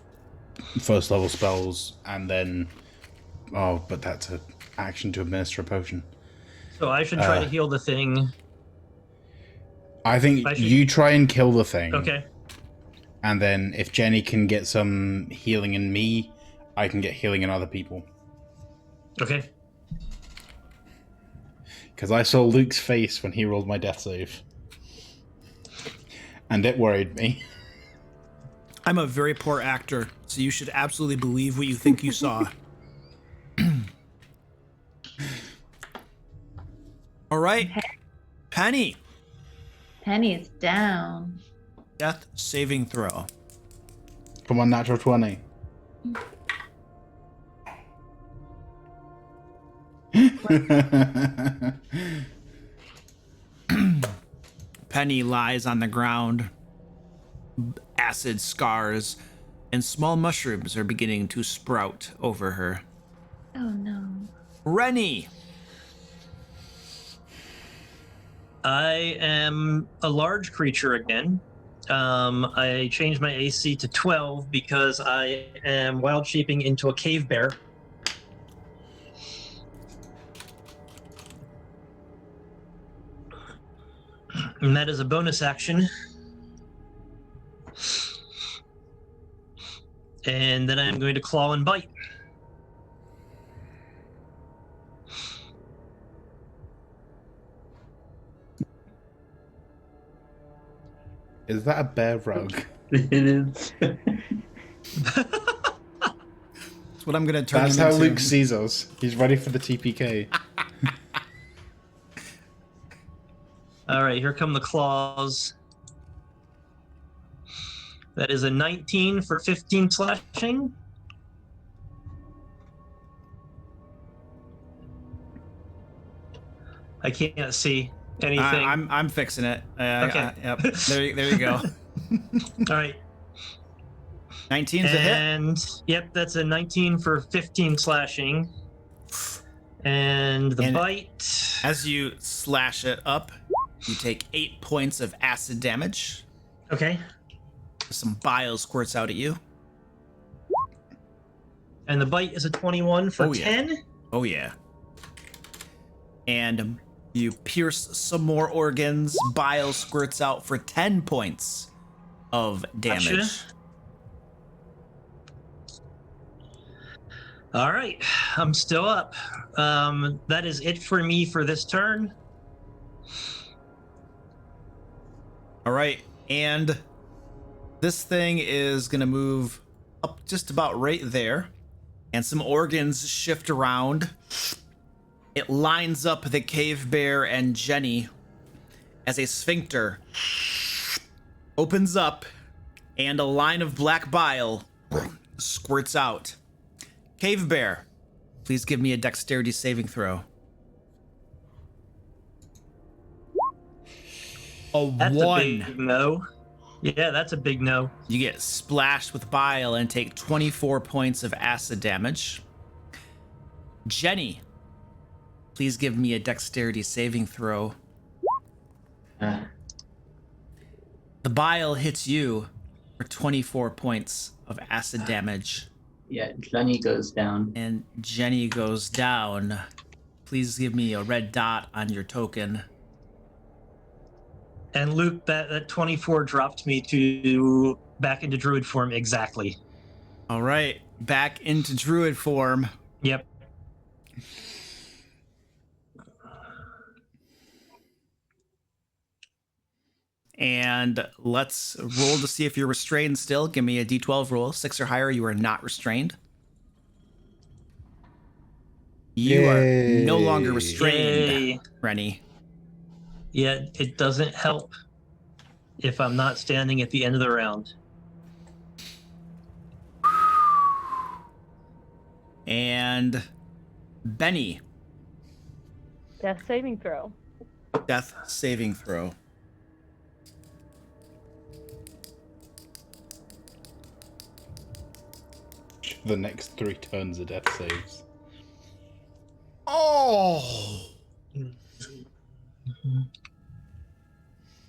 first level spells, and then but that's an action to administer a potion. So I should try to heal the thing. I think I should- you try and kill the thing. Okay. And then if Jenny can get some healing in me, I can get healing in other people. Okay. Because I saw Luke's face when he rolled my death save. And it worried me. I'm a very poor actor, so you should absolutely believe what you think you saw. All right. Penny. Penny's down. Death saving throw. Come on, natural 20. Penny lies on the ground, acid scars, and small mushrooms are beginning to sprout over her. Oh no. Rennie! I am a large creature again. I changed my AC to 12 because I am wild shaping into a cave bear. And that is a bonus action. And then I'm going to claw and bite. Is that a bear rug? It is. That's what I'm gonna turn That's him how into. Luke sees us. He's ready for the TPK. All right, here come the claws. That is a 19 for 15 slashing. I can't see anything. I'm fixing it. Okay. Yep. There you go. All right. 19's a hit. And yep, that's a 19 for 15 slashing. And the And- bite. As you slash it up, you take 8 points of acid damage. Okay. Some bile squirts out at you. And the bite is a 21 for Oh, yeah. 10. Oh yeah. And you pierce some more organs. Bile squirts out for 10 points of damage. Gotcha. All right, I'm still up. That is it for me for this turn. All right, and this thing is gonna move up just about right there, and some organs shift around. It lines up the cave bear and Jenny as a sphincter opens up, and a line of black bile squirts out. Cave bear, please give me a dexterity saving throw. That's one. a big no. Yeah, that's a big no. You get splashed with bile and take 24 points of acid damage. Jenny, please give me a dexterity saving throw. Uh, The bile hits you for 24 points of acid damage. yeah, Jenny goes down. And Jenny goes down. Please give me a red dot on your token. And Luke, that 24 dropped me to back into druid form exactly. All right, back into druid form. Yep. And let's roll to see if you're restrained still. Give me a d12 roll. 6 or higher, you are not restrained. You are no longer restrained, Yay. Rennie. Yet it doesn't help if I'm not standing at the end of the round. And Benny, Death saving throw. death saving throw. The next 3 turns of death saves. Oh!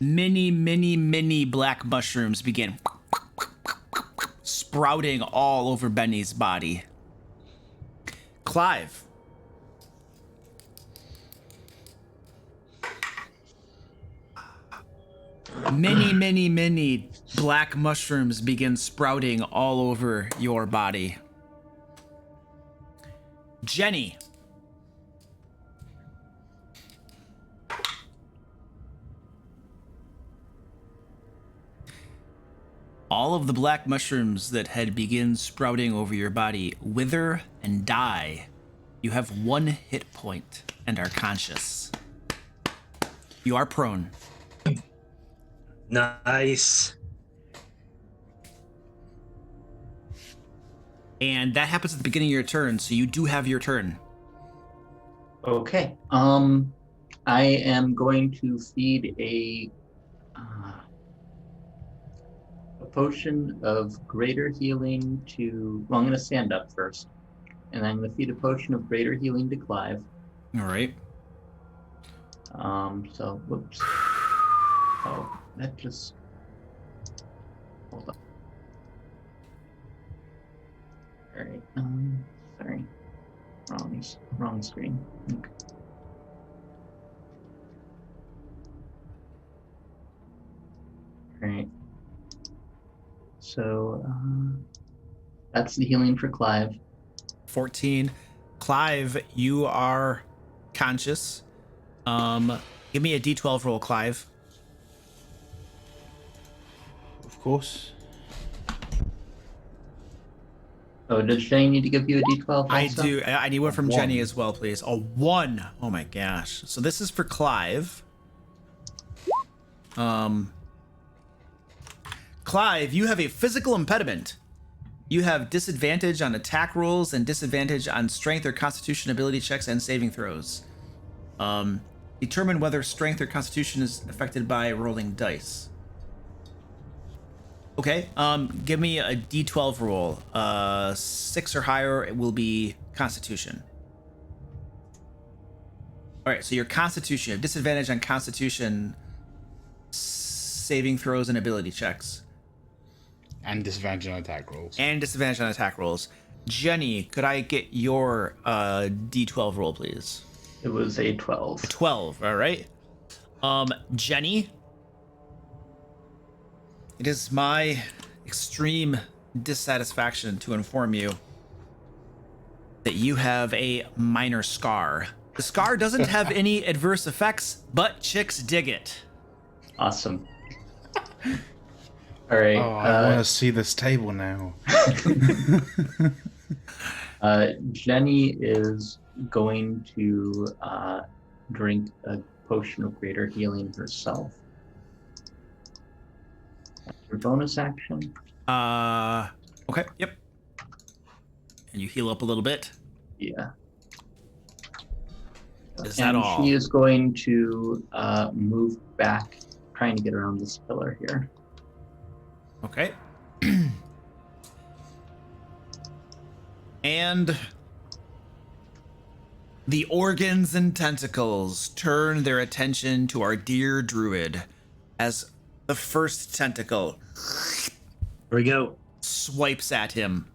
Many black mushrooms begin sprouting all over Benny's body. Clive. Many black mushrooms begin sprouting all over your body. Jenny. All of the black mushrooms that had begun sprouting over your body wither and die. You have 1 hit point and are conscious. You are prone. Nice. And that happens at the beginning of your turn, so you do have your turn. Okay. I am going to feed a A potion of greater healing to... Well, I'm going to stand up first. And I'm going to feed a potion of greater healing to Clive. All right. So, whoops. Oh, that just... Hold on. Alright, sorry. Wrong screen. Okay. Alright. So, that's the healing for Clive. 14. Clive, you are conscious. Give me a D12 roll, Clive. Of course. Oh, does Jenny need to give you a D12 I also? do. I need one from One. Jenny as well, please. A 1. Oh my gosh. So this is for Clive. Clive, you have a physical impediment. You have disadvantage on attack rolls and disadvantage on strength or constitution ability checks and saving throws. Determine whether strength or constitution is affected by rolling dice. Okay, give me a D12 roll. 6 or higher, it will be constitution. All right, so your constitution, you have disadvantage on constitution, saving throws, and ability checks. And disadvantage on attack rolls. And disadvantage on attack rolls. Jenny, could I get your D12 roll, please? It was a 12. A 12, all right. Jenny, it is my extreme dissatisfaction to inform you that you have a minor scar. The scar doesn't have any adverse effects, but chicks dig it. Awesome. All right. Oh, I want to see this table now. Jenny is going to drink a potion of greater healing herself. That's your bonus action. Okay, yep. And you heal up a little bit. Yeah. Is that all? She is going to move back, trying to get around this pillar here. Okay. And the organs and tentacles turn their attention to our dear druid as the first tentacle Here we go. swipes at him.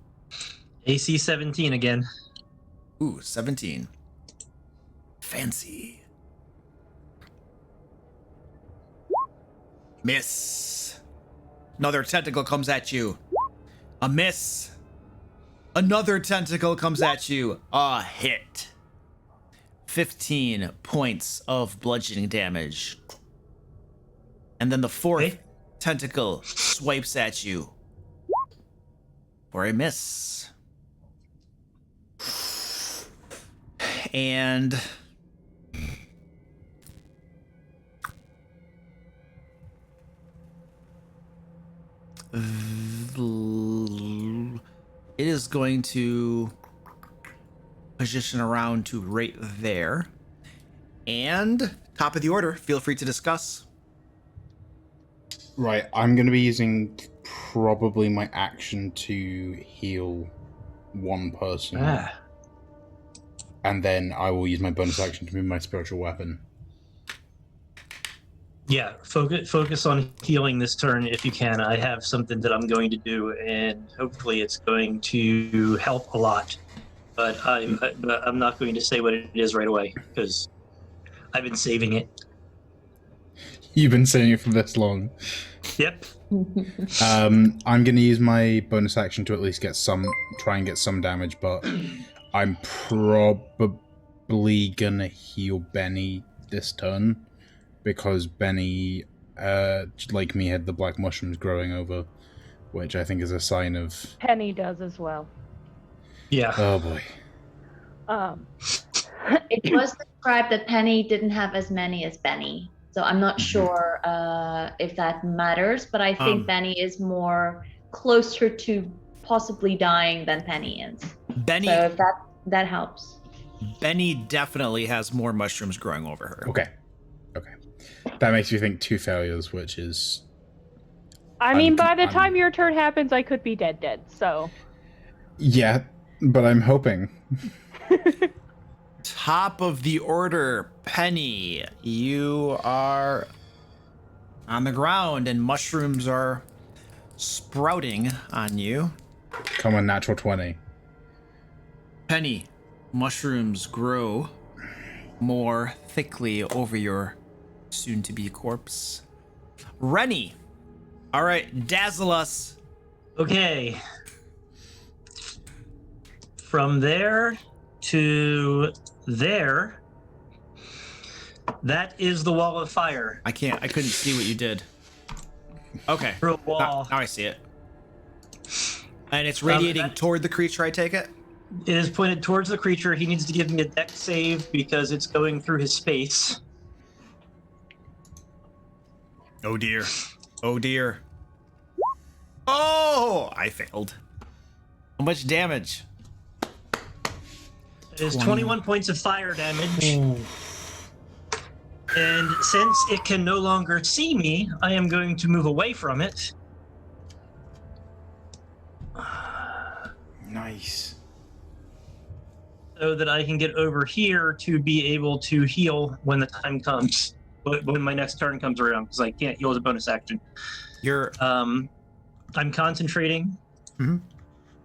AC 17 again. Ooh, 17. Fancy. Miss. Another tentacle comes at you. A miss. Another tentacle comes at you. A hit. 15 points of bludgeoning damage. And then the fourth Okay. tentacle swipes at you for a miss. And it is going to position around to right there. And top of the order, feel free to discuss. Right, I'm going to be using probably my action to heal one person. And then I will use my bonus action to move my spiritual weapon. Yeah, focus on healing this turn if you can. I have something that I'm going to do, and hopefully it's going to help a lot. But I'm not going to say what it is right away because I've been saving it. You've been saying it for this long. Yep. I'm going to use my bonus action to at least try and get some damage, but I'm probably going to heal Benny this turn. Because Benny, like me, had the black mushrooms growing over, which I think is a sign of... Penny does as well. Yeah. Oh boy. It was described that Penny didn't have as many as Benny, so I'm not sure if that matters. But I think Benny is more closer to possibly dying than Penny is. Benny, So if that helps. Benny definitely has more mushrooms growing over her. Okay. That makes me think 2 failures, which is... I mean, by the I'm- time your turn happens, I could be dead, so. Yeah, but I'm hoping. Top of the order, Penny. You are on the ground and mushrooms are sprouting on you. Come on, natural 20. Penny, mushrooms grow more thickly over your soon-to-be corpse. Rennie. All right, dazzle us. Okay. From there to there, that is the wall of fire. I couldn't see what you did. Okay. Through a wall. Now I see it. And it's radiating toward the creature, I take it? It is pointed towards the creature. He needs to give me a dex save because it's going through his space. Oh dear. Oh dear. Oh, I failed. How much damage? It is 21 points of fire damage. And since it can no longer see me, I am going to move away from it. Nice. So that I can get over here to be able to heal when the time comes. When my next turn comes around, because I can't heal as a bonus action. You're I'm concentrating.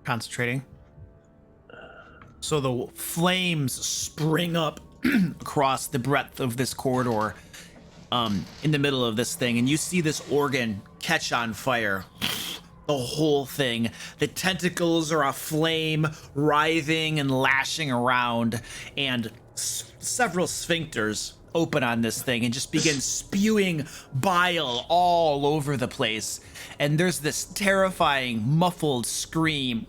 concentrating. So the flames spring up across the breadth of this corridor in the middle of this thing, and you see this organ catch on fire. The whole thing. The tentacles are aflame, writhing and lashing around, and several sphincters open on this thing and just begin spewing bile all over the place. And there's this terrifying, muffled scream.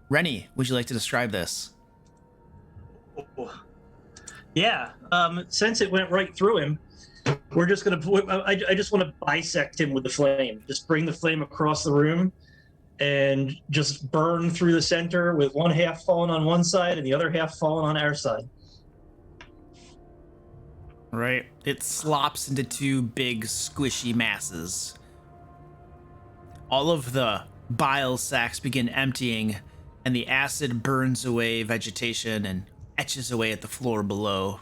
Rennie, would you like to describe this? Yeah, since it went right through him, we're just gonna. I just want to bisect him with the flame. Just bring the flame across the room, and just burn through the center with one half falling on one side and the other half falling on our side. Right. It slops into two big squishy masses. All of the bile sacs begin emptying, and the acid burns away vegetation and etches away at the floor below.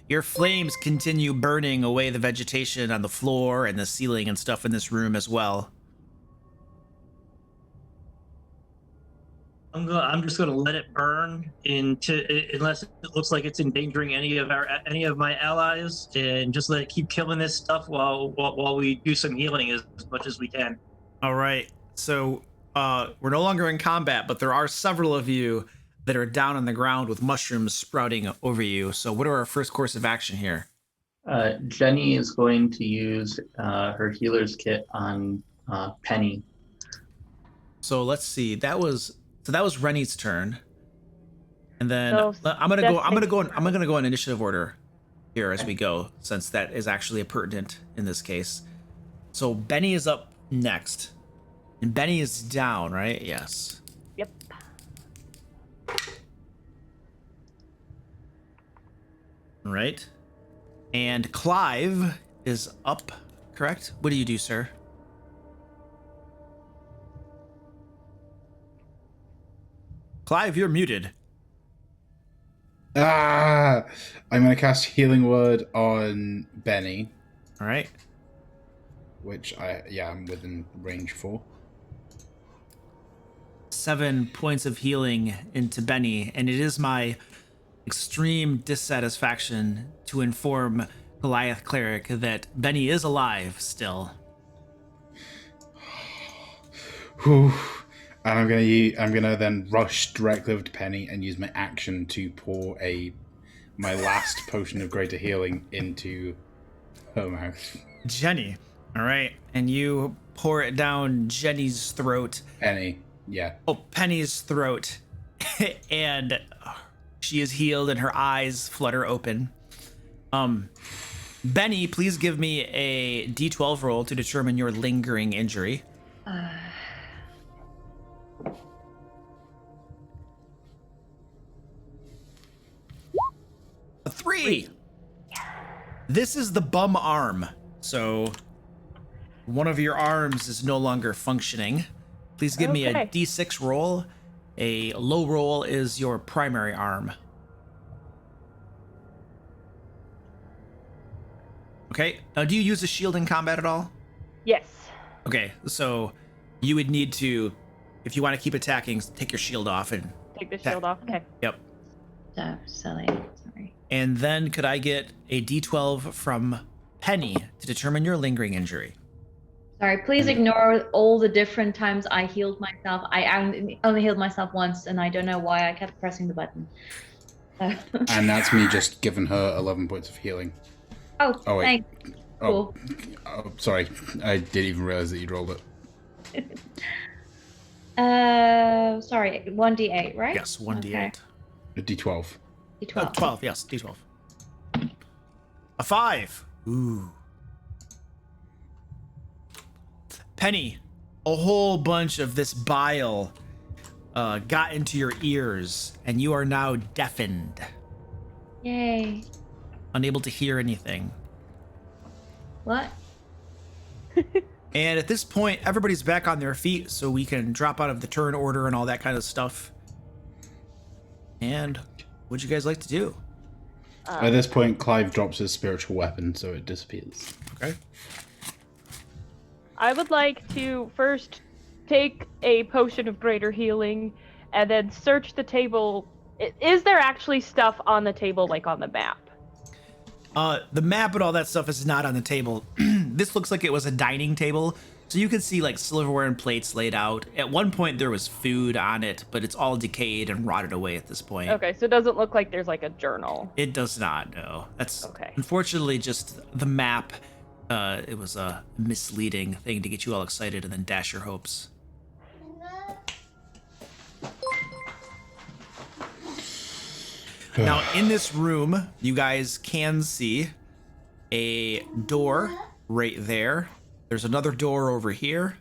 Your flames continue burning away the vegetation on the floor and the ceiling and stuff in this room as well. I'm just gonna let it burn unless it looks like it's endangering any of my allies, and just let it keep killing this stuff while we do some healing as much as we can. All right. So we're no longer in combat, but there are several of you that are down on the ground with mushrooms sprouting over you. So what are our first course of action here? Jenny is going to use her healer's kit on Penny. So let's see. That was Rennie's turn, and then So I'm gonna go in initiative order here as we go, since that is actually pertinent in this case. So Benny is up next, and Benny is down, right? Yes. Yep. Right. And Clive is up, correct? What do you do, sir? Clive, you're muted. I'm gonna cast Healing Word on Benny, All right. which I'm within range for. 7 points of healing into Benny, and it is my extreme dissatisfaction to inform Goliath Cleric that Benny is alive still. Whew. And I'm gonna then rush directly over to Penny and use my action to pour my last potion of greater healing into her mouth. Jenny. All right. And you pour it down Jenny's throat. Penny, yeah. Oh, Penny's throat. And she is healed and her eyes flutter open. Benny, please give me a D12 roll to determine your lingering injury. A 3. This is the bum arm. So one of your arms is no longer functioning. Please give me a Okay. D6 roll. A low roll is your primary arm. Okay. Do you use a shield in combat at all? Yes. Okay, so you would need to, if you want to keep attacking, take your shield off and Take the shield off. Okay. yep. So silly. Sorry. And then could I get a D12 from Penny to determine your lingering injury? Sorry, please ignore all the different times I healed myself. I only healed myself once, and I don't know why I kept pressing the button. So. And that's me just giving her 11 points of healing. Oh, Oh, wait. thanks. Oh, Cool. oh, sorry. I didn't even realize that you'd rolled it. Sorry, 1d8, right? Yes, 1d8. Okay. A D12. D12. 12, yes, D12. A 5. Ooh. Penny, a whole bunch of this bile got into your ears, and you are now deafened, Yay. unable to hear anything. What? And at this point, everybody's back on their feet, so we can drop out of the turn order and all that kind of stuff. And what'd you guys like to do? At this point, Clive drops his spiritual weapon, so it disappears. Okay. I would like to first take a potion of greater healing and then search the table. Is there actually stuff on the table, like on the map? The map and all that stuff is not on the table. This looks like it was a dining table, so you can see like silverware and plates laid out. At one point there was food on it, but it's all decayed and rotted away at this point. Okay, so it doesn't look like there's like a journal. It does not, no. That's Okay. unfortunately just the map. It was a misleading thing to get you all excited and then dash your hopes. Now, in this room, you guys can see a door right there. There's another door over here.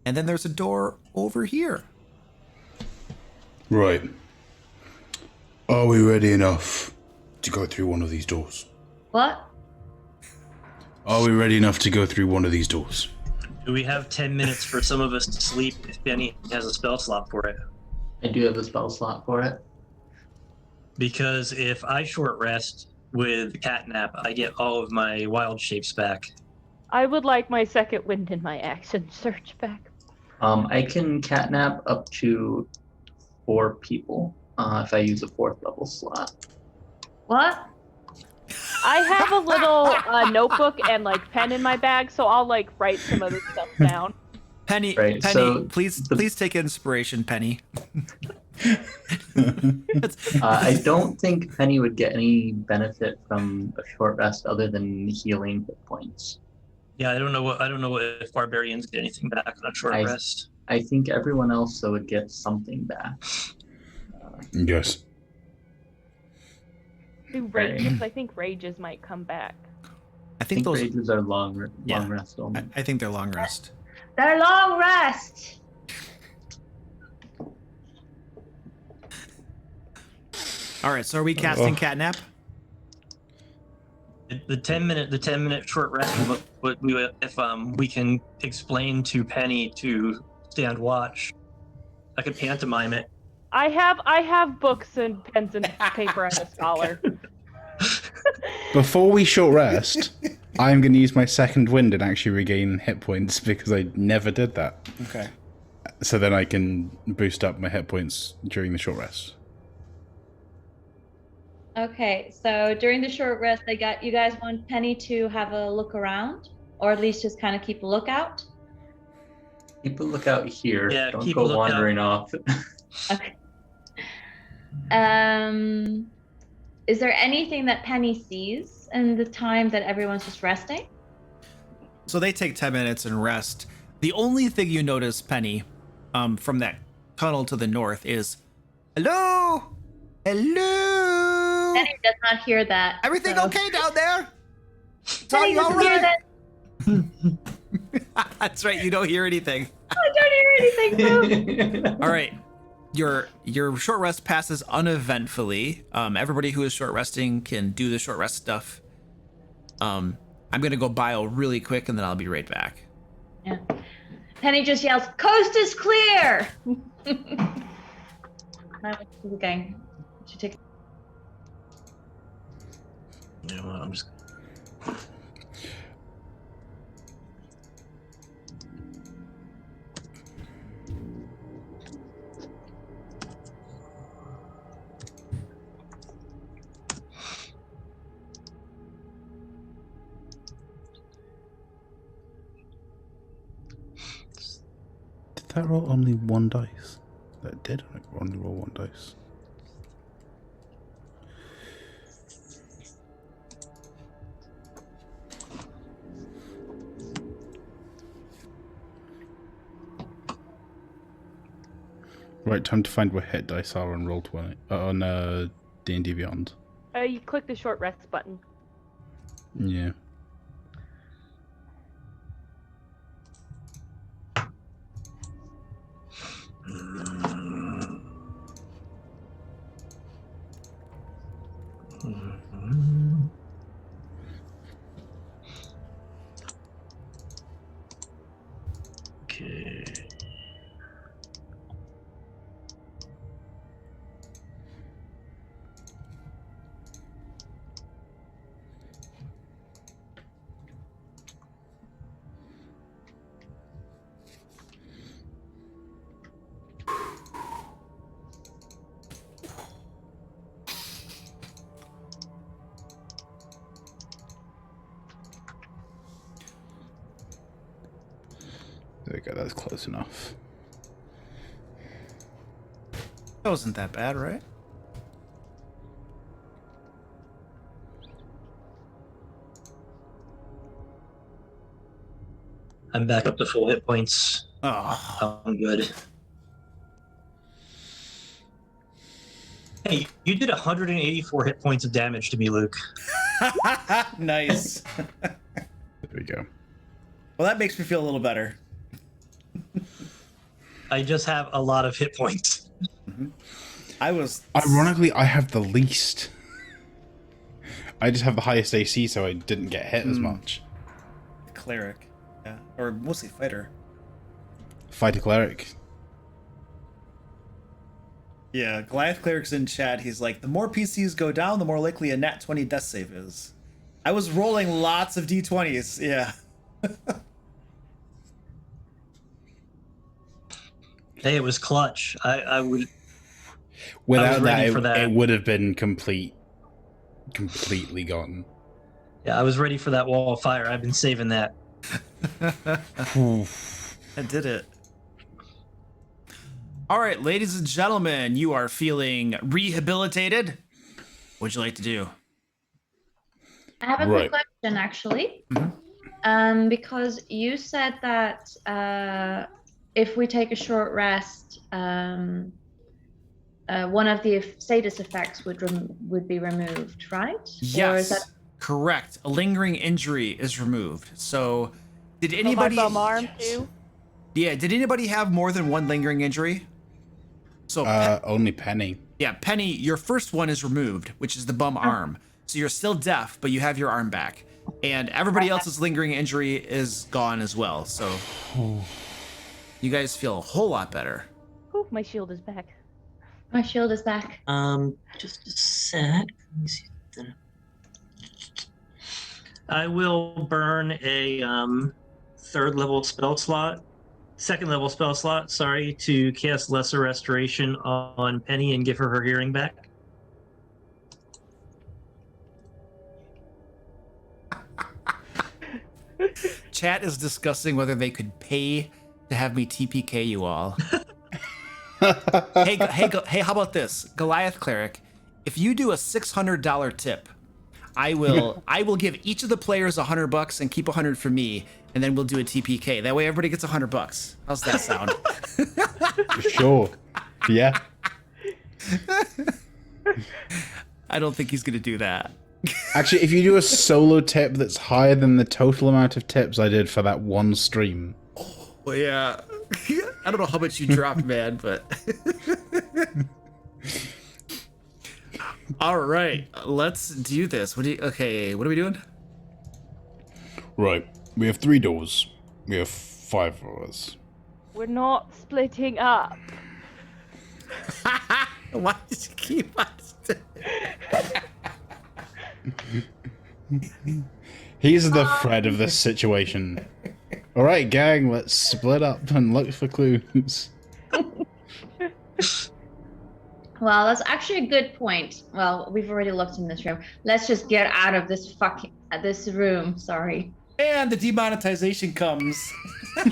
And then there's a door over here. Right. Are we ready enough to go through one of these doors? What? Are we ready enough to go through one of these doors? Do we have 10 minutes for some of us to sleep if Benny has a spell slot for it? I do have a spell slot for it. Because if I short rest with catnap, I get all of my wild shapes back. I would like my second wind in my action search back. I can catnap up to 4 people if I use a 4th level slot. What? I have a little notebook and like pen in my bag, so I'll like write some of this stuff down. Penny, Right, Penny, so please take inspiration, Penny. I don't think Penny would get any benefit from a short rest other than healing hit points. Yeah, I don't know if barbarians get anything back on a short rest. I think everyone else though would get something back. Yes. Do rages? I think rages might come back. I I think think those. rages are long Yeah. rest only. I think they're long rest. They're long rest. All right, so are we casting catnap? The 10-minute short rest. What we if we can explain to Penny to stand watch, I could pantomime it. I have books and pens and paper and a scholar. Before we short rest, I'm going to use my second wind and actually regain hit points because I never did that. Okay. So then I can boost up my hit points during the short rest. Okay, so during the short rest, you guys want Penny to have a look around, or at least just kind of keep a lookout. Keep a lookout here. Yeah, Don't keep a go lookout. wandering off. Okay. Is there anything that Penny sees in the time that everyone's just resting? So they take 10 minutes and rest. The only thing you notice, Penny, from that tunnel to the north is, hello? Hello? Penny does not hear that. Everything so- okay down there? Penny All doesn't hear right? that. That's right, you don't hear anything. I don't hear anything. Move. All right. Your short rest passes uneventfully. Everybody who is short resting can do the short rest stuff. I'm gonna go bio really quick and then I'll be right back. Yeah. Penny just yells, "Coast is clear!" Now to the game. Should take. You know what, I'm just. Did that roll only one dice? That did only roll one dice. Right, time to find where hit dice are on Roll20 on D&D Beyond. You click the short rest button. Yeah. Okay. There we go, that's close enough. That wasn't that bad, right? I'm back up to full hit points. Oh, I'm good. Hey, you did 184 hit points of damage to me, Luke. nice. There we go. Well, that makes me feel a little better. I just have a lot of hit points. Ironically, I have the least. I just have the highest AC, so I didn't get hit as much. Cleric. Yeah. Or mostly fighter. Fighter cleric. Yeah, Goliath Cleric's in chat. He's like, the more PCs go down, the more likely a nat 20 death save is. I was rolling lots of d20s, yeah. Hey, it was clutch. I would. Without ready for that, that. it would have been completely gone. Yeah, I was ready for that wall of fire. I've been saving that. I did it. All right, ladies and gentlemen, you are feeling rehabilitated. What'd you like to do? I have a Right. quick question, actually. Because you said that if we take a short rest, one of the status effects would be removed, right? Yes, Or is that... correct. A lingering injury is removed. So, did My anybody? bum arm too. Yeah, did anybody have more than one lingering injury? So, Only Penny. yeah, Penny, your first one is removed, which is the bum arm. So you're still deaf, but you have your arm back. And everybody else's lingering injury is gone as well. So you guys feel a whole lot better. Ooh, my shield is back. My shield is back. Just a sec. Let me see something. I will burn a second level spell slot, to cast Lesser Restoration on Penny and give her hearing back. Chat is discussing whether they could pay to have me TPK you all. Hey, how about this? Goliath Cleric, if you do a $600 tip, I will give each of the players $100 and keep 100 for me, and then we'll do a TPK. That way everybody gets $100. How's that sound? Sure. Yeah. I don't think he's gonna do that. Actually, if you do a solo tip that's higher than the total amount of tips I did for that one stream. Well, yeah. I don't know how much you dropped, man, but All right, let's do this. What are we doing? Right. We have 3 doors. We have 5 of us. We're not splitting up. Why did you keep us? He's the Fred of this situation. All right, gang, let's split up and look for clues. Well, that's actually a good point. Well, we've already looked in this room. Let's just get out of this this room. Sorry. And the demonetization comes. We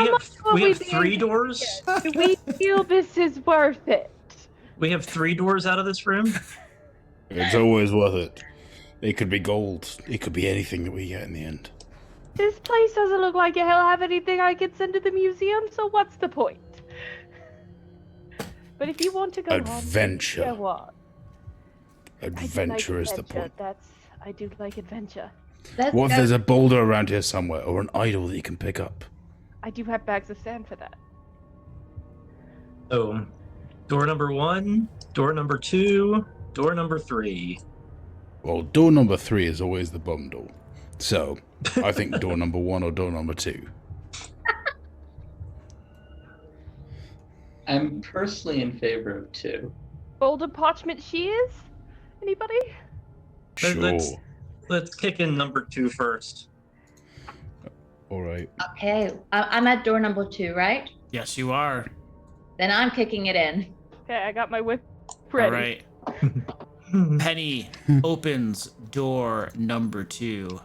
have being 3 doors. Do we feel this is worth it? We have 3 doors out of this room. It's always worth it. It could be gold. It could be anything that we get in the end. This place doesn't look like it'll have anything I can send to the museum, so what's the point? But if you want to go Adventure. on, go on. Adventure is the adventure. point. I do like adventure. Let's What if go. there's a boulder around here somewhere, or an idol that you can pick up? I do have bags of sand for that. So, door number 1, door number 2, door number 3. Well, door number 3 is always the bum door. So, I think door number 1 or door number 2. I'm personally in favor of 2. Boulder parchment shears? Anybody? Sure. Let's kick in number 2 first. All right. Okay, I'm at door number 2, right? Yes, you are. Then I'm kicking it in. Okay, I got my whip ready. All right. Penny opens door number 2.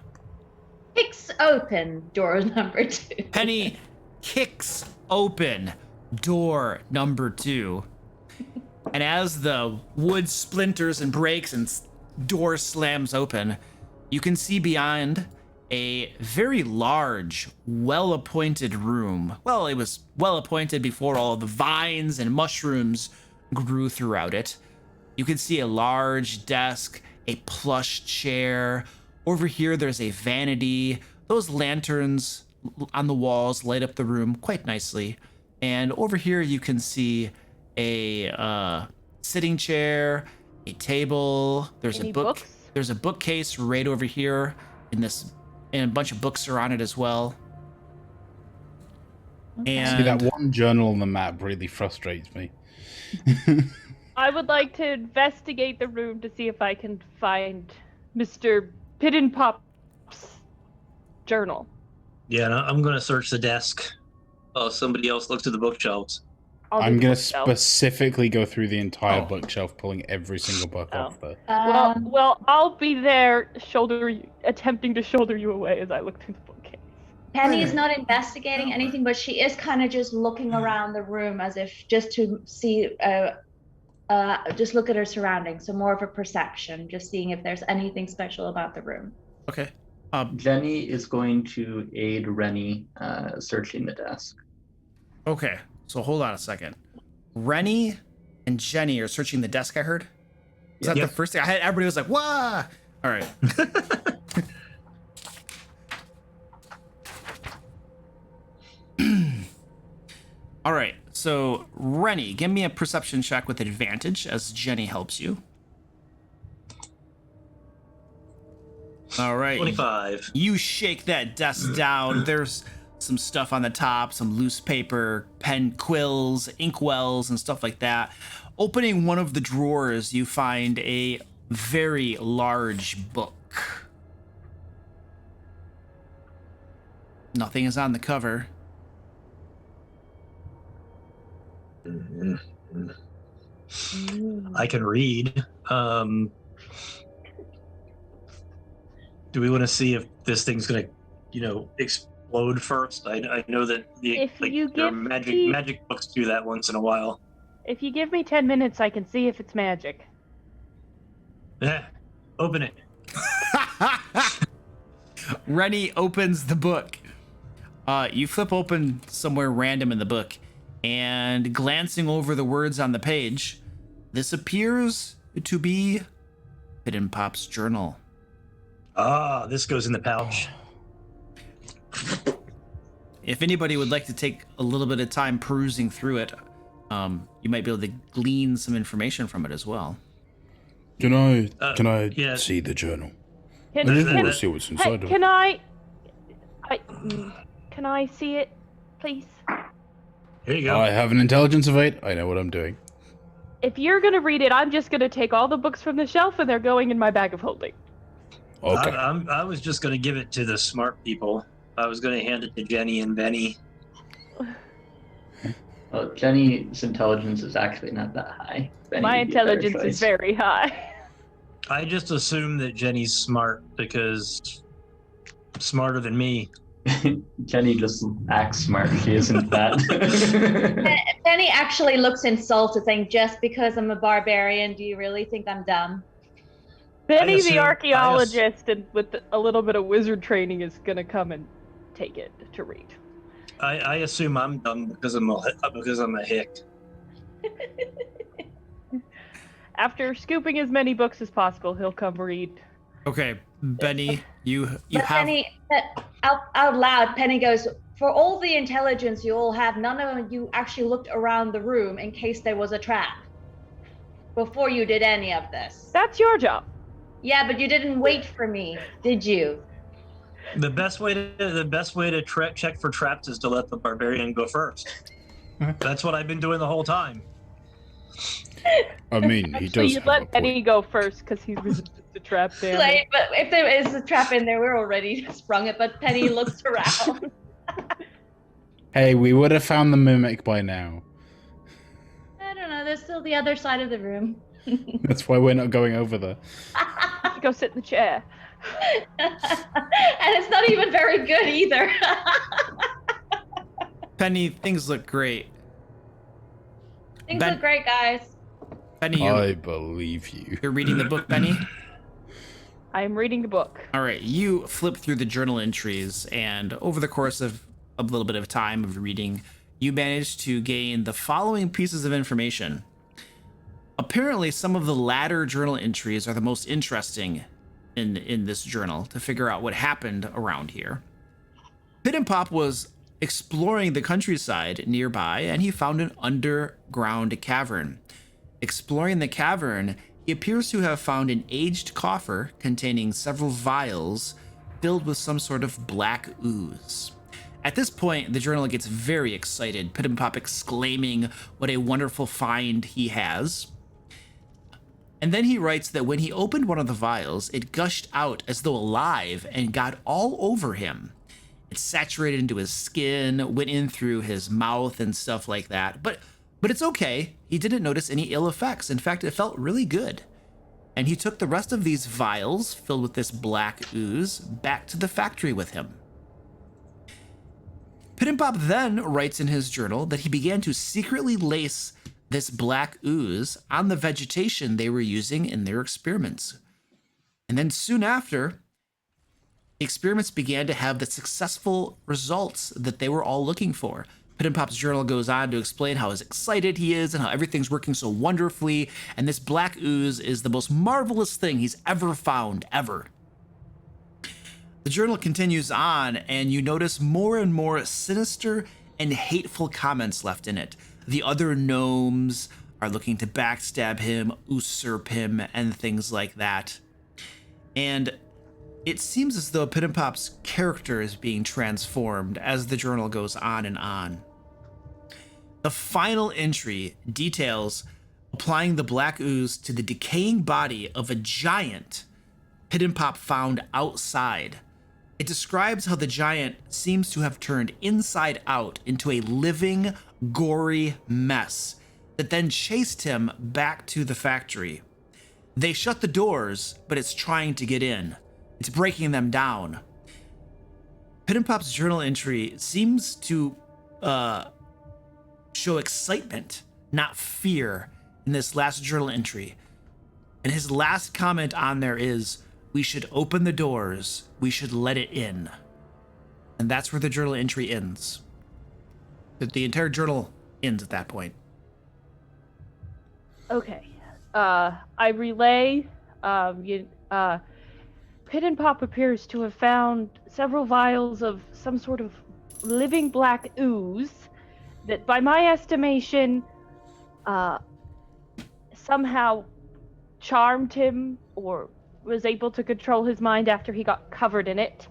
Kicks open door number 2. Penny kicks open door number 2. And as the wood splinters and breaks and door slams open, you can see beyond a very large, well-appointed room. Well, it was well-appointed before all of the vines and mushrooms grew throughout it. You can see a large desk, a plush chair. Over here, there's a vanity. Those lanterns on the walls light up the room quite nicely. And over here, you can see a sitting chair, a table. There's Any a book. books? There's a bookcase right over here, and a bunch of books are on it as well. And See, that one journal on the map really frustrates me. I would like to investigate the room to see if I can find Mr. Piddenpop's journal. Yeah, and I'm going to search the desk. Somebody else looks at the bookshelves. I'll do I'm the going to bookshelf. specifically go through the entire Oh. bookshelf, pulling every single book Oh. off there. Well, I'll be there, attempting to shoulder you away as I look through the bookcase. Penny's not investigating anything, but she is kind of just looking around the room as if just to see, just look at her surroundings. So more of a perception, just seeing if there's anything special about the room. okay. Jenny is going to aid Rennie searching the desk. Okay. So hold on a second. Rennie and Jenny are searching the desk. I heard. Is that Yep. the first thing? Everybody was like, "Wah!" All right. All right. So Rennie, give me a perception check with advantage as Jenny helps you. All right. 25. You shake that desk down. There's some stuff on the top, some loose paper, pen quills, inkwells, and stuff like that. Opening one of the drawers, you find a very large book. Nothing is on the cover. I can read. Do we want to see if this thing's gonna, explode first? I know that If you there are give magic me- books do that once in a while. If you give me 10 minutes, I can see if it's magic. Yeah, open it. Rennie opens the book. You flip open somewhere random in the book, and glancing over the words on the page, this appears to be Piddenpop's journal. Ah, this goes in the pouch. If anybody would like to take a little bit of time perusing through it, you might be able to glean some information from it as well. Can I yeah. see the journal? I Can, just Can- want to see what's inside of can it. can I see it, please? Here you go. I have an intelligence of 8. I know what I'm doing. If you're gonna read it, I'm just gonna take all the books from the shelf and they're going in my bag of holding. Okay. I was just going to give it to the smart people. I was going to hand it to Jenny and Benny. Well, Jenny's intelligence is actually not that high. Benny My would be a better intelligence is choice. very high. I just assume that Jenny's smart because smarter than me. Jenny just acts smart. She isn't that. Penny actually looks insulted, saying, "Just because I'm a barbarian, do you really think I'm dumb?" Benny, assume- the archaeologist, and with a little bit of wizard training, is gonna come and take it to read. I assume I'm dumb because I'm a hick. After scooping as many books as possible, he'll come read. Okay, Benny, you But have. Penny, out loud, Penny goes, "For all the intelligence you all have, none of you actually looked around the room in case there was a trap before you did any of this." That's your job. Yeah, but you didn't wait for me, did you? The best way to check for traps is to let the barbarian go first. That's what I've been doing the whole time. I mean, he So does you have a let point. Benny go first because he's resistant to trap damage. Like, but if there is a trap in there, we're already sprung it. But Penny looks around. Hey, we would have found the mimic by now. I don't know. There's still the other side of the room. That's why we're not going over there. Go sit in the chair. And it's not even very good either. Penny, things look great. Things Ben- look great, guys. Penny, I believe you. you're reading the book, Penny? I am reading the book. All right, you flip through the journal entries, and over the course of a little bit of time of reading, you manage to gain the following pieces of information. Apparently, some of the latter journal entries are the most interesting in this journal to figure out what happened around here. Piddenpop was exploring the countryside nearby, and he found an underground cavern. Exploring the cavern, he appears to have found an aged coffer containing several vials filled with some sort of black ooze. At this point, the journal gets very excited, Piddenpop exclaiming what a wonderful find he has. And then he writes that when he opened one of the vials, it gushed out as though alive and got all over him. It saturated into his skin, went in through his mouth and stuff like that. But it's okay. He didn't notice any ill effects. In fact, it felt really good. And he took the rest of these vials filled with this black ooze back to the factory with him. Piddenpop then writes in his journal that he began to secretly lace this black ooze on the vegetation they were using in their experiments. And then soon after, the experiments began to have the successful results that they were all looking for. Piddenpop's journal goes on to explain how excited he is and how everything's working so wonderfully, and this black ooze is the most marvelous thing he's ever found, ever. The journal continues on, and you notice more and more sinister and hateful comments left in it. The other gnomes are looking to backstab him, usurp him, and things like that. And it seems as though Piddenpop's character is being transformed as the journal goes on and on. The final entry details applying the black ooze to the decaying body of a giant Piddenpop found outside. It describes how the giant seems to have turned inside out into a living, gory mess that then chased him back to the factory. They shut the doors, but it's trying to get in. It's breaking them down. Piddenpop's journal entry seems to show excitement, not fear, in this last journal entry. And his last comment on there is, "We should open the doors. We should let it in." And that's where the journal entry ends. The entire journal ends at that point. Okay. I relay. Piddenpop appears to have found several vials of some sort of living black ooze that, by my estimation, somehow charmed him or was able to control his mind after he got covered in it.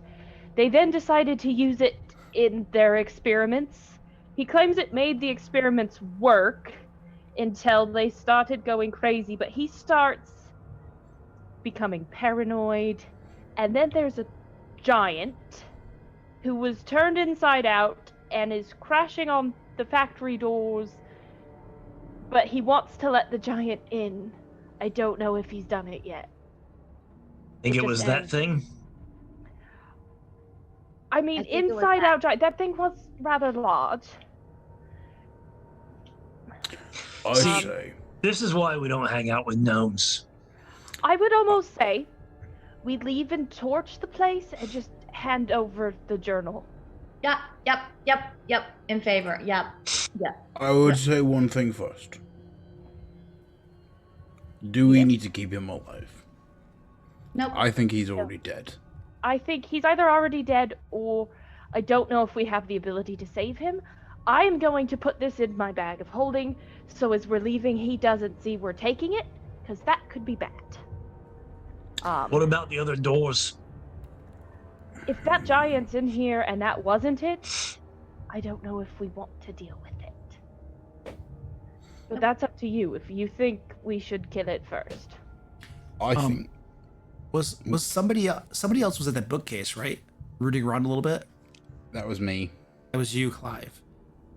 They then decided to use it in their experiments. He claims it made the experiments work until they started going crazy, but he starts becoming paranoid. And then there's a giant who was turned inside out and is crashing on the factory doors, but he wants to let the giant in. I don't know if he's done it yet. Think it was that ends. thing? I mean, I think it was inside that. out giant, that thing was rather large. I See- say, This is why we don't hang out with gnomes. I would almost say we leave and torch the place and just hand over the journal. Yep. In favor. Yep. I would say one thing first. Do we need to keep him alive? Nope. I think he's already dead. I think he's either already dead or I don't know if we have the ability to save him. I am going to put this in my bag of holding so as we're leaving he doesn't see we're taking it, because that could be bad. What about the other doors? If that giant's in here and that wasn't it, I don't know if we want to deal with it. But that's up to you if you think we should kill it first. I think Was somebody else was at that bookcase, right? Rooting around a little bit. That was me. That was you, Clive.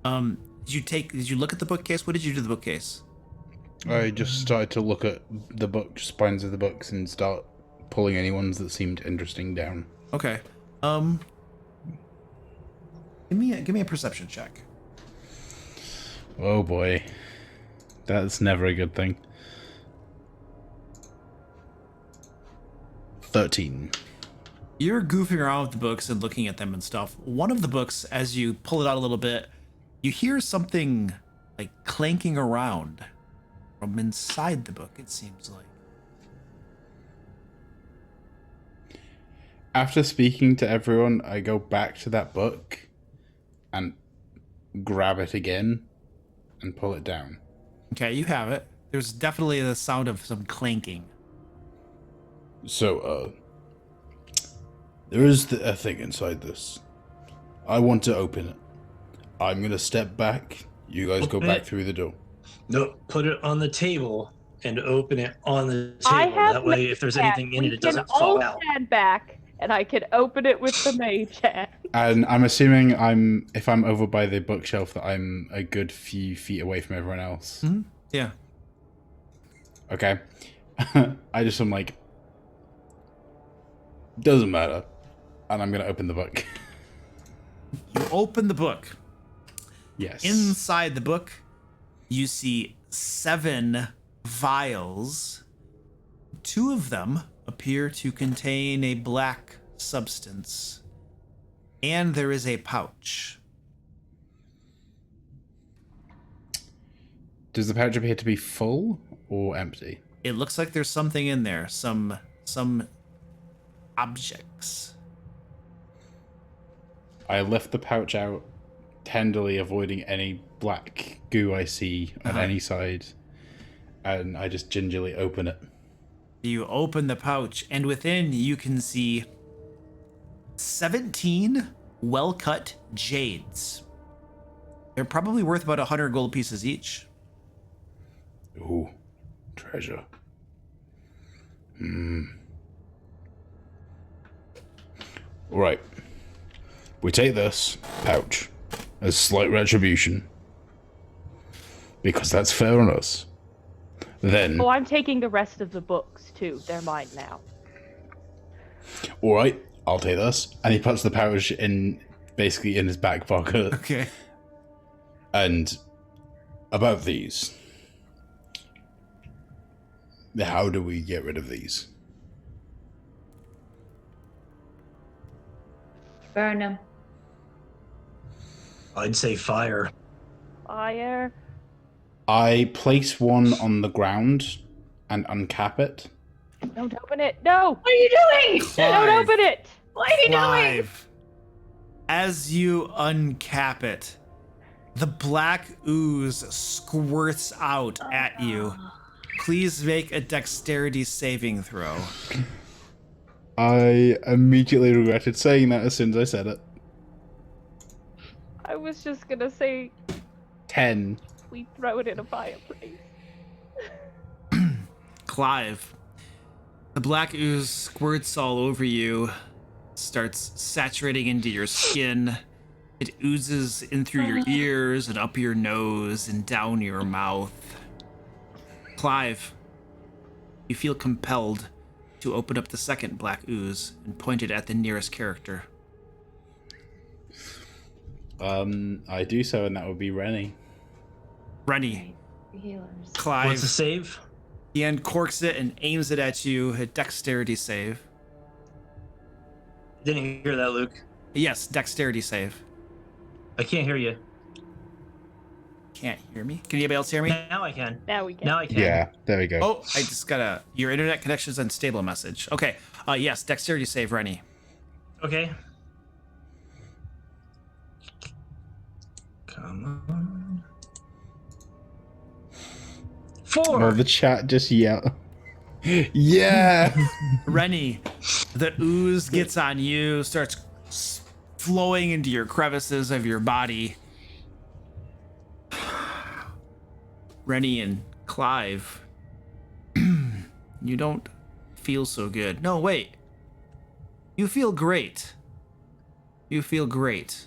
Did you look at the bookcase? What did you do to the bookcase? I just started to look at the book, spines of the books, and start pulling any ones that seemed interesting down. Okay. Give me a perception check. Oh boy. That's never a good thing. 13. You're goofing around with the books and looking at them and stuff. One of the books, as you pull it out a little bit, you hear something like clanking around from inside the book, it seems like. After speaking to everyone, I go back to that book and grab it again and pull it down. Okay, you have it. There's definitely the sound of some clanking. so. There is a thing inside this. I want to open it. I'm gonna step back. You guys go Open back it. through the door. No, put it on the table and open it on the I table. have That way, if there's anything in it, it doesn't fall all out. stand back, and I can open it with the mage hand. And I'm assuming if I'm over by the bookshelf that I'm a good few feet away from everyone else. Mm-hmm. Yeah. Okay. I'm like, doesn't matter. And I'm gonna open the book. You open the book. Yes. Inside the book, you see 7 vials. 2 of them appear to contain a black substance. And there is a pouch. Does the pouch appear to be full or empty? It looks like there's something in there, some objects. I lift the pouch out, tenderly avoiding any black goo I see on any side, and I just gingerly open it. You open the pouch, and within you can see 17 well-cut jades. They're probably worth about 100 gold pieces each. Ooh, treasure. Right. We take this pouch as slight retribution. Because that's fair on us. Then, Oh, I'm taking the rest of the books too. They're mine now. alright, I'll take this. And he puts the pouch basically in his back pocket. Okay. And about these. How do we get rid of these? Burn them. I'd say fire. Fire. I place one on the ground and uncap it. Don't open it. No. What are you doing? Don't open it. What are you doing? Clive, as you uncap it, The black ooze squirts out at you. Please make a dexterity saving throw. I immediately regretted saying that as soon as I said it. I was just gonna say 10. we throw it in a fireplace. Clive, the black ooze squirts all over you, starts saturating into your skin. It oozes in through your ears and up your nose and down your mouth. Clive, you feel compelled to open up the second black ooze and point it at the nearest character. I do so, and that would be Rennie. Rennie, Healers. Clive, What's the save? he uncorks it and aims it at you. A dexterity save. Didn't hear that, Luke. Yes, dexterity save. I can't hear you. Can't hear me? Can anybody else hear me? Now I can. Now we get. Now I can. Yeah, there we go. Oh, I just got your internet connection's unstable message. Okay. Yes, dexterity save, Rennie. Okay. Come on. 4. Oh, the chat just yelled. Yeah! Rennie, the ooze gets on you, starts flowing into your crevices of your body. Rennie and Clive, you don't feel so good. No, wait. You feel great. You feel great.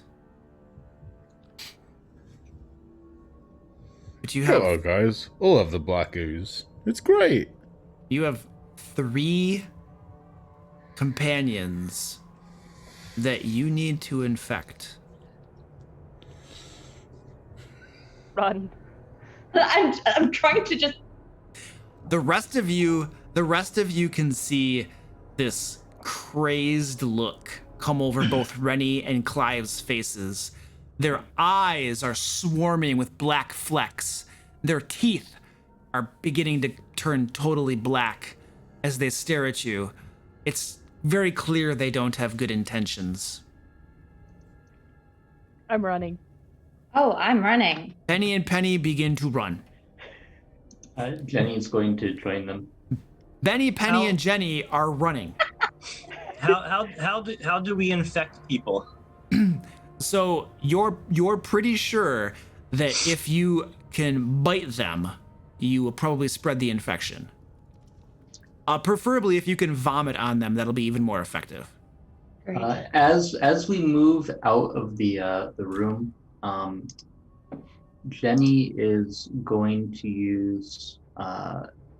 But you have Hello, guys. All of the black ooze. It's great. You have 3 companions that you need to infect. Run. I'm trying to just. The rest of you can see this crazed look come over both Rennie and Clive's faces. Their eyes are swarming with black flecks. Their teeth are beginning to turn totally black as they stare at you. It's very clear they don't have good intentions. I'm running. Oh, I'm running. Penny and Penny begin to run. Jenny's going to join them. Benny, Penny, How- and Jenny are running. How do we infect people? So you're pretty sure that if you can bite them, you will probably spread the infection. Preferably if you can vomit on them, that'll be even more effective. Great. As we move out of the room, Jenny is going to use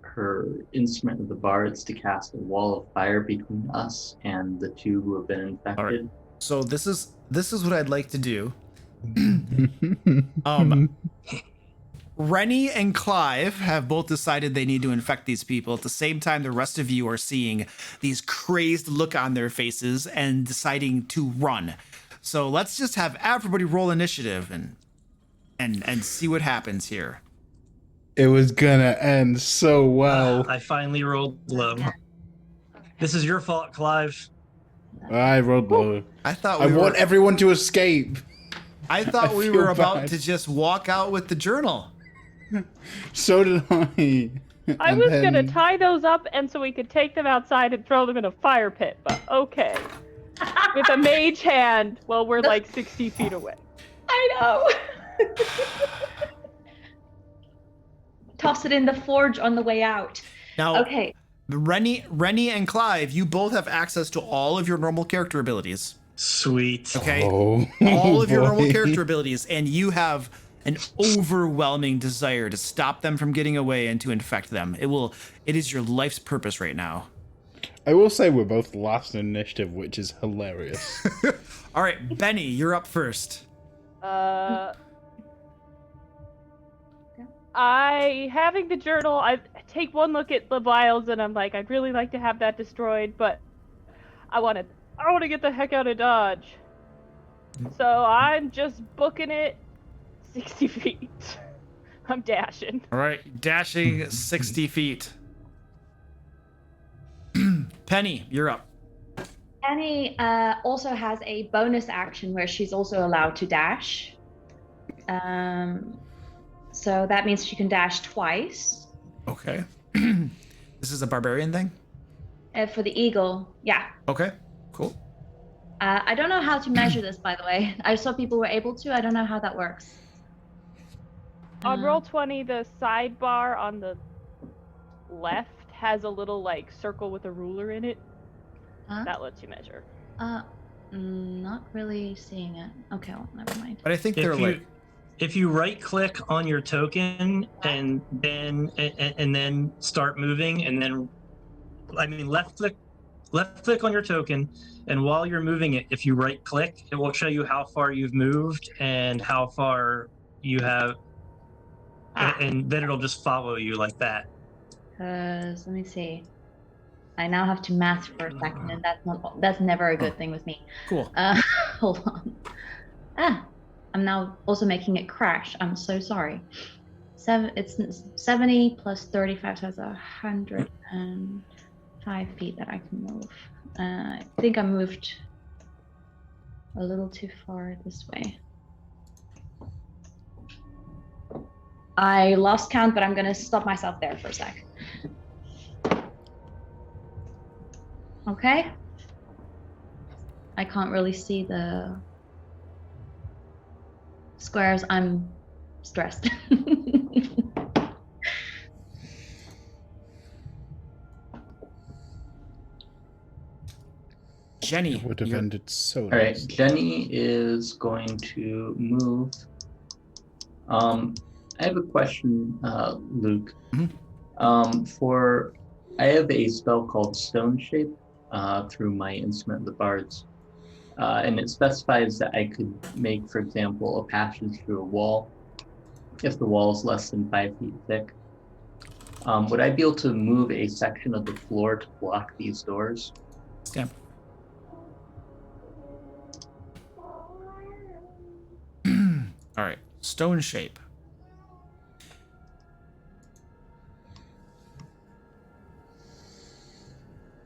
her instrument of the bards to cast a wall of fire between us and the 2 who have been infected. All right. So this is what I'd like to do. Rennie and Clive have both decided they need to infect these people. At the same time, the rest of you are seeing these crazed look on their faces and deciding to run. So let's just have everybody roll initiative and see what happens here. It was gonna end so well. I finally rolled low. This is your fault, Clive. I rolled low. I thought I want everyone to escape. I thought I we feel were about bad. to just walk out with the journal. So did I. I And was then- gonna tie those up and so we could take them outside and throw them in a fire pit, but okay. With a mage hand while we're like 60 feet away. I know. Toss it in the forge on the way out. Now, Okay. Rennie and Clive, you both have access to all of your normal character abilities. Sweet. Okay? Oh, All of your normal boy. character abilities, and you have an overwhelming desire to stop them from getting away and to infect them. It is your life's purpose right now. I will say we're both last in initiative, which is hilarious. All right, Benny, you're up first. Having the journal, I take one look at the vials and I'm like, I'd really like to have that destroyed, but I want to get the heck out of Dodge. So I'm just booking it 60 feet. I'm dashing. All right, dashing 60 feet. Penny, you're up. Annie also has a bonus action where she's also allowed to dash. So that means she can dash twice. Okay. This is a barbarian thing? For the eagle, yeah. Okay, cool. I don't know how to measure this, by the way. I saw people were able to. I don't know how that works. On Roll20, the sidebar on the left has a little like circle with a ruler in it. That lets you measure. Not really seeing it. Okay, well, never mind. But I think they're if you right click on your token and then start moving, and then left click on your token, and while you're moving it, if you right click, it will show you how far you've moved and how far you have, and then it'll just follow you like that. Let me see. I now have to math for a second, and that's never a good thing with me. Cool. Hold on. I'm now also making it crash. I'm so sorry. It's 70 plus 35, so it's 105 feet that I can move. I think I moved a little too far this way. I lost count, but I'm gonna stop myself there for a sec. Okay. I can't really see the squares. I'm stressed. Jenny. It would have ended so All right, nice. Jenny is going to move. I have a question, Luke. I have a spell called Stone Shape through my Instrument of the Bards, and it specifies that I could make, for example, a passage through a wall if the wall is less than 5 feet thick. Would I be able to move a section of the floor to block these doors? Stamp. All right, Stone Shape.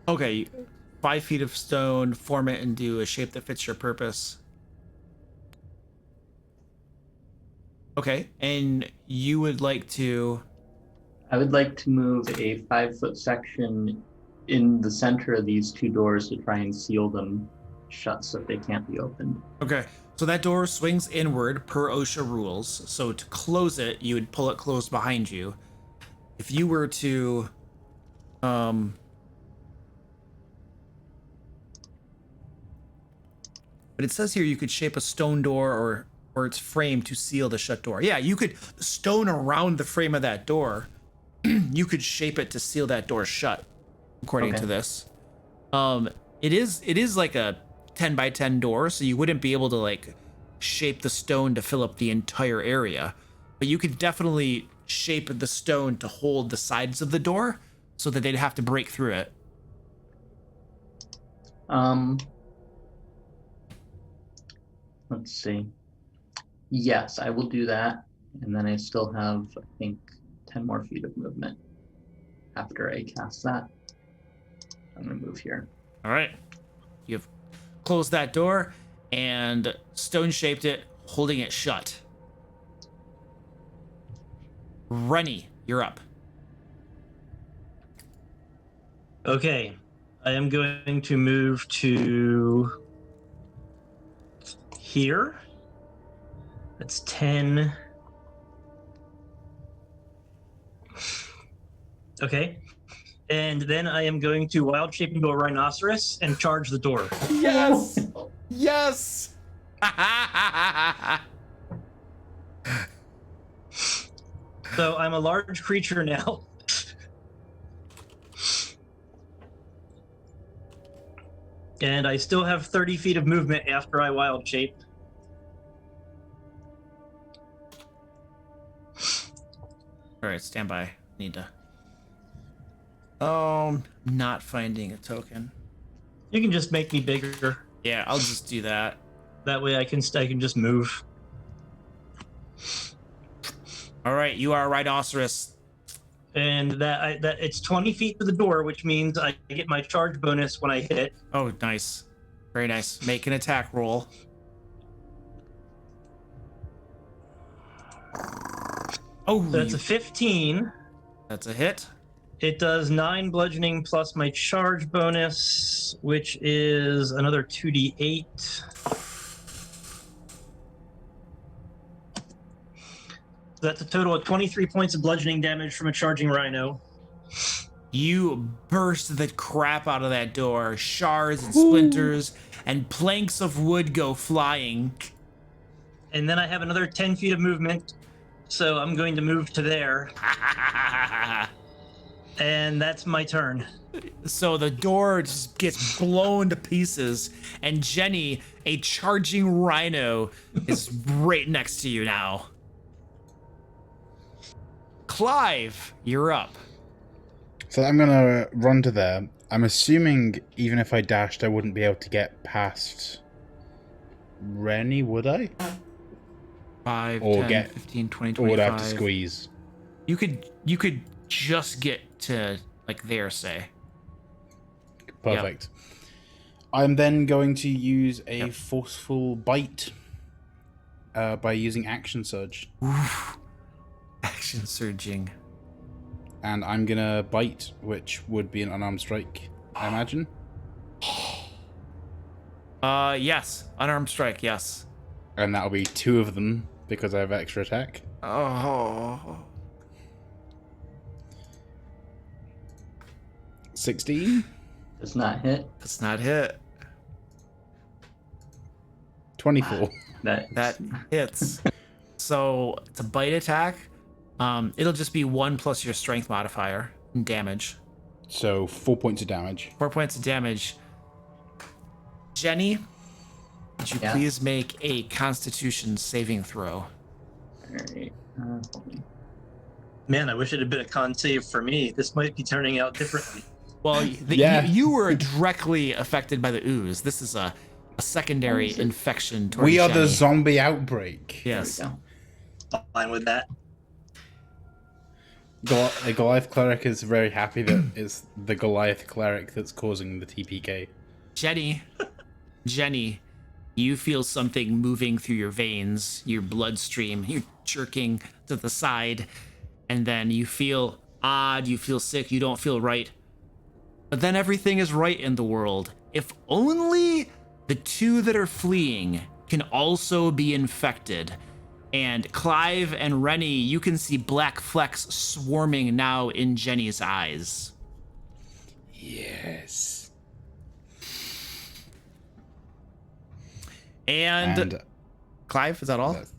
Okay, 5 feet of stone, form it into a shape that fits your purpose. Okay, and you would like to... I would like to move a 5-foot section in the center of these two doors to try and seal them shut so that they can't be opened. Okay, so that door swings inward per OSHA rules. So to close it, you would pull it closed behind you. If you were to... But it says here you could shape a stone door or its frame to seal the shut door. Yeah, you could stone around the frame of that door. You could shape it to seal that door shut, according to this. It is like a 10 by 10 door, so you wouldn't be able to like shape the stone to fill up the entire area. But you could definitely shape the stone to hold the sides of the door so that they'd have to break through it. Let's see. Yes, I will do that. And then I still have, I think, 10 more feet of movement after I cast that. I'm going to move here. All right. You've closed that door and stone shaped it, holding it shut. Rennie, you're up. Okay, I am going to move to here. That's 10. Okay. And then I am going to wild shape into a rhinoceros and charge the door. Yes! Yes! So I'm a large creature now. And I still have 30 feet of movement after I wild shape. All right, stand by. Need to... not finding a token. You can just make me bigger. Yeah, I'll just do that. That way I can just move. All right, you are a rhinoceros. And that it's 20 feet to the door, which means I get my charge bonus when I hit it. Oh, nice. Very nice. Make an attack roll. Oh, So that's a 15. that's a hit. It does 9 bludgeoning plus my charge bonus, which is another 2d8. So that's a total of 23 points of bludgeoning damage from a charging rhino. You burst the crap out of that door. Shards and splinters and planks of wood go flying. And then I have another 10 feet of movement, so I'm going to move to there. And that's my turn. So the door just gets blown to pieces, and Jenny, a charging rhino, is right next to you now. Clive, you're up. So I'm gonna run to there. I'm assuming even if I dashed, I wouldn't be able to get past Rennie, would I? 5, Or 10, get- 15, 20, Or would I have to 25. squeeze? You could just get to like there, say. Perfect. I'm then going to use a Yep. forceful bite by using action surge. Action surging. And I'm gonna bite, which would be an unarmed strike, I imagine. Yes. Unarmed strike, yes. And that'll be 2 of them because I have extra attack. Oh. 16? Does not hit. That's not hit. 24. That hits. So it's a bite attack. It'll just be 1 plus your strength modifier in damage. So 4 points of damage. 4 points of damage. Jenny, would you Yeah. please make a Constitution saving throw? Alright. Man, I wish it had been a con save for me. This might be turning out differently. Well, Yeah. you were directly affected by the ooze. This is a secondary infection. Towards We are the Jenny. zombie outbreak. Yes. There we Fine with that. The Goliath cleric is very happy that it's the Goliath cleric that's causing the TPK. Jenny, you feel something moving through your veins, your bloodstream. You're jerking to the side, and then you feel odd, you feel sick, you don't feel right. But then everything is right in the world. If only the 2 that are fleeing can also be infected. And Clive and Rennie, you can see black flecks swarming now in Jenny's eyes. Yes. And Clive, is that all? That's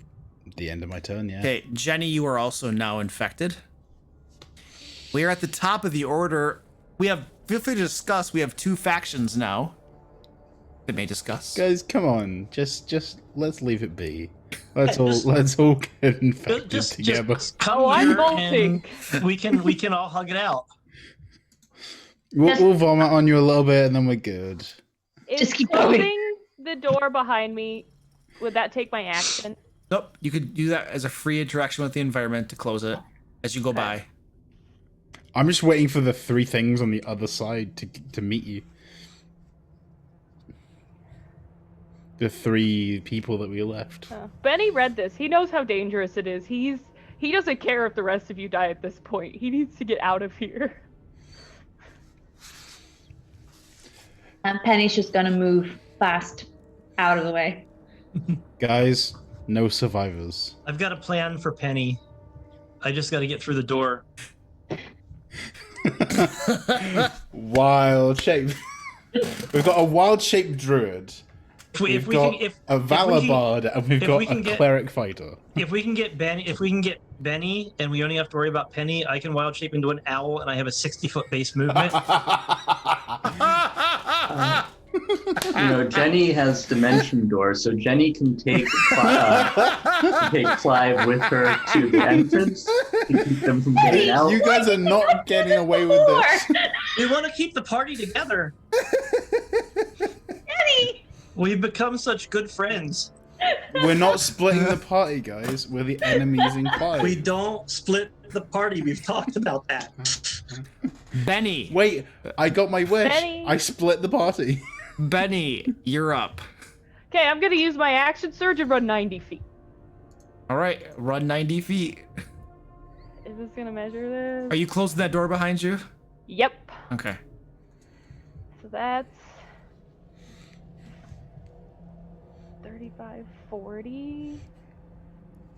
the end of my turn, yeah. Okay, Jenny, you are also now infected. We are at the top of the order. Feel free to discuss. We have 2 factions now that may discuss. Guys, come on. Just let's leave it be. Let's all get infected together. Just come Oh, I'm here bolting. and we can all hug it out. We'll vomit on you a little bit and then we're good. Is Just keep going. closing the door behind me, would that take my action? Nope, you could do that as a free interaction with the environment to close it as you go by. I'm just waiting for the 3 things on the other side to meet you. The 3 people that we left. Benny read this. He knows how dangerous it is. He doesn't care if the rest of you die at this point. He needs to get out of here. And Penny's just gonna move fast out of the way. Guys, no survivors. I've got a plan for Penny. I just got to get through the door. Wild shape. We've got a wild shaped druid. We've got a valor bard, and we've got a cleric fighter. If we can get Benny, and we only have to worry about Penny, I can wild shape into an owl, and I have a 60-foot base movement. Jenny has dimension doors, so Jenny can take Clive with her to the entrance to keep them from getting out. You guys are not getting away with this. We want to keep the party together. Penny! We've become such good friends. We're not splitting the party, guys. We're the enemies in party. We don't split the party. We've talked about that. Benny. Wait, I got my wish. Benny. I split the party. Benny, you're up. Okay, I'm gonna use my action surge and run 90 feet. All right, run 90 feet. Is this gonna measure this? Are you closing that door behind you? Yep. Okay. So that's 35, 40.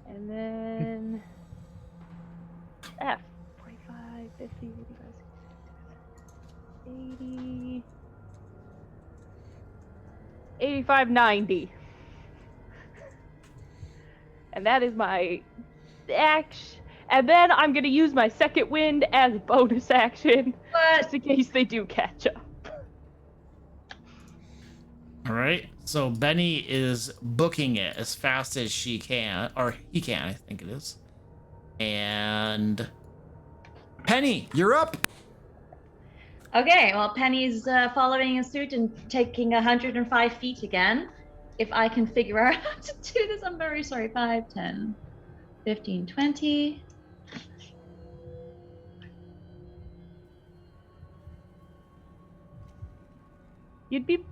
And then 45, 50, 55, 60, 80. 85, 90. And that is my action. And then I'm going to use my second wind as bonus action. Just in case they do catch up. All right. So Benny is booking it as fast as she can, or he can, I think it is. And Penny, you're up. Okay, well, Penny's following in suit and taking 105 feet again. If I can figure out how to do this, I'm very sorry. 5, 10, 15, 20. You'd be,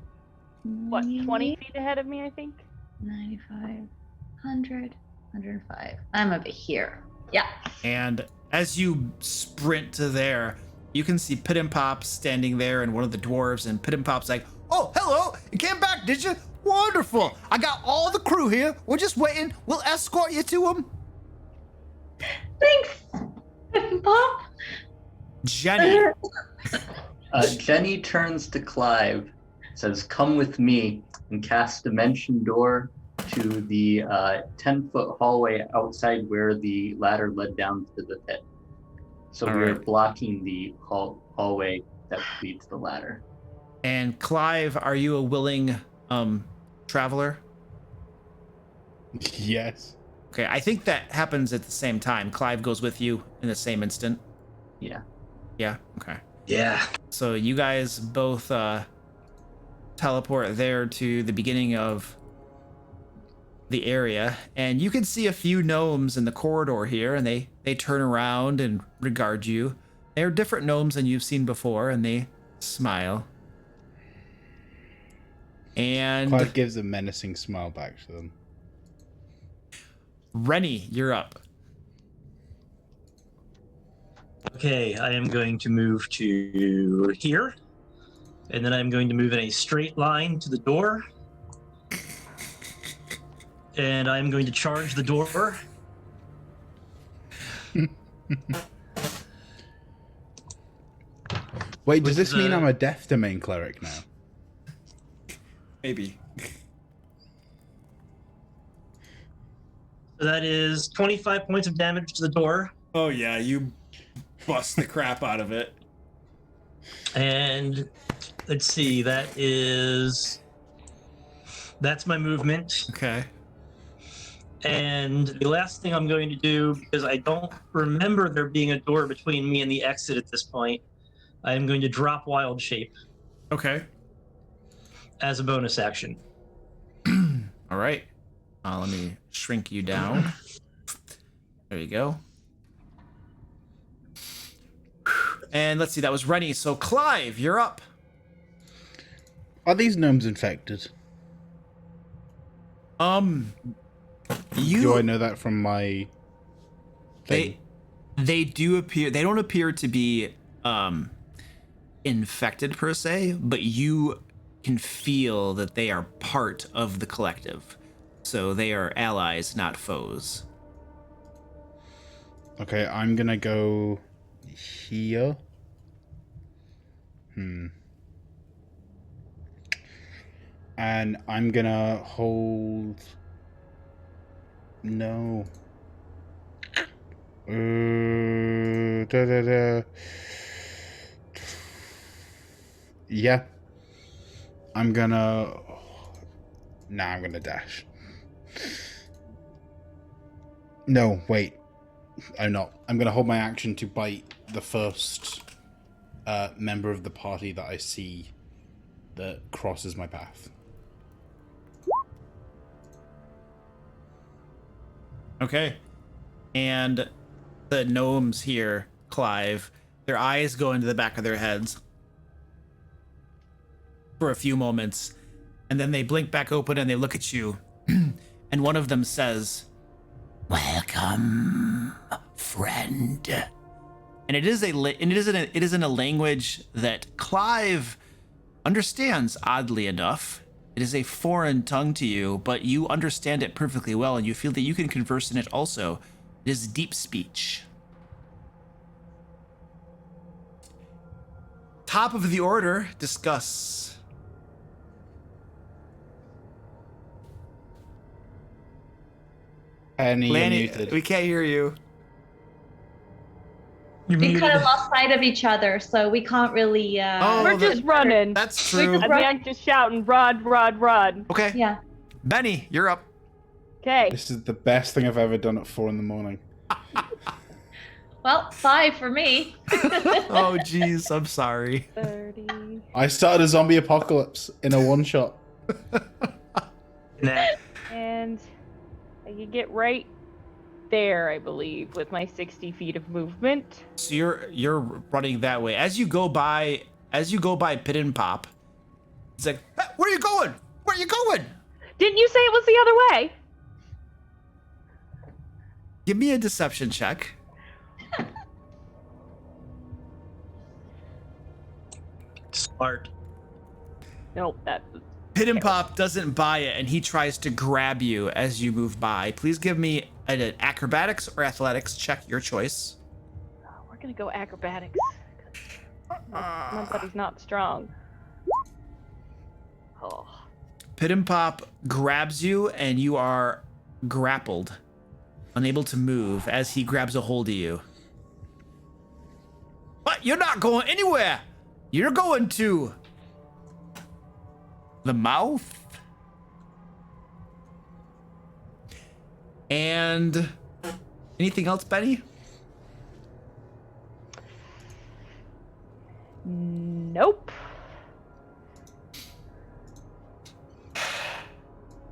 what, 20 feet ahead of me, I think? 95, 100, 105. I'm over here. Yeah. And as you sprint to there, you can see Piddenpop standing there and one of the dwarves, and Piddenpop's like, Oh, hello! You came back, did you? Wonderful! I got all the crew here. We're just waiting. We'll escort you to them. Thanks, Pop. Jenny. Jenny turns to Clive, says, "Come with me," and casts Dimension Door to the 10-foot hallway outside where the ladder led down to the pit. So All we're right. blocking the hallway that leads to the ladder. And Clive, are you a willing traveler? Yes. Okay, I think that happens at the same time. Clive goes with you in the same instant. Yeah. Yeah, okay. Yeah. So you guys both teleport there to the beginning of the area, and you can see a few gnomes in the corridor here, and they turn around and regard you. They're different gnomes than you've seen before, and they smile. And Clive gives a menacing smile back to them. Rennie, you're up. Okay, I am going to move to here, and then I'm going to move in a straight line to the door, and I'm going to charge the door. Wait, does Which this is, mean I'm a death domain cleric now? Maybe. So that is 25 points of damage to the door, Oh yeah, you bust the crap out of it. and let's see, that's my movement. Okay. And the last thing I'm going to do, because I don't remember there being a door between me and the exit at this point, I am going to drop Wild Shape Okay. as a bonus action. All right. Let me shrink you down. There you go. And let's see, that was Rennie. So Clive, you're up. Are these gnomes infected? You Do I know that from my thing? they do appear, they don't appear to be infected per se, but you can feel that they are part of the collective. So they are allies, not foes. Okay, I'm gonna go here. And I'm gonna hold. No. Yeah. I'm gonna. Nah, I'm gonna dash. No, wait. I'm not. I'm gonna hold my action to bite the first member of the party that I see that crosses my path. Okay. And the gnomes here, Clive, their eyes go into the back of their heads for a few moments, and then they blink back open and they look at you, and one of them says, Welcome, friend. And it is in a language that Clive understands, oddly enough. It is a foreign tongue to you, but you understand it perfectly well, and you feel that you can converse in it also. It is deep speech. Top of the order, discuss. Penny, you're Lanny, muted. we can't hear you. You're We muted. kind of lost sight of each other, so we can't really. Oh, We're just running. That's We true. just I mean, I'm just shouting, run, run, run. Okay. Yeah. Benny, you're up. Okay. This is the best thing I've ever done at 4 a.m. Well, 5 for me. Oh, jeez, I'm sorry. 30. I started a zombie apocalypse in a one-shot. Nah. And I can get right there, I believe, with my 60 feet of movement. So you're running that way. As you go by Piddenpop, it's like, Hey, where are you going? Where are you going? Didn't you say it was the other way? give me a deception check. Smart. Nope, that. Piddenpop doesn't buy it, and he tries to grab you as you move by. Please give me an acrobatics or athletics check, your choice. We're gonna go acrobatics. My buddy's not strong. Oh. Piddenpop grabs you, and you are grappled, unable to move as he grabs a hold of you. What? You're not going anywhere. You're going to the mouth. And anything else, Benny? Nope.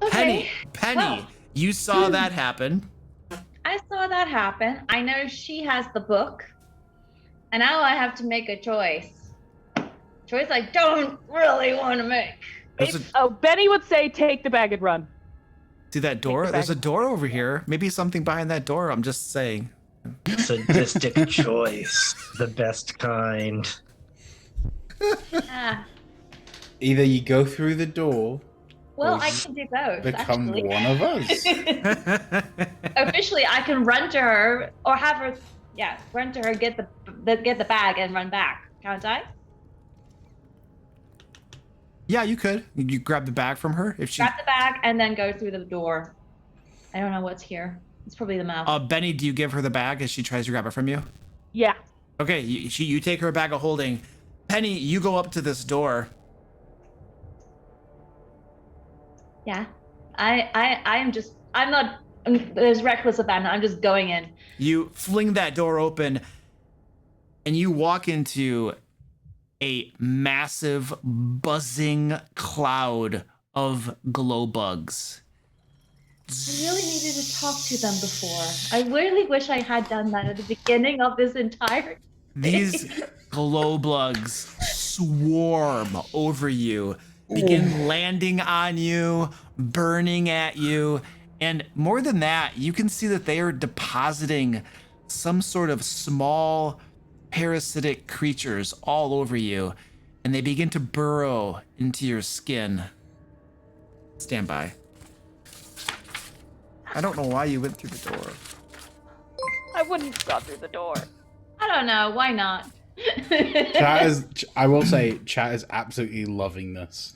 Okay. Penny, Well. you saw that happen. I saw that happen. I know she has the book. And now I have to make a choice. Choice I don't really want to make. Oh, Benny would say take the bag and run. See that door? the There's a bag. door over here. Maybe something behind that door. I'm just saying. Sadistic choice. The best kind. Ah, Either you go through the door, well, Or I can do both. become actually. one of us. Officially, I can run to her or have her, run to her, get the bag and run back. Can't I? Yeah, you could. You grab the bag from her if she. Grab the bag and then go through the door. I don't know what's here. It's probably the mouth. Benny, do you give her the bag as she tries to grab it from you? Yeah. Okay, you take her bag of holding. Penny, you go up to this door. Yeah. I'm not as reckless abandon. I'm just going in. You fling that door open, and you walk into a massive, buzzing cloud of glow bugs. I really needed to talk to them before. I really wish I had done that at the beginning of this entire. These glow bugs swarm over you, begin landing on you, burning at you, and more than that, you can see that they are depositing some sort of small parasitic creatures all over you, and they begin to burrow into your skin. Stand by. I don't know why you went through the door. I wouldn't have gone through the door. I don't know. Why not? I will say, chat is absolutely loving this.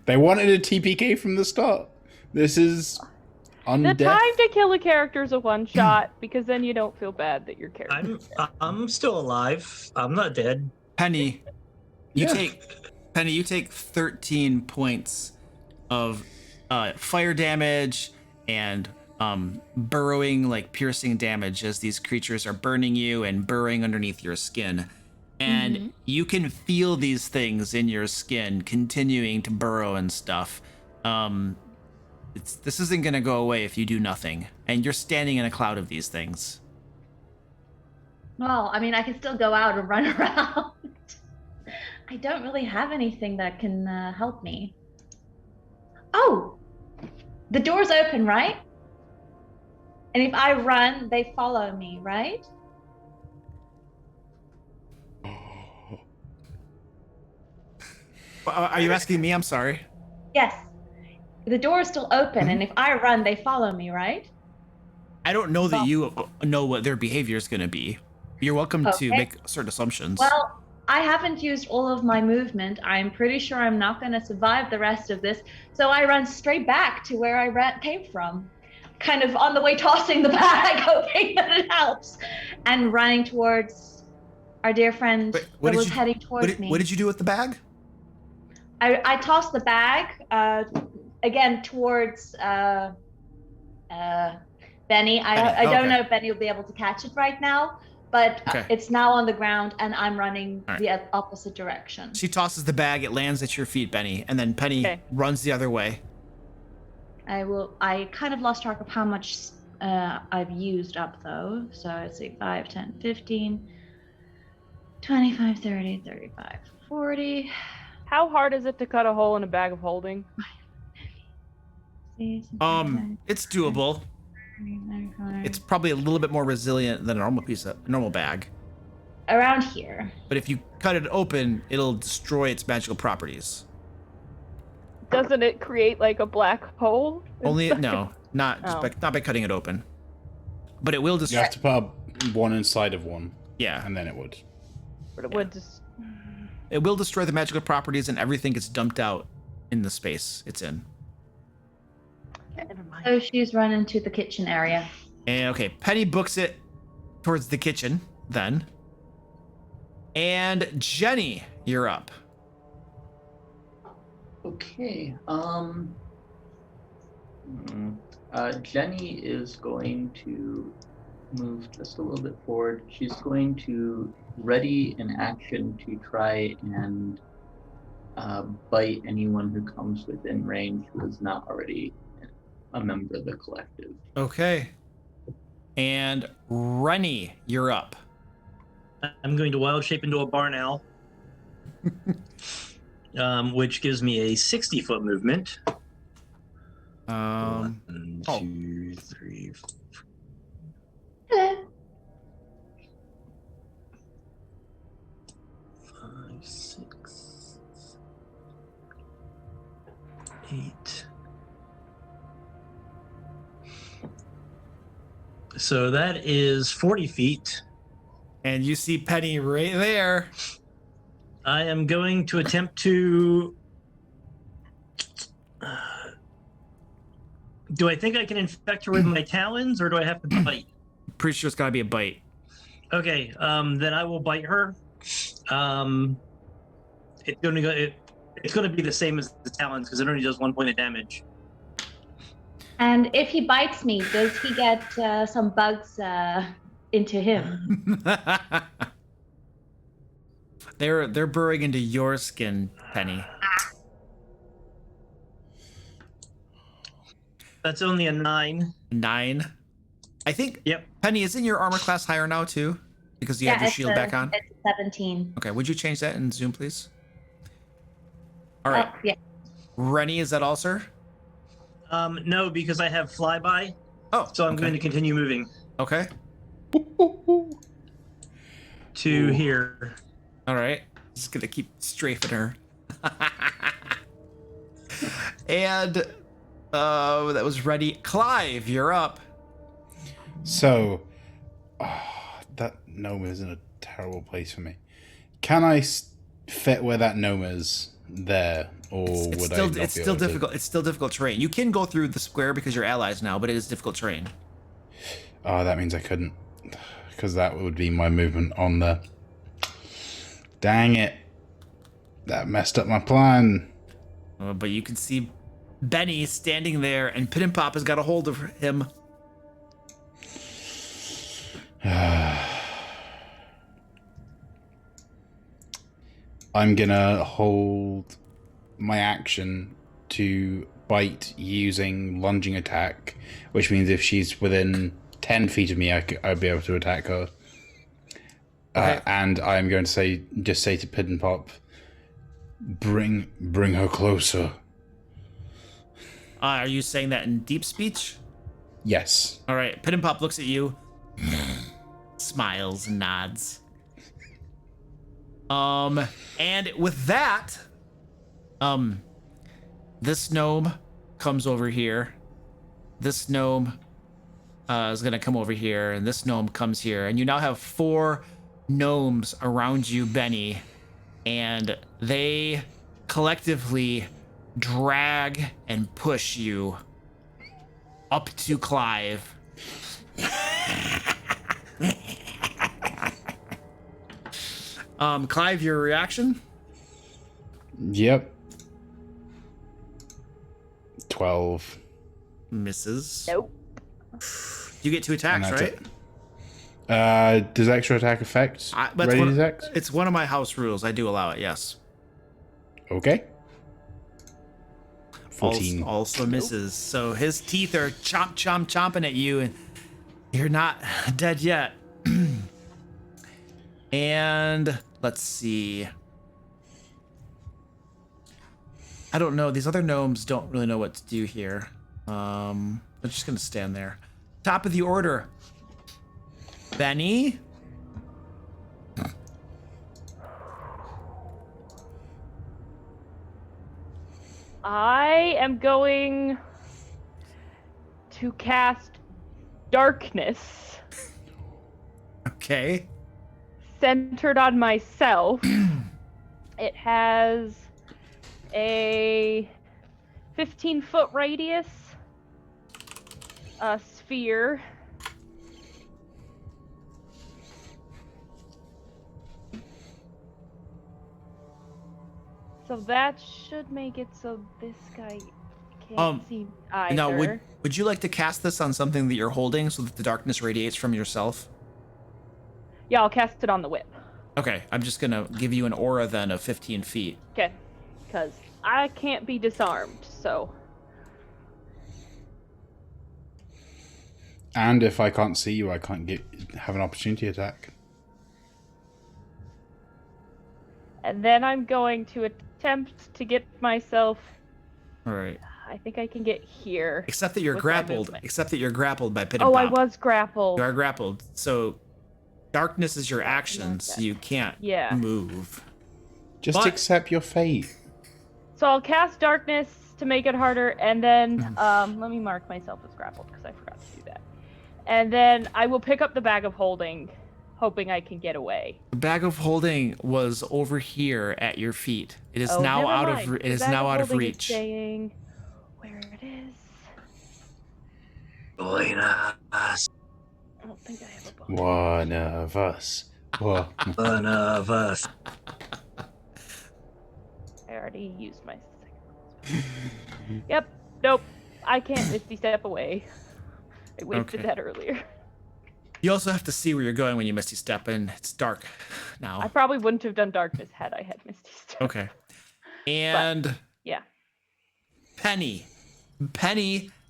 They wanted a TPK from the start. This is The undead. time to kill a character is a one shot because then you don't feel bad that your character. I'm still alive. I'm not dead. Penny, you Yeah. take 13 points of fire damage and burrowing, like piercing damage as these creatures are burning you and burrowing underneath your skin. And you can feel these things in your skin continuing to burrow and stuff. This isn't gonna go away if you do nothing. And you're standing in a cloud of these things. Well, I mean, I can still go out and run around. I don't really have anything that can help me. Oh, the door's open, right? And if I run, they follow me, right? Are you asking me? I'm sorry. Yes. The door is still open, and if I run, they follow me, right? I don't know that you know what their behavior is going to be. You're welcome to make certain assumptions. Well, I haven't used all of my movement. I'm pretty sure I'm not going to survive the rest of this. So I run straight back to where I came from, kind of on the way tossing the bag, hoping that it helps, and running towards our dear friend that was heading towards me. What did you do with the bag? I tossed the bag again towards Benny. I don't know if Benny will be able to catch it right now, but it's now on the ground and I'm running the opposite direction. She tosses the bag, it lands at your feet, Benny, and then Penny runs the other way. I kind of lost track of how much I've used up though. So let's see, 5, 10, 15, 25, 30, 35, 40. How hard is it to cut a hole in a bag of holding? It's doable. It's probably a little bit more resilient than a normal bag. Around here. But if you cut it open, it'll destroy its magical properties. Doesn't it create like a black hole? Not by cutting it open. But it will destroy. You have to put one inside of one. Yeah. And then it would. But it would just. It will destroy the magical properties and everything gets dumped out in the space it's in. Never mind. So she's running to the kitchen area. And Penny books it towards the kitchen then. And Jenny, you're up. Okay. Jenny is going to move just a little bit forward. She's going to ready an action to try and bite anyone who comes within range who is not already a member of the collective. Okay. And Rennie, you're up. I'm going to wild shape into a barn owl, which gives me a 60-foot movement. 1, 2, 3, 4. Hello. 5, 6, 8. So that is 40 feet. And you see Penny right there. I am going to attempt to... do I think I can infect her with my talons, or do I have to bite? Pretty sure it's got to be a bite. Okay, then I will bite her. It's going to be the same as the talons because it only does 1 point of damage. And if he bites me, does he get some bugs into him? They're burrowing into your skin, Penny. That's only a 9. 9. I think. Yep. Penny, isn't your armor class higher now too? Because you have your shield back on. It's 17. Okay, would you change that in Zoom, please? All right. Yeah. Rennie, is that all, sir? No, because I have flyby. Oh. So I'm going to continue moving. Okay. To here. All right. Just gonna keep strafing her. And that was ready. Clive, you're up. So, that gnome is in a terrible place for me. Can I fit where that gnome is there, or would I not be able difficult. to? It's still difficult terrain. You can go through the square because you're allies now, but it is difficult terrain. Oh, that means I couldn't, because that would be my movement on there. Dang it. That messed up my plan. But you can see Benny standing there, and Piddenpop has got a hold of him. I'm gonna hold my action to bite using lunging attack, which means if she's within 10 feet of me, I'd be able to attack her. Okay. And I'm going to just say to Piddenpop, bring her closer. Are you saying that in deep speech? Yes. All right. Piddenpop looks at you, smiles and nods. And with that, this gnome comes over here. This gnome is gonna come over here, and this gnome comes here, and you now have 4 gnomes around you, Benny, and they collectively drag and push you up to Clive. Clive, your reaction? Yep. 12. Misses. Nope. You get 2 attacks, And that's right? Does extra attack affect That's ready one- attacks? It's one of my house rules. I do allow it, yes. Okay. 14. Also misses. So his teeth are chomping at you, and you're not dead yet. And let's see. I don't know. These other gnomes don't really know what to do here. They're just gonna stand there. Top of the order. Benny. I am going to cast darkness Okay. centered on myself. It has a 15-foot radius, a sphere. So that should make it so this guy can't see either. Now, would you like to cast this on something that you're holding so that the darkness radiates from yourself? Yeah, I'll cast it on the whip. Okay, I'm just gonna give you an aura then of 15 feet. Okay, because I can't be disarmed, so... And if I can't see you, I can't have an opportunity attack. And then I'm going to attempt to get myself... All right. I think I can get here. Except that you're with my grappled. movement. Except that you're grappled by Piddenpop. Oh, I was grappled. You are grappled. So darkness is your action, Not so that. you can't Yeah. move. Just But- accept your fate. So I'll cast darkness to make it harder, and then let me mark myself as grappled because I forgot to do that. And then I will pick up the bag of holding, hoping I can get away. The bag of holding was over here at your feet. It is Oh, now never out mind. of. It The is bag now out of holding is reach. Saying where it is. Join us, I don't think I have a book. One of us. One. one of us. I already used my second. Yep. Nope. I can't Misty step away. I wasted Okay. that earlier. You also have to see where you're going when you misty step, and it's dark now. I probably wouldn't have done darkness had I had Misty step. Okay. And Yeah. Penny,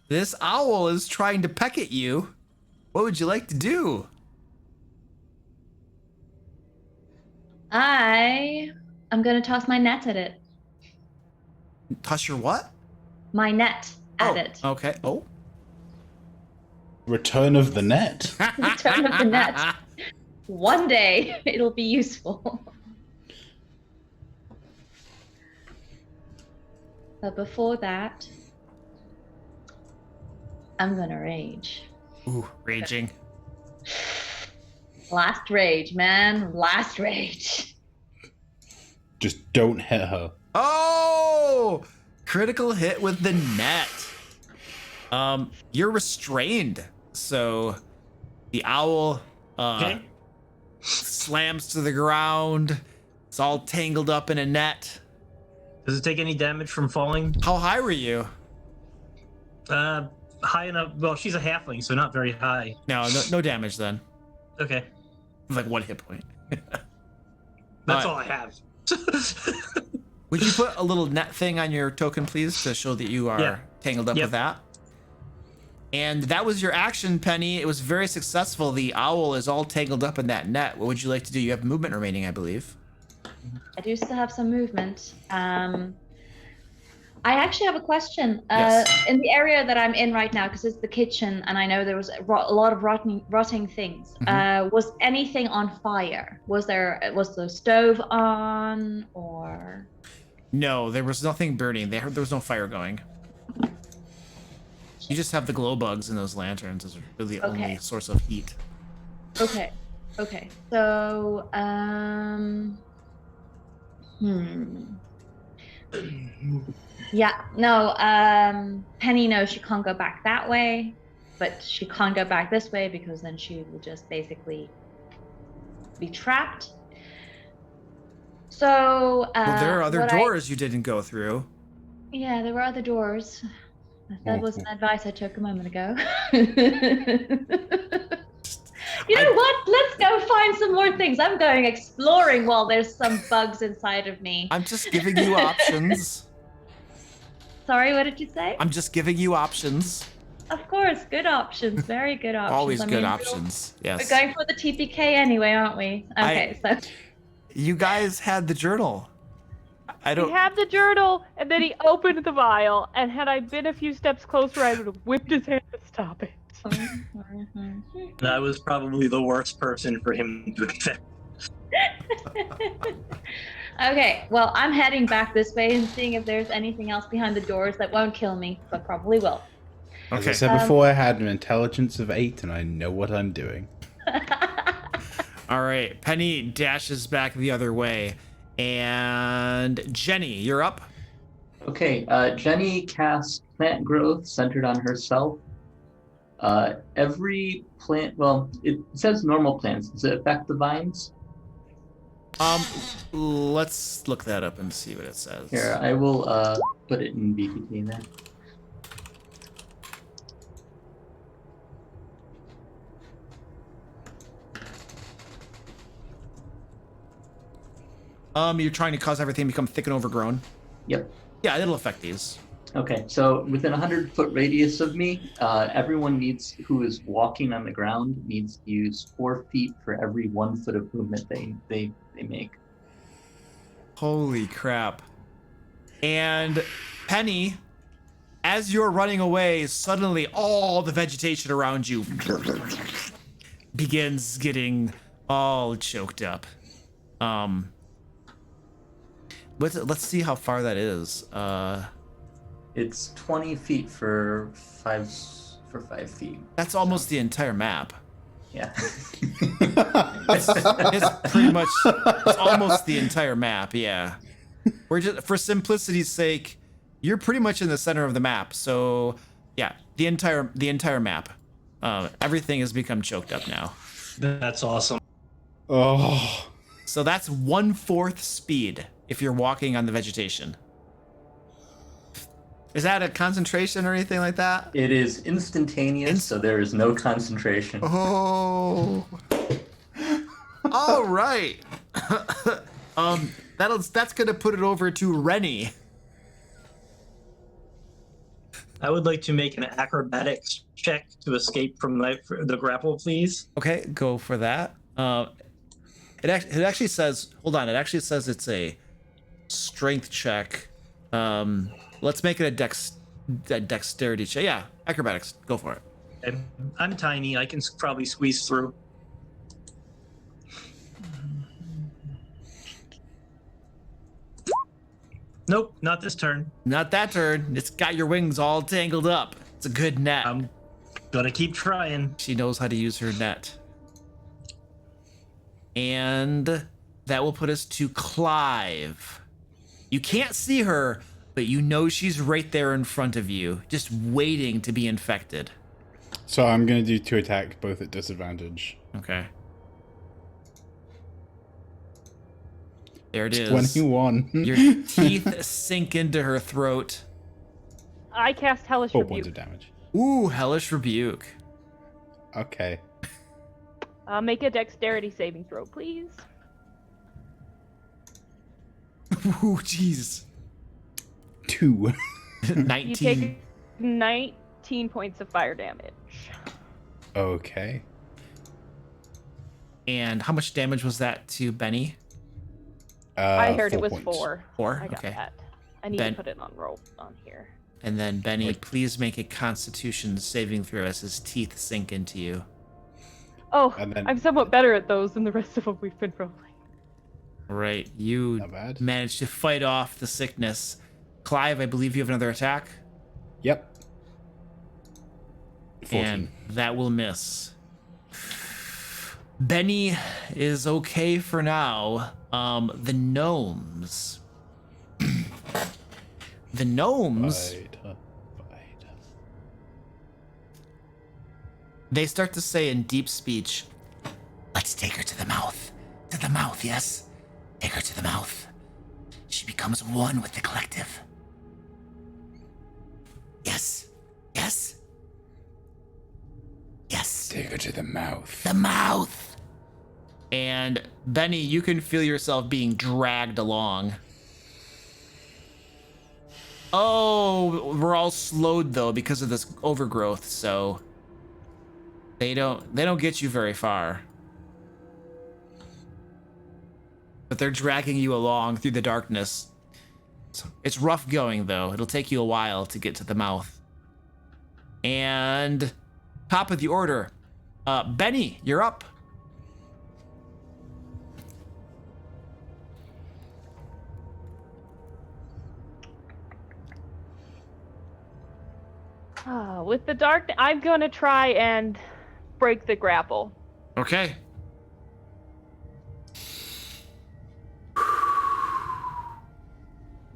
this owl is trying to peck at you. What would you like to do? I'm gonna toss my net at it. Toss your what? My net at it. Okay. Oh. Return of the net. Return of the net. One day it'll be useful. But before that, I'm gonna rage. Ooh, raging. Last rage, man. Last rage. Just don't hit her. Oh! Critical hit with the net. You're restrained, so the owl Okay. slams to the ground. It's all tangled up in a net. Does it take any damage from falling? How high were you? High enough. Well, she's a halfling, so not very high. No damage then. Okay, Like 1 hit point. that's Uh, all I have. Would you put a little net thing on your token, please, to show that you are Yeah. tangled up Yep. with that? And that was your action, Penny. It was very successful. The owl is all tangled up in that net. What would you like to do? You have movement remaining, I believe. I do still have some movement. I actually have a question. Yes. In the area that I'm in right now, because it's the kitchen, and I know there was a lot of rotting things. Was anything on fire? Was the stove on, or? No, there was nothing burning. There was no fire going. You just have the glow bugs in those lanterns as really the only source of heat. Okay. So, yeah, no, Penny knows she can't go back that way, but she can't go back this way because then she will just basically be trapped. So, Well, there are other doors you didn't go through. Yeah, there were other doors. That was an advice I took a moment ago. You know what? Let's go find some more things. I'm going exploring while there's some bugs inside of me. I'm just giving you options. Sorry, what did you say? I'm just giving you options. Of course, good options. Very good options. Always good options. Yes. We're going for the TPK anyway, aren't we? Okay, so. You guys had the journal. I don't. He had the journal, and then he opened the vial, and had I been a few steps closer, I would have whipped his hand to stop it. I was probably the worst person for him to infect. Okay, well, I'm heading back this way and seeing if there's anything else behind the doors that won't kill me, but probably will. As I said before, I had an intelligence of 8, and I know what I'm doing. All right, Penny dashes back the other way, and Jenny, you're up. Okay, Jenny casts plant growth centered on herself. Every plant, well, it says normal plants. Does it affect the vines? Let's look that up and see what it says. Here, I will put it in BPT then. You're trying to cause everything to become thick and overgrown? Yep. Yeah, it'll affect these. Okay, so within a 100-foot radius of me, everyone who is walking on the ground needs to use 4 feet for every 1 foot of movement they make. Holy crap. And Penny, as you're running away, suddenly all the vegetation around you begins getting all choked up. Let's see how far that is. It's 20 feet for 5 feet. That's almost the entire map. Yeah. It's pretty much, it's almost the entire map, yeah. We're just, for simplicity's sake, you're pretty much in the center of the map. So, yeah, the entire map. Everything has become choked up now. That's awesome. Oh. So that's 1/4 speed if you're walking on the vegetation. Is that a concentration or anything like that? It is instantaneous, so there is no concentration. Oh. All right. That's gonna put it over to Rennie. I would like to make an acrobatics check to escape from the grapple, please. Okay, go for that. It actually says, hold on, it actually says it's a strength check. Let's make it a dexterity check. Yeah, acrobatics, go for it. I'm tiny, I can probably squeeze through. Nope, not this turn. Not that turn. It's got your wings all tangled up. It's a good net. I'm gonna keep trying. She knows how to use her net. And that will put us to Clive. You can't see her, but you know she's right there in front of you, just waiting to be infected. So I'm going to do 2 attacks, both at disadvantage. Okay. There it is. 21. Your teeth sink into her throat. I cast Hellish 4 Rebuke. points of damage. Ooh, Hellish Rebuke. Okay. Make a dexterity saving throw, please. Ooh, jeez. 2. 19. You take 19 points of fire damage. Okay. And how much damage was that to Benny? I heard 4 it was points. 4. 4? I got Okay. that. I need Ben- to put it on roll on here. And then Benny, please make a Constitution saving throw as his teeth sink into you. Oh, And then- I'm somewhat better at those than the rest of what we've been rolling. All right, you Not bad. managed to fight off the sickness. Clive, I believe you have another attack, Yep. 14. and that will miss. Benny is okay for now. The gnomes. The gnomes. Bite. They start to say in deep speech, Let's take her to the mouth. To the mouth, yes? Take her to the mouth. She becomes one with the collective. Yes. Yes. Yes. Take her to the mouth. The mouth. and Benny, you can feel yourself being dragged along. Oh, we're all slowed though because of this overgrowth, so they don't get you very far. But they're dragging you along through the darkness. It's rough going though. It'll take you a while to get to the mouth. And top of the order, Benny, you're up. With the dark, I'm gonna try and break the grapple. Okay.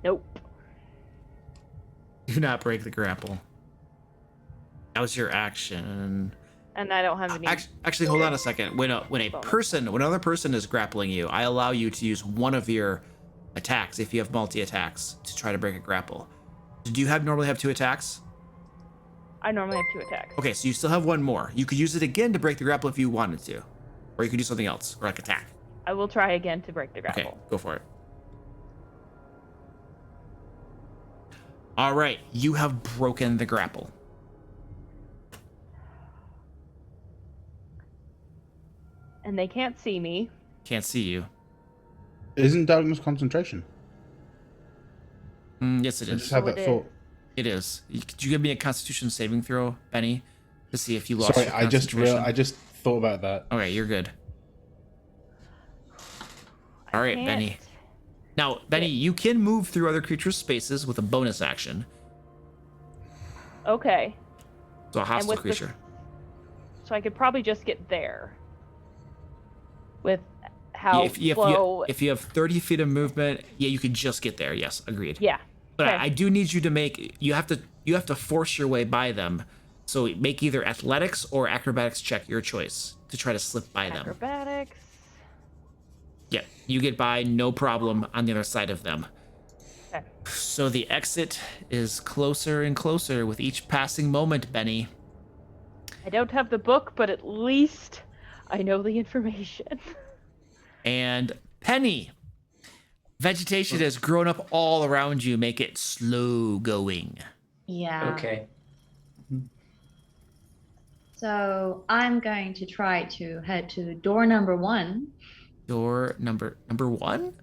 Nope. Do not break the grapple. That was your action. And I don't have any. Actually, hold on a second. When another person is grappling you, I allow you to use one of your attacks if you have multi-attacks to try to break a grapple. Do you normally have 2 attacks? I normally have 2 attacks. Okay, so you still have 1 more. You could use it again to break the grapple if you wanted to, or you could do something else, or like attack. I will try again to break the grapple. Okay, go for it. All right, you have broken the grapple. And they can't see me. Can't see you. Isn't darkness concentration? Yes, it I is. just had that it thought. It is. Could you give me a Constitution saving throw, Benny, to see if you lost Sorry, your I just concentration? thought about that. Okay, you're good. All right, Can't- Benny. Now, Benny, you can move through other creatures' spaces with a bonus action. Okay. So a hostile with the- creature. So I could probably just get there. With Yeah, how if you slow. have 30 feet of movement, yeah, you could just get there. Yes, agreed. Yeah. But Okay. I do need you to make. You have to force your way by them. So make either athletics or acrobatics check, your choice, to try to slip by them. Acrobatics. Yeah, you get by no problem on the other side of them. Okay. So the exit is closer and closer with each passing moment, Benny. I don't have the book, but at least I know the information. And Penny, vegetation has grown up all around you. Make it slow going. Yeah. Okay. So I'm going to try to head to door number 1. Door number 1?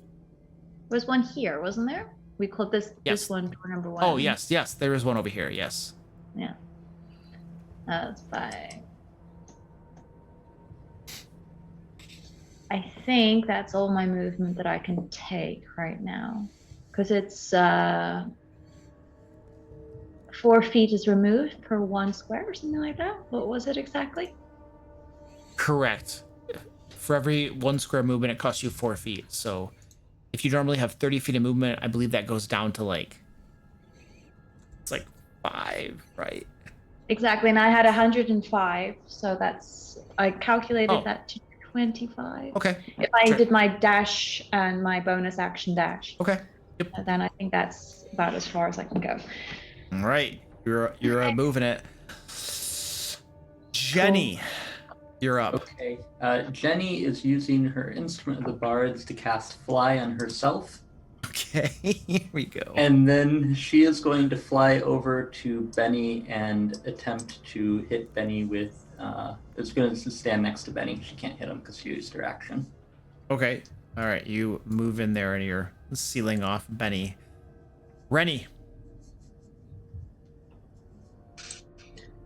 Was one here, wasn't there? We called this Yes. this one door number 1. Oh, yes, there is one over here, yes. Yeah. That's 5. I think that's all my movement that I can take right now, because it's 4 feet is removed per 1 square or something like that. What was it exactly? Correct. For every 1 square movement, it costs you 4 feet. So if you normally have 30 feet of movement, I believe that goes down to it's like 5, right? Exactly, and I had 105, so I calculated Oh. that to 25. Okay. If I Sure. did my dash and my bonus action dash, Okay. then I think that's about as far as I can go. All right. You're moving it. Jenny, you're up. Okay. Jenny is using her instrument of the bards to cast fly on herself. Okay. Here we go. And then she is going to fly over to Benny and attempt to hit Benny with. It's going to stand next to Benny. She can't hit him because she used her action. Okay. All right. You move in there and you're sealing off Benny. Rennie.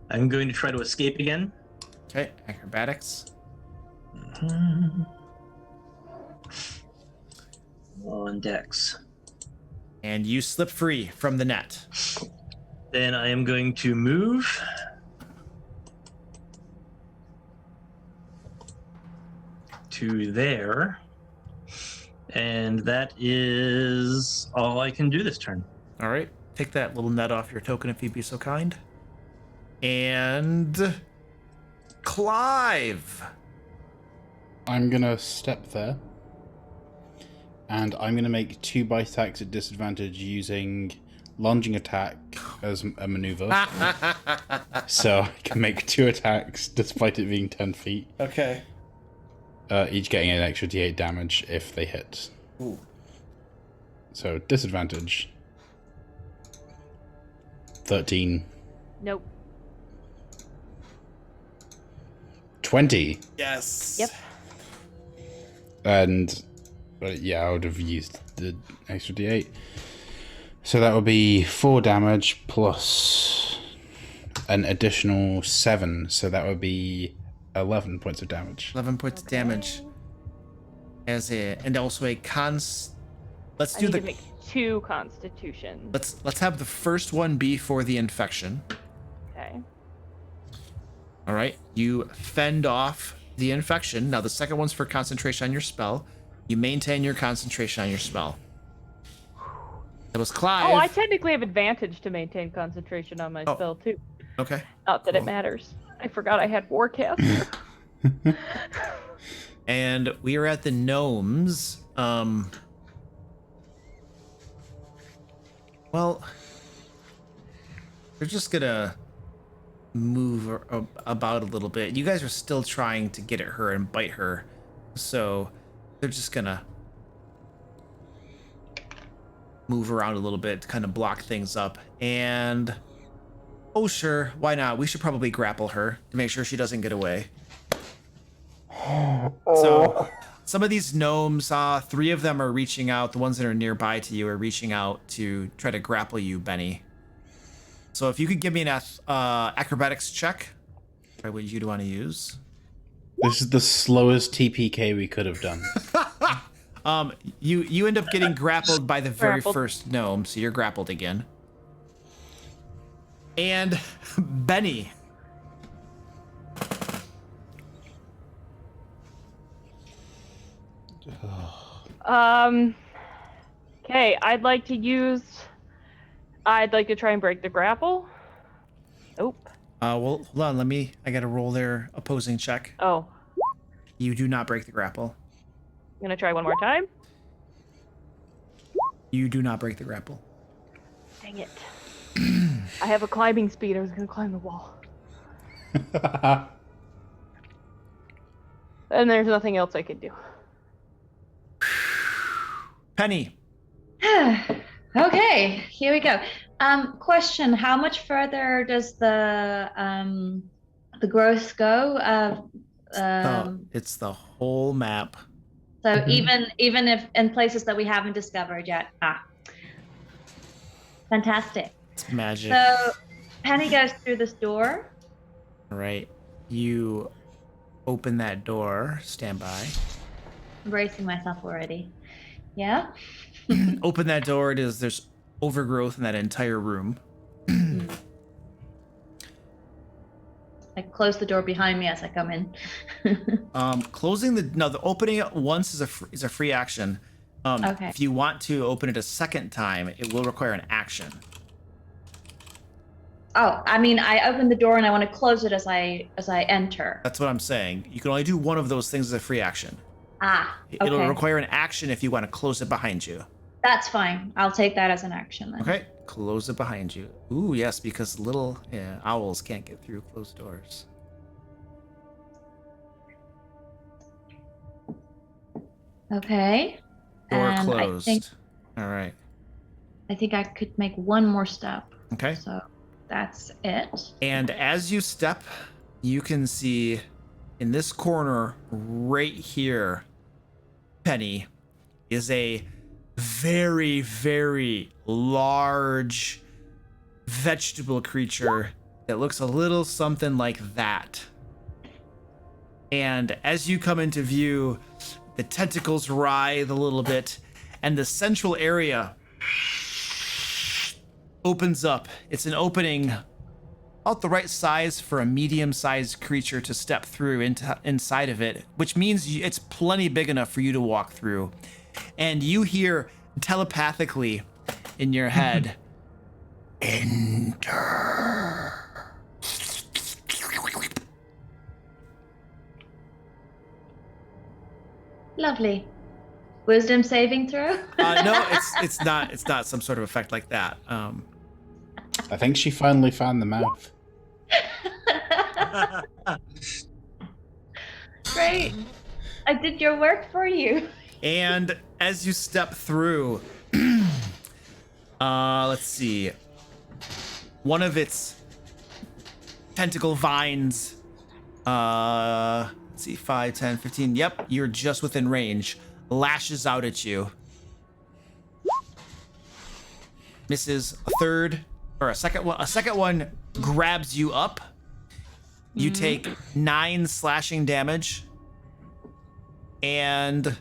I'm going to try to escape again. Okay, acrobatics. On Dex. And you slip free from the net. Then I am going to move. To there. And that is all I can do this turn. All right, take that little net off your token if you'd be so kind. And Clive. I'm gonna step there, and I'm gonna make 2 bite attacks at disadvantage using lunging attack as a maneuver. So I can make 2 attacks despite it being 10 feet. Okay. Each getting an extra d8 damage if they hit. Ooh. So disadvantage. 13. Nope. 20. Yes. Yep. And yeah, I would have used the extra d8. So that would be 4 damage plus an additional 7. So that would be 11 points of damage. 11 points of damage. And also a cons. Let's I do need the. to make 2 constitution. Let's have the first one be for the infection. Okay. All right. You fend off the infection. Now the second one's for concentration on your spell. You maintain your concentration on your spell. That was Clive. Oh, I technically have advantage to maintain concentration on my spell too. Okay. Not that it matters. I forgot I had Warcaster. And we are at the gnomes. Well, they're just gonna move about a little bit. You guys are still trying to get at her and bite her, so they're just gonna move around a little bit to kind of block things up. And oh sure, why not? We should probably grapple her to make sure she doesn't get away. So some of these gnomes, 3 of them are reaching out. The ones that are nearby to you are reaching out to try to grapple you, Benny. So if you could give me an acrobatics check, what would you want to use? This is the slowest TPK we could have done. You end up getting grappled by the very first gnome, so you're grappled again. And Benny. Okay, I'd like to try and break the grapple. Nope. Well, hold on, I gotta roll their opposing check. Oh, You do not break the grapple. I'm gonna try one more time. You do not break the grapple. Dang it. I have a climbing speed. I was gonna climb the wall. And there's nothing else I can do. Penny. Okay, here we go. Question: how much further does the growth go? It's the whole map. So even if in places that we haven't discovered yet. Fantastic. It's magic. So Penny goes through this door. All right. You open that door. Stand by. I'm bracing myself already. Yeah. Open that door. There's overgrowth in that entire room. I close the door behind me as I come in. The opening it once is a free action. Okay. If you want to open it a second time, it will require an action. Oh, I mean, I open the door and I want to close it as I enter. That's what I'm saying. You can only do one of those things as a free action. Okay. It'll require an action if you want to close it behind you. That's fine. I'll take that as an action then. Okay, close it behind you. Ooh, yes, because little owls can't get through closed doors. Okay. Door And closed. All right. I think I could make one more step. Okay. So that's it. And as you step, you can see in this corner right here, Penny, is a very, very large vegetable creature that looks a little something like that. And as you come into view, the tentacles writhe a little bit, and the central area opens up. It's an opening about the right size for a medium-sized creature to step through inside of it, which means it's plenty big enough for you to walk through. And you hear telepathically in your head, "Enter." Lovely. Wisdom saving throw? No, it's not some sort of effect like that. I think she finally found the mouth. Great. I did your work for you. And as you step through, let's see. One of its tentacle vines, let's see, 5, 10, 15. Yep, you're just within range. Lashes out at you. Misses a third, or a second one. A second one grabs you up. You take 9 slashing damage. And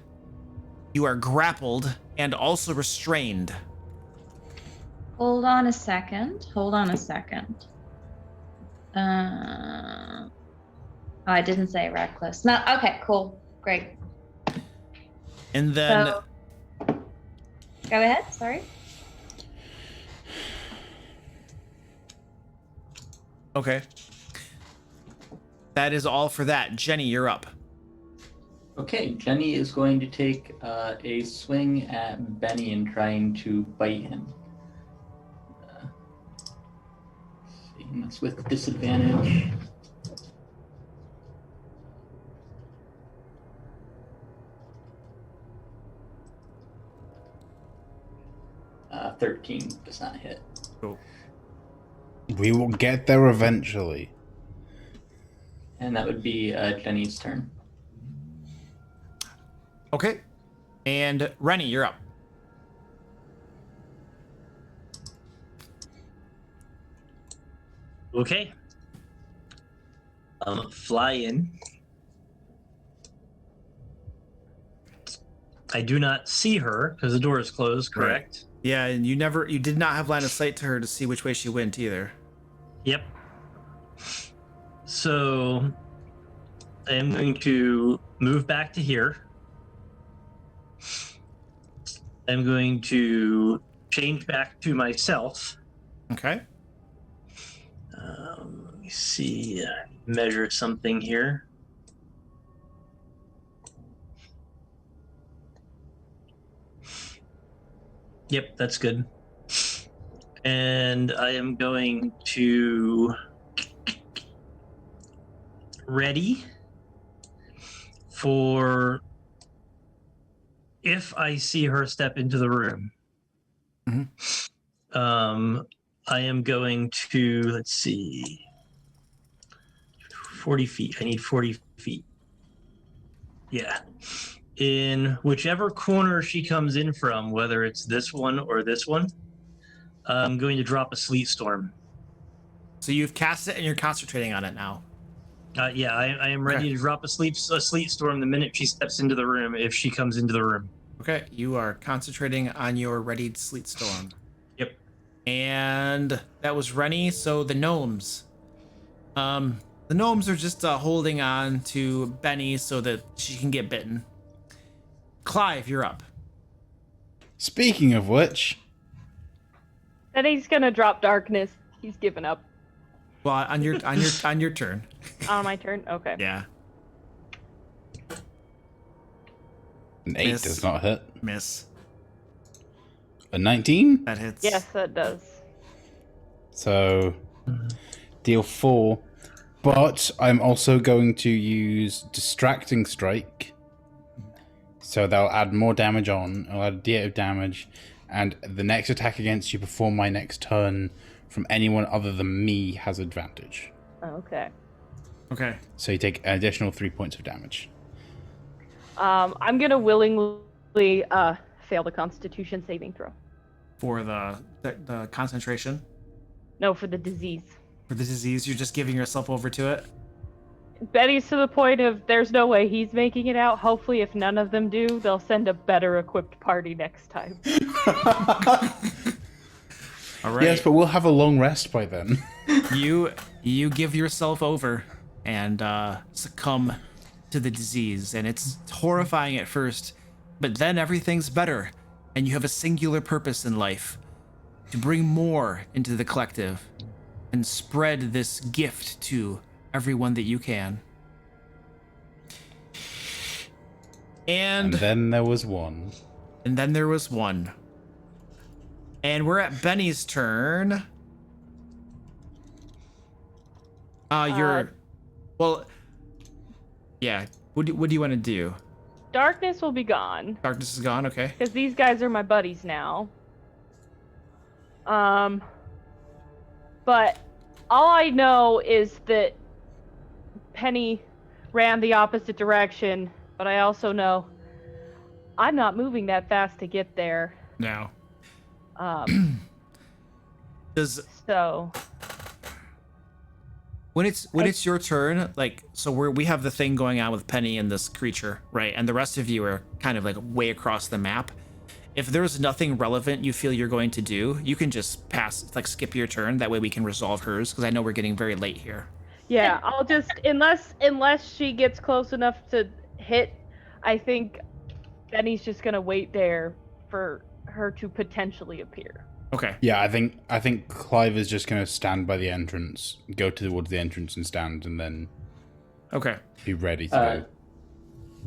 you are grappled and also restrained. Hold on a second. Oh, I didn't say reckless. No, okay, cool. Great. And then... So, go ahead, sorry. Okay. That is all for that. Jenny, you're up. Okay, Jenny is going to take a swing at Benny and trying to bite him. Let's see, and that's with disadvantage. Uh, 13 does not hit. Cool. We will get there eventually. And that would be Jenny's turn. Okay. And Rennie, you're up. Okay. Fly in. I do not see her because the door is closed, correct? Yeah, and you did not have line of sight to her to see which way she went either. Yep. So I am going to move back to here. I'm going to change back to myself. Okay. Let me see. Measure something here. Yep, that's good. And I am going to ready for if I see her step into the room. I am going to, let's see, 40 feet. I need 40 feet. Yeah. In whichever corner she comes in from, whether it's this one or this one, I'm going to drop a sleet storm. So you've cast it and you're concentrating on it now. Yeah, I am ready to drop a sleet storm the minute she steps into the room, if she comes into the room. Okay, you are concentrating on your readied sleet storm. Yep. And that was Rennie. So the gnomes. The gnomes are just holding on to Benny so that she can get bitten. Clive, you're up. Speaking of which, Then he's gonna drop darkness. He's given up. Well, on your turn. On my turn? Okay. Yeah. an 8 Miss. does not hit. Miss. A 19? That hits. Yes, that does. So, deal 4. But I'm also going to use Distracting Strike. So that'll add more damage on. I'll add D8 of damage. And the next attack against you before my next turn from anyone other than me has advantage. Okay. Okay. So you take an additional 3 points of damage. I'm gonna willingly failed a Constitution saving throw. For the concentration. No, for the disease. For the disease, you're just giving yourself over to it. Betty's to the point of there's no way he's making it out. Hopefully, if none of them do, they'll send a better equipped party next time. All right. Yes, but we'll have a long rest by then. You give yourself over and succumb to the disease, and it's horrifying at first, but then everything's better, and you have a singular purpose in life: to bring more into the collective and spread this gift to everyone that you can. And then there was one. And then there was one. And we're at Benny's turn. Well, yeah. What do you want to do? Darkness will be gone. Darkness is gone, okay. Because these guys are my buddies now. But all I know is that Penny ran the opposite direction, but I also know I'm not moving that fast to get there. No. So when it's your turn, like, so we have the thing going on with Penny and this creature, right? And the rest of you are kind of like way across the map. If there's nothing relevant you feel you're going to do, you can just skip your turn. That way we can resolve hers, because I know we're getting very late here. yeah, I'll just unless she gets close enough to hit, I think Benny's just gonna wait there for her to potentially appear. Okay. Yeah, I think Clive is just going to stand by the entrance, go towards the entrance and stand, and then be ready to go.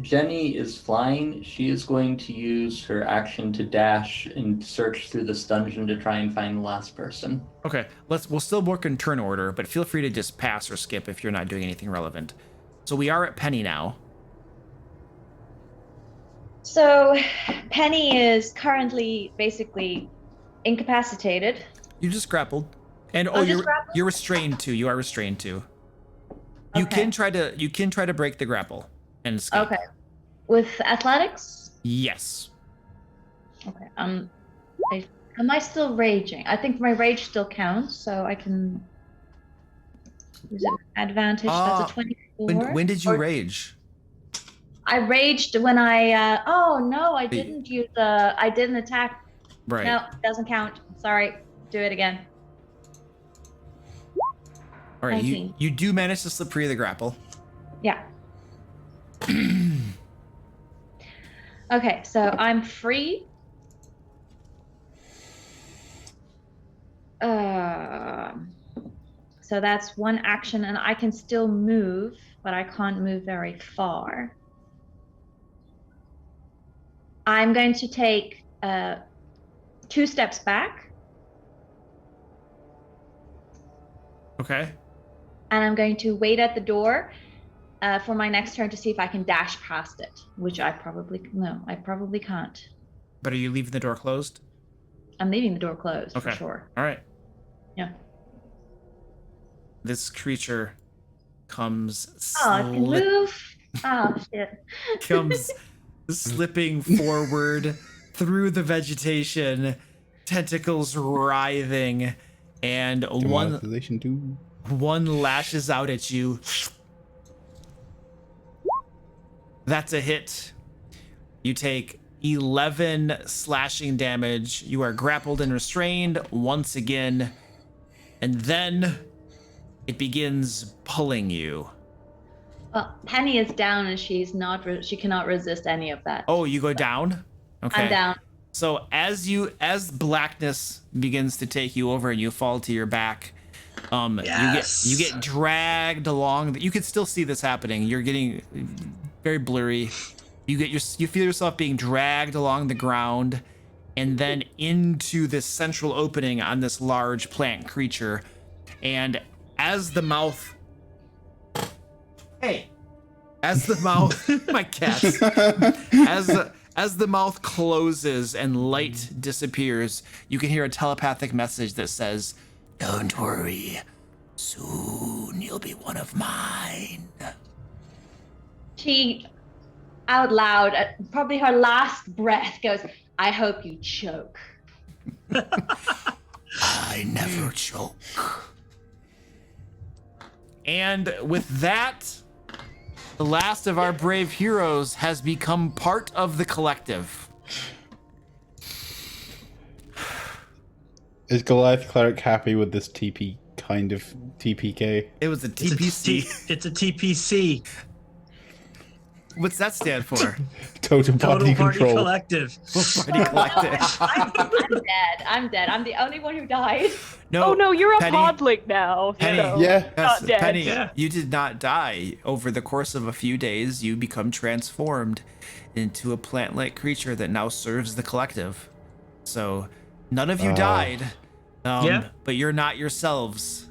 Jenny is flying. She is going to use her action to dash and search through this dungeon to try and find the last person. Okay, we'll still work in turn order, but feel free to just pass or skip if you're not doing anything relevant. So we are at Penny now. So Penny is currently basically incapacitated. You just grappled. And you're restrained too. You are restrained too. You Okay. can try to break the grapple and escape. Okay. With athletics? Yes. Okay. Am I still raging? I think my rage still counts, so I can use it advantage. That's a 24. When did you rage? I raged when I I didn't use I didn't attack. Right. No, it doesn't count. Sorry. Do it again. All right, 19. you do manage to slip free of the grapple. Yeah. Okay, so I'm free. So that's one action, and I can still move, but I can't move very far. I'm going to take 2 steps back. Okay. And I'm going to wait at the door for my next turn to see if I can dash past it, which I probably can't. But are you leaving the door closed? I'm leaving the door closed Okay. for sure. All right. Yeah. This creature comes Oh, it can move. Oh shit. comes slipping forward through the vegetation, tentacles writhing, and Demoralization too. one lashes out at you. That's a hit. You take 11 slashing damage. You are grappled and restrained once again, and then it begins pulling you. Well, Penny is down and she cannot resist any of that. Oh, you go down? Okay. I'm down. So as blackness begins to take you over and you fall to your back, Yes. you get dragged along. You can still see this happening. You're getting very blurry. You feel yourself being dragged along the ground, and then into this central opening on this large plant creature. And as the mouth, my cats, as the mouth closes and light disappears, you can hear a telepathic message that says, Don't worry. Soon you'll be one of mine. She, out loud, probably her last breath, goes, I hope you choke. I never choke. And with that, the last of our brave heroes has become part of the collective. Is Goliath Cleric happy with this TP kind of TPK? It was a It's a TPC. it's a TPC. What's that stand for? Total Party Party Control. Collective. Party collective. I'm dead. I'm the only one who died. No, Oh no, you're a Penny, podling now. Penny, so Yeah. yes, not dead. Penny, Yeah. you did not die. Over the course of a few days, you become transformed into a plant-like creature that now serves the collective. So, none of you died. Yeah. But you're not yourselves.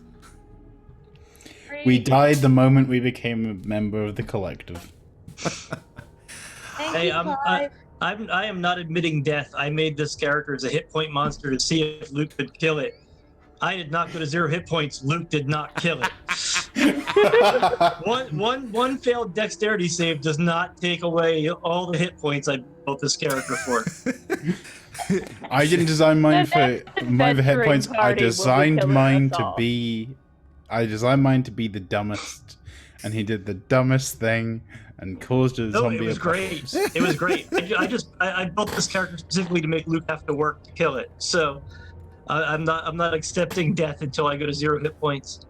We died the moment we became a member of the collective. Thank Hey, you, Clive. I am not admitting death. I made this character as a hit point monster to see if Luke could kill it. I did not go to 0 hit points. Luke did not kill it. One failed dexterity save does not take away all the hit points I built this character for. I didn't design mine for next my hit adventuring points. I party will be designed killing mine us to all. be. I designed mine to be the dumbest, and he did the dumbest thing and caused a No, zombie it was great. apocalypse. It was great. I built this character specifically to make Luke have to work to kill it. So I'm not accepting death until I go to 0 hit points.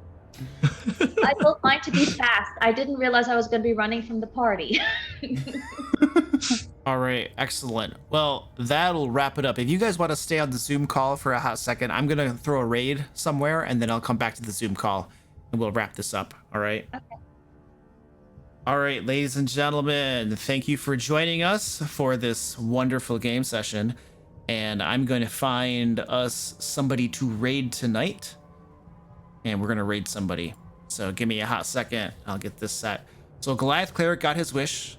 I built mine to be fast. I didn't realize I was going to be running from the party. All right, excellent. Well, that'll wrap it up. If you guys want to stay on the Zoom call for a hot second, I'm gonna throw a raid somewhere, and then I'll come back to the Zoom call, and we'll wrap this up. All right. Okay. All right, ladies and gentlemen, thank you for joining us for this wonderful game session. And I'm going to find us somebody to raid tonight, and we're gonna raid somebody. So give me a hot second. I'll get this set. So Goliath Cleric got his wish.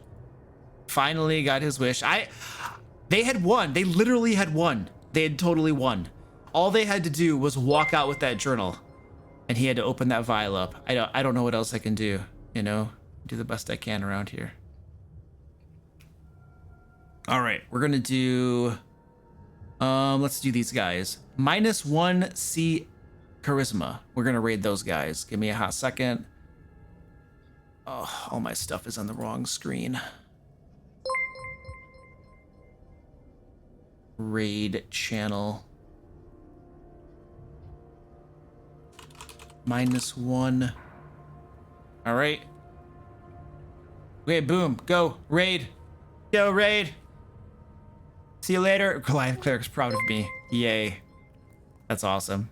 Finally got his wish. They had won. They literally had won. They had totally won. All they had to do was walk out with that journal, and he had to open that vial up. I don't know what else I can do. You know, do the best I can around here. All right, we're gonna do. Let's do these guys. -1 C charisma. We're gonna raid those guys. Give me a hot second. Oh, all my stuff is on the wrong screen. Raid channel. -1. All right. Okay, boom. Go. Raid. Go, raid. See you later. Goliath Cleric's proud of me. Yay. That's awesome.